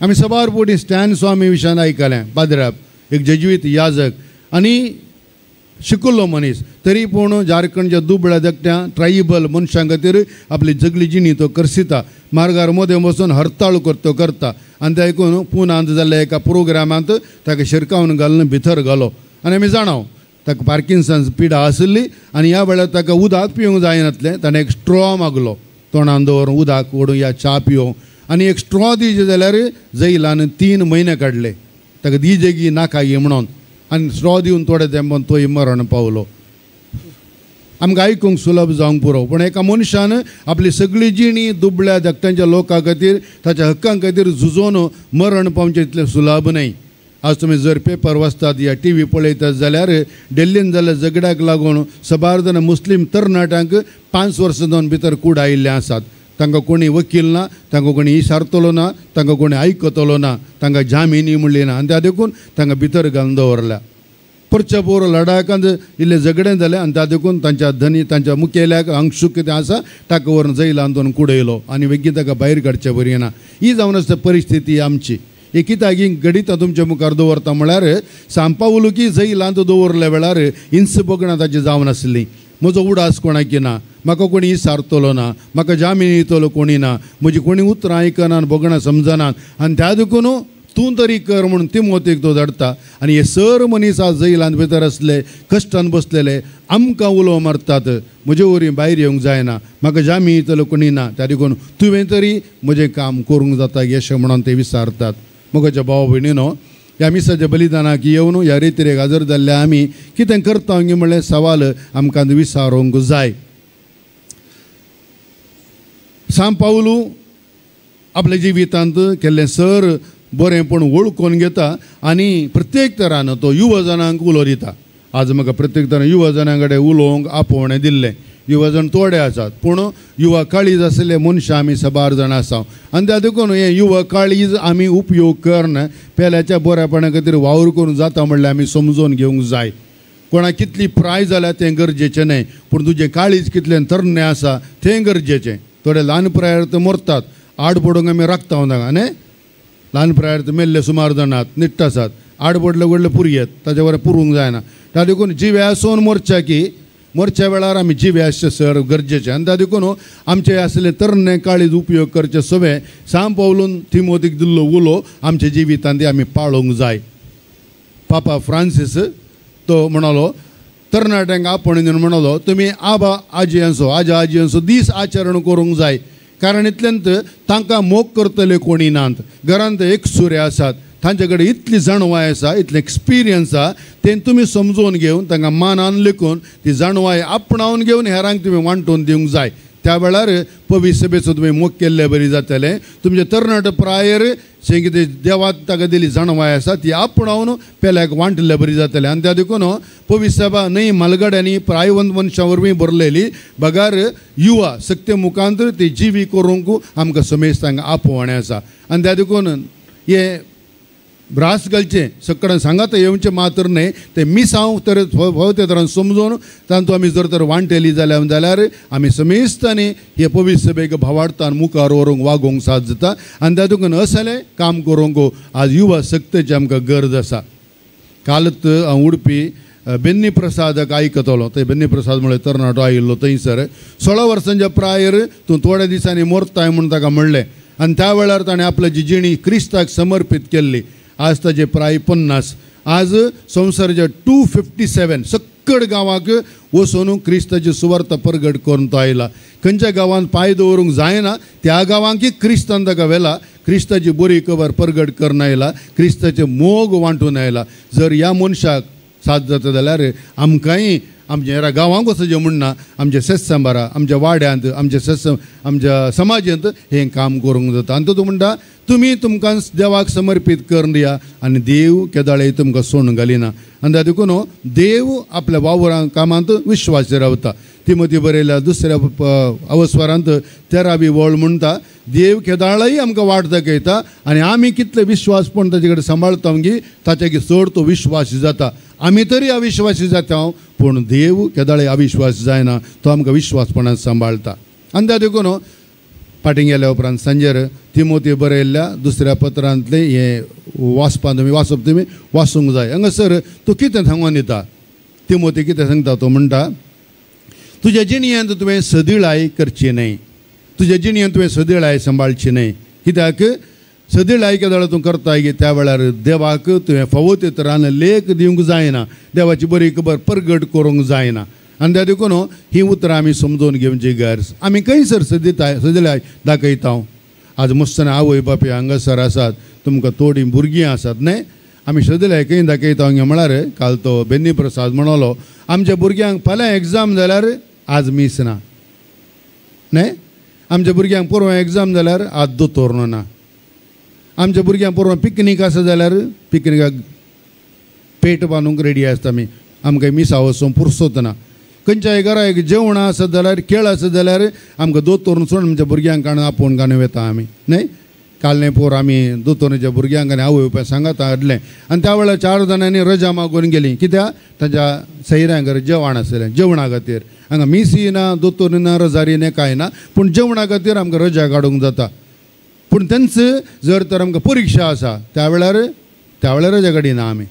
आमी सबार फावटी स्टॅन स्वामी विशयान आयकलें पाद्र्याप एक जेजुईत याजक आनी शिकिल्लो मनीस तरी पूण झारखंडच्या दुबळ्या धाकट्या ट्रायबल मनशां खातीर आपली जगली जिणी तो करसिता मार्गार मदें वचून हरताळ करता आनी तें आयकून पुनांत जाल्ल्या एका प्रोग्रामांत ताका शिरकावन घालून भितर घालो आनी आमी जाणाव ताका पार्किन्सन्स पिडा आसली आनी ह्या वेळार ताका उदक पिवंक जायनासलें ताणें एक स्ट्रॉ मागलो तोंडान दवरून उदक ओडून या च्या पिवंक आनी एक स्ट्रॉ दिजे जाल्यार जैलान 3 म्हयने काडले ताका दिजेगी नाका गे म्हणून आनी स्ट्रॉ दिवन थोडे तेंपान तोय मरण पावलो आमकां आयकूंक सुलभ जावंक पुरो पूण एका मनशान आपली सगळी जिणी दुबळ्या धाकट्यांच्या लोकां खातीर ताच्या हक्कां खातीर झुजोवन मरण पावचें इतलें सुलभ न्हय आज तुमी जर पेपर वाचतात या TV पळयतात जाल्यार दिल्लीन जाल्ल्या झगड्याक लागून सबार जाण मुस्लीम तरणाट्यांक 5 वर्सां जावन भितर कूड आयिल्ले आसात तांकां कोणी वकील ना तांकां कोणी इशारतलो ना तांकां कोणी आयकतलो ना तांकां जामिनी म्हणली ना आनी त्या देखून तांकां भितर घालून दवरल्या परच्या पोर लडाखांत इल्लें झगडें जालें आनी त्या देखून तांच्या धनी तांच्या मुखेल्याक अंशूक कितें आसा ताका व्हरून जैलांत व्हरून कुडयलो आनी बेगीन ताका भायर काडचें बरी ना ही जावन आसता परिस्थिती आमची एक कित्याक गणितां तुमच्या मुखार दवरता म्हळ्यार सांपावलुकी जैलांत दवरल्या वेळार इंस बोगणां ताची जावन आसलीं म्हजो उडास कोणाकी ना म्हाका कोणी इसारतलो ना म्हाका जामीन दितलो कोणी ना म्हजी कोणी उतरां आयकना बोगणां समजनात आनी त्या देखून तूं तरी कर म्हणून तिमोथेक तो धाडटा आनी हे सर मनीस आज जैलांत भितर आसले कश्टान बसलेले आमकां उलो मारतात म्हजे वरी भायर येवंक जायना म्हाका जामीन दितलो कोणी ना त्या देखून तुवें तरी म्हजें काम करूंक जाता अशें म्हणून ते विचारतात मोगाच्या भाव भयणीनो ह्या मिसाच्या बलिदानाक येवन ह्या रितीरेक हजर जाल्ले आमी कितें करता म्हणलें सवाल आमकां विचारूंक जाय सांत पावलू आपल्या जिवितांत केल्लें सर बरेंपण वळखून घेता आनी प्रत्येक तरान तो युवजनांक उलो दिता आज म्हाका प्रत्येक तरान युवजनां कडेन उलोवंक आपोवणें दिल्लें युवजन थोडे आसात पूण युवा काळीज आसले मनशां आमी सबार जाण आसा आनी त्या देखून हे युवा काळीज आमी उपयोग करना पेल्याच्या बऱ्यापणा खातीर वावर करून जाता म्हणल्यार आमी समजून घेवंक जाय कोणाक कितली प्राय जाल्या तें गरजेचें न्हय पूण तुजें काळीज कितलें तरणे आसा तें गरजेचें थोडे ल्हान प्रायार ते मरतात आड पडूंक आमी राखता नाका न्ही ल्हान प्रायार ते मेल्ले सुमार जाणात निट्ट आसात आड पडले व्हडले पुरयेत ताच्या बरें पुरूंक जायना त्या देखून जिवे आसोन मरच्या की मरच्या वेळार आमी जिवे आसचे सर गरजेचें आनी त्या देखून आमचे आसले तरणे काळीज उपयोग करचे सगळे सांत पावलून तिमोथीक दिल्लो उलो आमच्या जिवितांत आमी पाळोवंक जाय पापा फ्रांसीस तो म्हणलो तरणाट्यांक आपण म्हणलो तुमी आबा आजयांचो आजा आजयांचो दीस आचरण करूंक जाय कारण इतल्यांत तांकां मोग करतले कोणी नात घरांत एक सुरे आसात तांचे कडेन इतली जाणवाय आसा इतलें एक्सपिरियन्स आसा तें तुमी समजून घेवन तांकां मानान लेखून ती जाणवाय आपणावन घेवन हेरांक तुमी वांटून दिवंक जाय त्या वेळार पवित्र सभेचो तुमी मोग केल्ले बरी जातलें तुमचे तरणाटे प्रायर जें कितें देवाक ताका दिली जाणवाय आसा ती आपणावन पेल्याक वांटले बरी जातलें आनी त्या देखून पवित्र सभा न्हय मालगड्यांनी प्रायवंत मनशां वरवीं बरलेली बगार युवा सक्ते मुखांत ती जिवी करूंक आमकां समेज तांकां आपोवणें आसा आनी त्या देखून हे भ्रास घालचें सकड सांगात येवचें मात्र न्हय तें मिसांव तर ते तरान समजून तांतू आमी जर तर वांटेली जाल्यार आमी समेजतांनी हे पवित्र सभेक भावार्थान मुखार व्हरूंक वागोवंक साथ जाता आनी तातूंत असलें काम करूंक आज युवा सक्तेची आमकां गरज आसा कालच हांव उडपी बेन्नी प्रसादाक आयकतलो थंय बेन्नी प्रसाद म्हळ्यार तरणाटो आयिल्लो थंयसर 16 वर्सांच्या प्रायर तूं थोड्या दिसांनी मोरताय म्हूण ताका म्हणलें आनी त्या वेळार ताणें आपली जी जिणी क्रिस्ताक समर्पीत केल्ली. आज ताजें प्राय 50. आज संवसाराच्या 257 सक्कड गांवांक वचून क्रिस्ताची सुवार्ता परगट करून तो आयला. खंयच्या गांवांत पांय दवरूंक जायना त्या गांवांकी क्रिस्तान ताका व्हेला, क्रिस्ताची बरी खबर परगट करून आयला, क्रिस्ताचे मोग वांटून आयला. जर ह्या मनशाक साथ जाता जाल्यार आमकांय आमच्या ह्या गांवांक वचचें म्हणना, आमच्या सेस्तांबारा, आमच्या वाड्यांत, आमच्या समाजांत हें काम करूंक जाता. आनी तो म्हणटा तुमी तुमकां देवाक समर्पीत करून दिया आनी देव केदाळे तुमकां सोडून घालिना. आनी ताका देखून देव आपल्या वावरां कामांत विश्वास रावता. तिमोथी बरयल्या 2 अवस्वरांत 13वी वळ म्हणटा देव केदाळय आमकां वाट दाखयता आनी आमी कितले विश्वासपण ताचे कडेन सांबाळटा की ताचे चड तो विश्वासी जाता. आमी तरी अविश्वासी जाता पूण देव केदाळे अविश्वास जायना, तो आमकां विश्वासपणान सांबाळटा. आनी ताका देखून फाटीं गेल्या उपरांत सांजेर तिमोथी बरयल्ल्या 2 पत्रांतले हे वाचप तुमी वाचूंक जाय. हांगासर तो कितें सांगून दिता, तिमोथी कितें सांगता तो म्हणटा तुज्या जिणयेंत तुवें सदिळाय करची न्हय, तुज्या जिणयेंत तुवें सदिळाय सांबाळची न्हय. कित्याक सदिळाय केदाळ तूं करता की त्या वेळार देवाक तुवें फावो ते तरान लेख दिवंक जायना, देवाची बरी खबर परगट करूंक जायना. आनी त्या देखून ही उतरां आमी समजून घेवची गरज. आमी खंयसर सदिळाय दाखयता. आज मुस्तना आवय बापूय हांगासर आसात, तुमकां थोडीं भुरगीं आसात न्हय. आमी सदिळाय खंय दाखयता म्हळ्यार काल तो बेन्नी प्रसाद म्हणलो आमच्या भुरग्यांक फाल्यां एग्जाम जाल्यार आज मीस ना न्हय. आमच्या भुरग्यांक परवां एग्जाम जाल्यार आज दोतोर ना. आमच्या भुरग्यांक परवां पिकनीक आसा जाल्यार पिकनिकाक पेट बांदूंक रेडी आसता आमी, आमकां मिसा वचूंक पुरसोत ना. खंयच्याय घरा एक जेवणां आसत जाल्यार खेळ आसत जाल्यार आमकां दोतोरून सोडून आमच्या भुरग्यांक आपोवन काणून वेता आमी न्हय. कालने पोर आमी दोतोराच्या भुरग्यांक आनी आवय बापाय सांगाता हाडलें आनी त्या वेळार 4 जाणांनी रजा मागून गेलीं. कित्याक ताच्या सैऱ्यां घर जेवण आसलें, जेवणा खातीर हांगा मिसी ना, दोतोर ना, रजारी ना, कांय ना, पूण जेवणा खातीर आमकां रजा काडूंक जाता. पूण तेंच जर तर आमकां परीक्षा आसा त्या वेळार रजा काडिना आमी.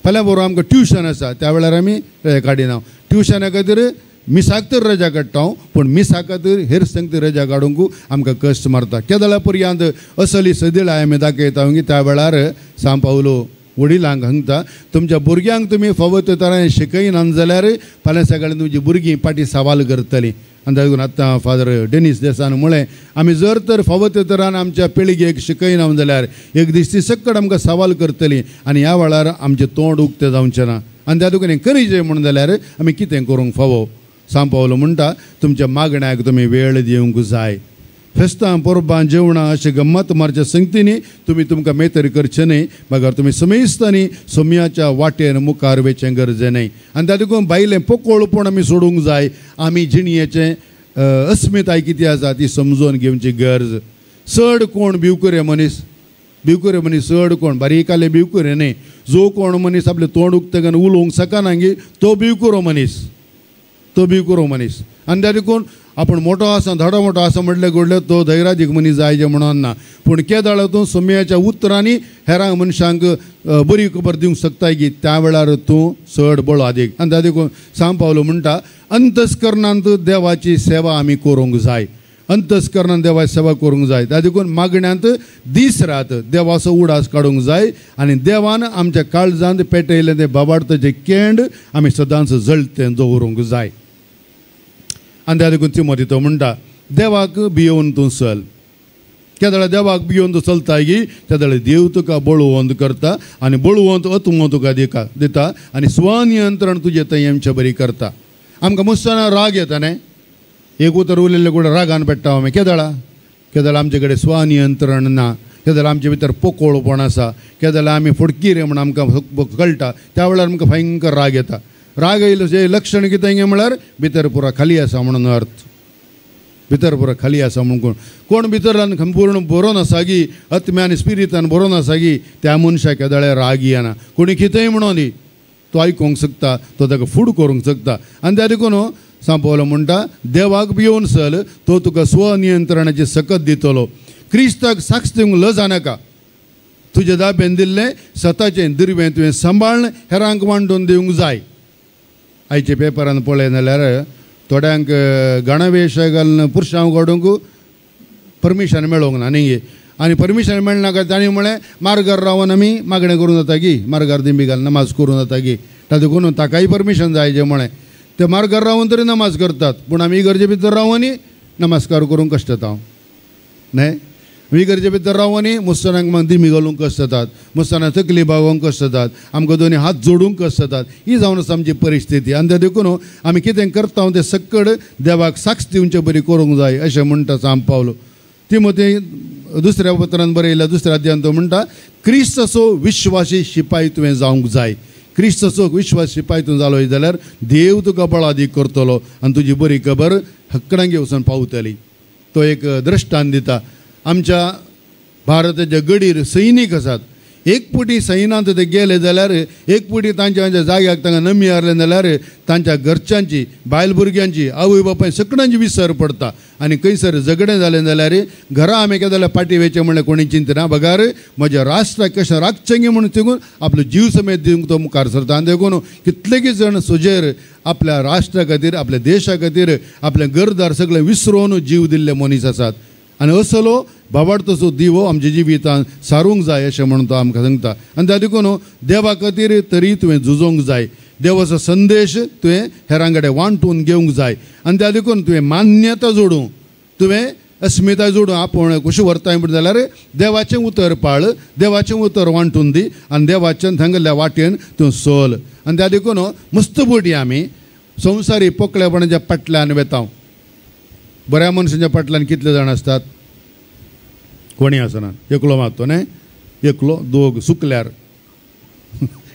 फाल्यां बरोबर आमकां ट्युशन आसा त्या वेळार आमी रजा काडिना. ट्युशना खातीर मिसाक तर रजा काडटा पूण मिसा खातीर हेर संगती रजा काडूंक आमकां कश्ट मारता. केदाळा पर्यंत असली सदिळाय आमी दाखयता की त्या वेळार सांब पावलो वडिलांक सांगता तुमच्या भुरग्यांक तुमी फावो तरान शिकयनात जाल्यार फाल्यां सकाळीं तुमची भुरगीं फाटीं सवाल करतलीं. आनी तातूंत आतां फादर डेनिस देसान म्हळें आमी जर तर फावो तरान आमच्या पिळगेक शिकयना जाल्यार एक दीस ती सक्कड आमकां सवाल करतलीं आनी ह्या वेळार आमचें तोंड उक्तें जावचें ना. आनी तातूंत हें करीचें म्हणून जाल्यार आमी कितें करूंक फावो. सांब पावलो म्हणटा तुमच्या मागण्याक तुमी वेळ दिवंक जाय. फेस्तां परबां जेवणां अशें गम्मत मारच्या संगतींनी तुमी तुमकां मेतर करचें न्हय, मागार तुमी समेस्तांनी सोम्याच्या वाटेर मुखार वचचें गरजें न्हय. आनी त्या देखून बायलें पोकोळपण आमी सोडूंक जाय. आमी जिणयेचें अस्मिताय कितें आसा ती समजून घेवची गरज. चड कोण भिवकुरे मनीस चड कोण बारीकाले भिवकुरे न्हय. जो कोण मनीस आपलें तोंड उक्तें उलोवंक शकना गी तो भिवकुरो मनीस. आनी त्या देखून आपूण मोठो आसा धडो मोठो आसा म्हटलें घडलें तो धैर्यादीक मनीस जायचें म्हणून ना. पूण केदाळांतून सोम्याच्या उतरांनी हेरांक मनशांक बरी खबर दिवंक शकता की त्या वेळार तूं चड बळो आदीक. आनी त्या देखून सांब पावलो म्हणटा अंतस्करणांत देवाची सेवा आमी करूंक जाय. अंतस्करणान देवाची सेवा करूंक जाय. त्या देखून मागण्यांत दीस रात देवाचो उडास काडूंक जाय आनी देवान आमच्या काळजांत पेटयलें तें बाबार्थाचें केंड आमी सदांच जळतें दवरूंक जाय. आनी त्या देखून तिमोथी तो म्हणटा देवाक भियोवन तूं चल. केदाळ देवाक भियोवन तूं चलता की केदाळ देव तुका बळवंत करता आनी बळवंत अतमो तुका दिता आनी स्वनियंत्रण तुजें थंय आमच्या बरी करता. आमकां मुस्ताना राग येता न्हय. एक उतर उलयल्लें कुठे रागान पेट्टा आमी केदाळ आमचे कडेन स्वनियंत्रण ना. केदाळ आमचे भितर पोकोळपण आसा. केदाळ आमी फुडकी रे म्हण आमकां कळटा त्या वेळार आमकां भयंकर राग येता. राग येयलें लक्षण कितें म्हळ्यार भितर पुरो खाली आसा म्हणून अर्थ. भितर पुरो खाली आसा म्हणून कोण भितरल्यान पूर्ण बरोवन आसा गी आत्म्यान स्पिरितान बरोवन आसा गी त्या मनशाक केदाळे राग येना. कोणी कितेंय म्हणून दी तो आयकूंक शकता, तो ताका फूड करूंक शकता. आनी त्या देखून सांब पावलो म्हणटा देवाक भियोवन चल, तो तुका स्वनियंत्रणाची सकत दितलो. क्रिस्ताक साक्ष दिवंक ल जानाका. तुजे दाब्यान दिल्लें स्वताचें दुर्बें तुवें सांबाळन हेरांक वांटून दिवंक जाय. आयचे पेपरान पळय जाल्यार थोड्यांक गणवेश घालून पुरुशांक काडूंक परमिशन मेळोंक ना न्ही आनी परमिशन मेळनाका तांणी म्हळें मार्गार रावन आमी मागणें करूं जाता गी मार्गार दिंबी घालून नमाज करूं जाता गी तातूंत ताकाय परमिशन जाय जें म्हळें ते मार्गार रावन तरी नमाज करतात पूण आमी इगर्जे भितर रावनी नमस्कार करूंक कश्ट जाता न्हय इगर्जे भितर रावनी मुसलांक मागीर दिमी घालूंक कश्ट जातात मुसलां तकली बागोवंक कश्ट जातात आमकां दोनी हात जोडूंक कश्ट जातात ही जावन आसा आमची परिस्थिती आनी ते देखून आमी कितें करता तें सक्कड देवाक साक्ष दिवचे बरी करूंक जाय अशें म्हणटा सांब पावलो तिमोथी दुसऱ्या पत्रांत बरयल्या दुसऱ्या अध्यायान तो म्हणटा क्रिस्ताचो विश्वासी शिपाई तुवें जावंक जाय क्रिस्ताचो विश्वास शिपाई तूं जालो जाल्यार देव तुका बळादीक करतलो आनी तुजी बरी खबर हक्कडांगे वचून पावतली तो एक दृश्टांत दिता आमच्या भारताच्या गडीर सैनीक आसात एक पुटी सैनांत ते गेले जाल्यार एक पुटी तांच्या जाग्याक तांकां नमी हारले जाल्यार तांच्या घरच्यांची बायल भुरग्यांची आवय बापाय सगळ्यांची विसर पडटा आनी खंयसर झगडें जालें जाल्यार घरा आमी केदां पाटी वेचें म्हणलें कोणी चिंतना बगार म्हज्या राष्ट्राक कशें राखचें गे म्हणून तिगून आपलो जीव समेत दिवंक तो मुखार सरता आनी देखून कितलेकी जण सुजेर आपल्या राष्ट्रा खातीर आपल्या देशा खातीर आपले घरदार सगळें विसरोवन जीव दिल्ले मनीस आसात आनी असलो बाबाडतोचो दिवो आमच्या जिवितांत सारूंक जाय अशें म्हणून तो आमकां सांगता आनी त्या देखून देवा खातीर तरी तुवें झुजोवंक जाय देवाचो संदेश तुवें हेरां कडेन वांटून घेवंक जाय आनी त्या देखून तुवें मान्यता जोडूं तुवें अस्मिताय जोडूं आपूण कशें व्हरताय म्हणटा जाल्यार देवाचें उतर पाळ देवाचें उतर वांटून दी आनी देवाच्यान सांगल्या वाटेन तूं चल आनी त्या देखून मस्तबोटी आमी संवसारी पोकळेपणाच्या फाटल्यान वेतांव बऱ्या मनशांच्या फाटल्यान कितले जाण आसतात कोणी आसना एकलो मारतो न्हय एकलो दोग सुकल्यार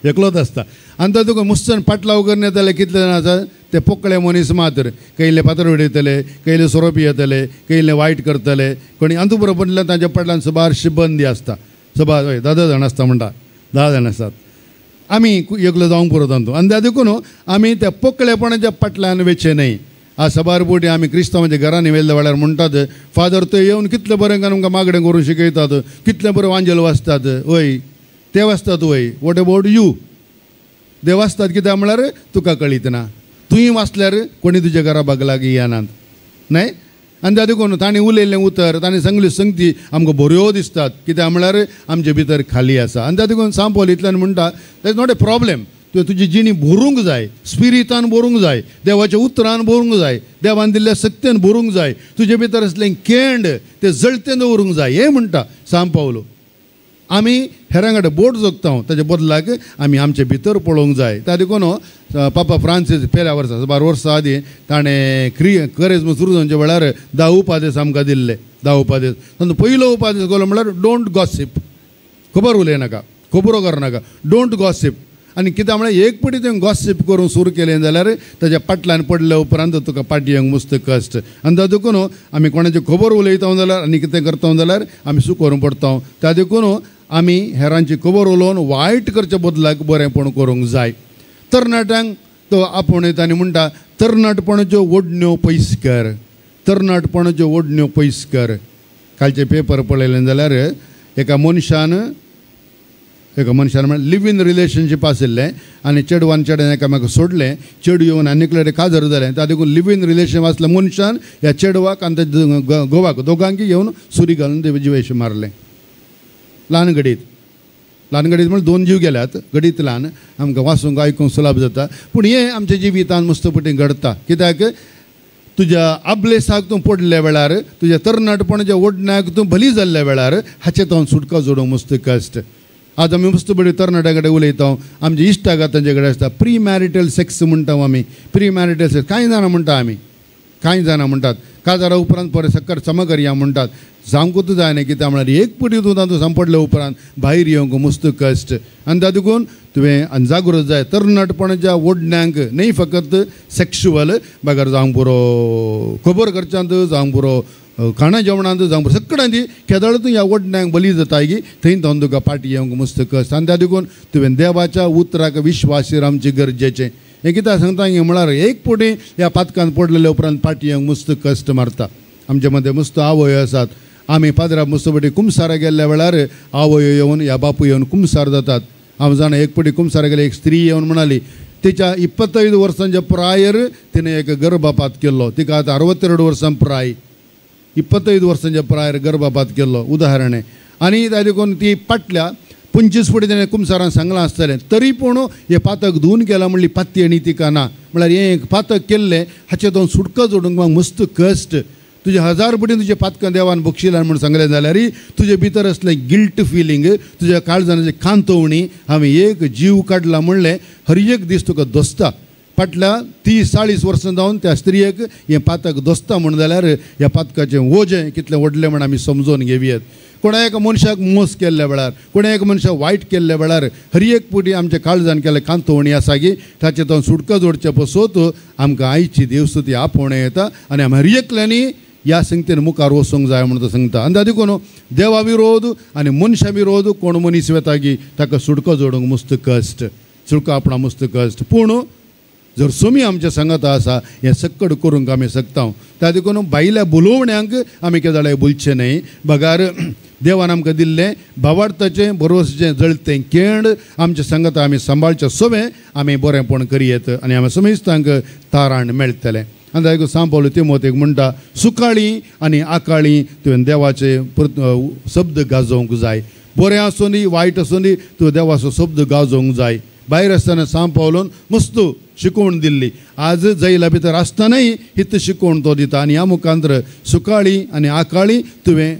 एकलोच आसता आनी तो तुका मुस्तान फाटलाव करन येताले कितले जाण आसा ते पोकळे मनीस मात्र कैले पात्र उडयतले कैले सोरो पियेतले कैले वायट करतले कोणी अंतू बरोबर तांच्या फाटल्यान सबार शिबंदी आसता सबार हय 10 जाण आसता म्हणटा 10 जाण आसतात आमी एकलो जावंक पुरो तांतू आनी त्या देखून आमी त्या पोकळेपणाच्या फाटल्यान वेचे न्हय आ सबार बोटी आमी क्रिस्तांवाच्या घरांनी वेल्ल्या वेळार म्हणटात फादर थंय येवन कितले बरें आमकां मागणें करून शिकयतात कितले बरें वांजेल वाचतात वय ते वाचतात वय वॉट अबाउट यू ते वाचतात कित्याक म्हळ्यार तुका कळीत ना तुवें वाचल्यार कोणी तुज्या घरा बागलाक येनात न्हय आनी त्या देखून ताणें उलयल्लें उतर ताणें सांगल्यो संगती आमकां बऱ्यो दिसतात कित्याक म्हळ्यार आमचे भितर खाली आसा आनी त्या देखून सांपोल इतल्यान म्हणटा that is not a problem तुवें तुजी जिणी भरूंक जाय स्पिरितान भरूंक जाय देवाच्या उतरान भरूंक जाय देवान दिल्ल्या सत्यान भरूंक जाय तुजे भितर असलें केंड तें जळतें दवरूंक जाय हें म्हणटा सांब पावलो आमी हेरां कडेन बोट जोगता ताच्या बदलाक आमी आमचे भितर पळोवंक जाय त्या देखून पापा फ्रांसीस पेल्या वर्सा 12 वर्सां आदीं ताणें करेज्म सुरू जावचे वेळार 10 उपादेश आमकां दिल्ले 10 उपादेश तातूंत पयलो उपादेश केलो म्हळ्यार डोंट गॉसिप खबर उलयनाका खबरो करनाका डोंट गॉसिप आनी कित्याक म्हळ्यार एक पटी तुवें गॉसिप करून सुरू केलें जाल्यार ताच्या फाटल्यान पडल्या उपरांत तुका पाटी येवंक मस्त कश्ट आनी त्या देखून आमी कोणाची खबर उलयता जाल्यार आनी कितें करता जाल्यार आमी सुकोरून पडटा त्या देखून आमी हेरांची खबर उलोवन वायट करच्या बदलाक बरेंपण करूंक जाय तरणाट्यांक तो आपूण तांणी म्हणटा तरणाटपणाच्यो ओडण्यो पयस कर तरणाटपणाच्यो ओडण्यो पयस कर कालचे पेपर पळयले जाल्यार एका मनशान म्हळ्यार लिव इन रिलेशनशीप आशिल्लें आनी चेडवान चेड्यान एकामेका सोडलें चेडू येवन आनी कडेन काजर जालें त्या देखून लिव इन रिलेशनशीप आसल्या मनशान ह्या चेडवाक आनी त्या घोवाक दोगांकी येवन सुरी घालून ते जिवेश मारलें ल्हान घडीत म्हणजे 2 जीव गेल्यात घडीत ल्हान आमकां वाचूंक आयकूंक सुलभ जाता पूण हें आमच्या जिवितांत मस्तपटी घडटा कित्याक तुज्या आबलेसाक तूं पडल्या वेळार तुज्या तरणाटपणाच्या ओडण्याक तूं भली जाल्ल्या वेळार हाचे तो सुटका जोडूंक मस्त कश्ट आज आमी मस्त बरी तरणाट्या कडेन उलयता आमच्या इश्टागात तांचे कडेन आसता प्री मॅरिटल सेक्स म्हणटा आमी प्री मॅरिटल सेक्स कांय जाणां म्हणटा आमी कांय जाणां म्हणटात काजारा उपरांत परत सक्कर चमकर या म्हणटात जावंकूच जाय न्ही कित्याक म्हळ्यार एक पटी तूं तातूंत सांपडल्या उपरांत भायर येवंक मस्त कश्ट आनी त्या देखून तुवें जागृत जाय तरणाटपणाच्या ओडण्यांक न्ही फकत सेक्शुअल बागर जावंक पुरो खबर करच्यांत जावंक पुरो खाणा जेवणांत जावंक पुरो सगळ्यांची केदाळ तूं ह्या ओडण्यांक बली जाता की थंय तावन तुका पाटी येवंक मस्त कश्ट आनी त्या देखून तुवें देवाच्या उतराक विश्वासीर आमचें गरजेचें हें कित्याक सांगता म्हळ्यार एक पटी ह्या पातकांत पडलेल्या उपरांत पाटी येवंक मस्त कश्ट मारता आमचे मदें मस्त आवय आसात आमी पाद्रा मस्त पटी कुमसारा गेल्ल्या वेळार आवय येवन ह्या बापूय येवन कुमसार जातात हांव जाणा एक पटी कुमसारा गेले एक स्त्री येवन म्हणाली तिच्या 25 वर्सांच्या प्रायर तिने एक गर्भपात केल्लो. तिका आतां 62 वर्सां प्राय, 25 वर्सांच्या प्रायर गर्भपात केल्लो उदाहरण आहे. आनी ताजे ती पाटल्या 25 फुटी तिणें कुमसारान सांगलां आसतलें, तरी पूण हे पातक धुवन गेला म्हणली पाती आनी तिका ना. म्हळ्यार हें पातक केल्लें हाचे दोन सुटका जोडूंक म्हाका मस्त कश्ट. तुजे 1000 पटी तुजे पातकां देवान बक्षिलां म्हणून सांगलें जाल्यार तुजे भितर असलें गिल्ट फिलींग, तुज्या काळजांची खांतवणी, हांवें एक जीव काडला म्हणलें हर एक दीस तुका दोसता. फाटल्या 30-40 वर्सां जावन त्या स्त्रियेक हें पातक दोसता म्हणून जाल्यार ह्या पातकाचें वोजें कितलें व्हडलें म्हण आमी समजून घेवयेत. कोणा एका मनशाक मोस केल्ल्या वेळार, कोणा एका मनशाक वायट केल्ल्या वेळार हर एक पुटी आमच्या काळजान केले खांतवणी आसा की ताचे तो सुटका जोडचे पसोत आमकां आयची देवस्तुती आपोवणे येता आनी आमी हर एकल्यांनी ह्या संगतीन मुखार वचूंक जाय म्हणून तो सांगता. आनी देखून देवा विरोध आनी मनशा विरोध कोण मनीस येता की ताका सुटको जोडूंक मस्त कश्ट, सुटका आपणा मस्त कश्ट. पूण जर सोमी आमच्या सांगात आसा हें सक्कड करूंक आमी शकता. त्या देखून बायल्या बुलोवण्यांक आमी केदाळे बोलचें न्हय. बगार देवान आमकां दिल्लें भावार्थाचें भरवसेचें जळतें केंड आमच्या सांगात आमी सांबाळचें सवें आमी बरेंपण करयेत आनी आमी समेस्तांक तारण मेळटलें. आनी ताका सांपवलो तिमोथेक म्हणटा सुकाळी आनी आकाळी तुवें देवाचे शब्द गाजोवंक जाय. बरें आसूं दी वायट आसूं दी तुवें देवाचो शब्द गाजोवंक जाय. भायर आसतना सांपावलोन मस्त शिकवण दिल्ली. आज जैला भितर आसतनाय हित शिकवण तो दिता आनी ह्या मुखांतर सुकाळी आनी आकाळी तुवें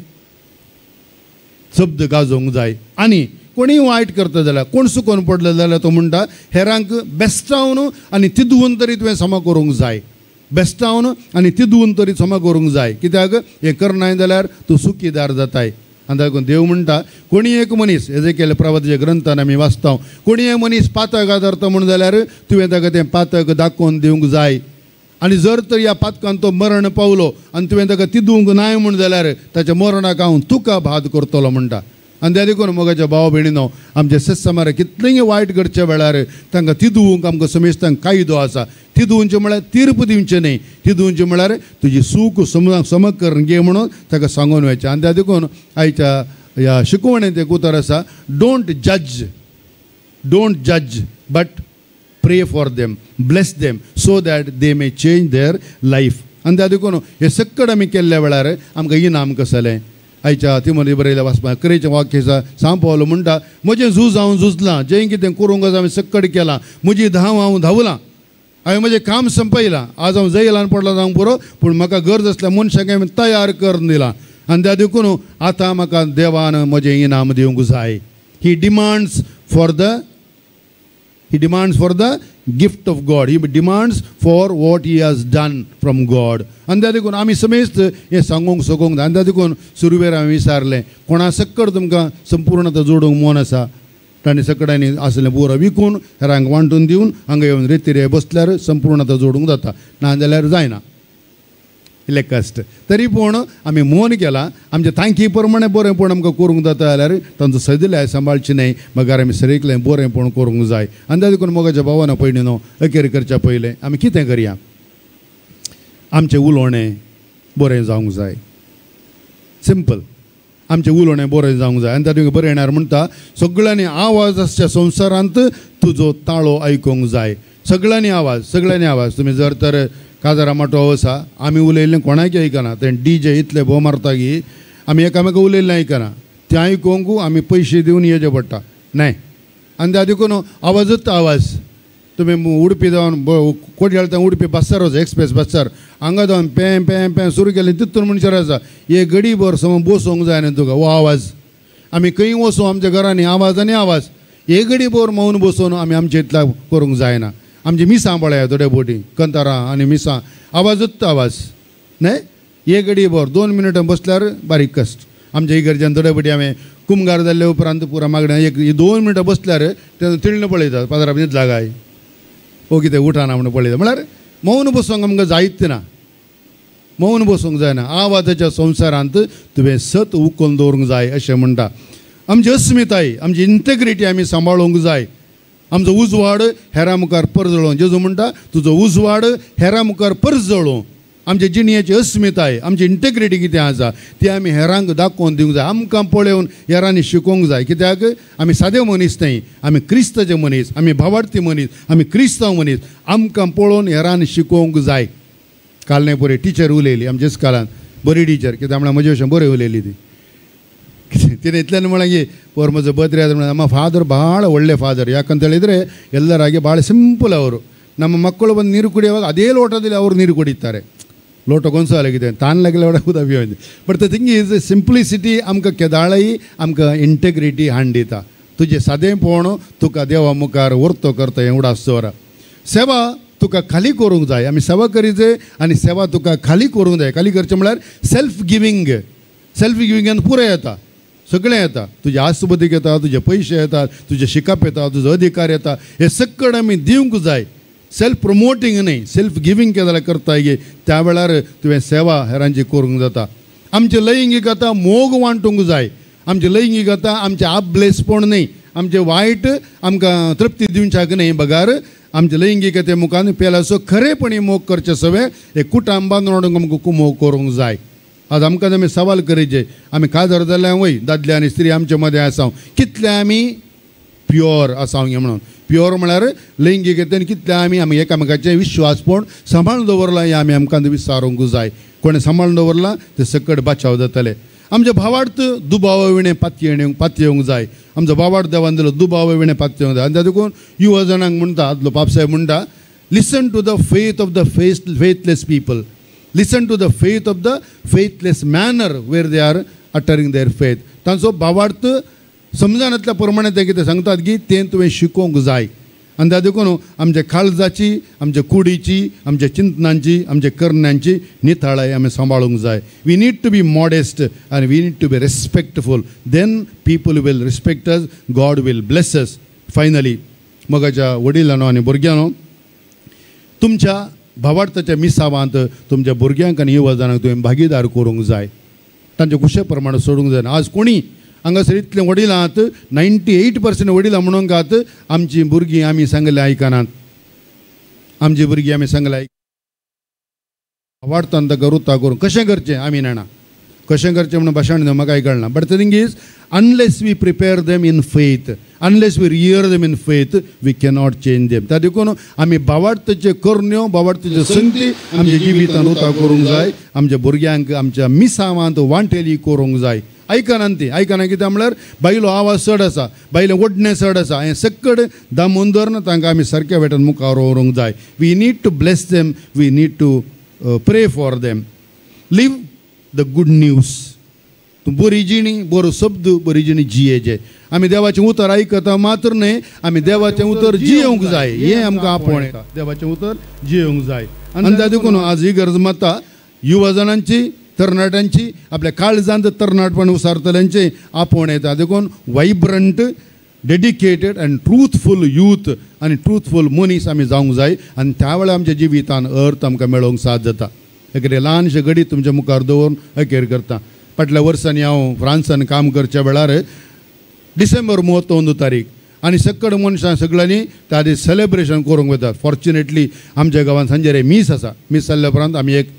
शब्द गाजोवंक जाय. आनी कोणीय वायट करता जाल्यार कोण चुकोवन पडलो जाल्यार तो म्हणटा हेरांक बेस्टावन आनी तिदून तरी तुवें क्षमा करूंक जाय. बेस्टावन आनी तिदून तरी क्षमा करूंक जाय. कित्याक हें करनाय जाल्यार तूं सुखीदार जाताय. आनी ताका देव म्हणटा कोणी एक मनीस एजेकियेल प्रवादीच्या ग्रंथान आमी वाचता कोणी एक मनीस पातक आदारता म्हणून जाल्यार तुवें ताका तें पातक दाखोवन दिवंक जाय. आनी जर तर ह्या पातकान तो मरण पावलो आनी तुवें ताका तिदूंक नाय म्हणून जाल्यार ताच्या मरणाक हांव तुका बाद करतलो म्हणटा. आनी त्या देखून मोगाच्या भाव भयणीनो आमचे सत्समार कितलेंय वायट करच्या वेळार तांकां तिदूंक आमकां समेस्तांक कायदो आसा. तिदूंचें म्हळ्यार तीर्प दिवचें न्हय. तिदूंचें म्हळ्यार तुजी सूख सम करून घे म्हणून ताका सांगून वयचें. आनी त्या देखून आयच्या ह्या शिकवणेंत एक उतर आसा डोंट जज बट प्रे for them, bless them so that they may change there life. आनी त्या देखून हे सक्कड आमी केल्ल्या वेळार आमकां इनाम कसलें. आयच्या तिमोथी बरयल्या वाचपा करेचें वाक्य सांग पावलो म्हणटा म्हजें झूज हांव झुजलां, जें कितें करूंक हांवें सक्कड केलां, म्हजी धांव हांव धांवलां, हांवें म्हजें काम संपयलां. आज हांव जैलान पडला जावंक पुरो पूण म्हाका गरज आसल्या मनशाक हांवें तयार करून दिलां. आनी त्या देखून आतां म्हाका देवान म्हजें इनाम दिवंक जाय. He demands for the gift of God. He demands for what he has done from God. आनी त्या देखून आमी समेस्त हें सांगूंक सोगोंक जाय. आनी त्या देखून सुरवेर हांवें विचारलें कोणा सक्कड तुमकां संपूर्णता जोडूंक मन आसा तांणी सकडांनी आसलें बुरां विकून हेरांक वांटून दिवन हांगा येवन रेतीरे बसल्यार संपूर्णता जोडूंक जाता, नाजाल्यार जायना. इल्लें कश्ट तरी पूण आमी मोन केलां आमच्या तांकी प्रमाणे बरेंपण आमकां करूंक जाता जाल्यार तांचो सदिलाय सांबाळची न्हय. म्हाका आमी सरीकलें बरेंपण करूंक जाय. आनी त्या देखून मोगाच्या भावान पयलीं न्हू अखेर करच्या पयलें आमी कितें करया, आमचें उलोवणें बरें जावंक जाय. सिंपल आमचें उलोवणें बरें जावंक जाय. आनी तातूंत बरें येणार म्हणटा सगळ्यांनी आवाज आसच्या संवसारांत तुजो ताळो आयकूंक जाय. सगळ्यांनी आवाज तुमी जर तर काजारा माटो आसा आमी उलयल्लें कोणाकय आयकना. तें DJ इतले भोव मारता की आमी एकामेका उलयल्लें आयकना. तें आयकूंक आमी पयशे दिवन येवचें पडटा न्हय. आनी त्या देखून आवाज तुमी उडपी जावन कोट्याळ उडपी बसार वच एक्सप्रेस बसार हांगा जावन पें पें पें सुरू केलें तितून मनशार आसा एक गडीभर समज बसोवंक जाय न्हय तुका. हो आवाज आमी खंय वचूं आमच्या घरांनी आवाज एक गडीभर मौन बसोवन आमी आमचे इतल्या करूंक जायना. आमची मिसां पळया थोड्या बोटी कंतारां आनी मिसां आवाज न्हय. एक गडीभर 2 मिनटां बसल्यार बारीक कश्ट. आमच्या इगर्जेन थोड्या बोटी हांवें कुमगार जाल्ले उपरांत पुरा मागण्या एक 2 मिनटां बसल्यार तें तिळणें पळयतात पात्रां न्हीद लागाय ओ कितें उठाना म्हणून पळयता. म्हळ्यार मौन बसोवंक आमकां जायत ना, मौन बसोवंक जायना. आवाजाच्या संवसारांत तुवें सत उखलून दवरूंक जाय अशें म्हणटा. आमची अस्मिताय आमची इंटेग्रिटी आमी सांबाळूंक जाय. आमचो उजवाड हेरां मुखार परजळो. जेजू म्हणटा तुजो उजवाड हेरां मुखार परजळो आमचे जिणेची अस्मिताय आमची इंटेग्रिटी कितें आसा ती आमी हेरांक दाखोवन दिवंक जाय आमकां पळोवन हेरांनी शिकोवंक जाय कित्याक आमी सादे मनीस न्हय आमी क्रिस्ताचे मनीस आमी भावार्थी मनीस आमी क्रिस्तांव मनीस आमकां पळोवन हेरांनी शिकोवंक जाय कालने पळय टिचर उलयली आमच्या इस्कालान बरी टिचर कित्याक म्हळ्यार म्हजे भशेन बरें उलयली ती तिने इतल्यान म्हळ्यार ಪೋರ್ ಮಜ ಬದ್ರಿ ಆದ ನಮ್ಮ ಫಾದರ್ ಭಾಳ ಒಳ್ಳೆ ಫಾದರ್ ಯಾಕಂತ ಹೇಳಿದರೆ ಎಲ್ಲರಾಗೆ ಭಾಳ ಸಿಂಪಲ್ ಅವರು ನಮ್ಮ ಮಕ್ಕಳು ಬಂದು ನೀರು ಕುಡಿಯುವಾಗ ಅದೇ ಲೋಟದಲ್ಲಿ ಅವರು ನೀರು ಕುಡಿತಾರೆ ಲೋಟಗೊಂದ್ಸಲಾಗಿದೆ ತಾನ್ಲಾಗಿಲ್ಲ ಹೊಡೋದು ಅಭಿಯೋಜನೆ but the thing is simplicity आमकां केदाळई आमकां इंटेग्रिटी हांडिता तुजें सादेंपण तुका देवा मुखार व्हरतो करता एवढा स्वर सेवा तुका खाली करूंक जाय आमी सेवा करीत आनी सेवा तुका खाली करूंक जाय खाली करचें म्हळ्यार सेल्फ गिविंगान पुराय येता सगळें येता तुजे आस्तबदीक येता तुजे पयशे येतात तुजे शिकप येता तुजो अधिकार येता हे सगळें आमी दिवंक जाय सेल्फ प्रमोटींग न्हय सेल्फ गिवींग केन्ना करता गे त्या वेळार तुवें सेवा हेरांची करूंक जाता आमचे लैंगिकता मोग वांटूंक जाय आमचे लैंगिकता आमचे आपलेसपण न्हय आमचे वायट आमकां तृप्ती दिवच्याक न्हय बगार आमचे लैंगिकते मुखार पेला सो खरेपणी मोग करचे सवे हे कुटुंबान वाडूंक आमकां मोग करूंक जाय आज आमकां आमी सवाल करीचे आमी काजर जाल्यार वय दादले आनी स्त्री आमचे मदें आसांव कितले आमी प्युअर आसांव म्हणून प्युअर म्हळ्यार लैंगिकतेन कितले आमी एकामेकाचें विश्वासपण सांबाळून दवरलां हें आमकां विचारूंक जाय कोणें सांबाळून दवरलां ते सकट बचाव जातले आमचे भावार्थ दुबाव विणे पातयेवंक जाय आमचो भावार्थ देवान दिलो दुबाव विणे पातयेवंक जाय आनी तातूंत युवा जाणांक म्हणटा आदलो पापसाहेब म्हणटा listen to the faith of the faithless people listen to the faith of the faithless manner where they are uttering their faith तांचो भावार्थ समजनातल्या प्रमाणे ते कितें सांगतात की तें तुवें शिकोवंक जाय आनी त्या देखून आमच्या काळजाची आमच्या कुडीची आमच्या चिंतनांची आमच्या करण्यांची नितळाय आमी सांबाळूंक जाय we need to be modest आनी we need to be respectful then people will respect us God will bless us finally मगाच्या वडिलांनो आनी भुरग्यांनो तुमच्या भावार्थाच्या मिसावांत तुमच्या भुरग्यांक आनी युवा जाणांक तुवें भागीदार करूंक जाय तांच्या कुशे प्रमाणे सोडूंक जायना आज कोणी हांगासर इतले वडील आहात 98% वडिलां म्हणूंक आहात आमची भुरगीं आमी सांगलें आयकनात आमची भुरगीं आमी सांगलें भावार्थान ताका रुता करून कशें करचें आमी जाणा कशें करचें म्हणून भाशण दिवं म्हाका कळना but the thing is unless we prepare them in faith unless we rear them in faith we cannot change them त्या देखून आमी भावार्थाच्यो करण्यो भावार्थाच्यो संगती आमच्या जिवितांत रुता करूंक जाय आमच्या भुरग्यांक आमच्या मिसावांत वांटेली करूंक जाय आयकनात ती आयकना कित्याक म्हळ्यार बायलो आवाज चड आसा बायले ओडणें चड आसा हें सकट दामून धरून तांकां आमी सारक्या वेटान मुखार व्हरूंक जाय we need to bless them we need to pray for them live the good news तूं बरी जिणी बरो शब्द बरी जिणी जियेचे आमी देवाचें उतर आयकता मात्र न्हय आमी देवाचें उतर जियोंक जाय हें आमकां आपण देवाचें उतर जियोंक जाय आनी त्या देखून आज ही गरज माता युवा जाणांची तरणाट्यांची आपल्या काळजांत तरणाटपण उसारतल्यांचे आपण येता देखून वायब्रंट डेडिकेटेड अँड ट्रुथफूल यूथ आनी ट्रुथफूल मनीस आमी जावंक जाय आनी त्या वेळार आमच्या जिवितान अर्थ आमकां मेळोवंक साद जाता एकेरे ल्हानशें घडीत तुमच्या मुखार दवरून अखेर करता फाटल्या वर्सांनी हांव फ्रांसान काम करच्या वेळार डिसेंबर 31 तारीख आनी सकड मनशां सगळ्यांनी त्या दीस सेलेब्रेशन करूंक वतात फॉर्च्युनेटली आमच्या गांवांत सांजेरे मीस आसा मीस जाल्ल्या उपरांत आमी एक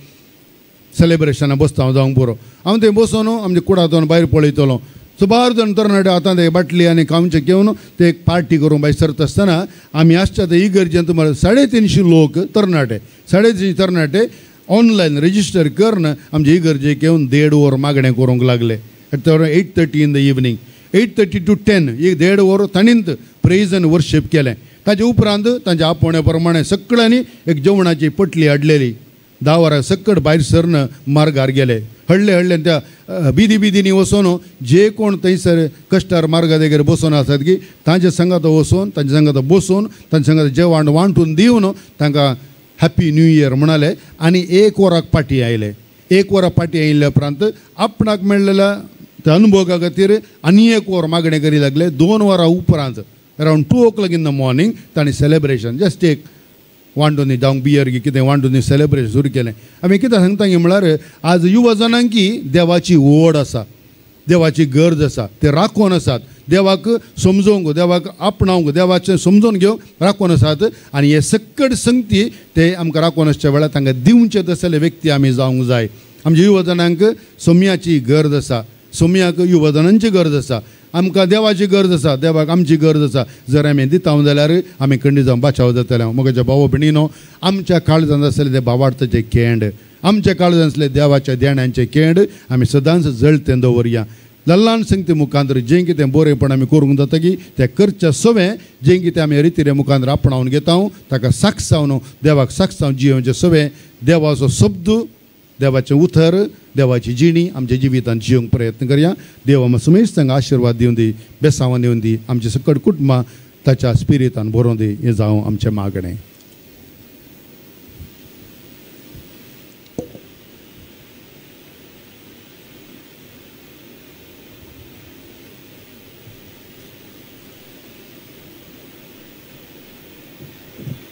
सेलेब्रेशनां बसता हांव जावंक पुरो हांव थंय बसून आमच्या कुडांतून भायर पळयतलो सुमार जाण तरणाटे आतां ते बाटली आनी खावचें घेवन ते एक पार्टी करूंक भायर सरता आसतना आमी आसच्या थंय इगर्जेंत तुम्हाला 350 लोक तरणाटे 350 तरणाटे ऑनलायन रजिस्टर करून आमचे इगर्जेक येवन 1.5 वर मागणें करूंक लागले 8:30 इन द इवनिंग 8:30 to 10 एक 1.5 वर तांणींत प्रेज आनी वर्शीप केलें ताचे उपरांत तांच्या आपोवण्या प्रमाणे सगळ्यांनी एक जेवणाची पटली हाडलेली 10 वरां सकट भायर सरन मार्गार गेले हळ्ळे त्या बिदींनी वचून जे कोण थंयसर कश्टार मार्गा देगेर बसून आसात की तांचे संगात वचून तांचे संगात बसून तांचे संगात जेवण वांटून दिवन तांकां हॅपी न्यू इयर म्हणाले आनी 1 वराक पाटी आयले 1 वरां पाटी आयिल्ल्या उपरांत आपणाक मेळलेल्या त्या अनुभवा खातीर आनी 1 वर मागणें करी लागले 2 वरां उपरांत around 2 o'clock in the morning तांणी सेलेब्रेशन जस्ट एक वांटून जावंक बियर की कितें वांटून सेलेब्रेशन सुरू केलें आमी कितें सांगता की म्हळ्यार आज युवा जाणांकी देवाची ओड आसा देवाची गरज आसा ते राखून आसात देवाक समजोवंक देवाक आपणावंक देवाचें समजून घेवंक राखून आसात आनी हे सकट संगती ते आमकां राखून आसच्या वेळार तांकां दिवचे तसले व्यक्ती आमी जावंक जाय. आमच्या युवजनांक सोम्याची गरज आसा, सोम्याक युवजनांची गरज आसा, आमकां देवाची गरज आसा, देवाक आमची गरज आसा. जर आमी दिता जाल्यार आमी खंडी जावन बाचाव जातले. म्हज्या भाव भयणीनो, आमच्या काळजांत आसले ते भावार्थाचे केंड, आमच्या काळजांत आसले देवाच्या देण्यांचे केंड आमी सदांच जळतें दवरया. ल्हान संगती मुखांतर जें कितें बरेंपण आमी करूंक जाता की तें करचें सवें, जें कितें आमी रितीरे मुखांतर आपणावन घेता ताका साक्षावन देवाक साक्षावन जियोवचें सवें. देवाचो शब्द, देवाचें उतर, देवाची जिणी आमच्या जिवितांत जियोवंक प्रयत्न करया. देव आमकां समेस्त तांकां आशिर्वाद दिवन दी, बेसांवां दिवन दी, आमचे सकट कुटुंबां ताच्या स्पिरितान भरोवन दी. हें जावं आमचें मागणें.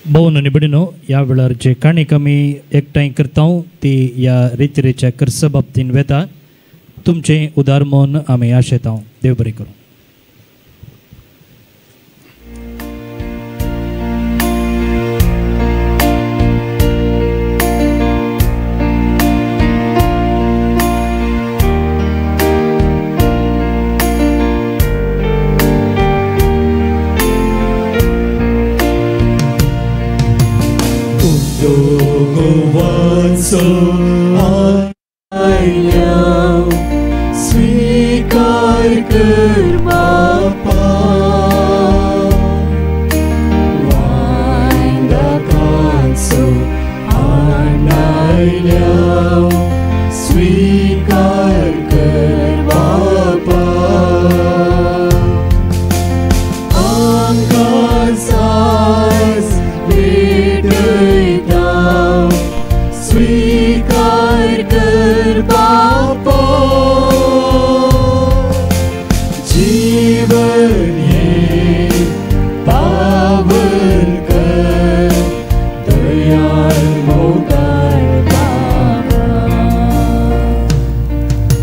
भोवन निबडिनो ह्या वेळार जे काणीक आमी एकठांय करता ती ह्या रितीरेच्या कर्स बाबतीन वेता. तुमचें उदार मन आमी आशेता. देव बरें करूं. स्वीकार कर बापा, वांगडाकांचो आणायल्या स्वीकार कर बापा. आमकां साज भेटयता स्वीकार कर बापा. जीवन हे पावन कर दयाळ मोगाळ बाबा.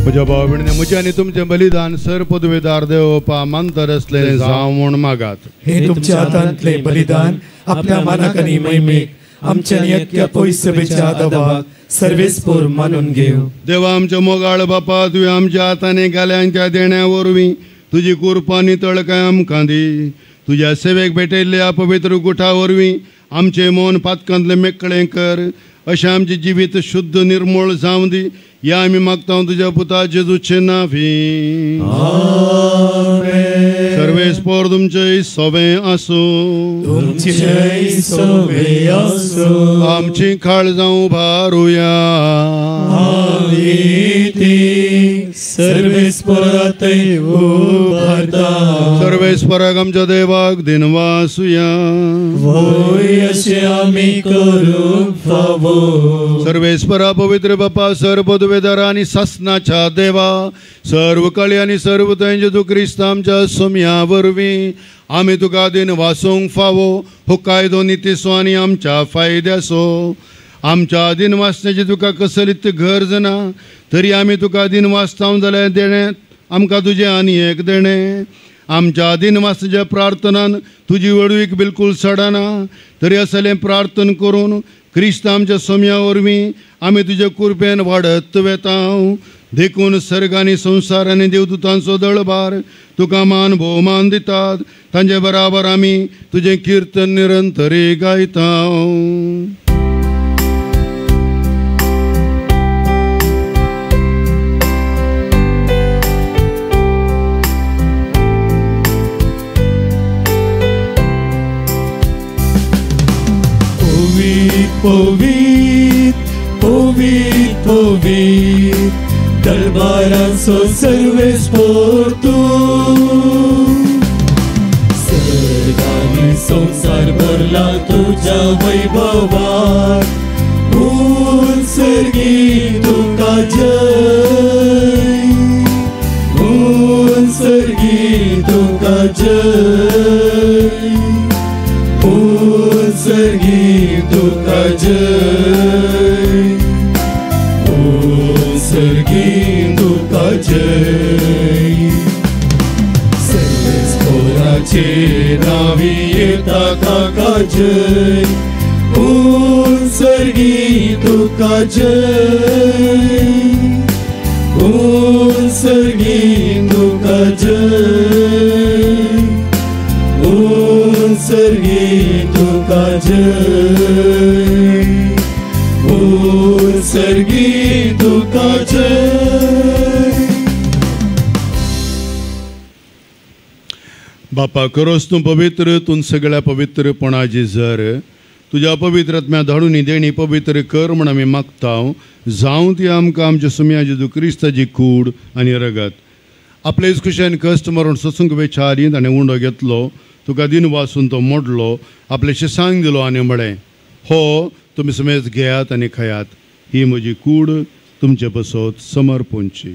म्हज्या भाव भयणीनो, म्हजें आनी तुमचें बलिदान सर पदवेदार देवोवपा मानतर असले जावं म्हूण मागात. हे तुमच्या हातांतले बलिदान आपल्या मानाक आनी महिमेक आमच्या नियत्या पयसभेच्या आदावाक सर्वेस्पोर मानून घेव. देवा आमच्या मोगाळ बापा, तुवें आमच्या हातांनी गाल्यांच्या देण्या वरवीं तुजी कृपा नितळकाय आमकां दी. तुज्या सेवेक भेटयल्ल्या पवित्र गुठा वरवीं आमचें मन पातकांतलें मेकळें कर. अशें आमचें जिवीत शुद्ध निर्मळ जावं दी. या आमी मागता तुज्या पुता जेजूचे नांवी. सर्वेस्पोर तुमचें सवें आसूं, आमची काळजां उबारुया. सर्वेस्पराक आमच्या देवाक दिनवासुया. सर्वेस्परा पवित्र बापा, सर्व पदवेदारा आनी सासनाच्या देवा, सर्व काळी आनी सर्व थंय जेजू क्रिस्त आमच्या सोम्या वरवीं आमी तुका दिन वासूंक फावो. हो कायदो नितीसो आनी आमच्या फायद्याचो. आमच्या दिन वाचण्याची तुका कसलीच गरज ना, तरी आमी तुका दिन वाचता जाल्यार देणे आमकां तुजें आनी एक देणें. आमच्या दिन वाचण्याच्या प्रार्थनान तुजी वडवीक बिलकूल सडना, तरी असलें प्रार्थना करून क्रिस्त आमच्या सोम्या वरवीं आमी तुजे कृपेन वाडत वेता. देखून सर्ग आनी संवसार आनी देवदूतांचो दळबार तुका मान भोवमान दितात. तांचे बराबर आमी तुजें किर्तन निरंतरी गायता. पवित पवित पवित दरबारांचो सर्वेस्पोर तूं. सर्ग आनी संवसार भरला तुज्या वैभवान. सर्गी तुका जय, सर्गी तुका जय, सर्गी तुका जय, सर्गी तुका जय. जय उत्सर्गी तुका जय उत्सर्गी तुका जय उत्सर्गी तुका जय उत्सर्गी तुका जय. बापा करोस तूं पवित्र तूं सगळ्या पवित्रपणाची झर तुज्या पवित्रात्म्या धाडून देणी पवित्र कर म्हण आमी मागतां. जावं ती आमकां आमच्या सुम्या जेजू क्रिस्ताची कूड आनी रगत आपलेच खुशान कश्ट मारून ससूंक वेचारी ताणें उंडो घेतलो तुका दिन वाचून तो मोडलो आपले शिसांक दिलो आनी म्हळें हो तुमी समेत घेयात आनी खयात ही म्हजी कूड तुमचे बसत समर्पूंची.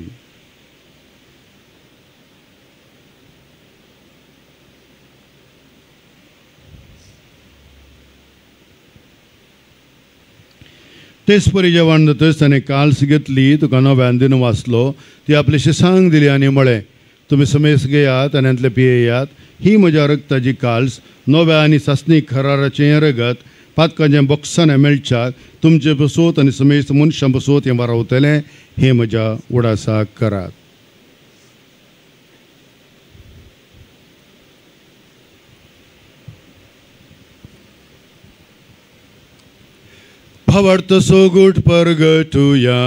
तेच परी जेवण जातच ताणें काल्स घेतली तुका नव्यान दिन वाचलो ती आपले शिसांक दिली आनी म्हळें तुमी समेस घेयात आनी अंतले पियेयात ही म्हज्या रक्ताची काल्स नव्या आनी सासणी खराराचें रगत पातकांचें बॉक्सान मेळच्यात तुमचे बसोत आनी समेस्त मनशां बसोत हें वारावतलें हें म्हज्या उडासाक करात. भावार्थ सोगूट परगटुया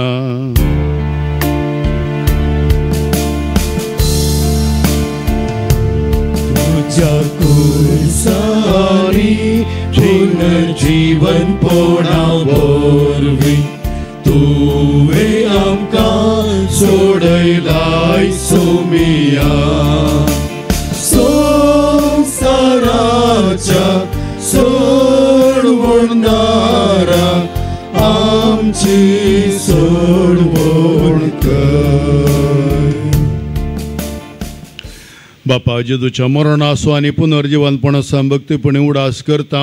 तुझ्या कुर्सारी पुनर्जीवन पोणा वरवीं तुवें आमकां सोडयलाय सोमिया संवसाराच्या सोडवणारा आमची सोडवण कर. बापा जेजूच्या मरण आसो आनी पुनर्जीवनपणाचा भक्तीपणे उडास करता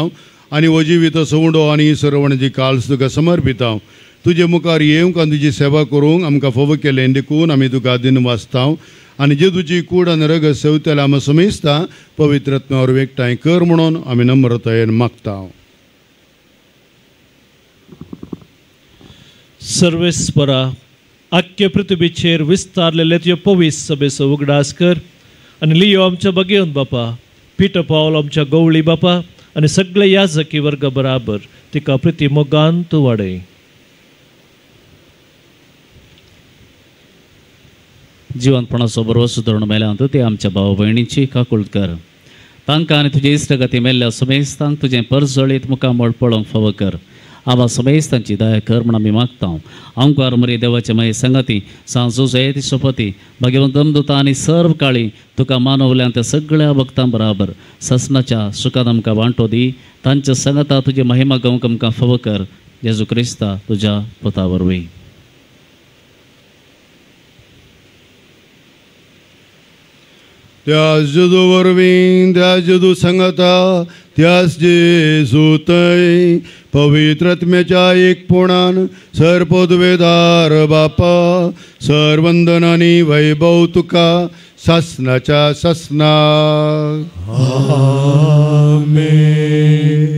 आनी हो जिवीत सोडो आनी सरवणाची काल्स तुका समर्पिता. तुजे मुखार येवंक आनी तुजी सेवा करूंक आमकां फोव केलें देखून आमी तुका दिन वाचता आनी जेजूची कूड आनी रगत सेवतले आमी समेस्ता पवित्रत्म्यावर एकठांय कर म्हणून आमी नम्रतायेन मागता. सर्वेस्परा आख्खे पृथ्वीचेर विस्तारलेले तुजे पवित्र सभेचो उगडास कर आनी लियो आमच्या बगेवन बापा पिटर पावल आमच्या गवळी बापा आनी सगळे याजकी वर्ग बराबर तिका प्रिती मोगान तूं वाडय. जिवंतपणाचो बरो सुदारण मेल्यात ते आमच्या भाव भयणीची काकूळ कर तांकां आनी तुजे इश्टगती मेल्ल्या समेस्तांक तुजें परजळीत मुखामळ पळोवंक फाव कर. आम्हा समेस्तांची दया कर म्हण आमी मागता. आमकां मरे देवाचे मागीर संगती सांजो जयती सोपती भगवंत दमदूता आनी सर्व काळी तुका मानवल्या त्या सगळ्या भक्तां बराबर ससनाच्या सुखान आमकां वांटो दी. तांच्या संगता तुजी महिमा गावंक आमकां फाव कर. जेजू क्रिस्ता तुज्या पुता वरवीं. त्याच जेजू वरवीं त्या जेजू संगता त्याच जेजू थंय पवित्रत्म्याच्या एकपणान सरपदवेदार बापा सरवंदन आनी वैभव तुका सासनाच्या सासना. आमेन.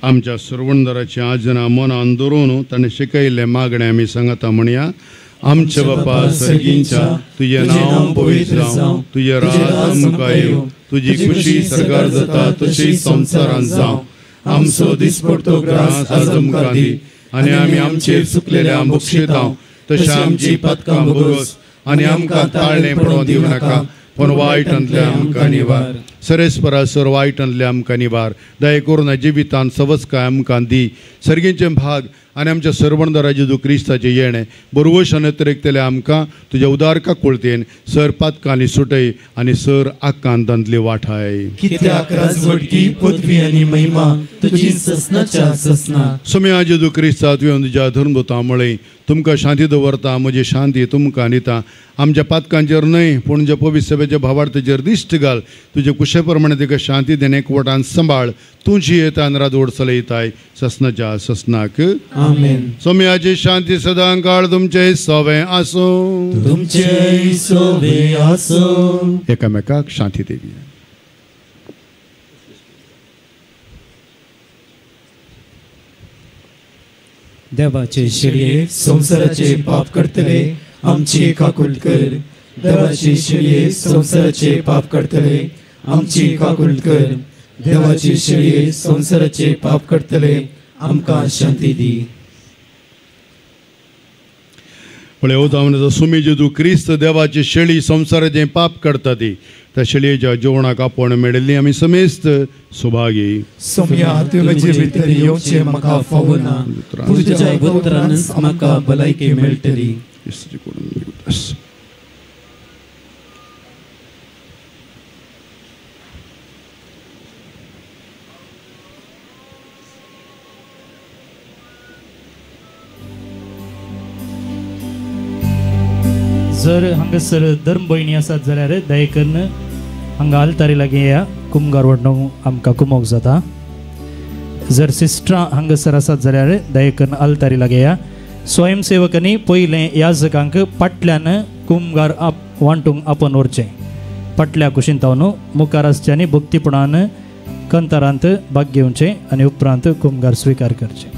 आमच्या सरवंदराची आजना मनान दवरून ताणें शिकयल्ले मागणें आमी सांगता म्हणया. आमच्या बापा सर्गींच्या तुझे नांव पवित्र जावं तुझे राज आमकां येवं तुजी खुशी सरकार जाता तशी संवसारांत जावं. आमचो दिसपडटो ग्रास आज आमकां दी आनी आमी आमचेर चुकलेल्या बक्षितांव तशें आमची पातकां भोगोस आनी आमकां ताळणें पडोवंक दिवं नाका पण वायटांतल्या आमकां निवार. सरेस्परा सर वायटांतले आमकां निवार. दया करून जिवितांत सवस्काय आमकां दी. सर्गींचे भाग आनी आमच्या सरवणदारा जेजू क्रिस्ताचे येणें बरोवशान तरेकतले आमकां तुज्या उदारका कुळतेन सर पातकांनी सुटय आनी सर आकांतांतली वाठाय. कित्याक राजवटकी पदवी आनी महिमा तुजी ससनाच्या ससना. सोम्या जेजू क्रिस्ता तुवें तुज्या धर्मदूतां म्हळें तुमकां शांती दवरता म्हजी शांती तुमकां दिता. आमच्या पातकांचेर न्हय पूण जे पवित्र सभेच्या भावार्थाचेर दिश्ट घाल. तुजे कुशे प्रमाणे तिका शांती देन एकवटान सांबाळ. तुजी येता आनी रातोड चलयताय ससनाच्या ससनाक. आमेन. सोम्याची शांती सदां काळ तुमचे सोवे आसूं. तुमचे सोवे आसूं. एकामेकाक शांती देवी. देवाचे शेळये संसाराचे पाप करतले आमची काकूळ कर. देवाची शेळये संसाराचे पाप करतले आमची काकूळ कर. देवाची शेळये संसाराचे पाप करतले आमकां शांती दी. पळय ओतावण्याचो सुमी जेजू क्रिस्त देवाची शेळी संसाराचें पाप करता ती त्या शेळयेच्या जेवणाक आपण मेळिल्ली आमी समेस्त सुभागी. सोम्या तूं म्हजे भितर येवचें म्हाका फावना तुज्या उतरान म्हाका भलायकी मेळटली. जर हांगासर धर्म भयणी आसात जाल्यार दये करून हांगा आलतारी लागीं या कुमगार वडणूक आमकां कुमोवंक जाता. जर सिस्टरां हांगासर आसात जाल्यार दये करून आलतारी लागीं या. स्वयंसेवकांनी पयलें याजकांक फाटल्यान कुमगार वांटूंक आपोवन व्हरचें. फाटल्या कुशीन तावन मुखार आसच्यांनी भक्तीपणान कंतारांत भाग घेवचें आनी उपरांत कुमगार स्विकार करचे.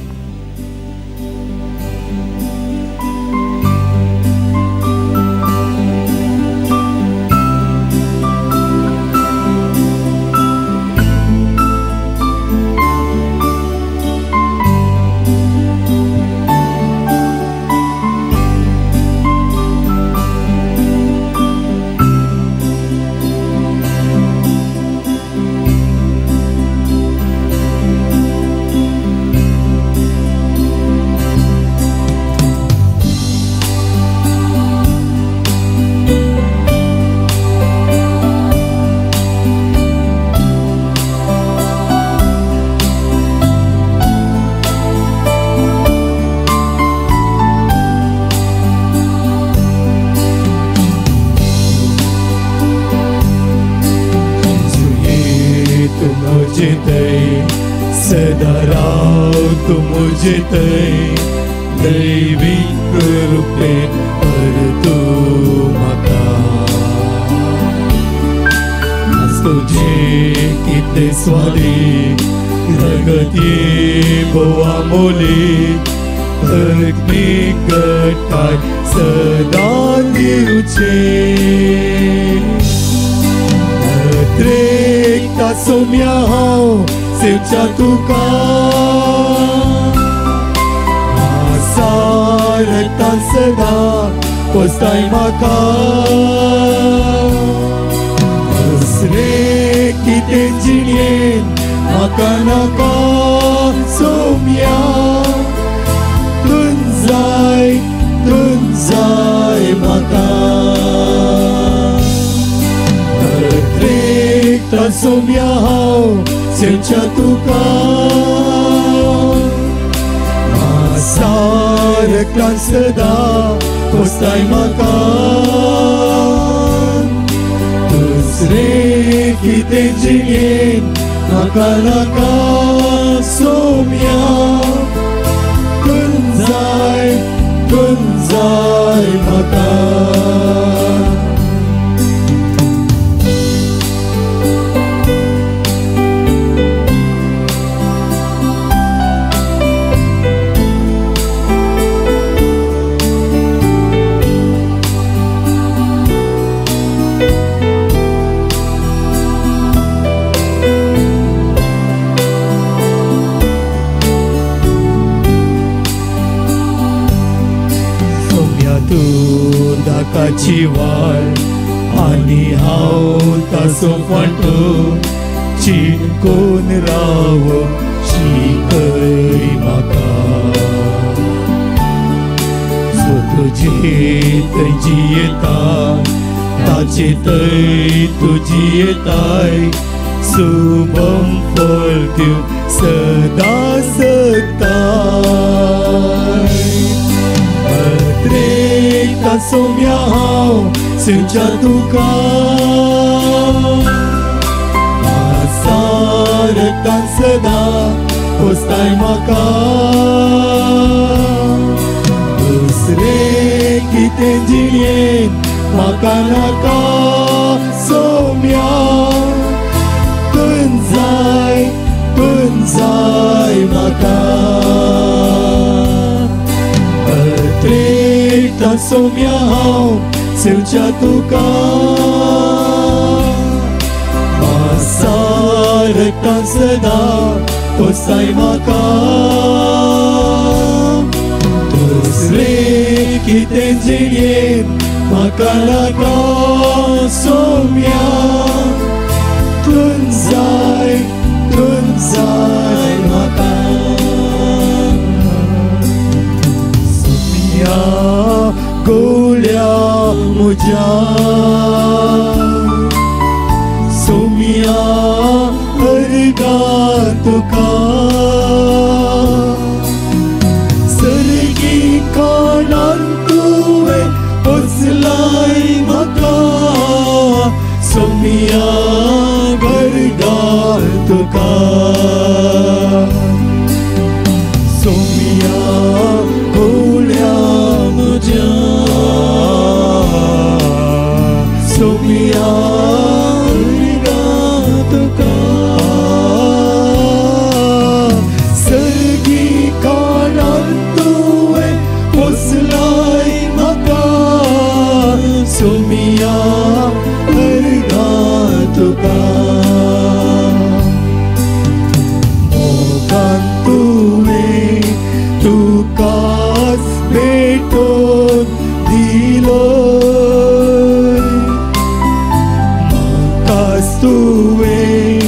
दैविक रूपे परतू म्हाका तुझे किते स्वादी प्रगती बोवा मोली अग्नि गटाय सदा दिवचे. त्रेकता सोम्या हांव सेवच्या तुका रक्तान सदा पोसताय म्हाका. दुसरे कितें जिणेन म्हाका नाका सोम्या. तुन जाय म्हाका. त्रेकता सोम्या हांव सेवच्या तुका रक्तान सदा पोसताय म्हाका. दुसरे कितें जिणेन म्हाका नाका सोम्या. तुन जाय म्हाका. दाकाची वाळ आनी हांव ताचो फांटो चिंतून राव शिकय म्हाका. सो तुजे थंय जियेता ताचे थंय तूं जियेताय. शुभम फळ दिवं सदा सकताय. त्रेकता सोम्या हांव सेवच्या तुका रक्तान सदा पोसताय म्हाका. दुसरे कितें जिणेन म्हाका नाका सोम्या. तुन जाय म्हाका. सोम्या हांव सेवच्या तुका रक्तान सदा पोसाय म्हाका दुसरे कितें जिणेन म्हाका नाका सोम्या तुन जाय म्हाका सोम्या गोळ्या म्हज्या सोम्या अर्गा तुका सर्गी कोणान तुवें पोसलाय म्हाका सोम्या अर्गा तुका सोम्या गोळ्या म्हज्या सोम्या सोम्या अर्गा तुका मोगान तुवें तुकाच भेटोन दिलो म्हाकाच तुवें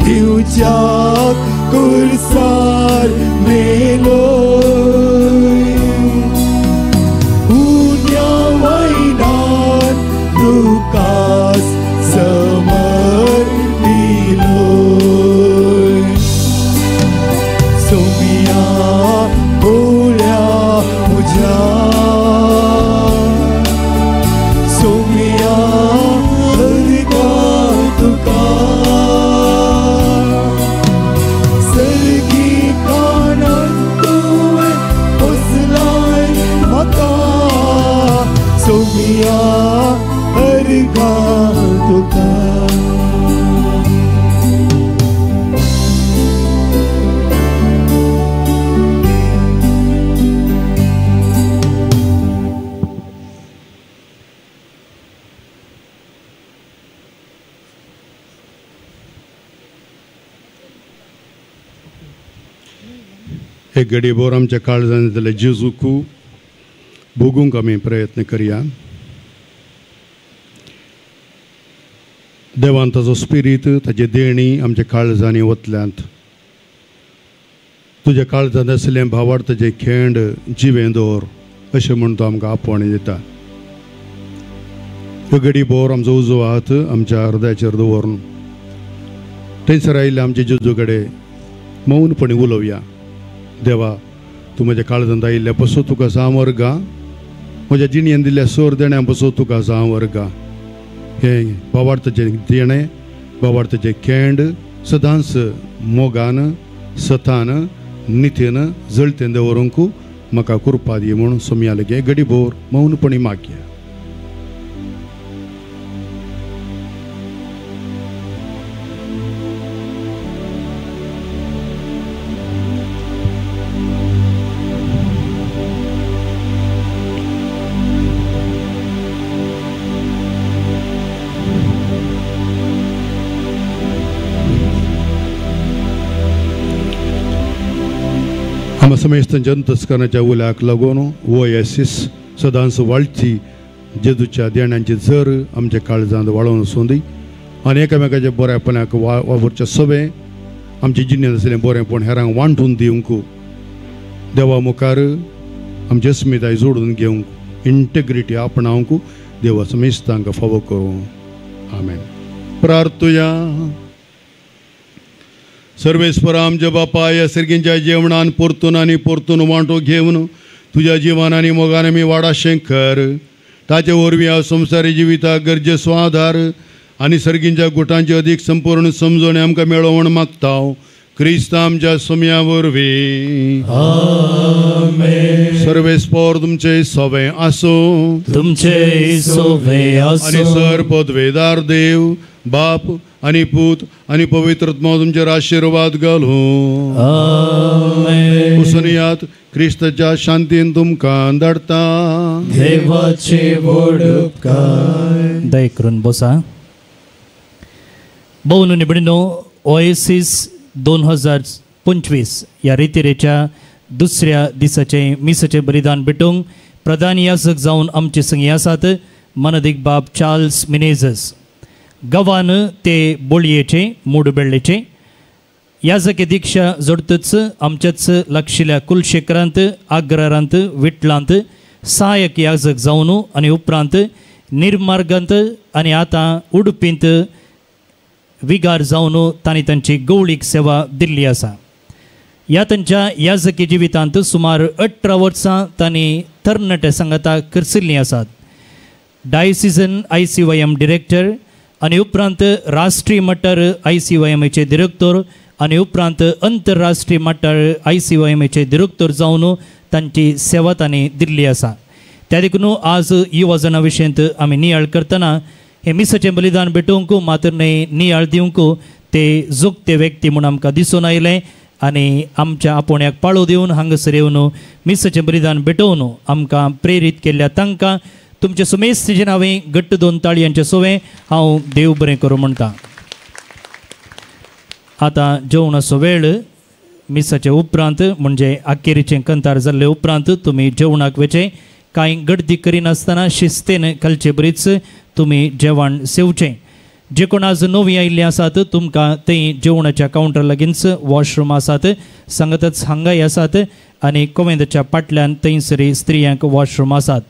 दिवच्याक कुर्सार मेलो तुकाच समर्पिलो सोम्या गोळ्या म्हज्या सोम्या अर्गा तुका सर्गी कानान तुवें पोसलाय म्हाका सोम्या अर्गा तुका एक घडीभर आमच्या काळजान जाल्यार जेजूक भोगूंक आमी प्रयत्न करया देवान ताजो स्पिरीट ताजे देणी आमच्या काळजांनी वतल्यांत तुज्या काळजांत आसलें भावार्थाचें खेंड जिवें दवर अशें म्हूण तो आमकां आपोवणें दिता घडी भोर आमचो उजो हात आमच्या हृदयाचेर दवरून थंयसर आयिल्ले आमचे जेजू कडेन मौनपणी उलोवया देवा तूं म्हज्या काळजांत आयिल्ल्या पसो तुका सांवर्गा म्हज्या जिणयेन दिल्ल्या सोर देण्या पसो तुका सांवर्गा हे भावार्थाचें देणें भावार्थाचें खेंड सदांच मोगान सतान निथेन जळतें दवरूंक म्हाका कृपा दी म्हूण सोम्या लेगीत घडी भोर मौनपणी मागया आम समेस्तांच्या अंतस्करणाच्या उल्याक लागून ओएसिस सदांच वाळची जेजूच्या देण्यांची झर आमच्या काळजांत वाळोवन वचूं दी आनी एकामेकाच्या बऱ्यापणाक वावरच्या सवे आमचे जिणेंत आसलें बरेंपण हेरांक वांटून दिवंक देवा मुखार आमची अस्मिताय जोडून घेवंक इंटेग्रिटी आपणावंक देवा समेस्तांक फावो करूं आमेन प्रार्थुया सर्वेस्परा आमच्या बापा या सर्गींच्या जेवणान परतून आनी परतून वांटो घेवन तुज्या जिवान आनी मोगान आमी वाडाशें कर ताचे वरवीं हांव संवसारी जिविताक गरजेचो आधार आनी सर्गींच्या गुटांची अदीक संपूर्ण समजण आमकां मेळो म्हूण मागता क्रिस्त आमच्या सोम्या वरवीं सर्वेस्पर तुमचे सोवे आसो तुमचे सोवे आसो आनी सर पदवेदार देव बाप आनी पूत आनी पवित्र आत्मा तुमचेर आशिर्वाद घालूं उसनियात क्रिस्ताच्या शांतीन तुमकां धाडटा. देवाचे व्हड उपकार. दय करून बसा. भोवन निबडिनो ओएसिस 2025 ह्या रितीरेच्या दुसऱ्या दिसाचे मिसाचे बलिदान भेटूंक प्रधान याजक जावन आमचे संगी आसात मनदीक बाब चार्ल्स मिनेझस. गवान ते बोळयेचे मूडबेळ्ळेचे याजकी दिक्षा जोडतच आमच्याच लागशिल्ल्या कुलशेखरांत आग्रारांत विटलांत सहाय्यक याजक जावन आनी उपरांत निर्मार्गांत आनी आतां उडपींत विगार जावन तांणी तांची गवळीक सेवा दिल्ली आसा. ह्या तांच्या याजकी जिवितांत सुमार 18 वर्सां तांणी तरणाट्या संघाताक करसिल्लीं आसात. डायसिजन ICYM डिरेक्टर आनी उपरांत राष्ट्रीय मट्टार ICYMचे डिरेक्टर आनी उपरांत अंतरराष्ट्रीय मट्टार ICYMचे डिरेक्टर जावन तांची सेवा तांणी दिल्ली आसा. त्या देखून आज युवजना विशयंत आमी नियाळ करतना हे मिसाचें बलिदान भेटोवंक मात्र न्हय नियाळ दिवंक ते जोगते व्यक्ती म्हूण आमकां दिसून आयले आनी आमच्या आपोण्याक पाळो दिवन हांगासर येवन मिसाचें बलिदान भेटोवन आमकां प्रेरीत केल्ल्या तांकां तुमचे सुमेस्तेचे नांवें घट्ट 2 ताळयांचे सोवे हांव देव बरें करूं म्हणटा. आतां जेवणाचो वेळ मिसाचे उपरांत म्हणजे अखेरीचें कंतार जाल्ले उपरांत तुमी जेवणाक वेचे. कांय गर्दी करिनासतना शिस्तेन खालचे बरीच तुमी जेवण सेवचें. जे कोण आज नवीं आयिल्लीं आसात तुमकां थंय जेवणाच्या कावंटर लागींच वॉशरूम आसात सांगतच हांगाय आसात आनी कोवेंदाच्या फाटल्यान थंयसरी स्त्रियांक वॉशरूम आसात.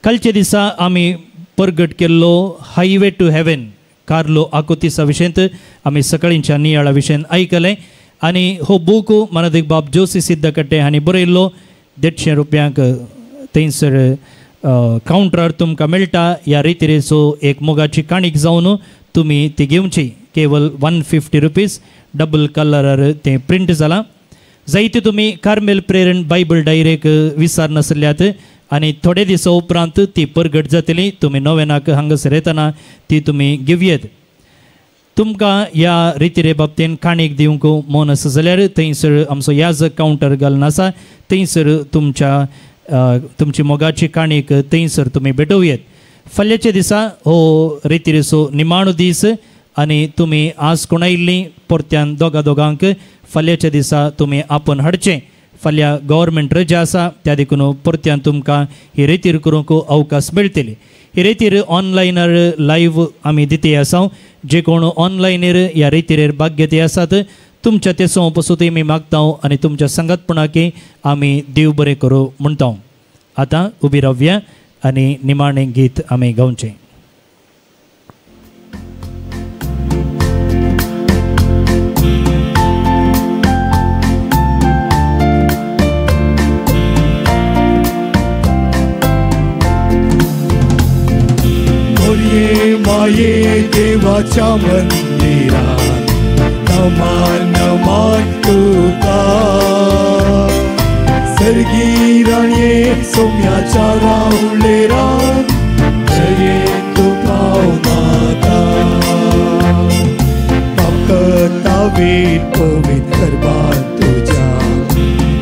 कालच्या दिसा आमी परगट केल्लो हायवे टू हेवन कार्लो आकोतिसा विशयंत आमी सकाळींच्या नियाळा विशयन आयकलें आनी हो बूक मनदीक बाब जोशी सिद्धकट्टे हांणी बरयल्लो. 150 रुपयांक थंयसर कावंटरार तुमकां मेळटा. ह्या रितीरेचो एक मोगाची काणीक जावन तुमी ती घेवची. केवल 150 रुपीज डबल कलरार तें प्रिंट जालां. जायते तुमी कार्मेल प्रेरण बायबल डायरेक विचार नासल्यात आनी थोडे दिसा उपरांत ती परगट जातली. तुमी नोवेनाक हांगासर येतना ती तुमी घेवयेत. तुमकां ह्या रितीरे बाबतीन काणीक दिवंक मन आसा जाल्यार थंयसर आमचो याजक कावंटर घालून आसा. थंयसर तुमची मोगाची काणीक थंयसर तुमी भेटोवयेत. फाल्यांच्या दिसा हो रितीरेचो निमाणो दीस आनी तुमी आज कोण आयिल्लीं परत्यान दोगांक फाल्यांच्या दिसा तुमी आपोवन हाडचें. फाल्यां गव्हर्मेंट रजा आसा त्या देखून परत्यान तुमकां ही रितीर करूंक अवकाश मेळटली. ही रितीर ऑनलायनार लायव्ह आमी दिते आसा. जे कोण ऑनलायनीर ह्या रितीरेर भाग घेते आसात तुमच्या ते पसून तुमी मागता आनी तुमच्या संगतपणाकी आमी देव बरें करूं म्हणटा. आतां उबी रावया आनी निमाणें गीत आमी गावचें. माये देवाच्या मंदिरात नमान तुका. सर्गी राणये सोम्याच्या रावळेरात दये तू पाव माता. म्हाका वेट पवित्र करपाक तुज्या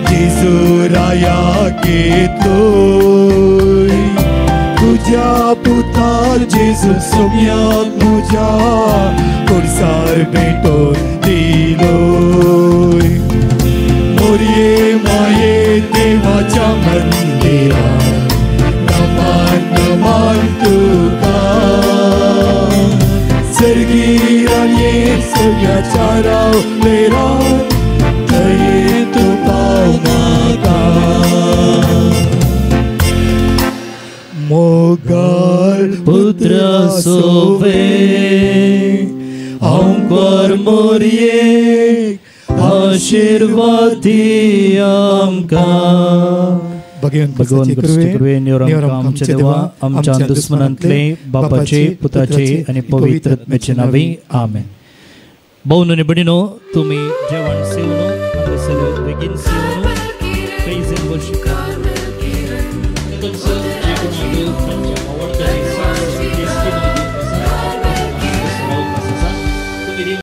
जेजुराया घेतलोय. तुझ्या पुतार जेजू सोम्याक म्हज्या कोर्सार भेटोन दिलोय. मोरये माये देवाच्या मंदिरात नमान तुका. सर्गी राणये सोम्याच्या रावळेरात दये तू पाव माता. मोगाल पुत्र सोवे आमकां मोरये आशीर्वाद दी आमकां. भगवान कृपे निवरांक आमचे देवा आमच्या दुश्मनांतले बापाचे पुताचे आनी पवित्र आत्म्याचे नावे आमेन. भोवन निबडिनो तुमी जेवण सेवन बेगीन सेवन प्रेज एंड वर्शिप.